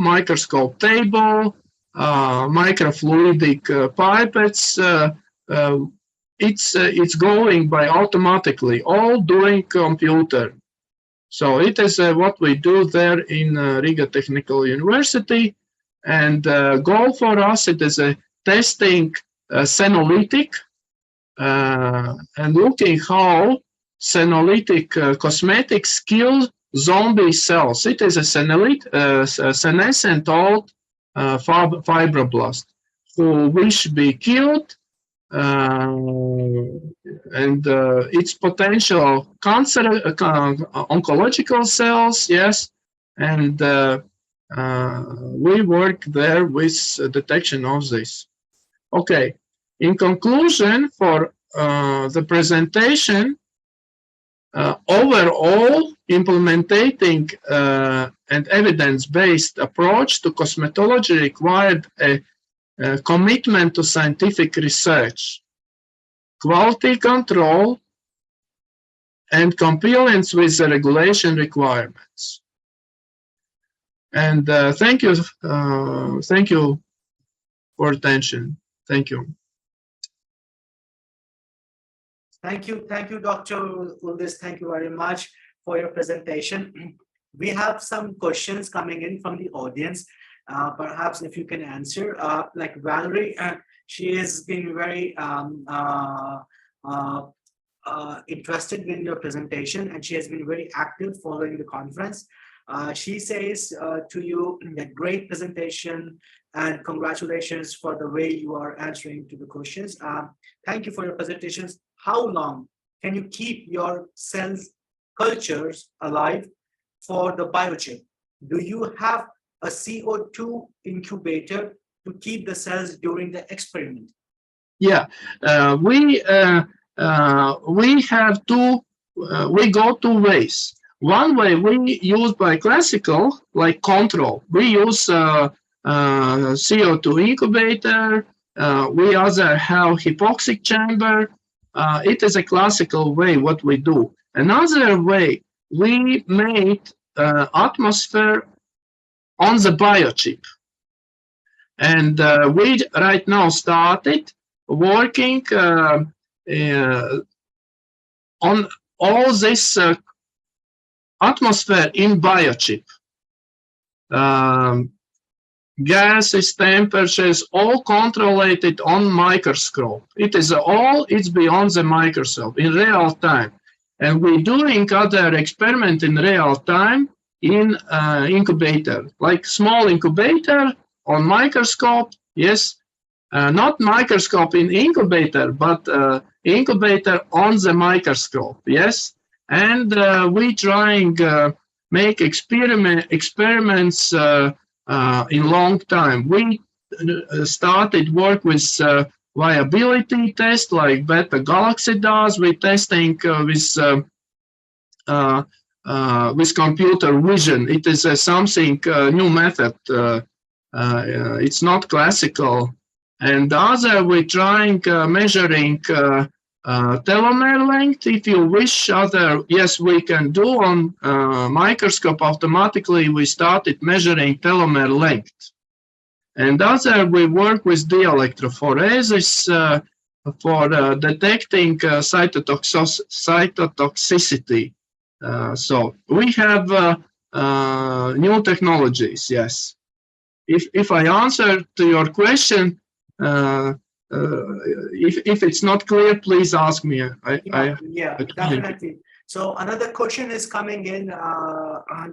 table, microfluidic pipettes. It's going by automatically, all doing computer. So it is what we do there in Riga Technical University. And goal for us, it is testing senolytic and looking how senolytic cosmetics kill zombie cells. It is a senescent old fibroblast who wish to be killed, and its potential cancer, oncological cells, yes, and we work there with detection of this. Okay, in conclusion for the presentation, overall, implementing an evidence-based approach to cosmetology required a commitment to scientific research, quality control, and compliance with the regulation requirements. And thank you for attention. Thank you. Thank you, Dr. Uldis. Thank you very much for your presentation. We have some questions coming in from the audience. Perhaps if you can answer, like Valerie, she has been very interested in your presentation, and she has been very active following the conference. She says to you that great presentation and congratulations for the way you are answering to the questions. Thank you for your presentations. How long can you keep your cells cultures alive for the biochip? Do you have a CO2 incubator to keep the cells during the experiment? Yeah, we have two. We go two ways. One way we use by classical, like control. We use CO2 incubator. We other have hypoxic chamber. It is a classical way what we do. Another way, we made atmosphere on the biochip. And we right now started working on all this atmosphere in biochip. Gases, temperatures, all controlled on microscope. It is all, it's beyond the microscope in real time. And we're doing other experiment in real time in incubator, like small incubator on microscope, yes. Not microscope in incubator, but incubator on the microscope, yes. And we trying make experiments in long time. We started work with viability test like Beta Galaxy does. We're testing with computer vision. It is something new method. It's not classical. And the other, we're trying measuring telomere length. If you wish other, yes, we can do on microscope automatically. We started measuring telomere length. And other, we work with dielectrophoresis for detecting cytotoxicity. So we have new technologies, yes. If I answer to your question, if it's not clear, please ask me. Yeah, definitely. So another question is coming in,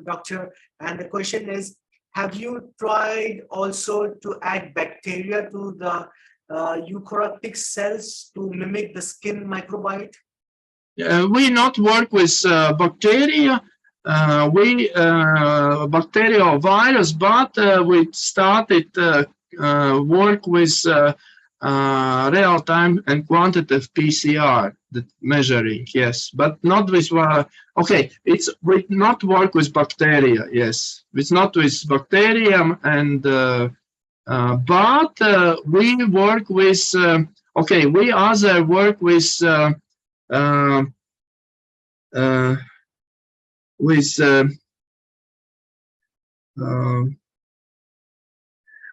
Doctor, and the question is, have you tried also to add bacteria to the eukaryotic cells to mimic the skin microbiome? We not work with bacteria. We bacterial virus, but we started work with real-time and quantitative PCR measuring, yes, but not with, okay, we not work with bacteria, yes, it's not with bacterium, and but we work with, okay, we other work with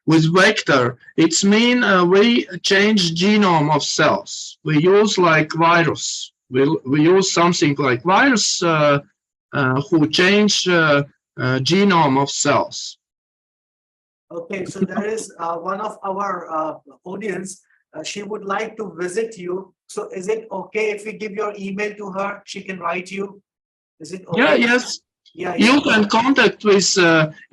with vector, it's mean we change genome of cells. We use like virus. We use something like virus who change genome of cells. Okay, so there is one of our audience. She would like to visit you. So is it okay if we give your email to her? She can write you. Is it okay? Yeah, yes. Yeah, You can contact with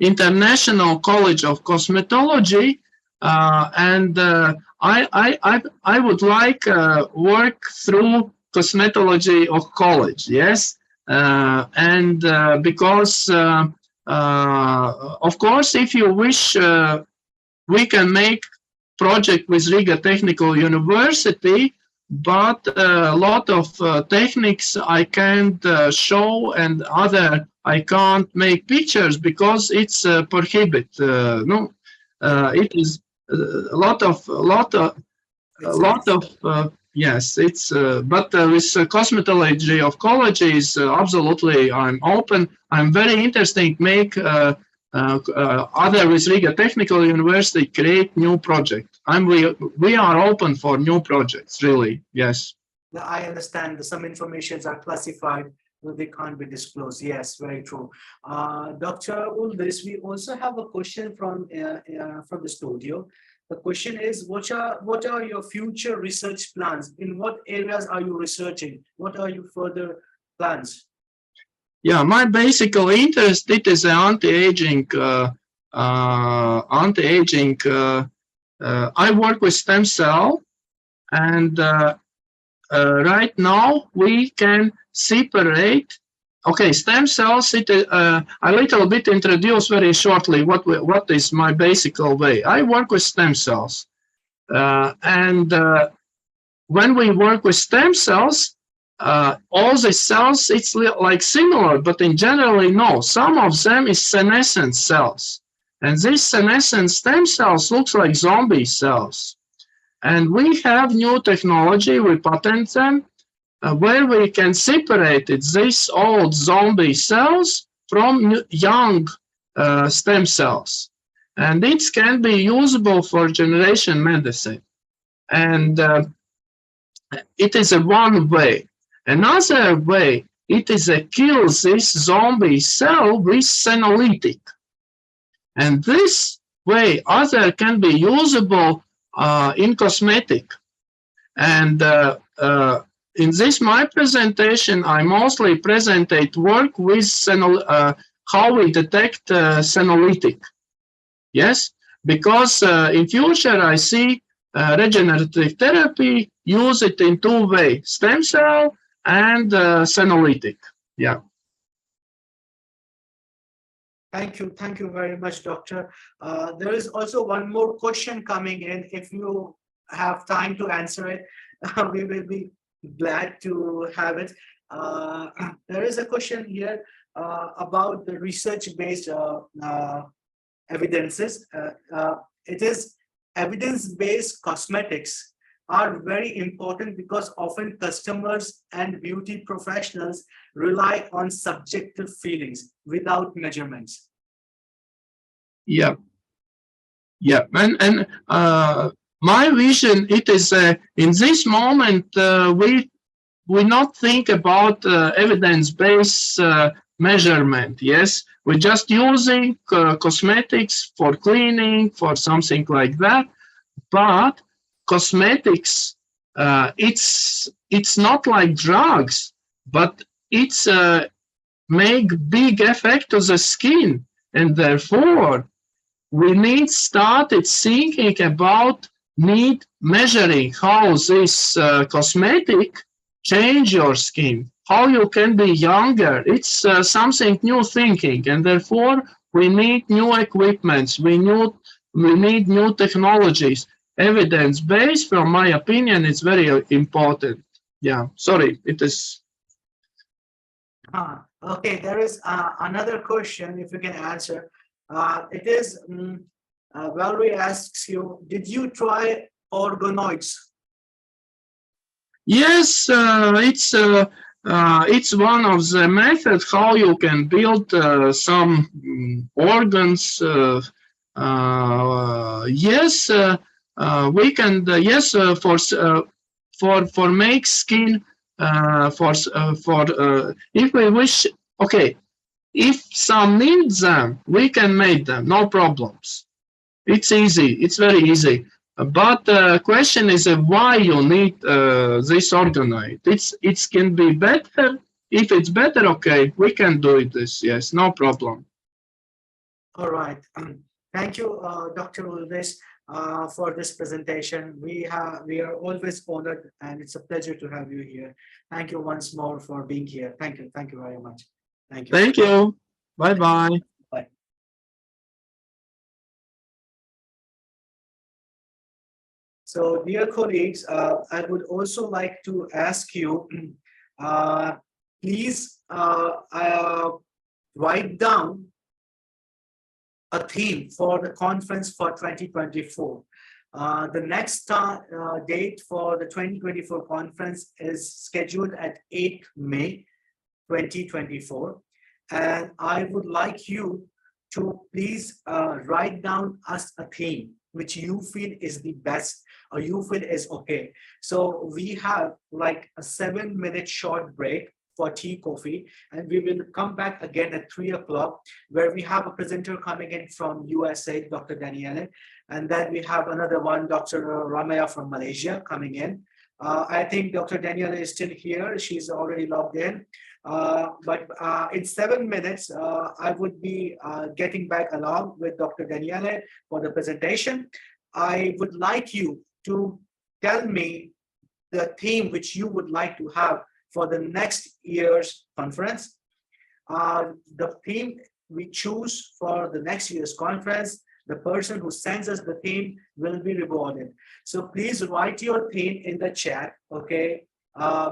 International College of Cosmetology, and I would like work through cosmetology of college. Yes, and because of course, if you wish, we can make project with Riga Technical University, but a lot of techniques I can't show, and other I can't make pictures because it's prohibit. No, it is a lot of yes. It's but with cosmetology of colleges, absolutely I'm open. I'm very interested. Make other with Riga Technical University create new project. We are open for new projects. Really, yes. I understand that some informations are classified, so they can't be disclosed. Yes, very true. Dr. Uldis, we also have a question from the studio. The question is, what are your future research plans? In what areas are you researching? What are your further plans? Yeah, my basic interest, it is anti-aging. I work with stem cell, and right now we can separate. Okay, stem cells. I little bit introduce very shortly what is my basic way. I work with stem cells, and when we work with stem cells, all the cells, it's like similar, but in generally, no. Some of them is senescent cells. And these senescent stem cells looks like zombie cells. And we have new technology, we patent them, where we can separate these old zombie cells from young stem cells. And it can be usable for generation medicine. And it is a one way. Another way, it is a kill this zombie cell with senolytic. And this way, other can be usable in cosmetic. And in this my presentation, I mostly presented work with how we detect senolytic. Yes, because in future I see regenerative therapy use it in two ways: stem cell and senolytic. Yeah. Thank you very much, Doctor. There is also one more question coming in. If you have time to answer it, we will be glad to have it. There is a question here about the research-based evidences. It is evidence-based cosmetics are very important because often customers and beauty professionals rely on subjective feelings without measurements. Yeah. Yeah. And my vision, it is in this moment, we not think about evidence-based measurement. Yes, we're just using cosmetics for cleaning, for something like that. But cosmetics, it's not like drugs, but it's make big effect to the skin, and therefore we started thinking about measuring how this cosmetic change your skin, how you can be younger. It's something new thinking, and therefore we need new equipments. We need new technologies. Evidence-based, from my opinion, is very important. Yeah, sorry, it is. Okay, there is another question, if you can answer. It is, Valerie asks you, did you try organoids? Yes, it's it's one of the methods how you can build some organs. Yes, we can. Yes, for make skin for if we wish. Okay, if some need them, we can make them. No problems. It's easy. It's very easy. But the question is why you need this organoid. It can be better. If it's better, okay, we can do it. This, yes, no problem. All right. Thank you, Dr. Ulrich, for this presentation. We are always honored, and it's a pleasure to have you here. Thank you once more for being here. Thank you. Thank you very much. Thank you. Thank you. Bye bye. Bye. So, dear colleagues, I would also like to ask you, please write down a theme for the conference for 2024. The next date for the 2024 conference is scheduled at 8 May 2024. And I would like you to please write down us a theme which you feel is the best or you feel is okay. So we have like a 7-minute short break for tea, coffee, and we will come back again at 3 o'clock where we have a presenter coming in from USA, Dr. Daniele, and then we have another one, Dr. Ramaya from Malaysia coming in. I think Dr. Daniele is still here. She's already logged in. But in 7 minutes, I would be getting back along with Dr. Daniele for the presentation. I would like you to tell me the theme which you would like to have for the next year's conference. The theme we choose for the next year's conference, the person who sends us the theme will be rewarded. So please write your theme in the chat, okay?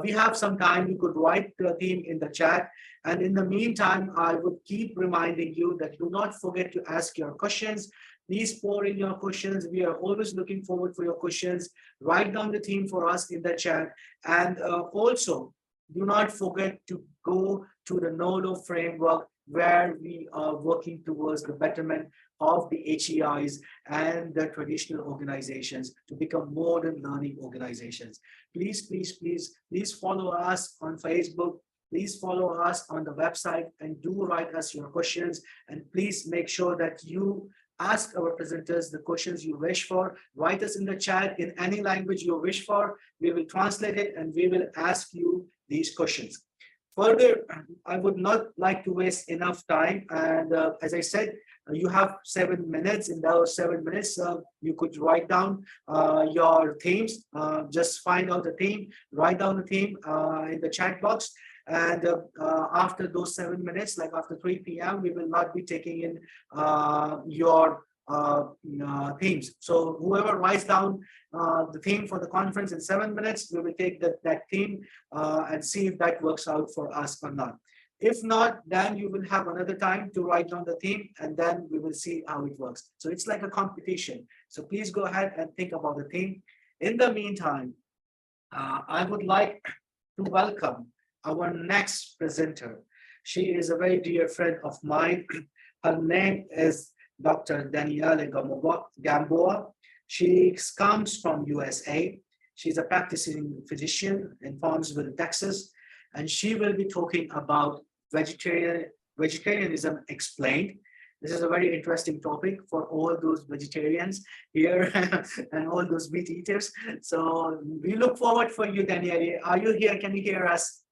We have some time, you could write the theme in the chat. And in the meantime, I would keep reminding you that do not forget to ask your questions. Please pour in your questions. We are always looking forward for your questions. Write down the theme for us in the chat. And also, do not forget to go to the NOLO framework where we are working towards the betterment of the HEIs and the traditional organizations to become modern learning organizations. Please, please, please, please follow us on Facebook. Please follow us on the website and do write us your questions. And please make sure that you ask our presenters the questions you wish for. Write us in the chat in any language you wish for. We will translate it and we will ask you these questions. Further, I would not like to waste enough time. And as I said, you have 7 minutes. In those 7 minutes, you could write down your themes. Just find out the theme, write down the theme in the chat box. And after those 7 minutes, like after 3 p.m., we will not be taking in your themes. So whoever writes down the theme for the conference in 7 minutes, we will take that theme and see if that works out for us or not. If not, then you will have another time to write down the theme and then we will see how it works. So it's like a competition. So please go ahead and think about the theme. In the meantime, I would like to welcome our next presenter. She is a very dear friend of mine. Her name is Dr. Daniele Gamboa. She comes from USA. She's a practicing physician in Farmsville, Texas, and she will be talking about vegetarianism explained. This is a very interesting topic for all those vegetarians here and all those meat eaters. So we look forward for you, Daniele. Are you here? Can you hear us?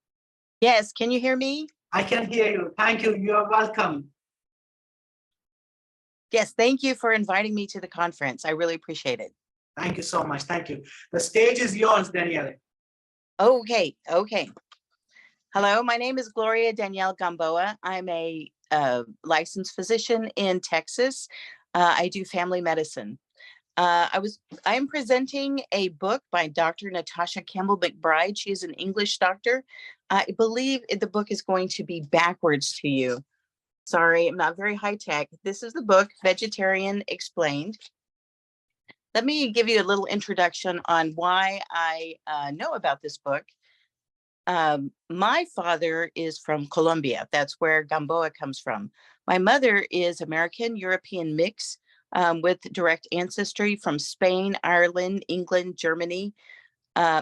Yes, can you hear me? I can hear you. Thank you. You are welcome. Yes, thank you for inviting me to the conference. I really appreciate it. Thank you so much. Thank you. The stage is yours, Daniele. Okay. Hello, my name is Gloria Danielle Gamboa. I'm a licensed physician in Texas. I do family medicine. I am presenting a book by Dr. Natasha Campbell McBride. She is an English doctor. I believe the book is going to be backwards to you. Sorry, I'm not very high tech. This is the book, Vegetarian Explained. Let me give you a little introduction on why I know about this book. My father is from Colombia. That's where Gamboa comes from. My mother is American European mix with direct ancestry from Spain, Ireland, England, Germany.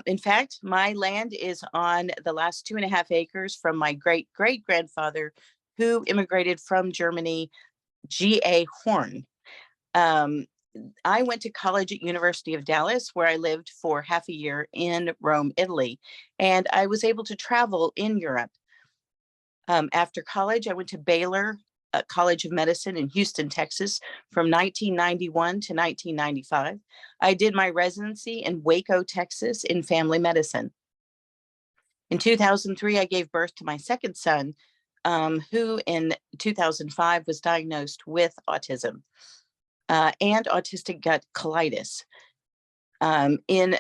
In fact, my land is on the last 2.5 acres from my great-great-grandfather who immigrated from Germany, G.A. Horn. I went to college at University of Dallas, where I lived for half a year in Rome, Italy, and I was able to travel in Europe. After college, I went to Baylor College of Medicine in Houston, Texas, from 1991 to 1995. I did my residency in Waco, Texas, in family medicine. In 2003, I gave birth to my second son, who in 2005 was diagnosed with autism and autistic gut colitis. In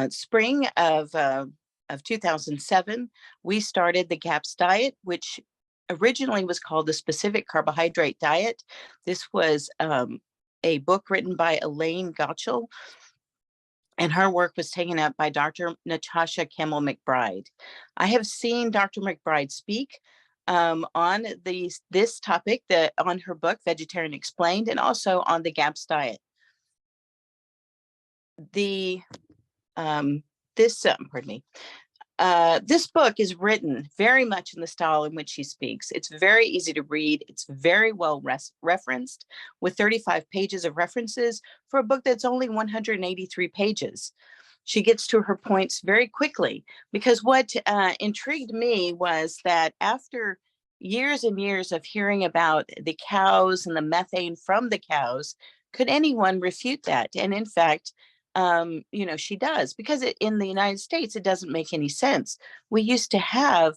spring of 2007, we started the GAPS diet, which originally was called the Specific Carbohydrate Diet. This was a book written by Elaine Gottschall, and her work was taken up by Dr. Natasha Campbell-McBride. I have seen Dr. McBride speak on this topic on her book, Vegetarian Explained, and also on the GAPS diet. This book is written very much in the style in which she speaks. It's very easy to read. It's very well referenced, with 35 pages of references for a book that's only 183 pages. She gets to her points very quickly, because what intrigued me was that after years and years of hearing about the cows and the methane from the cows, could anyone refute that? And in fact, she does, because in the United States, it doesn't make any sense. We used to have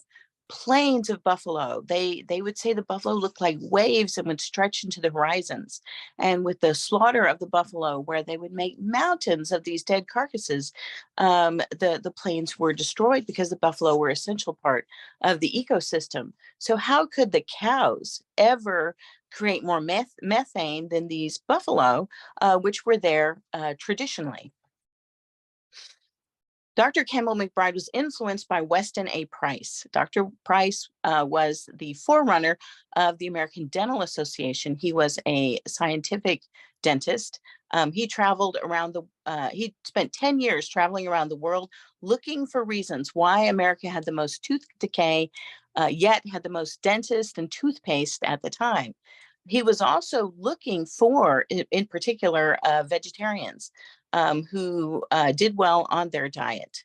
plains of buffalo. They would say the buffalo looked like waves and would stretch into the horizons. And with the slaughter of the buffalo, where they would make mountains of these dead carcasses, the plains were destroyed because the buffalo were an essential part of the ecosystem. So how could the cows ever create more methane than these buffalo, which were there traditionally? Dr. Campbell-McBride was influenced by Weston A. Price. Dr. Price was the forerunner of the American Dental Association. He was a scientific dentist. He traveled around he spent 10 years traveling around the world looking for reasons why America had the most tooth decay, yet had the most dentists and toothpaste at the time. He was also looking for, in particular, vegetarians who did well on their diet.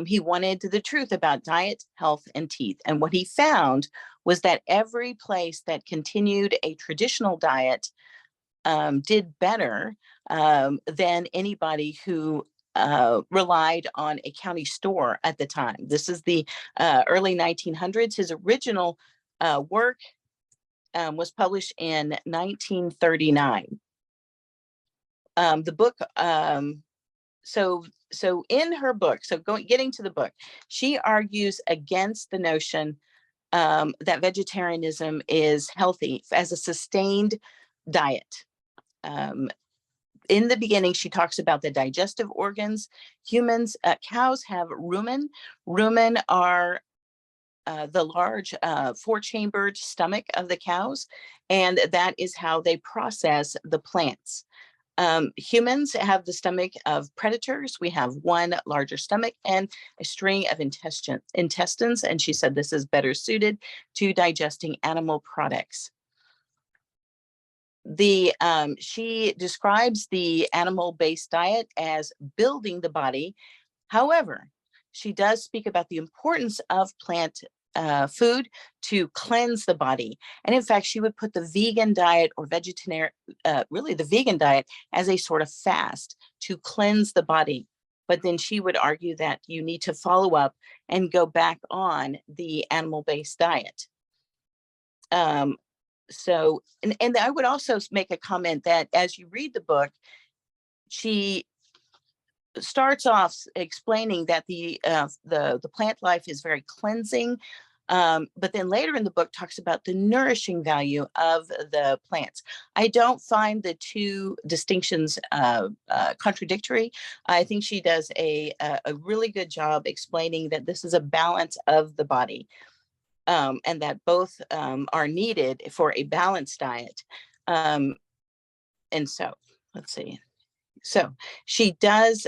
He wanted the truth about diet, health, and teeth. And what he found was that every place that continued a traditional diet did better than anybody who relied on a county store at the time. This is the early 1900s. His original work was published in 1939. The book, so in her book, getting to the book, she argues against the notion that vegetarianism is healthy as a sustained diet. In the beginning, she talks about the digestive organs. Cows have rumen. Rumen are the large 4-chambered stomach of the cows, and that is how they process the plants. Humans have the stomach of predators. We have one larger stomach and a string of intestines, and she said this is better suited to digesting animal products. She describes the animal-based diet as building the body. However, she does speak about the importance of plant food to cleanse the body. And in fact, she would put the vegan diet or really the vegan diet as a sort of fast to cleanse the body. But then she would argue that you need to follow up and go back on the animal-based diet. And I would also make a comment that as you read the book, she starts off explaining that the plant life is very cleansing. But then later in the book talks about the nourishing value of the plants. I don't find the two distinctions contradictory. I think she does a really good job explaining that this is a balance of the body, and that both are needed for a balanced diet. And so, let's see. So she does,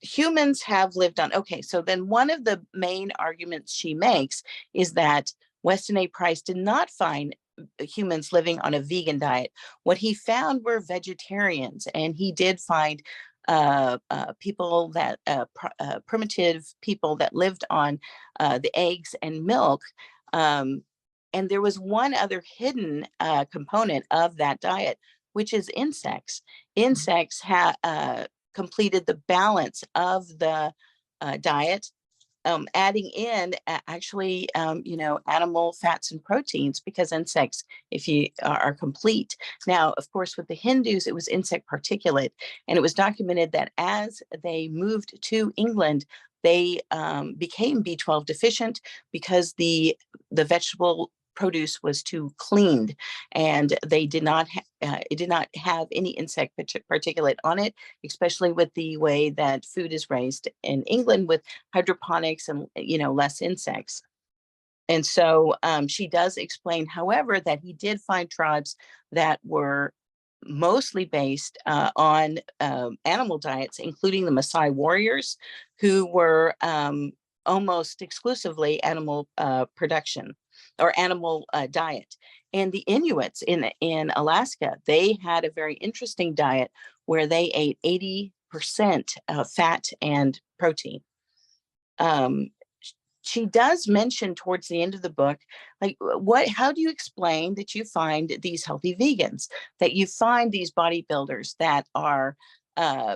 humans have lived on, okay, so then one of the main arguments she makes is that Weston A. Price did not find humans living on a vegan diet. What he found were vegetarians, and he did find people that, primitive people that lived on the eggs and milk. And there was one other hidden component of that diet, which is insects. Insects completed the balance of the diet, adding in actually, animal fats and proteins, because insects, if you are complete. Now, of course, with the Hindus, it was insect particulate, and it was documented that as they moved to England, they became B12 deficient because the vegetable produce was too cleaned, and they did not it did not have any insect particulate on it, especially with the way that food is raised in England with hydroponics and less insects. And so she does explain, however, that he did find tribes that were mostly based on animal diets, including the Maasai warriors, who were almost exclusively animal production or animal diet. And the Inuits in Alaska, they had a very interesting diet where they ate 80% fat and protein. She does mention towards the end of the book, like, how do you explain that you find these healthy vegans, that you find these bodybuilders that are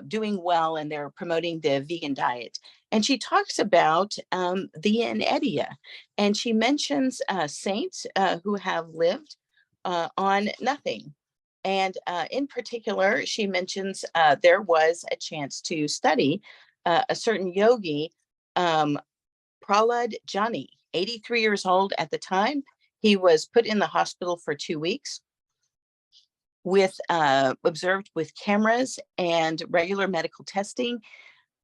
doing well and they're promoting the vegan diet? And she talks about the Inedia, and she mentions saints who have lived on nothing. And in particular, she mentions there was a chance to study a certain yogi, Prahlad Jani, 83 years old at the time. He was put in the hospital for 2 weeks with observed with cameras and regular medical testing.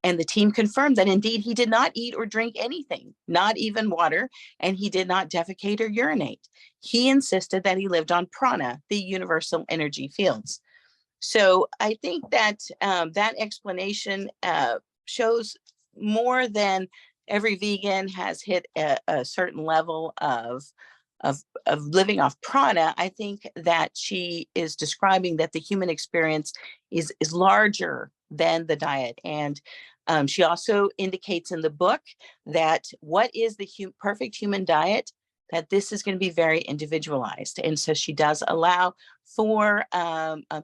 And the team confirmed that indeed he did not eat or drink anything, not even water, and he did not defecate or urinate. He insisted that he lived on prana, the universal energy fields. So I think that that explanation shows more than every vegan has hit a certain level of living off prana. I think that she is describing that the human experience is larger than the diet. And she also indicates in the book that what is the perfect human diet, that this is going to be very individualized. And so she does allow for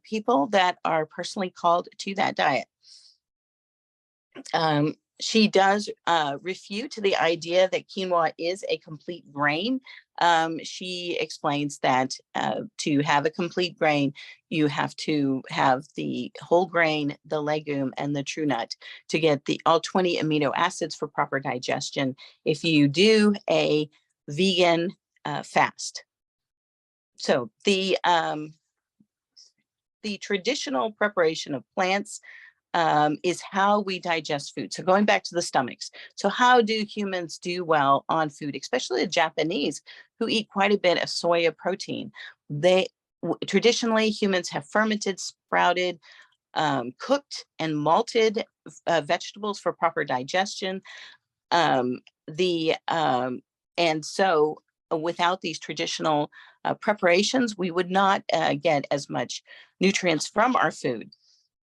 people that are personally called to that diet. She does refute the idea that quinoa is a complete grain. She explains that to have a complete grain, you have to have the whole grain, the legume, and the true nut to get all 20 amino acids for proper digestion if you do a vegan fast. So the traditional preparation of plants is how we digest food. So going back to the stomachs. So how do humans do well on food, especially the Japanese, who eat quite a bit of soya protein? Traditionally, humans have fermented, sprouted, cooked, and malted vegetables for proper digestion. And so without these traditional preparations, we would not get as much nutrients from our food.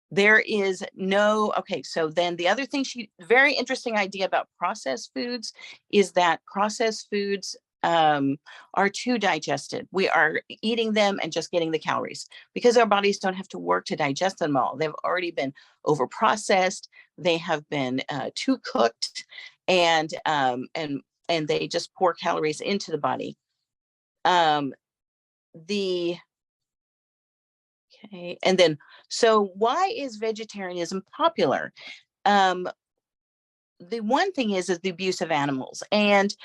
There is no, okay, so then the other thing very interesting idea about processed foods is that processed foods are too digested. We are eating them and just getting the calories because our bodies don't have to work to digest them all. They've already been over processed. They have been too cooked, and they just pour calories into the body. Okay, and then, so why is vegetarianism popular? the one thing is the abuse of animals. And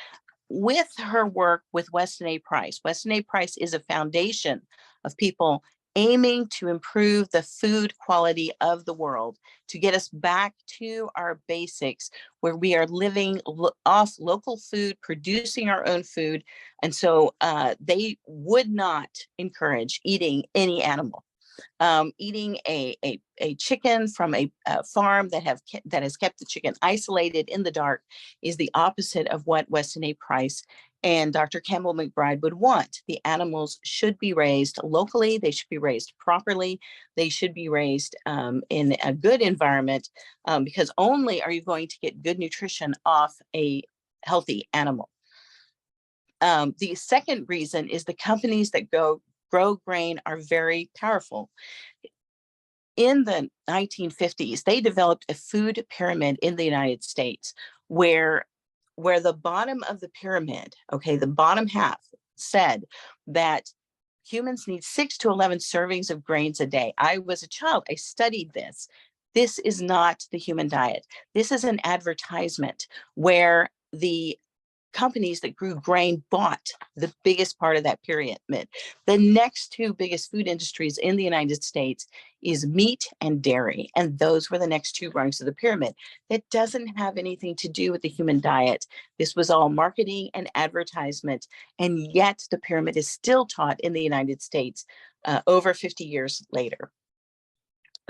with her work with Weston A. Price is a foundation of people aiming to improve the food quality of the world, to get us back to our basics where we are living off local food, producing our own food. And so they would not encourage eating any animal. Eating a chicken from a farm that has kept the chicken isolated in the dark is the opposite of what Weston A. Price and Dr. Campbell McBride would want. The animals should be raised locally. They should be raised properly. They should be raised in a good environment, because only are you going to get good nutrition off a healthy animal. The second reason is the companies that grow grain are very powerful. In the 1950s, they developed a food pyramid in the United States where the bottom of the pyramid, okay, the bottom half said that humans need 6 to 11 servings of grains a day. I was a child, I studied this. This is not the human diet. This is an advertisement where the companies that grew grain bought the biggest part of that pyramid. The next two biggest food industries in the United States is meat and dairy. And those were the next two rungs of the pyramid. That doesn't have anything to do with the human diet. This was all marketing and advertisement. And yet the pyramid is still taught in the United States over 50 years later.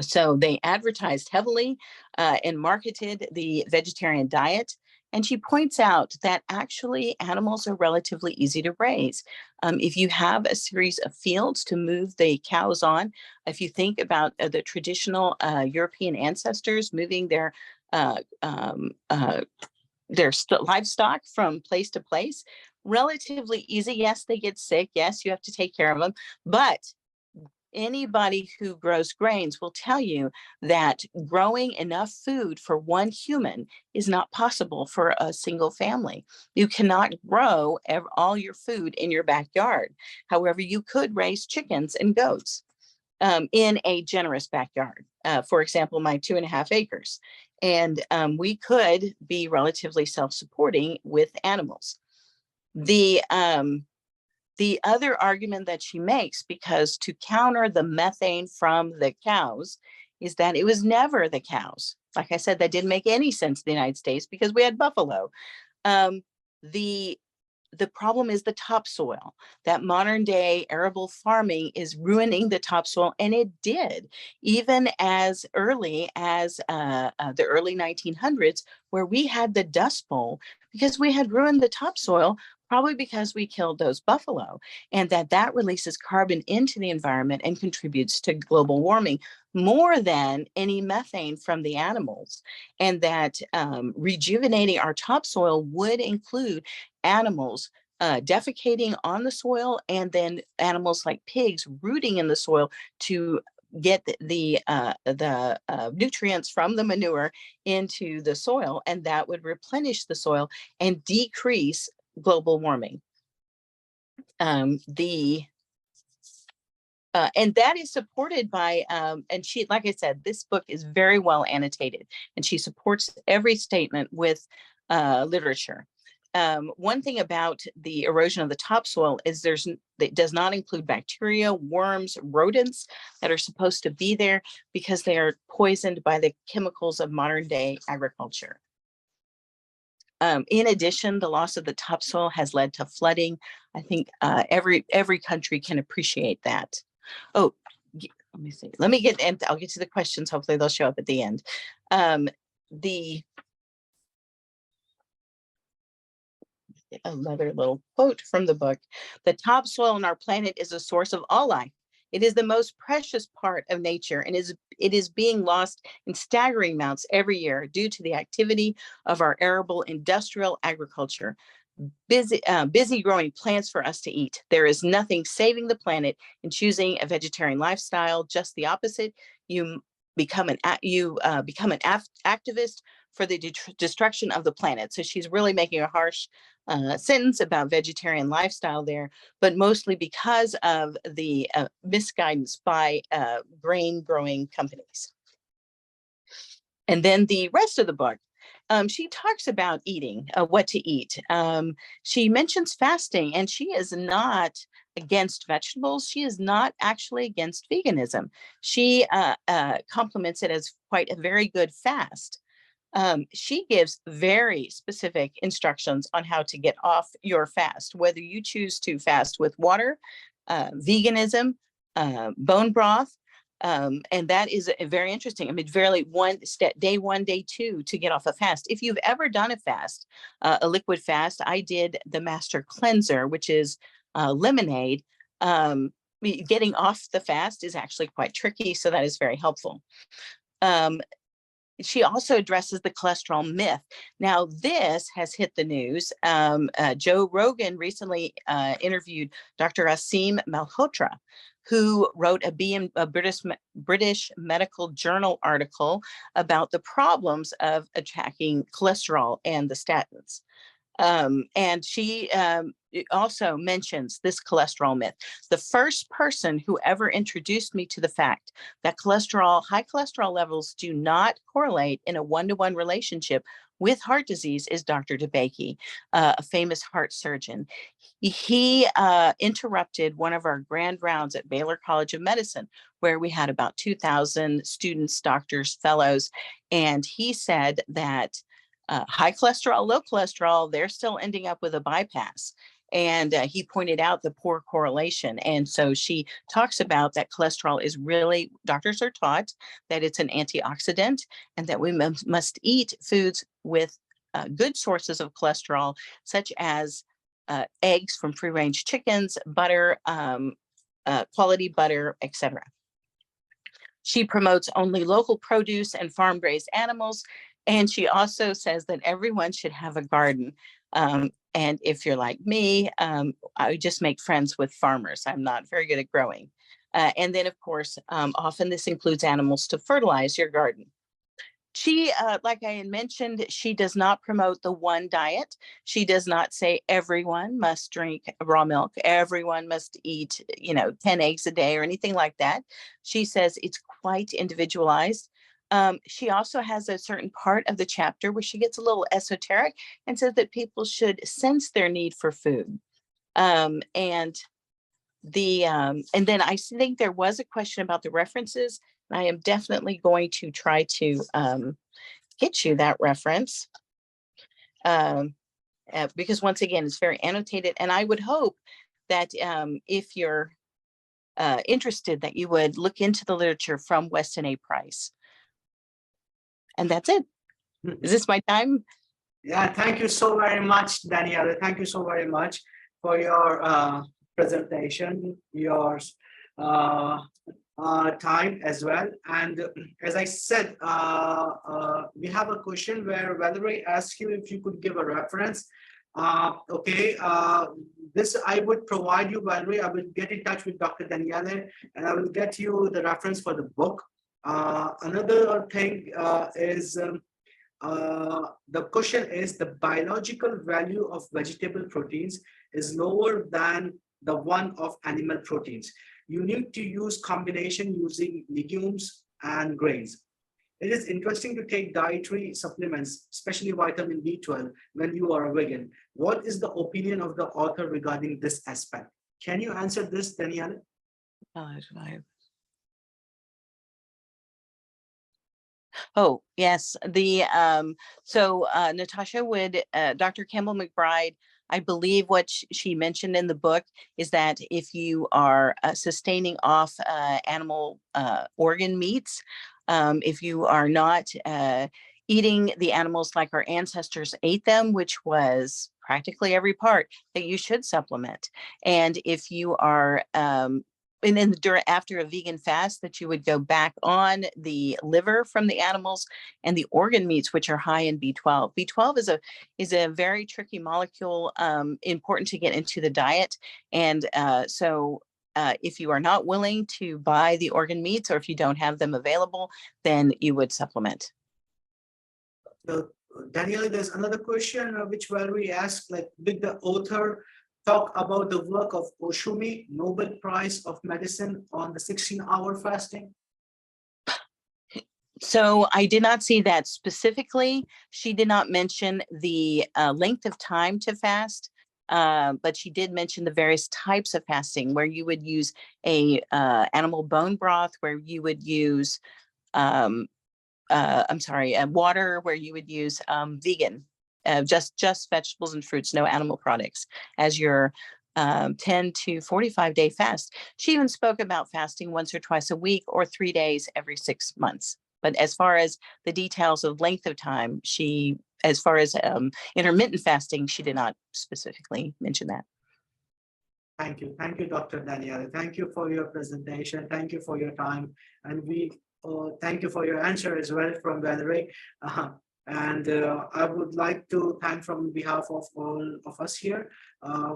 So they advertised heavily and marketed the vegetarian diet. And she points out that actually animals are relatively easy to raise. If you have a series of fields to move the cows on, if you think about the traditional European ancestors moving their livestock from place to place, relatively easy. Yes, they get sick. Yes, you have to take care of them. But anybody who grows grains will tell you that growing enough food for one human is not possible for a single family. You cannot grow all your food in your backyard. However, you could raise chickens and goats in a generous backyard. For example, my 2.5 acres. And we could be relatively self-supporting with animals. The other argument that she makes, because to counter the methane from the cows, is that it was never the cows. Like I said, that didn't make any sense in the United States because we had buffalo. The problem is the topsoil. That modern day arable farming is ruining the topsoil, and it did, even as early as the early 1900s, where we had the Dust Bowl because we had ruined the topsoil, probably because we killed those buffalo, and that releases carbon into the environment and contributes to global warming more than any methane from the animals. And that rejuvenating our topsoil would include animals defecating on the soil, and then animals like pigs rooting in the soil to get the nutrients from the manure into the soil, and that would replenish the soil and decrease global warming. And that is supported by, and she, like I said, this book is very well annotated, and she supports every statement with literature. One thing about the erosion of the topsoil is it does not include bacteria, worms, rodents that are supposed to be there because they are poisoned by the chemicals of modern day agriculture. In addition, the loss of the topsoil has led to flooding. I think every country can appreciate that. Oh, let me see. Let me get, and I'll get to the questions. Hopefully they'll show up at the end. Another little quote from the book. The topsoil on our planet is a source of all life. It is the most precious part of nature, and it is being lost in staggering amounts every year due to the activity of our arable industrial agriculture, busy growing plants for us to eat. There is nothing saving the planet in choosing a vegetarian lifestyle. Just the opposite. You become an activist for the destruction of the planet. So she's really making a harsh sentence about vegetarian lifestyle there, but mostly because of the misguidance by grain growing companies. And then the rest of the book she talks about eating, what to eat. She mentions fasting, and she is not against vegetables. She is not actually against veganism. She compliments it as quite a very good fast. She gives very specific instructions on how to get off your fast, whether you choose to fast with water, veganism, bone broth. And that is very interesting. I mean, very day one, day two to get off a fast. If you've ever done a fast, a liquid fast, I did the Master Cleanser, which is lemonade. Getting off the fast is actually quite tricky, so that is very helpful. She also addresses the cholesterol myth. Now, this has hit the news. Joe Rogan recently interviewed Dr. Aseem Malhotra, who wrote a British Medical Journal article about the problems of attacking cholesterol and the statins. And she also mentions this cholesterol myth. The first person who ever introduced me to the fact that high cholesterol levels do not correlate in a one-to-one relationship with heart disease is Dr. DeBakey, a famous heart surgeon. He interrupted one of our grand rounds at Baylor College of Medicine, where we had about 2,000 students, doctors, fellows, and he said that high cholesterol, low cholesterol, they're still ending up with a bypass. And he pointed out the poor correlation. And so she talks about that cholesterol is really, doctors are taught that it's an antioxidant and that we must eat foods with good sources of cholesterol, such as eggs from free-range chickens, butter, quality butter, etc. She promotes only local produce and farm-raised animals. And she also says that everyone should have a garden. And if you're like me, I just make friends with farmers. I'm not very good at growing. And then, of course, often this includes animals to fertilize your garden. She, like I had mentioned, she does not promote the one diet. She does not say everyone must drink raw milk. Everyone must eat, 10 eggs a day or anything like that. She says it's quite individualized. She also has a certain part of the chapter where she gets a little esoteric and says that people should sense their need for food. And then I think there was a question about the references. And I am definitely going to try to get you that reference because once again, it's very annotated. And I would hope that if you're interested, that you would look into the literature from Weston A. Price. And that's it. Is this my time? Yeah, thank you so very much, Daniela. Thank you so very much for your presentation, your time as well. And as I said, we have a question where Valerie asked you if you could give a reference. This I would provide you, Valerie. I will get in touch with Dr. Daniela and I will get you the reference for the book. Another thing is the question is the biological value of vegetable proteins is lower than the one of animal proteins. You need to use combination using legumes and grains. It is interesting to take dietary supplements, especially vitamin B12, when you are a vegan. What is the opinion of the author regarding this aspect? Can you answer this, Daniela? Oh, yes. Natasha would, Dr. Campbell McBride, I believe what she mentioned in the book is that if you are sustaining off animal organ meats, if you are not eating the animals like our ancestors ate them, which was practically every part, that you should supplement. And if you are and then after a vegan fast, that you would go back on the liver from the animals and the organ meats, which are high in B12. B12 is a very tricky molecule, important to get into the diet. And if you are not willing to buy the organ meats, or if you don't have them available, then you would supplement. So, Daniela, there's another question which Valerie asked, like, did the author talk about the work of Oshumi, Nobel Prize of Medicine, on the 16-hour fasting? So I did not see that specifically. She did not mention the length of time to fast, but she did mention the various types of fasting where you would use a animal bone broth, where you would use, water, where you would use vegan, just vegetables and fruits, no animal products, as your 10 to 45 day fast. She even spoke about fasting once or twice a week or 3 days every 6 months. But as far as the details of length of time, as far as intermittent fasting, she did not specifically mention that. Thank you, Dr. Daniela. Thank you for your presentation. Thank you for your time, and we thank you for your answer as well from Valerie. And I would like to thank from behalf of all of us here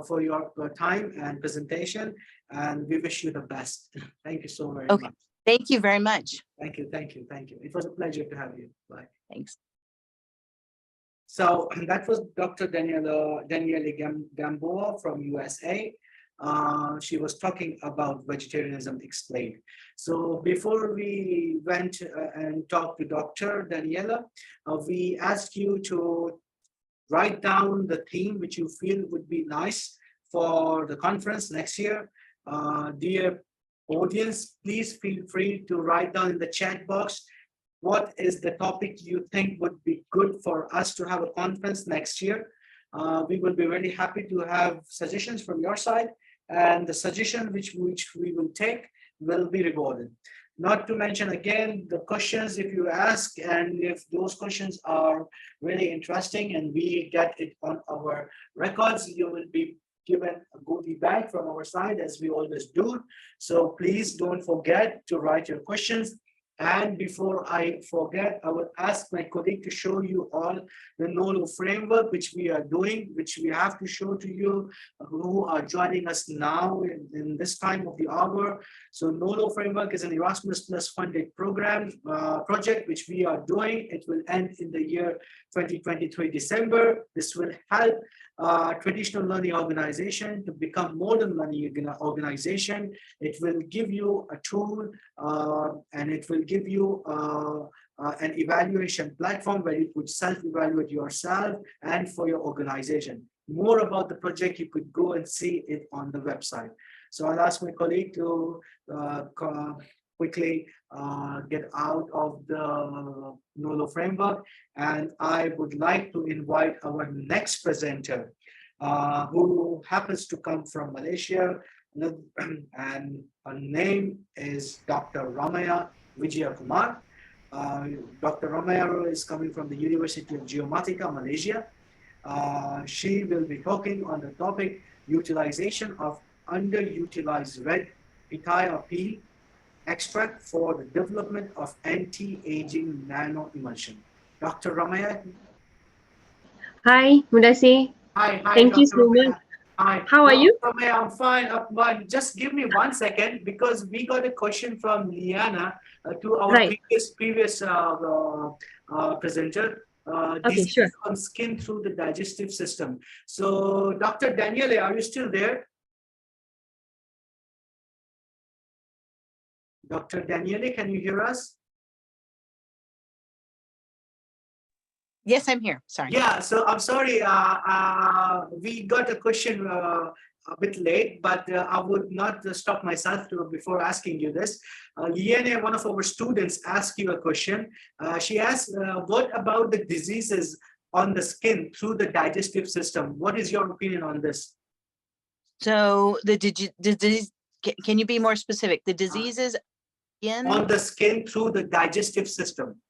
for your time and presentation, and we wish you the best. Thank you so very much. Thank you very much. Thank you. It was a pleasure to have you. Bye. Thanks. So that was Dr. Daniele Gamboa from USA. She was talking about vegetarianism explained. So before we went and talked to Dr. Daniela, we asked you to write down the theme which you feel would be nice for the conference next year. Dear audience, please feel free to write down in the chat box what is the topic you think would be good for us to have a conference next year. We will be very happy to have suggestions from your side, and the suggestion which we will take will be rewarded. Not to mention again the questions if you ask, and if those questions are really interesting and we get it on our records, you will be given a goodie bag from our side, as we always do. So please don't forget to write your questions. And before I forget, I will ask my colleague to show you all the NOLO framework, which we are doing, which we have to show to you who are joining us now in this time of the hour. So NOLO framework is an Erasmus Plus funded program project, which we are doing. It will end in the year 2023 December. This will help traditional learning organization to become modern learning organization. It will give you a tool and it will give you an evaluation platform where you could self-evaluate yourself and for your organization. More about the project, you could go and see it on the website. So I'll ask my colleague to quickly get out of the NOLO framework. And I would like to invite our next presenter, who happens to come from Malaysia, and her name is Dr. Ramaya Vijayakumar. Dr. Ramaya is coming from the University of Geomatica, Malaysia. She will be talking on the topic utilization of underutilized red pitaya peel extract for the development of anti-aging nano emulsion. Dr. Ramaya. Hi, Mudasi. Hi. Thank Dr. you so Ramaya. much. Hi. How are you? Ramaya, I'm fine. Just give me 1 second, because we got a question from Liana to our previous presenter. Okay, sure. On skin through the digestive system. So, Dr. Daniele, are you still there? Dr. Daniele, can you hear us? Yes, I'm here. Sorry. Yeah, so I'm sorry. We got a question a bit late, but I would not stop myself before asking you this. Liane, one of our students, asked you a question. She asked, what about the diseases on the skin through the digestive system? What is your opinion on this? So the disease, can you be more specific? The diseases on the skin through the digestive system.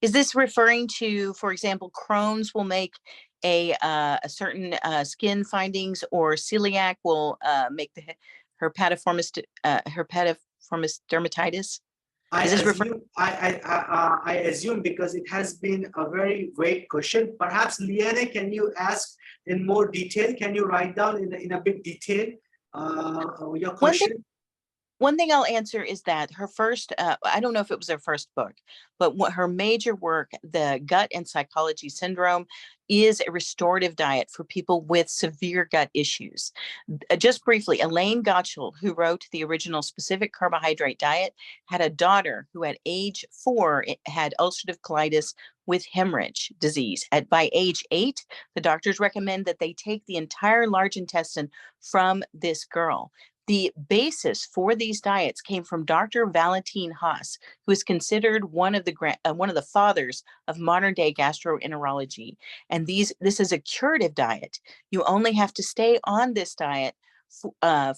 Is this referring to, for example, Crohn's will make a certain skin findings, or celiac will make the herpetiformis dermatitis? I assume because it has been a very great question. Perhaps Liane, can you ask in more detail? Can you write down in a bit detail your question? One thing I'll answer is that her first, I don't know if it was her first book, but what her major work, The Gut and Psychology Syndrome, is a restorative diet for people with severe gut issues. Just briefly, Elaine Gottschall, who wrote the original specific carbohydrate diet, had a daughter who at age 4 had ulcerative colitis with hemorrhage disease. By age 8, the doctors recommend that they take the entire large intestine from this girl. The basis for these diets came from Dr. Valentin Haas, who is considered one of the fathers of modern day gastroenterology. And this is a curative diet. You only have to stay on this diet for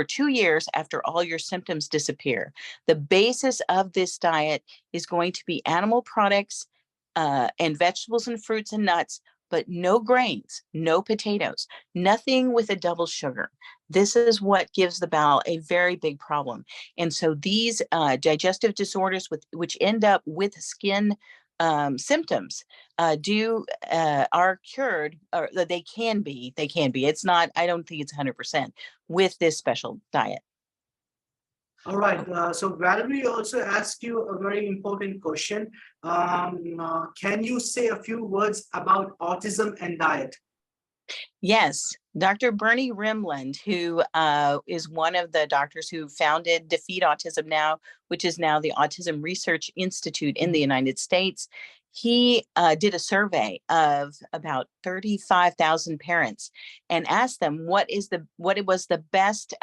2 years after all your symptoms disappear. The basis of this diet is going to be animal products and vegetables and fruits and nuts, but no grains, no potatoes, nothing with a double sugar. This is what gives the bowel a very big problem. And so these digestive disorders which end up with skin symptoms are cured, or they can be. It's not, I don't think it's 100% with this special diet. All right, so Valerie also asked you a very important question. Can you say a few words about autism and diet? Yes, Dr. Bernie Rimland, who is one of the doctors who founded Defeat Autism Now, which is now the Autism Research Institute in the United States. He did a survey of about 35,000 parents and asked them what was the best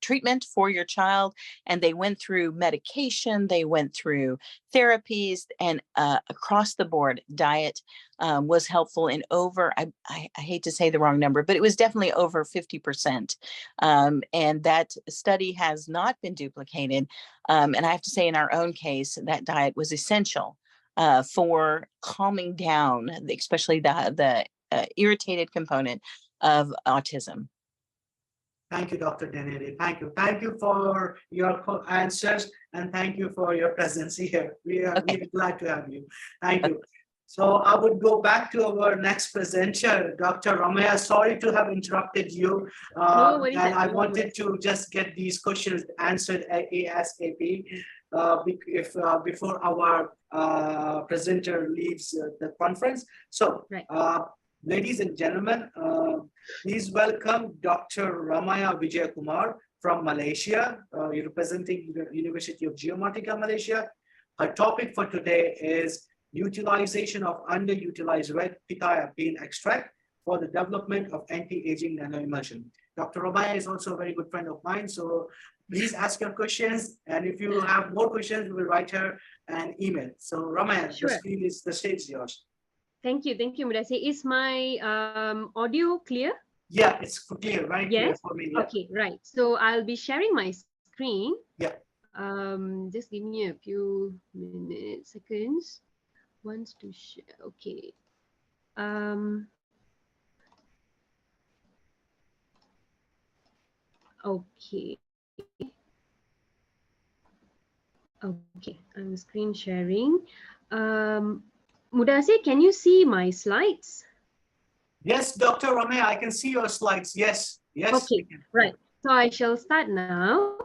treatment for your child. And they went through medication, they went through therapies, and across the board, diet was helpful in over, I hate to say the wrong number, but it was definitely over 50%. And that study has not been duplicated. And I have to say, in our own case, that diet was essential for calming down, especially the irritated component of autism. Thank you, Dr. Danieli. Thank you. Thank you for your answers, and thank you for your presence here. We are really glad to have you. Thank you. So I would go back to our next presenter, Dr. Ramaya. Sorry to have interrupted you. And I wanted to just get these questions answered ASAP before our presenter leaves the conference. So, ladies and gentlemen, please welcome Dr. Ramaya Vijayakumar from Malaysia, representing the University of Geomatica, Malaysia. Her topic for today is utilization of underutilized red pitaya bean extract for the development of anti-aging nanoemulsion. Dr. Ramaya is also a very good friend of mine, so please ask your questions, and if you have more questions, we will write her an email. So Ramaya, the stage is yours. Thank you, Mudasi. Is my audio clear? Yeah, it's clear, right? Yes. Clear for me. Yeah. Okay, right. So I'll be sharing my screen. Yeah. Just give me a few seconds. Wants to share. Okay. Okay. Okay, I'm screen sharing. Mudasi, can you see my slides? Yes, Dr. Ramaya, I can see your slides. Yes, yes. Okay, right. So I shall start now.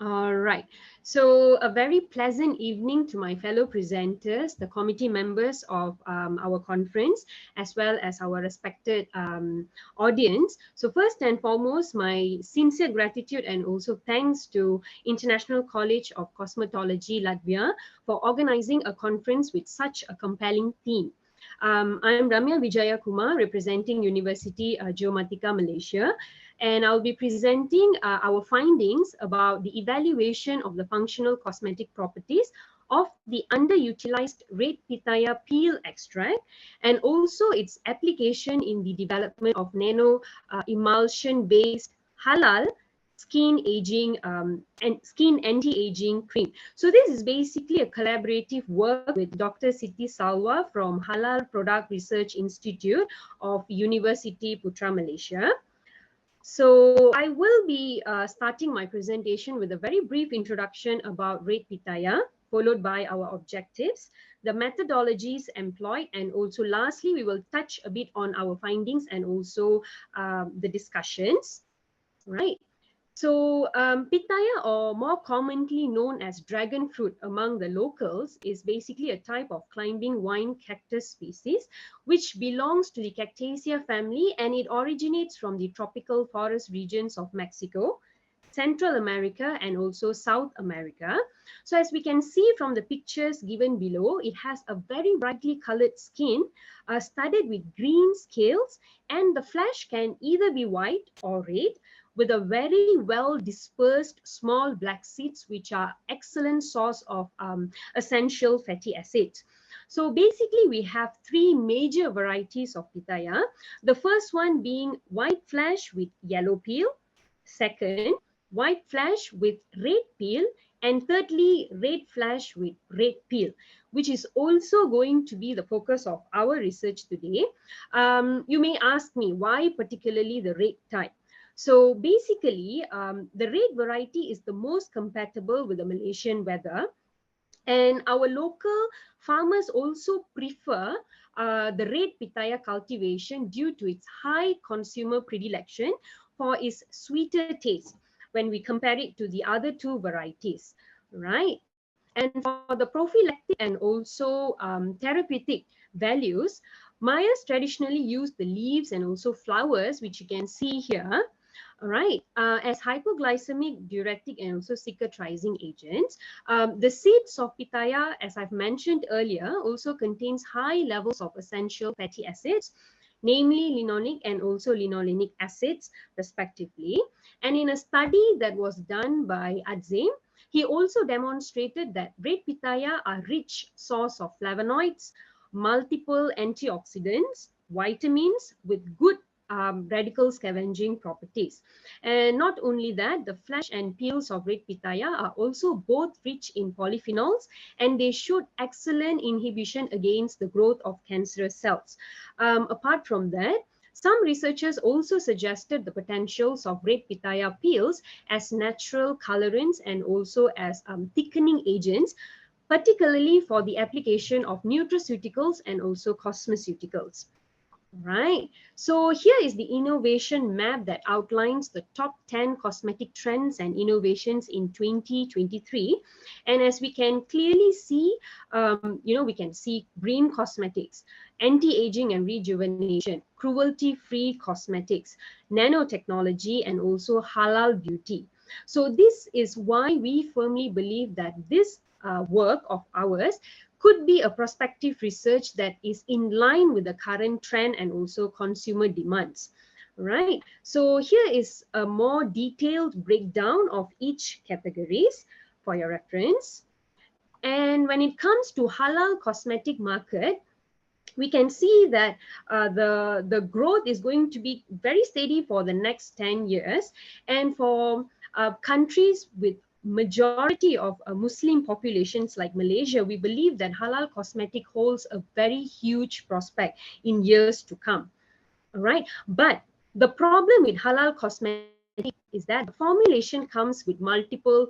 All right. So a very pleasant evening to my fellow presenters, the committee members of our conference, as well as our respected audience. So first and foremost, my sincere gratitude and also thanks to International College of Cosmetology, Latvia, for organizing a conference with such a compelling theme. I'm Ramaya Vijayakumar, representing University Geomatica, Malaysia, and I'll be presenting our findings about the evaluation of the functional cosmetic properties of the underutilized red pitaya peel extract, and also its application in the development of nano emulsion-based halal skin aging and skin anti-aging cream. So this is basically a collaborative work with Dr. Siti Salwa from Halal Product Research Institute of University Putra, Malaysia. So I will be starting my presentation with a very brief introduction about red pitaya, followed by our objectives, the methodologies employed, and also lastly, we will touch a bit on our findings and also the discussions, right? So pitaya, or more commonly known as dragon fruit among the locals, is basically a type of climbing vine cactus species which belongs to the Cactaceae family, and it originates from the tropical forest regions of Mexico, Central America, and also South America. So as we can see from the pictures given below, it has a very brightly colored skin studded with green scales, and the flesh can either be white or red, with a very well dispersed small black seeds, which are excellent source of essential fatty acids. So basically we have three major varieties of pitaya. The first one being white flesh with yellow peel, second, white flesh with red peel, and thirdly, red flesh with red peel, which is also going to be the focus of our research today. You may ask me, why particularly the red type? So basically, the red variety is the most compatible with the Malaysian weather. And our local farmers also prefer the red pitaya cultivation due to its high consumer predilection for its sweeter taste when we compare it to the other two varieties, right? And for the prophylactic and also therapeutic values, Mayas traditionally use the leaves and also flowers, which you can see here, all right, as hypoglycemic, diuretic, and also cicatrizing agents. The seeds of pitaya, as I've mentioned earlier, also contains high levels of essential fatty acids, namely linoleic and also linolenic acids, respectively. And in a study that was done by Adzem, he also demonstrated that red pitaya are rich source of flavonoids, multiple antioxidants, vitamins with good radical scavenging properties. And not only that, the flesh and peels of red pitaya are also both rich in polyphenols, and they show excellent inhibition against the growth of cancerous cells. Apart from that, some researchers also suggested the potentials of red pitaya peels as natural colorants and also as thickening agents, particularly for the application of nutraceuticals and also cosmeceuticals. Right. So here is the innovation map that outlines the top 10 cosmetic trends and innovations in 2023. And as we can clearly see, we can see green cosmetics, anti-aging and rejuvenation, cruelty-free cosmetics, nanotechnology, and also halal beauty. So this is why we firmly believe that this work of ours could be a prospective research that is in line with the current trend and also consumer demands, right? So here is a more detailed breakdown of each categories for your reference. And when it comes to halal cosmetic market, we can see that the growth is going to be very steady for the next 10 years. And for countries with majority of Muslim populations like Malaysia, we believe that halal cosmetic holds a very huge prospect in years to come. All right, but the problem with halal cosmetic is that the formulation comes with multiple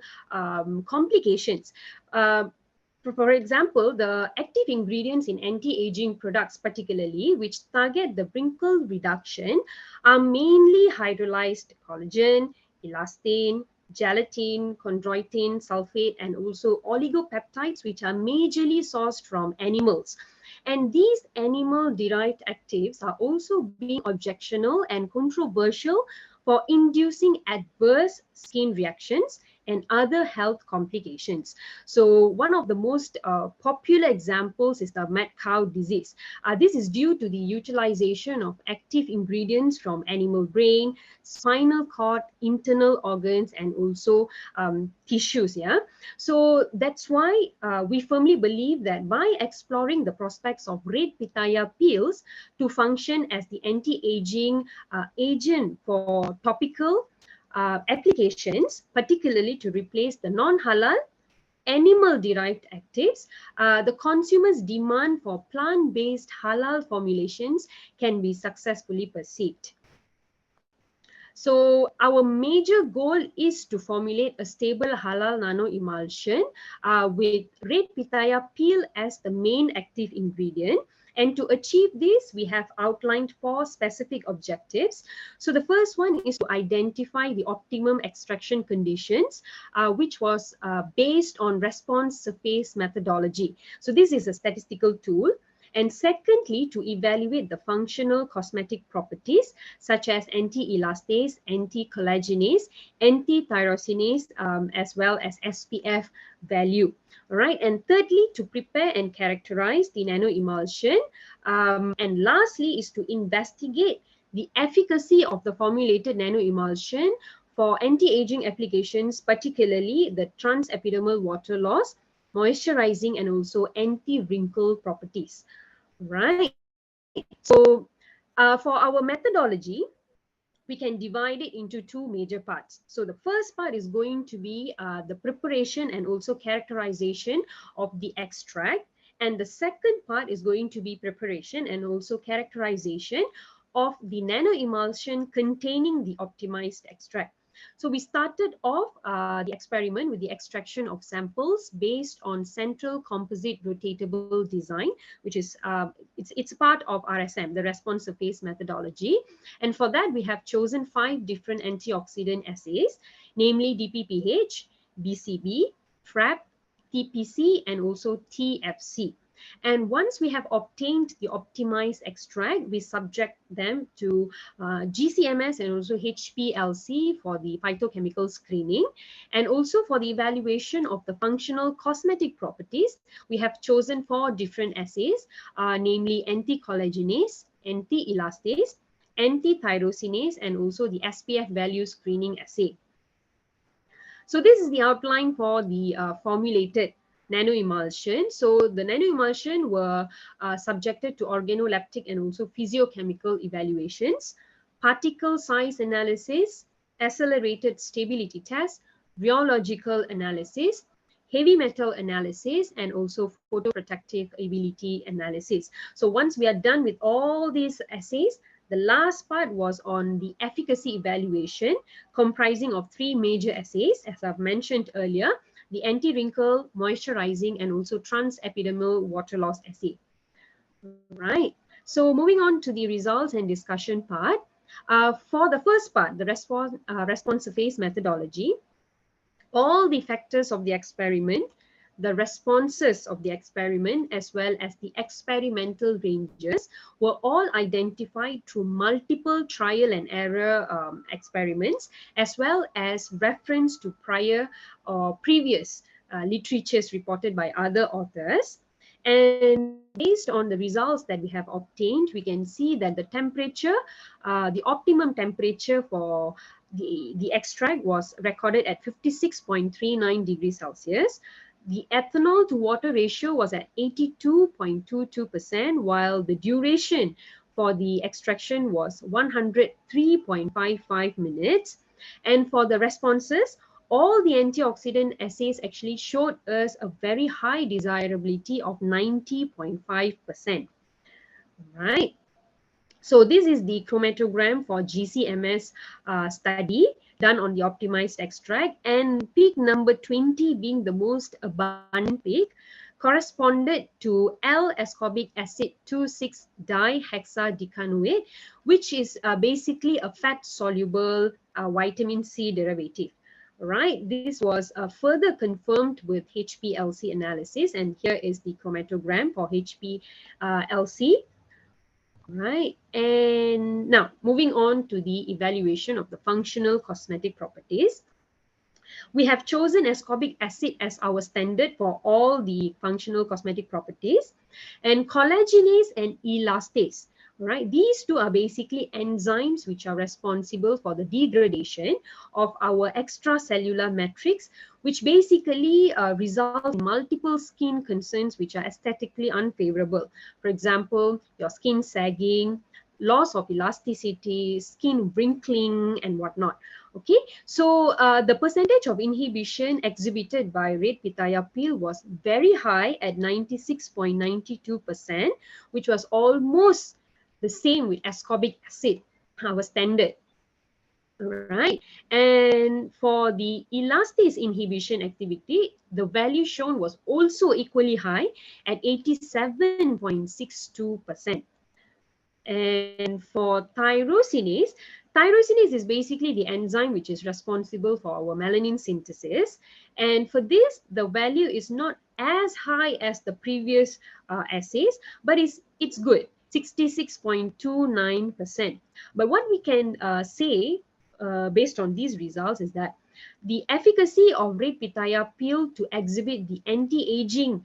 complications. For example, the active ingredients in anti-aging products particularly, which target the wrinkle reduction, are mainly hydrolyzed collagen, elastin, gelatin, chondroitin, sulfate, and also oligopeptides, which are majorly sourced from animals. And these animal-derived actives are also being objectionable and controversial for inducing adverse skin reactions and other health complications. So one of the most popular examples is the mad cow disease. This is due to the utilization of active ingredients from animal brain, spinal cord, internal organs, and also tissues. Yeah. So that's why we firmly believe that by exploring the prospects of red pitaya peels to function as the anti-aging agent for topical applications, particularly to replace the non-halal animal-derived actives, the consumer's demand for plant-based halal formulations can be successfully perceived. So our major goal is to formulate a stable halal nano-emulsion with red pitaya peel as the main active ingredient. And to achieve this, we have outlined 4 specific objectives. So the first one is to identify the optimum extraction conditions, which was based on response surface methodology. So this is a statistical tool. And secondly, to evaluate the functional cosmetic properties such as anti-elastase, anti-collagenase, anti-tyrosinase, as well as SPF value. All right. And thirdly, to prepare and characterize the nanoemulsion. And lastly is to investigate the efficacy of the formulated nanoemulsion for anti-aging applications, particularly the transepidermal water loss, moisturizing, and also anti-wrinkle properties. Right. So for our methodology, we can divide it into 2 major parts. So the first part is going to be the preparation and also characterization of the extract. And the second part is going to be preparation and also characterization of the nanoemulsion containing the optimized extract. So we started off the experiment with the extraction of samples based on central composite rotatable design, which is it's part of RSM, the response surface methodology. And for that, we have chosen 5 different antioxidant assays, namely DPPH, BCB, FRAP, TPC, and also TFC. And once we have obtained the optimized extract, we subject them to GCMS and also HPLC for the phytochemical screening. And also for the evaluation of the functional cosmetic properties, we have chosen 4 different assays, namely anti-collagenase, anti-elastase, anti-tyrosinase, and also the SPF value screening assay. So this is the outline for the formulated nanoemulsion. So the nanoemulsion were subjected to organoleptic and also physiochemical evaluations, particle size analysis, accelerated stability test, rheological analysis, heavy metal analysis, and also photoprotective ability analysis. So once we are done with all these assays, the last part was on the efficacy evaluation, comprising of 3 major assays, as I've mentioned earlier: the anti-wrinkle, moisturizing, and also transepidermal water loss assay. Right. So moving on to the results and discussion part. For the first part, the response surface methodology, all the factors of the experiment, the responses of the experiment, as well as the experimental ranges were all identified through multiple trial and error experiments, as well as reference to prior or previous literatures reported by other authors. And based on the results that we have obtained, we can see that the temperature, the optimum temperature for the extract was recorded at 56.39 degrees Celsius. The ethanol to water ratio was at 82.22%, while the duration for the extraction was 103.55 minutes. And for the responses, all the antioxidant assays actually showed us a very high desirability of 90.5%. Right. So this is the chromatogram for GCMS study done on the optimized extract, and peak number 20 being the most abundant peak corresponded to L-ascorbic acid 2,6-dihexadecanoate, which is basically a fat-soluble vitamin C derivative. Right, this was further confirmed with HPLC analysis, and here is the chromatogram for HPLC. Right, and now moving on to the evaluation of the functional cosmetic properties. We have chosen ascorbic acid as our standard for all the functional cosmetic properties, and collagenase and elastase. Right, these 2 are basically enzymes which are responsible for the degradation of our extracellular matrix, which basically result in multiple skin concerns which are aesthetically unfavorable. For example, your skin sagging, loss of elasticity, skin wrinkling, and whatnot. Okay, so the percentage of inhibition exhibited by red pitaya peel was very high at 96.92%, which was almost the same with ascorbic acid, our standard. Right, and for the elastase inhibition activity, the value shown was also equally high at 87.62%. And for tyrosinase, tyrosinase is basically the enzyme which is responsible for our melanin synthesis. And for this, the value is not as high as the previous assays, but it's good, 66.29%. But what we can say based on these results is that the efficacy of red pitaya peel to exhibit the anti-aging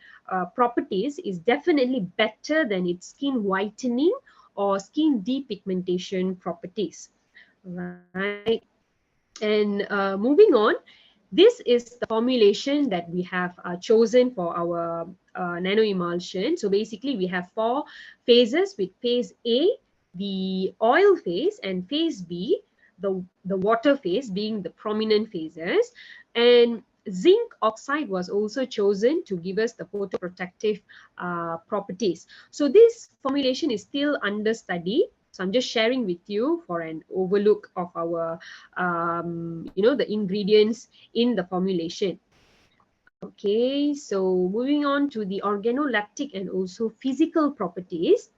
properties is definitely better than its skin whitening or skin depigmentation properties, right? And moving on, this is the formulation that we have chosen for our nanoemulsion. So basically we have 4 phases, with phase A, the oil phase, and phase B, the water phase, being the prominent phases. And zinc oxide was also chosen to give us the photoprotective properties. So this formulation is still under study. So I'm just sharing with you for an overlook of our, the ingredients in the formulation. Okay, so moving on to the organoleptic and also physical properties.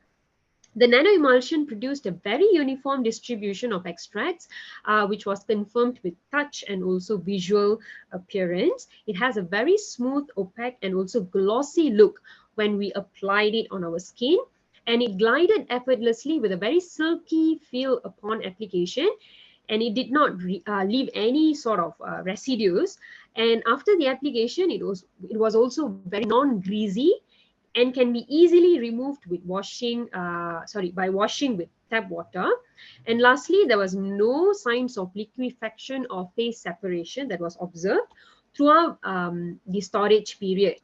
The nanoemulsion produced a very uniform distribution of extracts, which was confirmed with touch and also visual appearance. It has a very smooth, opaque, and also glossy look when we applied it on our skin. And it glided effortlessly with a very silky feel upon application. And it did not leave any sort of residues. And after the application, it was also very non-greasy and can be easily removed with by washing with tap water. And lastly, there was no signs of liquefaction or phase separation that was observed throughout the storage period.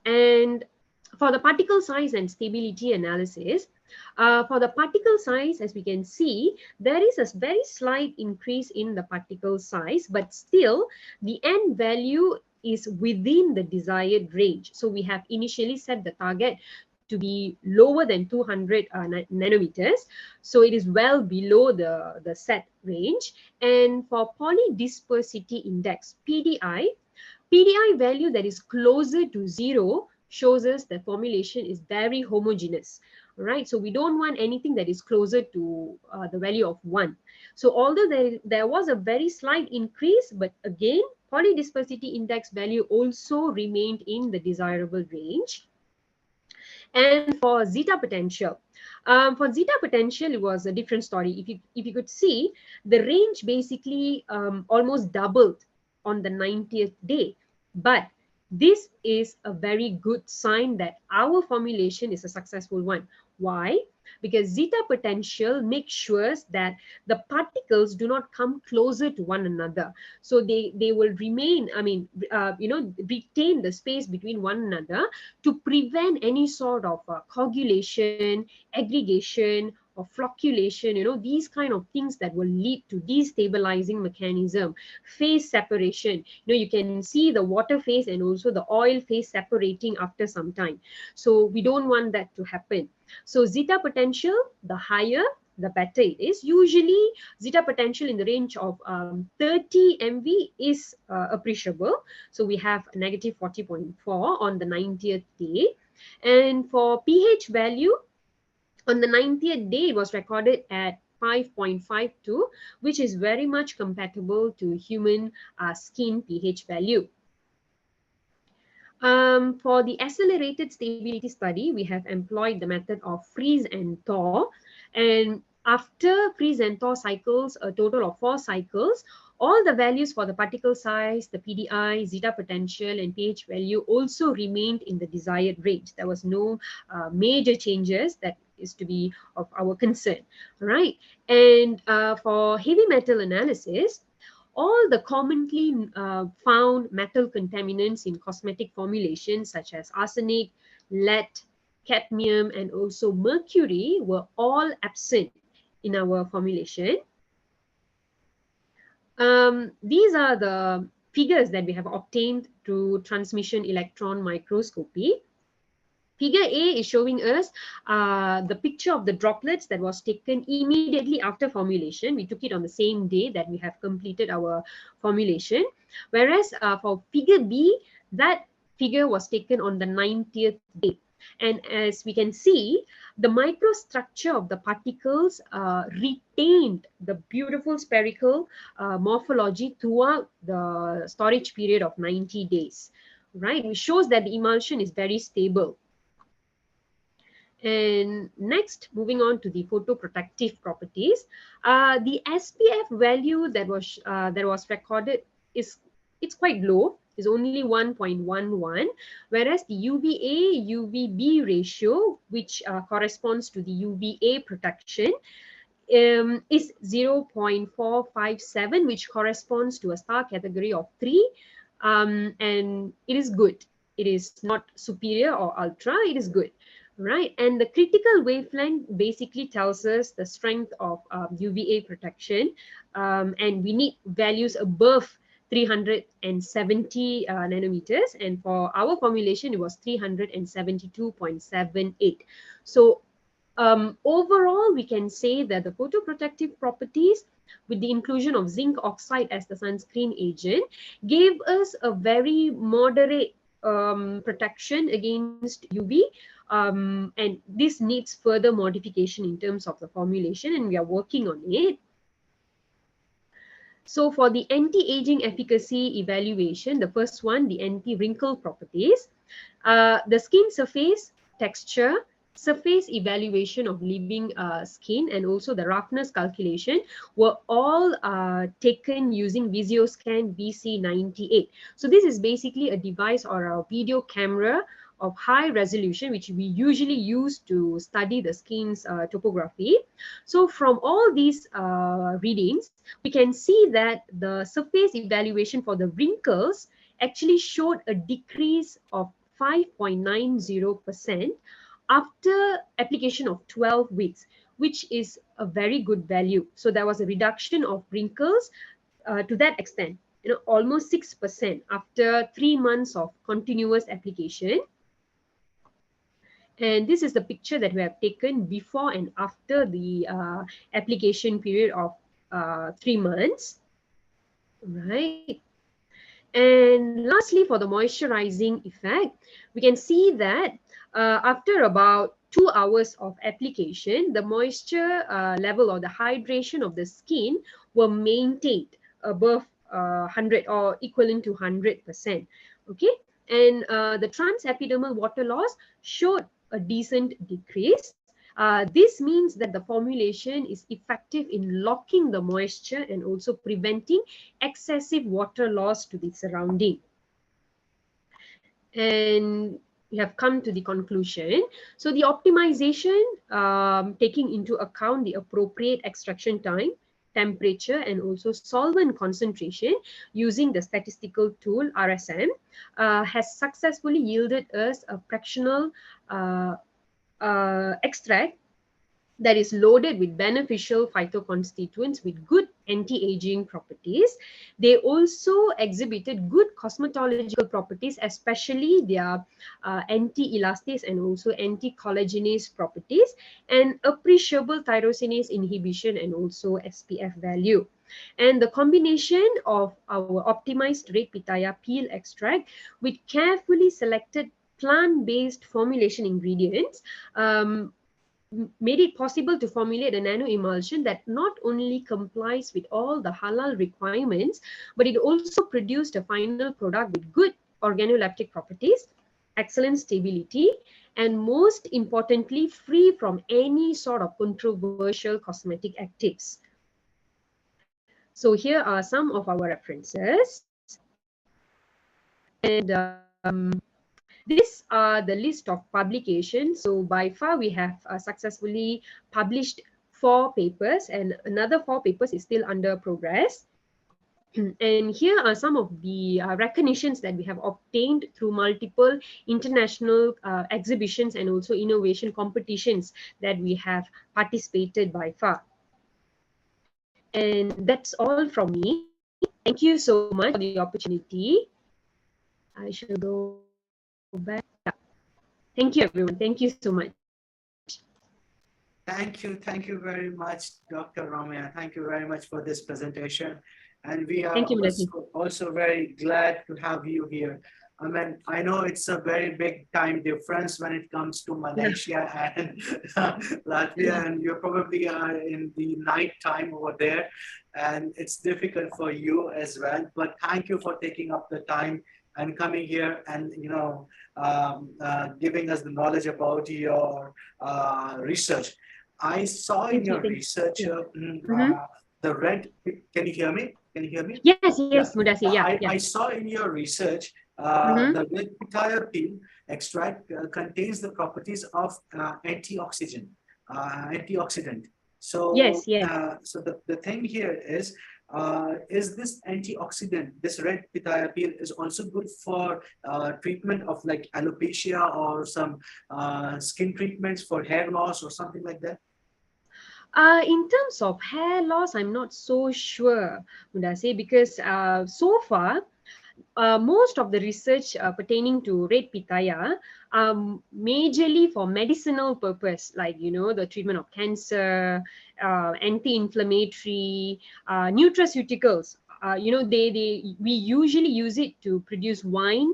And for the particle size and stability analysis, for the particle size, as we can see, there is a very slight increase in the particle size, but still the end value is within the desired range. So we have initially set the target to be lower than 200 nanometers. So it is well below the set range. And for polydispersity index, PDI value that is closer to 0 shows us the formulation is very homogeneous. Right, so we don't want anything that is closer to the value of 1. So although there was a very slight increase, but again, polydispersity index value also remained in the desirable range. And for zeta potential, it was a different story. If you could see, the range basically almost doubled on the 90th day. But this is a very good sign that our formulation is a successful one. Why? Because zeta potential makes sure that the particles do not come closer to one another. So they will remain, retain the space between one another to prevent any sort of coagulation, aggregation, or flocculation, these kind of things that will lead to destabilizing mechanism, phase separation. You can see the water phase and also the oil phase separating after some time. So we don't want that to happen. So zeta potential, the higher, the better it is. Usually zeta potential in the range of 30 MV is appreciable. So we have a negative 40.4 on the 90th day. And for pH value, on the 90th day, it was recorded at 5.52, which is very much compatible to human skin pH value. For the accelerated stability study, we have employed the method of freeze and thaw. And after freeze and thaw cycles, a total of 4 cycles, all the values for the particle size, the PDI, zeta potential, and pH value also remained in the desired range. There was no major changes that is to be of our concern, right? And for heavy metal analysis, all the commonly found metal contaminants in cosmetic formulations such as arsenic, lead, cadmium, and also mercury were all absent in our formulation. These are the figures that we have obtained through transmission electron microscopy. Figure A is showing us the picture of the droplets that was taken immediately after formulation. We took it on the same day that we have completed our formulation. Whereas for figure B, that figure was taken on the 90th day. And as we can see, the microstructure of the particles retained the beautiful spherical morphology throughout the storage period of 90 days, right? Which shows that the emulsion is very stable. And next, moving on to the photoprotective properties, the SPF value that was recorded it's quite low, is only 1.11, whereas the UVA UVB ratio, which corresponds to the UVA protection, is 0.457, which corresponds to a star category of 3, and it is good. It is not superior or ultra, it is good. Right, and the critical wavelength basically tells us the strength of UVA protection, and we need values above 370 nanometers, and for our formulation it was 372.78. So overall we can say that the photoprotective properties with the inclusion of zinc oxide as the sunscreen agent gave us a very moderate protection against UV. And this needs further modification in terms of the formulation, and we are working on it. So for the anti-aging efficacy evaluation, the first one, the anti-wrinkle properties, the skin surface, texture, surface evaluation of living skin, and also the roughness calculation were all taken using VisioScan VC98. So this is basically a device or a video camera of high resolution, which we usually use to study the skin's topography. So from all these readings, we can see that the surface evaluation for the wrinkles actually showed a decrease of 5.90% after application of 12 weeks, which is a very good value. So there was a reduction of wrinkles to that extent, almost 6% after 3 months of continuous application. And this is the picture that we have taken before and after the application period of 3 months, right? And lastly, for the moisturizing effect, we can see that after about 2 hours of application, the moisture level or the hydration of the skin were maintained above 100 or equivalent to 100%. Okay, and the transepidermal water loss showed a decent decrease. This means that the formulation is effective in locking the moisture and also preventing excessive water loss to the surrounding. And we have come to the conclusion. So the optimization, taking into account the appropriate extraction time, temperature, and also solvent concentration using the statistical tool RSM, has successfully yielded us a fractional extract that is loaded with beneficial phytoconstituents with good anti-aging properties. They also exhibited good cosmetological properties, especially their anti-elastase and also anti-collagenase properties, and appreciable tyrosinase inhibition and also SPF value. And the combination of our optimized red pitaya peel extract with carefully selected plant-based formulation ingredients made it possible to formulate a nano emulsion that not only complies with all the halal requirements, but it also produced a final product with good organoleptic properties, excellent stability, and most importantly, free from any sort of controversial cosmetic actives. So here are some of our references. And these are the list of publications. So by far we have successfully published 4 papers, and another 4 papers is still under progress. And here are some of the recognitions that we have obtained through multiple international exhibitions and also innovation competitions that we have participated by far. And that's all from me. Thank you so much for the opportunity. I shall go back. Thank you, everyone. Thank you so much. Thank you very much, Dr. Ramya. Thank you very much for this presentation. And we are Thank you, also very glad to have you here. I mean, I know it's a very big time difference when it comes to Malaysia and Latvia, and you probably are in the night time over there, and it's difficult for you as well. But thank you for taking up the time and coming here and, you know, giving us the knowledge about your research. I saw in your research the red. Can you hear me? Can you hear me? Yes, Mudasir. Yeah, I saw in your research the red pitaya peel extract contains the properties of antioxidant. So yes. So the thing here is this antioxidant, this red pitaya peel, is also good for treatment of like alopecia or some skin treatments for hair loss or something like that? In terms of hair loss, I'm not so sure, Mudasir, because so far, most of the research pertaining to red pitaya majorly for medicinal purpose, like, you know, the treatment of cancer, anti-inflammatory, nutraceuticals. You know, we usually use it to produce wine,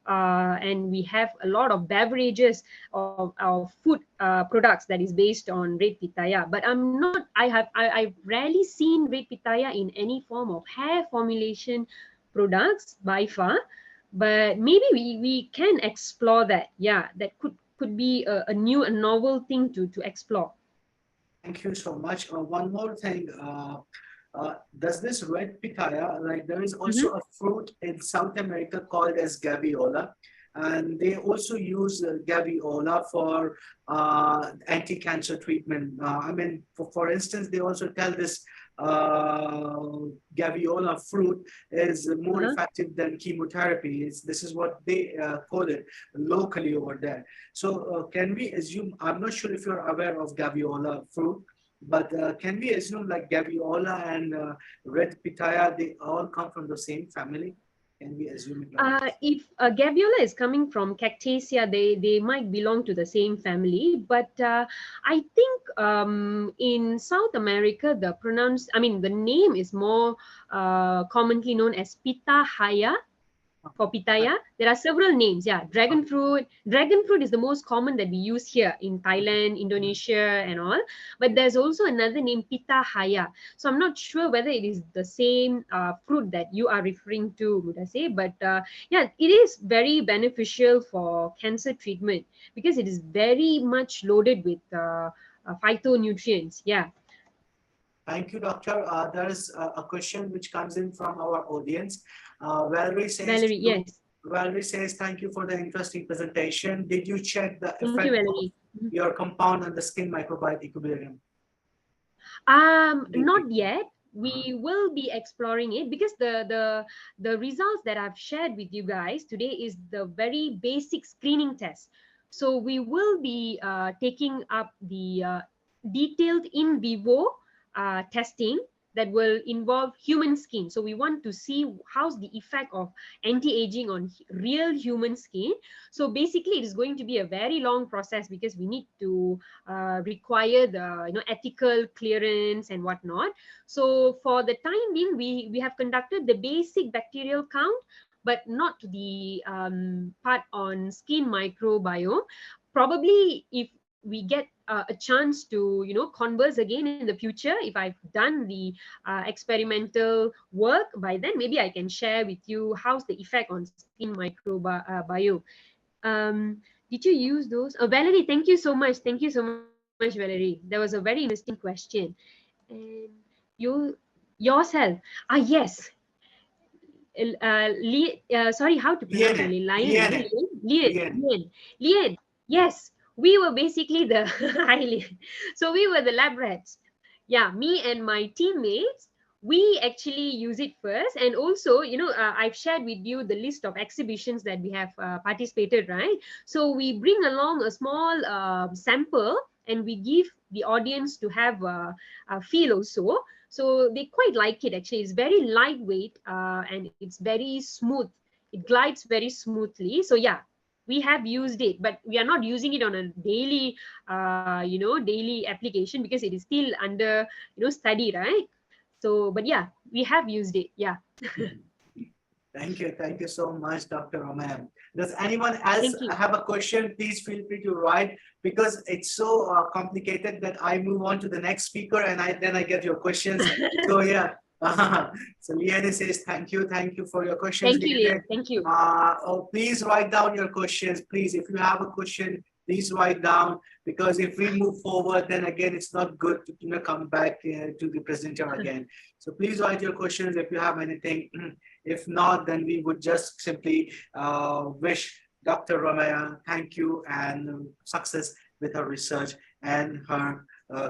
and we have a lot of beverages of food products that is based on red pitaya. But I've rarely seen red pitaya in any form of hair formulation products by far, but maybe we can explore that. Yeah, that could be a new and novel thing to explore. Thank you so much. One more thing. Does this red pitaya, like there is also a fruit in South America called as gaviola, and they also use gaviola for anti-cancer treatment. I mean, for instance, they also tell this gaviola fruit is more effective than chemotherapy. This is what they call it locally over there. So can we assume, I'm not sure if you're aware of gaviola fruit, but can we assume like gaviola and red pitaya, they all come from the same family? Can we assume it? If gaviola is coming from Cactaceae, they might belong to the same family. But I think in South America, the name is more commonly known as pitahaya. For pitaya, there are several names. Yeah, dragon fruit. Dragon fruit is the most common that we use here in Thailand, Indonesia, and all. But there's also another name, pitahaya. So I'm not sure whether it is the same fruit that you are referring to, Mudasir. But yeah, it is very beneficial for cancer treatment because it is very much loaded with phytonutrients. Yeah. Thank you, doctor. There is a question which comes in from our audience. Valerie says, thank you for the interesting presentation. Did you check the effect of your compound on the skin microbiome equilibrium? Not yet. We will be exploring it because the results that I've shared with you guys today is the very basic screening test. So we will be taking up the detailed in vivo testing that will involve human skin. So we want to see how's the effect of anti-aging on real human skin. So basically it is going to be a very long process because we need to require the ethical clearance and whatnot. So for the time being, we have conducted the basic bacterial count, but not the part on skin microbiome. Probably if we get a chance to converse again in the future, if I've done the experimental work by then, maybe I can share with you how's the effect on skin microbiome. Did you use those? Valerie, thank you so much. Thank you so much, Valerie. That was a very interesting question. And you yourself, yes. Sorry, how to pronounce it? Lien. Yes, we were basically the so we were the lab rats. Yeah, me and my teammates, we actually use it first. And also, I've shared with you the list of exhibitions that we have participated, right? So we bring along a small sample and we give the audience to have a feel also. So they quite like it actually. It's very lightweight and it's very smooth. It glides very smoothly. So yeah, we have used it, but we are not using it on a daily, daily application because it is still under, study, right? So, but yeah, we have used it. Yeah. Thank you. Thank you so much, Dr. Romeo. Does anyone else have a question? Please feel free to write, because it's so complicated that I move on to the next speaker and then I get your questions. So yeah. So Liane says, thank you for your questions. Thank you, Liane. Thank you. Please write down your questions. Please, if you have a question, please write down, because if we move forward, then again, it's not good to come back to the presenter again. So please write your questions if you have anything. If not, then we would just simply wish Dr. Romeo thank you and success with her research and her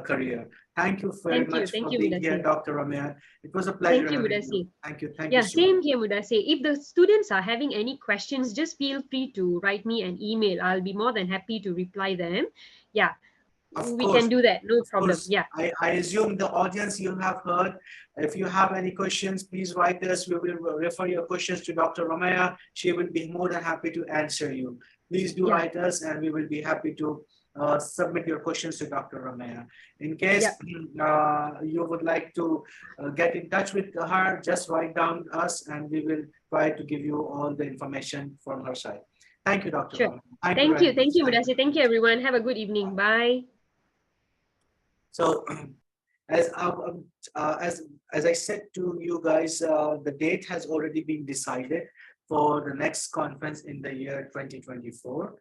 career. Thank you very much for being here, Dr. Romeo. It was a pleasure. Thank you, Mudassir. Thank you. Yeah, same here, Mudassir. If the students are having any questions, just feel free to write me an email. I'll be more than happy to reply them. Yeah, we can do that. No problem. Yeah. I assume the audience you have heard. If you have any questions, please write us. We will refer your questions to Dr. Romeo. She will be more than happy to answer you. Please do write us, and we will be happy to submit your questions to Dr. Romeo. In case you would like to get in touch with her, just write down us and we will try to give you all the information from her side. Thank you, Dr. Romeo. Thank you, Mudassir. Thank you, everyone. Have a good evening. Bye. So as I said to you guys, the date has already been decided for the next conference in the year 2024.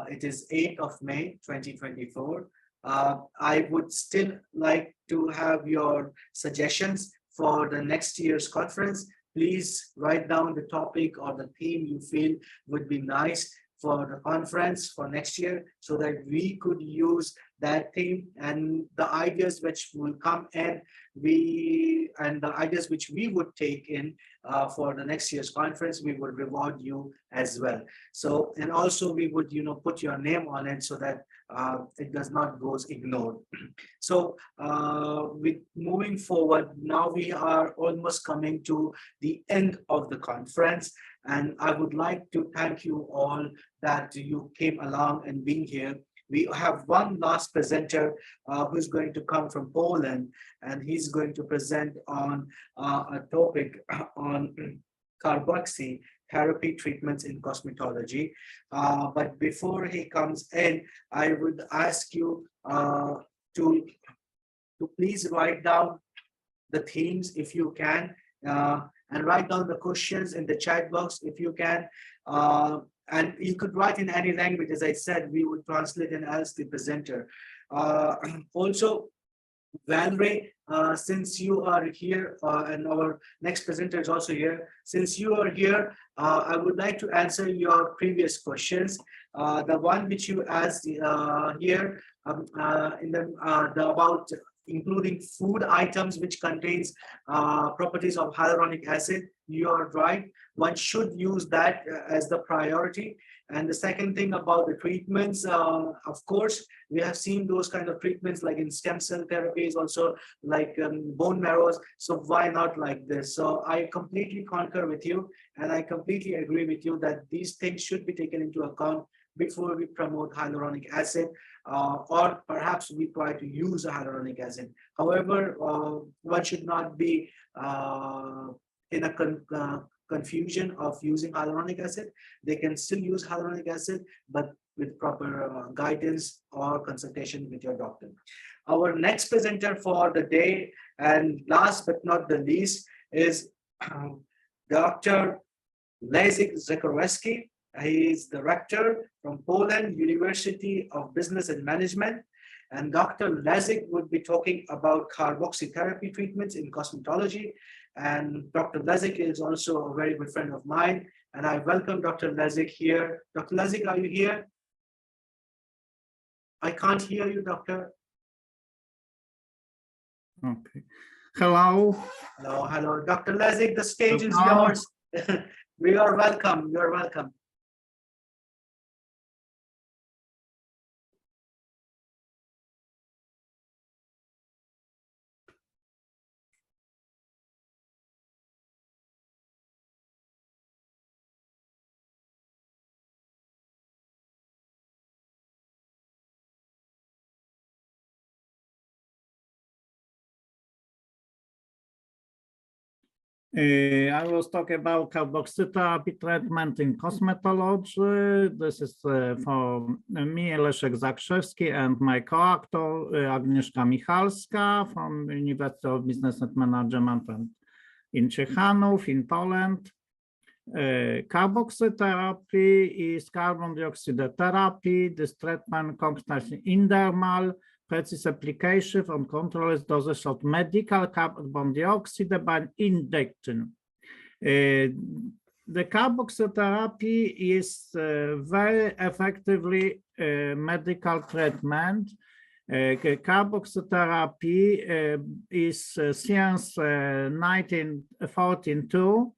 It is 8th of May 2024. I would still like to have your suggestions for the next year's conference. Please write down the topic or the theme you feel would be nice for the conference for next year, so that we could use that theme and the ideas which will come in, the ideas which we would take in for the next year's conference, we would reward you as well. So, and also we would, put your name on it so that it does not go ignored. So with moving forward, now we are almost coming to the end of the conference, and I would like to thank you all that you came along and being here. We have one last presenter who's going to come from Poland, and he's going to present on a topic on carboxy therapy treatments in cosmetology. But before he comes in, I would ask you to please write down the themes if you can, and write down the questions in the chat box if you can. And you could write in any language. As I said, we would translate and ask the presenter. Also, Valerie, since you are here, and our next presenter is also here, since you are here, I would like to answer your previous questions. The one which you asked here about including food items which contains properties of hyaluronic acid. You are right. One should use that as the priority. And the second thing about the treatments, of course, we have seen those kind of treatments like in stem cell therapies, also like bone marrows. So why not like this? So I completely concur with you, and I completely agree with you that these things should be taken into account before we promote hyaluronic acid, or perhaps we try to use hyaluronic acid. However, one should not be in a confusion of using hyaluronic acid. They can still use hyaluronic acid, but with proper guidance or consultation with your doctor. Our next presenter for the day, and last but not the least, is Dr. Leszek Zakorewski. He is the rector from Poland University of Business and Management. And Dr. Leszek would be talking about carboxy therapy treatments in cosmetology. And Dr. Leszek is also a very good friend of mine. And I welcome Dr. Leszek here. Dr. Leszek, are you here? I can't hear you, doctor. Okay. Hello. Hello, hello. Dr. Leszek, the stage is yours. We are welcome. You are welcome. I was talking about carboxytherapy treatment in cosmetology. This is for me, Leszek Zakrzewski, and my co-author, Agnieszka Michalska from University of Business and Management in Ciechanów in Poland. Carboxytherapy is carbon dioxide therapy. This treatment consists in dermal precise application and controlled dosage of medical carbon dioxide by injection. The carboxytherapy is very effectively medical treatment. Carboxytherapy is since 1942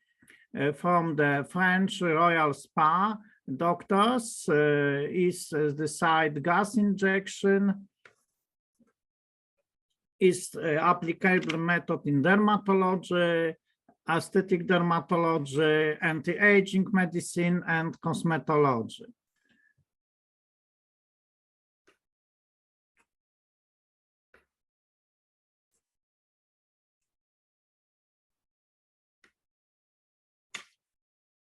from the French Royal Spa doctors is the side gas injection is applicable method in dermatology, aesthetic dermatology, anti-aging medicine, and cosmetology.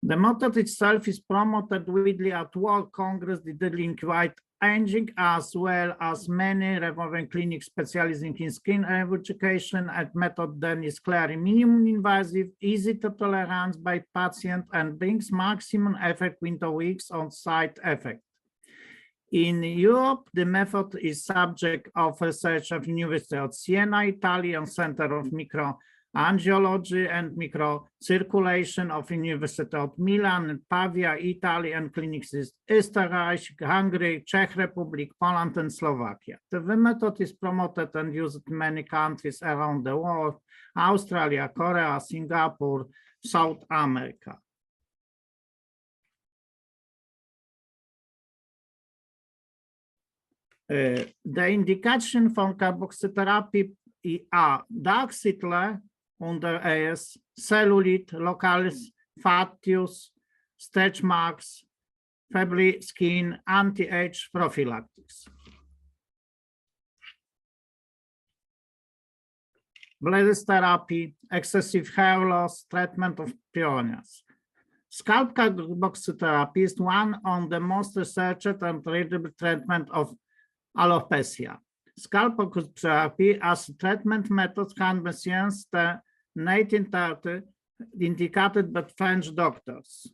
The method itself is promoted widely at World Congress dealing with aging, as well as many revolving clinics specializing in skin education. And method then is clearly minimum invasive, easy to tolerance by patient, and brings maximum effect within weeks on side effect. In Europe, the method is subject of research of University of Siena, Italian Center of Microangiology and Microcirculation of University of Milan, Pavia, Italy, and clinics in Österreich, Hungary, Czech Republic, Poland, and Slovakia. The method is promoted and used in many countries around the world: Australia, Korea, Singapore, South America. The indication for carboxytherapy are dark settle under AS, cellulite, locals, fatius, stretch marks, febrile skin, anti-age prophylaxis. Bladder therapy, excessive hair loss, treatment of peonies. Scalp carboxytherapy is one of the most researched and readable treatment of alopecia. Scalp therapy as a treatment method can be since the 1930s indicated by French doctors.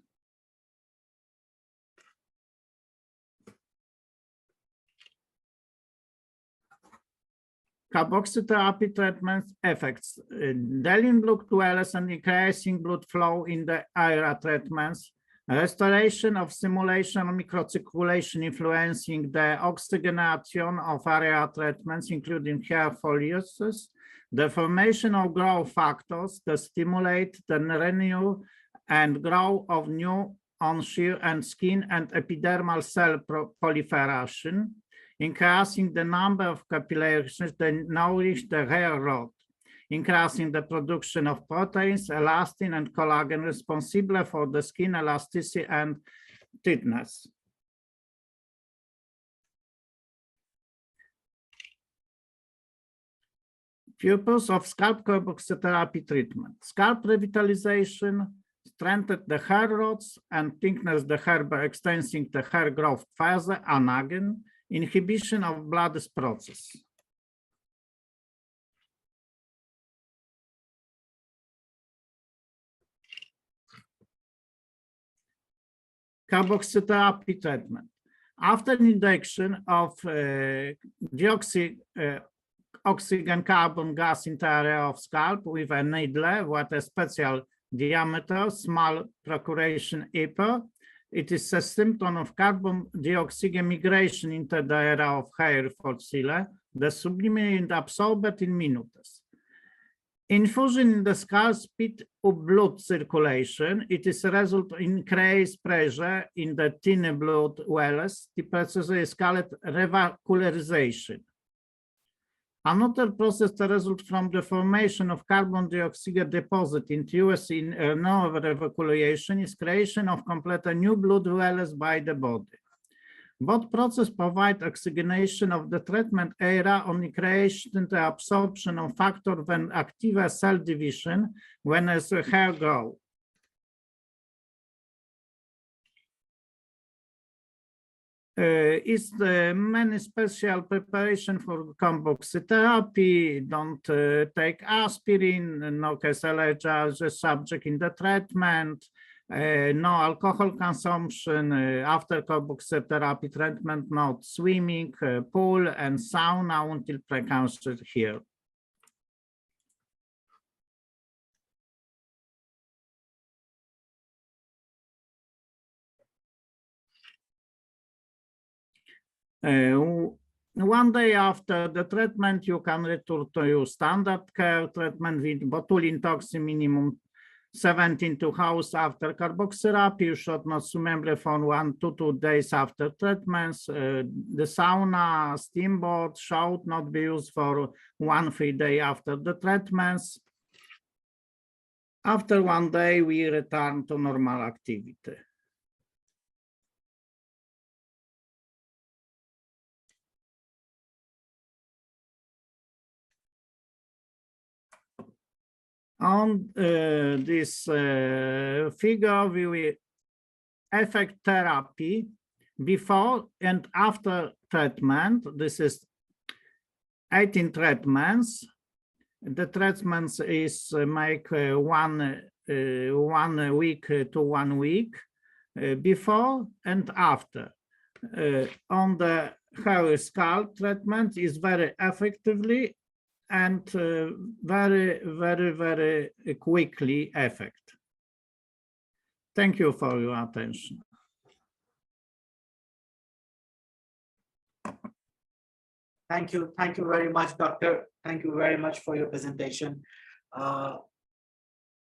Carboxytherapy treatment effects: dilating blood vessels and increasing blood flow in the area treatments, restoration of stimulation of microcirculation influencing the oxygenation of area treatments, including hair follicles, the formation of growth factors that stimulate the renewal and growth of new on shear and skin and epidermal cell proliferation, increasing the number of capillaries that nourish the hair rod, increasing the production of proteins, elastin, and collagen responsible for the skin elasticity and thickness. Purpose of scalp carboxytherapy treatment: scalp revitalization, strengthen the hair rods and thickness the hair by extending the hair growth further, anagen, inhibition of blood process. Carboxytherapy treatment. After injection of oxygen carbon gas into the area of scalp with a needle with a special diameter, small perforation ear, it is a symptom of carbon dioxide migration into the area of hair follicle, the subliminally and absorbed in minutes. Infusion in the scalp speed up blood circulation. It is a result of increased pressure in the thin blood vessels. The process is called revascularization. Another process results from the formation of carbon dioxide deposit in US in nerve revascularization is creation of complete new blood vessels by the body. What process provide oxygenation of the treatment area on the creation the absorption of factor when active cell division when as hair grow? Is many special preparation for carboxytherapy? Don't take aspirin, no case allergy as a subject in the treatment, no alcohol consumption after carboxytherapy treatment, not swimming, pool and sauna until precaution here. One day after the treatment, you can return to your standard care treatment with botulinum toxin minimum 72 hours after carboxytherapy. You should not swim for 1 to 2 days after treatments. The sauna, steamboat should not be used for 1-3 days after the treatments. After 1 day, we return to normal activity. On this figure, we will effect therapy before and after treatment. This is 18 treatments. The treatments is make 1 week to 1 week before and after. On the hair scalp treatment is very effectively and very quickly effect. Thank you for your attention. Thank you very much, Doctor. Thank you very much for your presentation. I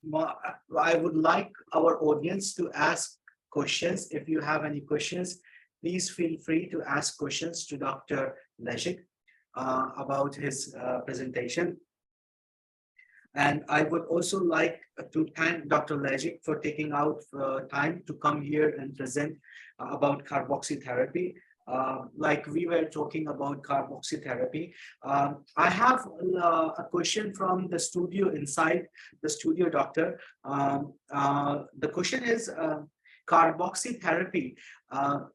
would like our audience to ask questions. If you have any questions, please feel free to ask questions to Dr. Bērziņa about his presentation. And I would also like to thank Dr. Bērziņa for taking out time to come here and present about carboxytherapy. Like we were talking about carboxytherapy. I have a question from the studio inside the studio, Doctor. The question is, carboxytherapy,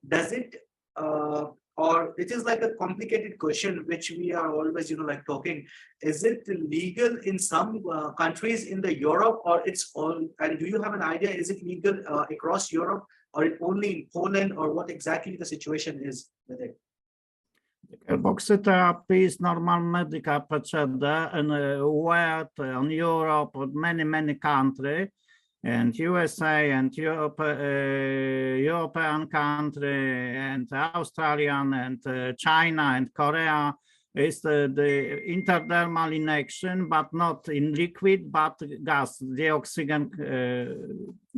does it or it is like a complicated question which we are always like talking, is it legal in some countries in the Europe, or it's all, and do you have an idea, is it legal across Europe, or it only in Poland, or what exactly the situation is with it? Carboxytherapy is normal medical procedure and worked in Europe, many countries, and USA and Europe, European country and Australian and China and Korea is the intradermal injection, but not in liquid, but gas, the oxygen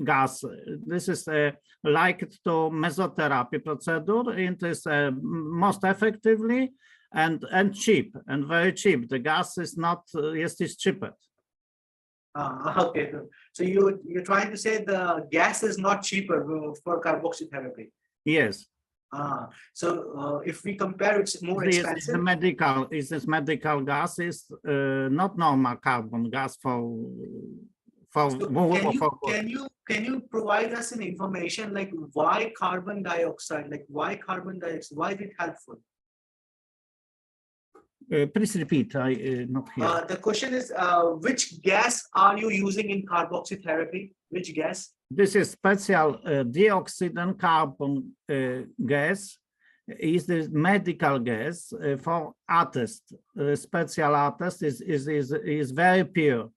gas. This is like to mesotherapy procedure. It is most effectively and cheap and very cheap. The gas is not, yes, it's cheaper. Okay, so you're trying to say the gas is not cheaper for carboxytherapy? Yes. So if we compare, it's more expensive. This medical gas is not normal carbon gas for can you provide us an information like why carbon dioxide, why is it helpful? Please repeat. I not here. The question is, which gas are you using in carboxytherapy? Which gas? This is special dioxide carbon gas. Is the medical gas for attest. Special attest is very pure.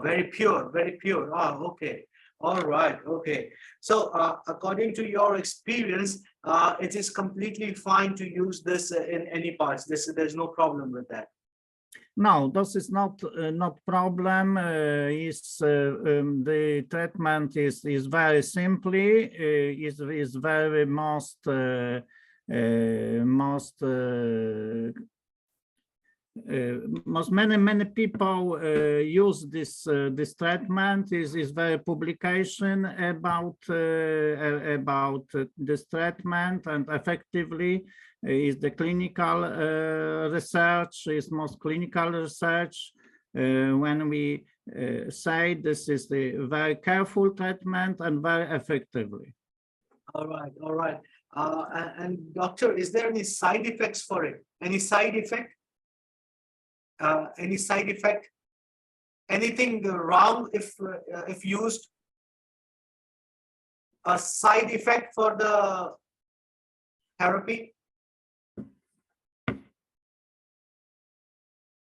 Very pure, very pure. Okay. All right. Okay. So according to your experience, it is completely fine to use this in any parts. There's no problem with that. No, this is not problem. The treatment is very simply is very most many people use this treatment. Is there a publication about this treatment, and effectively is the clinical research, is most clinical research when we say this is the very careful treatment and very effectively. All right, all right. And doctor, is there any side effects for it? Any side effect? Any side effect? Anything wrong if used? A side effect for the therapy?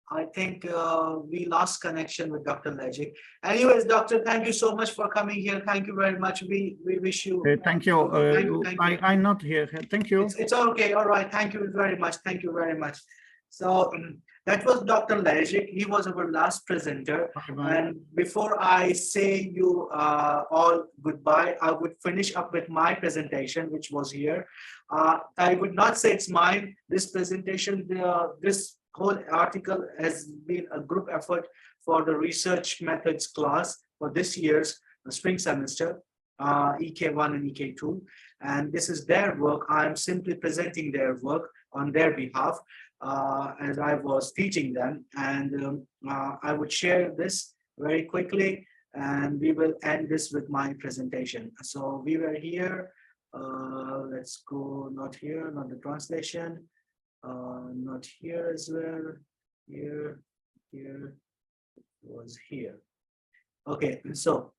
I think we lost connection with Dr. Lejic. Anyways, doctor, thank you so much for coming here. Thank you very much. We wish you. Thank you. I'm not here. Thank you. It's okay. All right. Thank you very much. Thank you very much. So that was Dr. Lejic. He was our last presenter. And before I say you all goodbye, I would finish up with my presentation, which was here. I would not say it's mine. This presentation, this whole article has been a group effort for the research methods class for this year's spring semester, EK1 and EK2. And this is their work. I'm simply presenting their work on their behalf as I was teaching them. And I would share this very quickly, and we will end this with my presentation. So we were here. Let's go, not here, not the translation. Not here as well. Here was here. Okay, so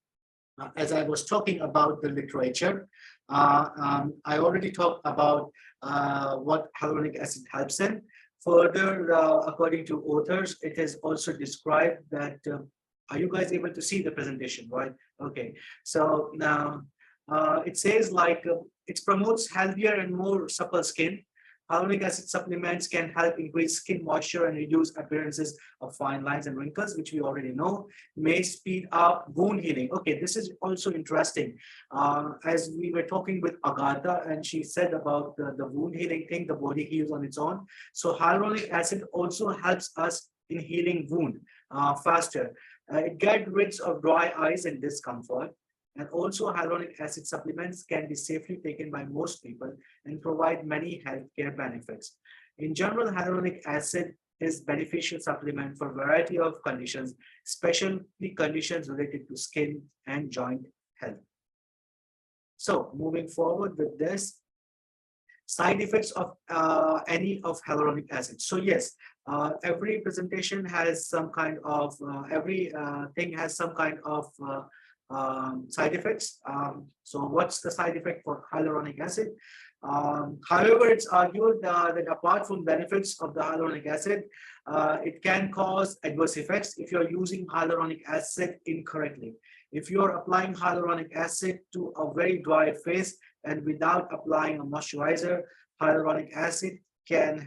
as I was talking about the literature, I already talked about what hyaluronic acid helps in. Further, according to authors, it is also described that, are you guys able to see the presentation, right? Okay, so now it says like it promotes healthier and more supple skin. Hyaluronic acid supplements can help increase skin moisture and reduce appearances of fine lines and wrinkles, which we already know. May speed up wound healing. Okay, this is also interesting. As we were talking with Agatha, and she said about the wound healing thing, the body heals on its own. So hyaluronic acid also helps us in healing wound faster. It gets rid of dry eyes and discomfort. And also hyaluronic acid supplements can be safely taken by most people and provide many healthcare benefits. In general, hyaluronic acid is beneficial supplement for a variety of conditions, especially conditions related to skin and joint health. So moving forward with this, side effects of any of hyaluronic acid. So yes, every presentation has some kind of, every thing has some kind of side effects. So what's the side effect for hyaluronic acid? However, it's argued that apart from benefits of the hyaluronic acid, it can cause adverse effects if you're using hyaluronic acid incorrectly. If you're applying hyaluronic acid to a very dry face and without applying a moisturizer, hyaluronic acid has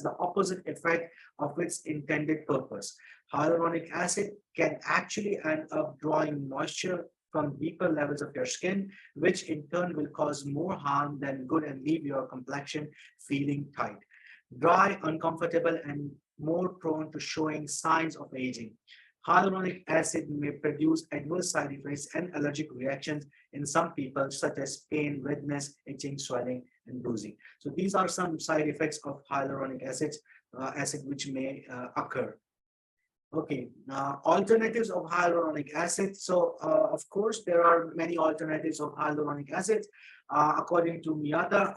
the opposite effect of its intended purpose. Hyaluronic acid can actually end up drawing moisture from deeper levels of your skin, which in turn will cause more harm than good and leave your complexion feeling tight, dry, uncomfortable, and more prone to showing signs of aging. Hyaluronic acid may produce adverse side effects and allergic reactions in some people, such as pain, redness, itching, swelling, and bruising. So these are some side effects of hyaluronic acid which may occur. Okay, alternatives of hyaluronic acid. So of course, there are many alternatives of hyaluronic acid. According to Miyata,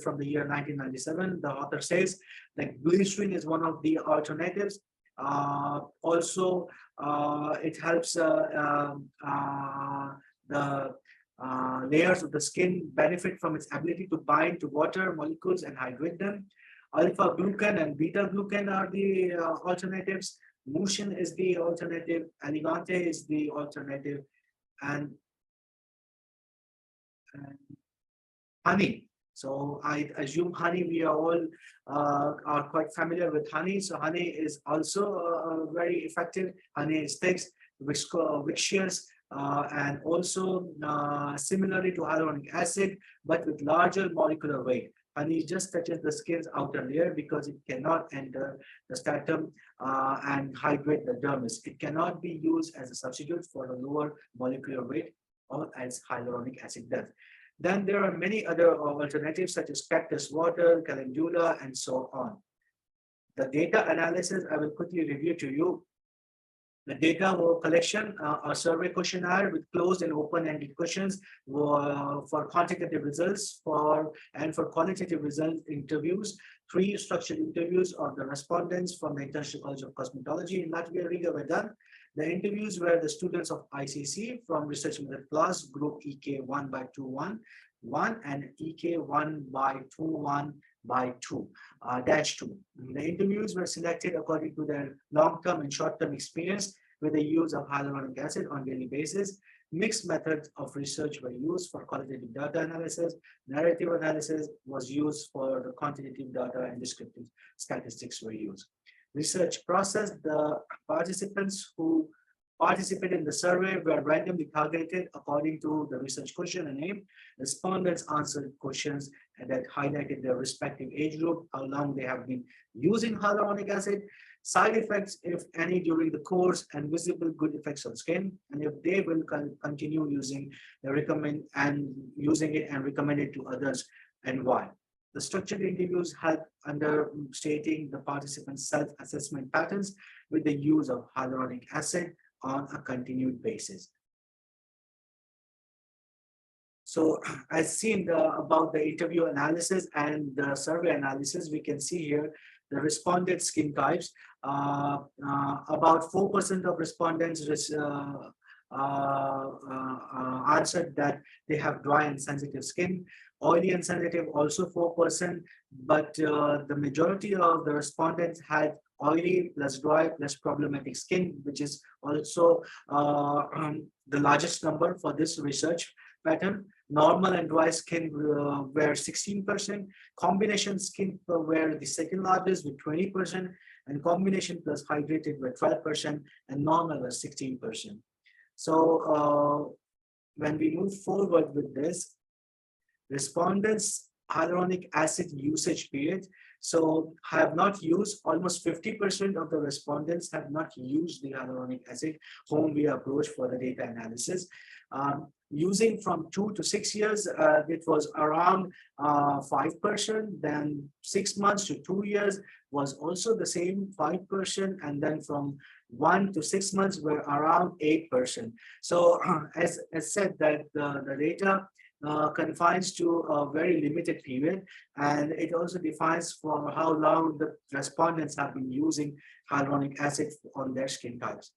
from the year 1997, the author says that glycerin is one of the alternatives. Also, it helps the layers of the skin benefit from its ability to bind to water molecules and hydrate them. Alpha glucan and beta glucan are the alternatives. Motion is the alternative. Elegante is the alternative, and honey. So I assume honey, we are all are quite familiar with honey. So honey is also very effective. Honey sticks, viscous, and also similarly to hyaluronic acid, but with larger molecular weight. Honey just touches the skin's outer layer because it cannot enter the stratum and hydrate the dermis. It cannot be used as a substitute for a lower molecular weight or as hyaluronic acid does. Then there are many other alternatives such as cactus water, calendula, and so on. The data analysis I will quickly review to you. The data collection, a survey questionnaire with closed and open-ended questions for quantitative results and for qualitative results interviews, 3 structured interviews of the respondents from the International College of Cosmetology in Latvia, Riga were done. The interviews were the students of ICC from research method class, group EK 1/211 and EK 1/21/2 -2. The interviews were selected according to their long-term and short-term experience with the use of hyaluronic acid on daily basis. Mixed methods of research were used for qualitative data analysis. Narrative analysis was used for the quantitative data, and descriptive statistics were used. Research process, the participants who participated in the survey were randomly targeted according to the research question and name. Respondents answered questions that highlighted their respective age group, how long they have been using hyaluronic acid, side effects, if any, during the course, and visible good effects on skin, and if they will continue using it and recommend it to others, and why. The structured interviews help understating the participants' self-assessment patterns with the use of hyaluronic acid on a continued basis. So as seen about the interview analysis and the survey analysis, we can see here the responded skin types. About 4% of respondents answered that they have dry and sensitive skin. Oily and sensitive also 4%, but the majority of the respondents had oily plus dry plus problematic skin, which is also the largest number for this research pattern. Normal and dry skin were 16%, combination skin were the second largest with 20%, and combination plus hydrated were 12%, and normal was 16%. So when we move forward with this, respondents' hyaluronic acid usage period, so have not used, almost 50% of the respondents have not used the hyaluronic acid whom we approached for the data analysis. Using from 2 to 6 years, it was around 5%, then 6 months to 2 years was also the same 5%, and then from 1 to 6 months were around 8%. So as said that the data confines to a very limited period, and it also defines for how long the respondents have been using hyaluronic acid on their skin types.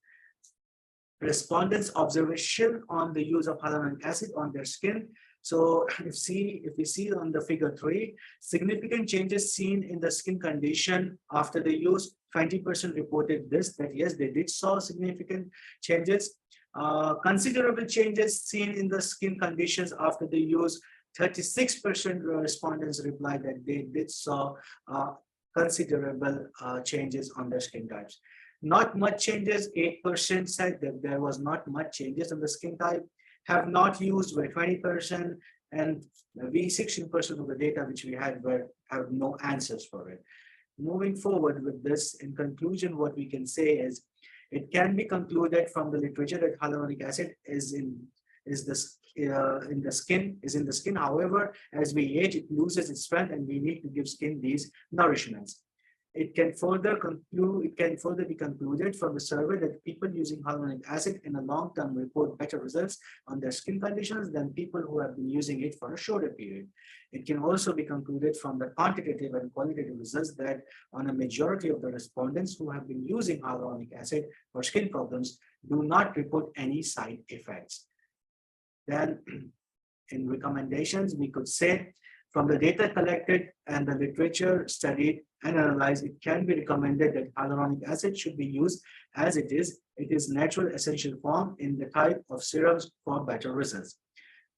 Respondents' observation on the use of hyaluronic acid on their skin. So if we see on the figure 3, significant changes seen in the skin condition after the use. 20% reported this, that yes, they did saw significant changes. Considerable changes seen in the skin conditions after the use. 36% respondents replied that they did saw considerable changes on their skin types. Not much changes, 8% said that there was not much changes on the skin type. Have not used were 20%, and we 16% of the data which we had have no answers for it. Moving forward with this, in conclusion, what we can say is it can be concluded from the literature that hyaluronic acid is in the skin. However, as we age, it loses its strength, and we need to give skin these nourishments. It can further be concluded from the survey that people using hyaluronic acid in a long term report better results on their skin conditions than people who have been using it for a shorter period. It can also be concluded from the quantitative and qualitative results that on a majority of the respondents who have been using hyaluronic acid for skin problems do not report any side effects. Then in recommendations, we could say from the data collected and the literature studied and analyzed, it can be recommended that hyaluronic acid should be used as it is. It is natural essential form in the type of serums for better results.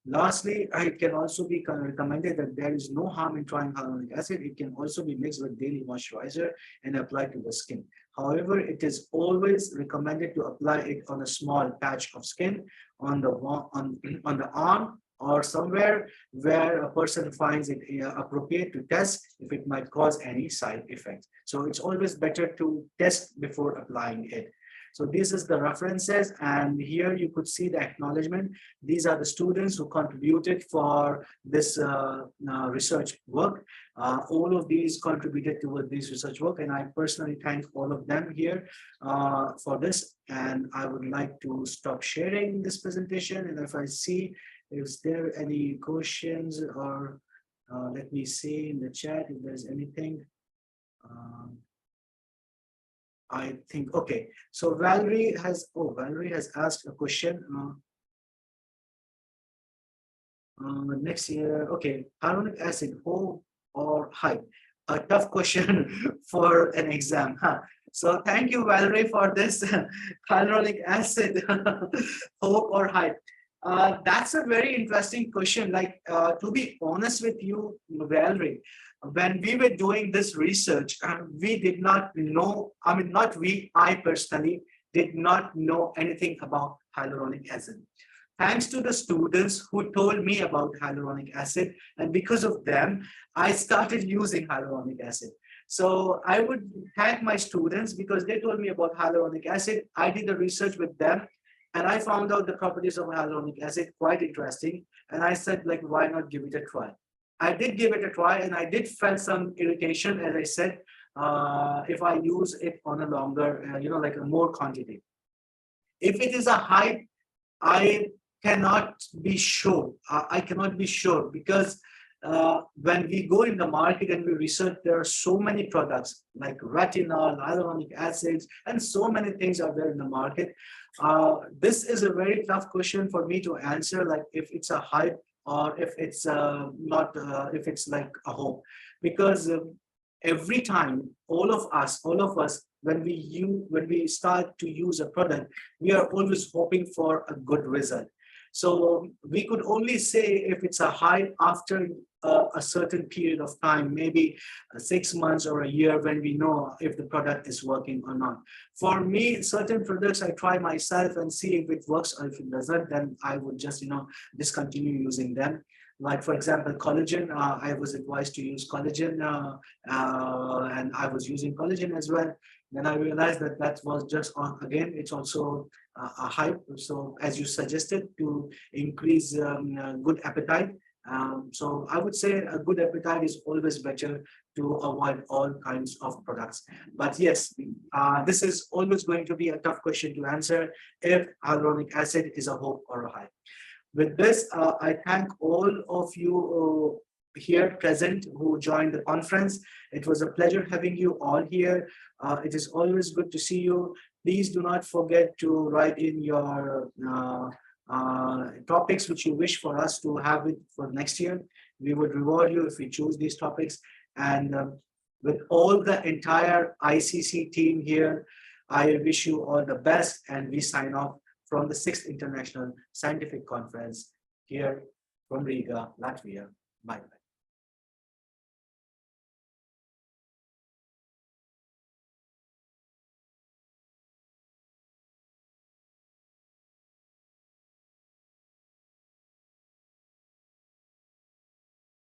Lastly, it can also be recommended that there is no harm in trying hyaluronic acid. It can also be mixed with daily moisturizer and applied to the skin. However, it is always recommended to apply it on a small patch of skin on the arm or somewhere where a person finds it appropriate to test if it might cause any side effects. So it's always better to test before applying it. So this is the references, and here you could see the acknowledgement. These are the students who contributed for this research work. All of these contributed toward this research work, and I personally thank all of them here for this. And I would like to stop sharing this presentation, and if I see, is there any questions, or let me see in the chat if there's anything. I think, okay, so Valerie has asked a question. Next year, okay, hyaluronic acid, hope or hype? A tough question for an exam, huh? So thank you, Valerie, for this hyaluronic acid, hope or hype. That's a very interesting question. Like, to be honest with you, Valerie, when we were doing this research, we did not know, I mean, not we, I personally did not know anything about hyaluronic acid. Thanks to the students who told me about hyaluronic acid, and because of them, I started using hyaluronic acid. So I would thank my students because they told me about hyaluronic acid. I did the research with them, and I found out the properties of hyaluronic acid quite interesting. And I said, like, why not give it a try? I did give it a try, and I did feel some irritation, as I said, if I use it on a longer, like a more quantity. If it is a hype, I cannot be sure. I cannot be sure because when we go in the market and we research, there are so many products like retinol, hyaluronic acids, and so many things are there in the market. This is a very tough question for me to answer, like if it's a hype or if it's not, if it's like a hope, because every time all of us, when we start to use a product, we are always hoping for a good result. So we could only say if it's a hype after a certain period of time, maybe 6 months or a year, when we know if the product is working or not. For me, certain products I try myself and see if it works, or if it doesn't, then I would just discontinue using them. Like, for example, collagen, I was advised to use collagen, and I was using collagen as well. Then I realized that that was just again, it's also a hype. So as you suggested, to increase good appetite. So I would say a good appetite is always better to avoid all kinds of products. But yes, this is always going to be a tough question to answer if hyaluronic acid is a hope or a hype. With this, I thank all of you here present who joined the conference. It was a pleasure having you all here. It is always good to see you. Please do not forget to write in your topics which you wish for us to have it for next year. We would reward you if we choose these topics. And with all the entire ICC team here, I wish you all the best, and we sign off from the 6th International Scientific Conference here from Riga, Latvia. Bye-bye.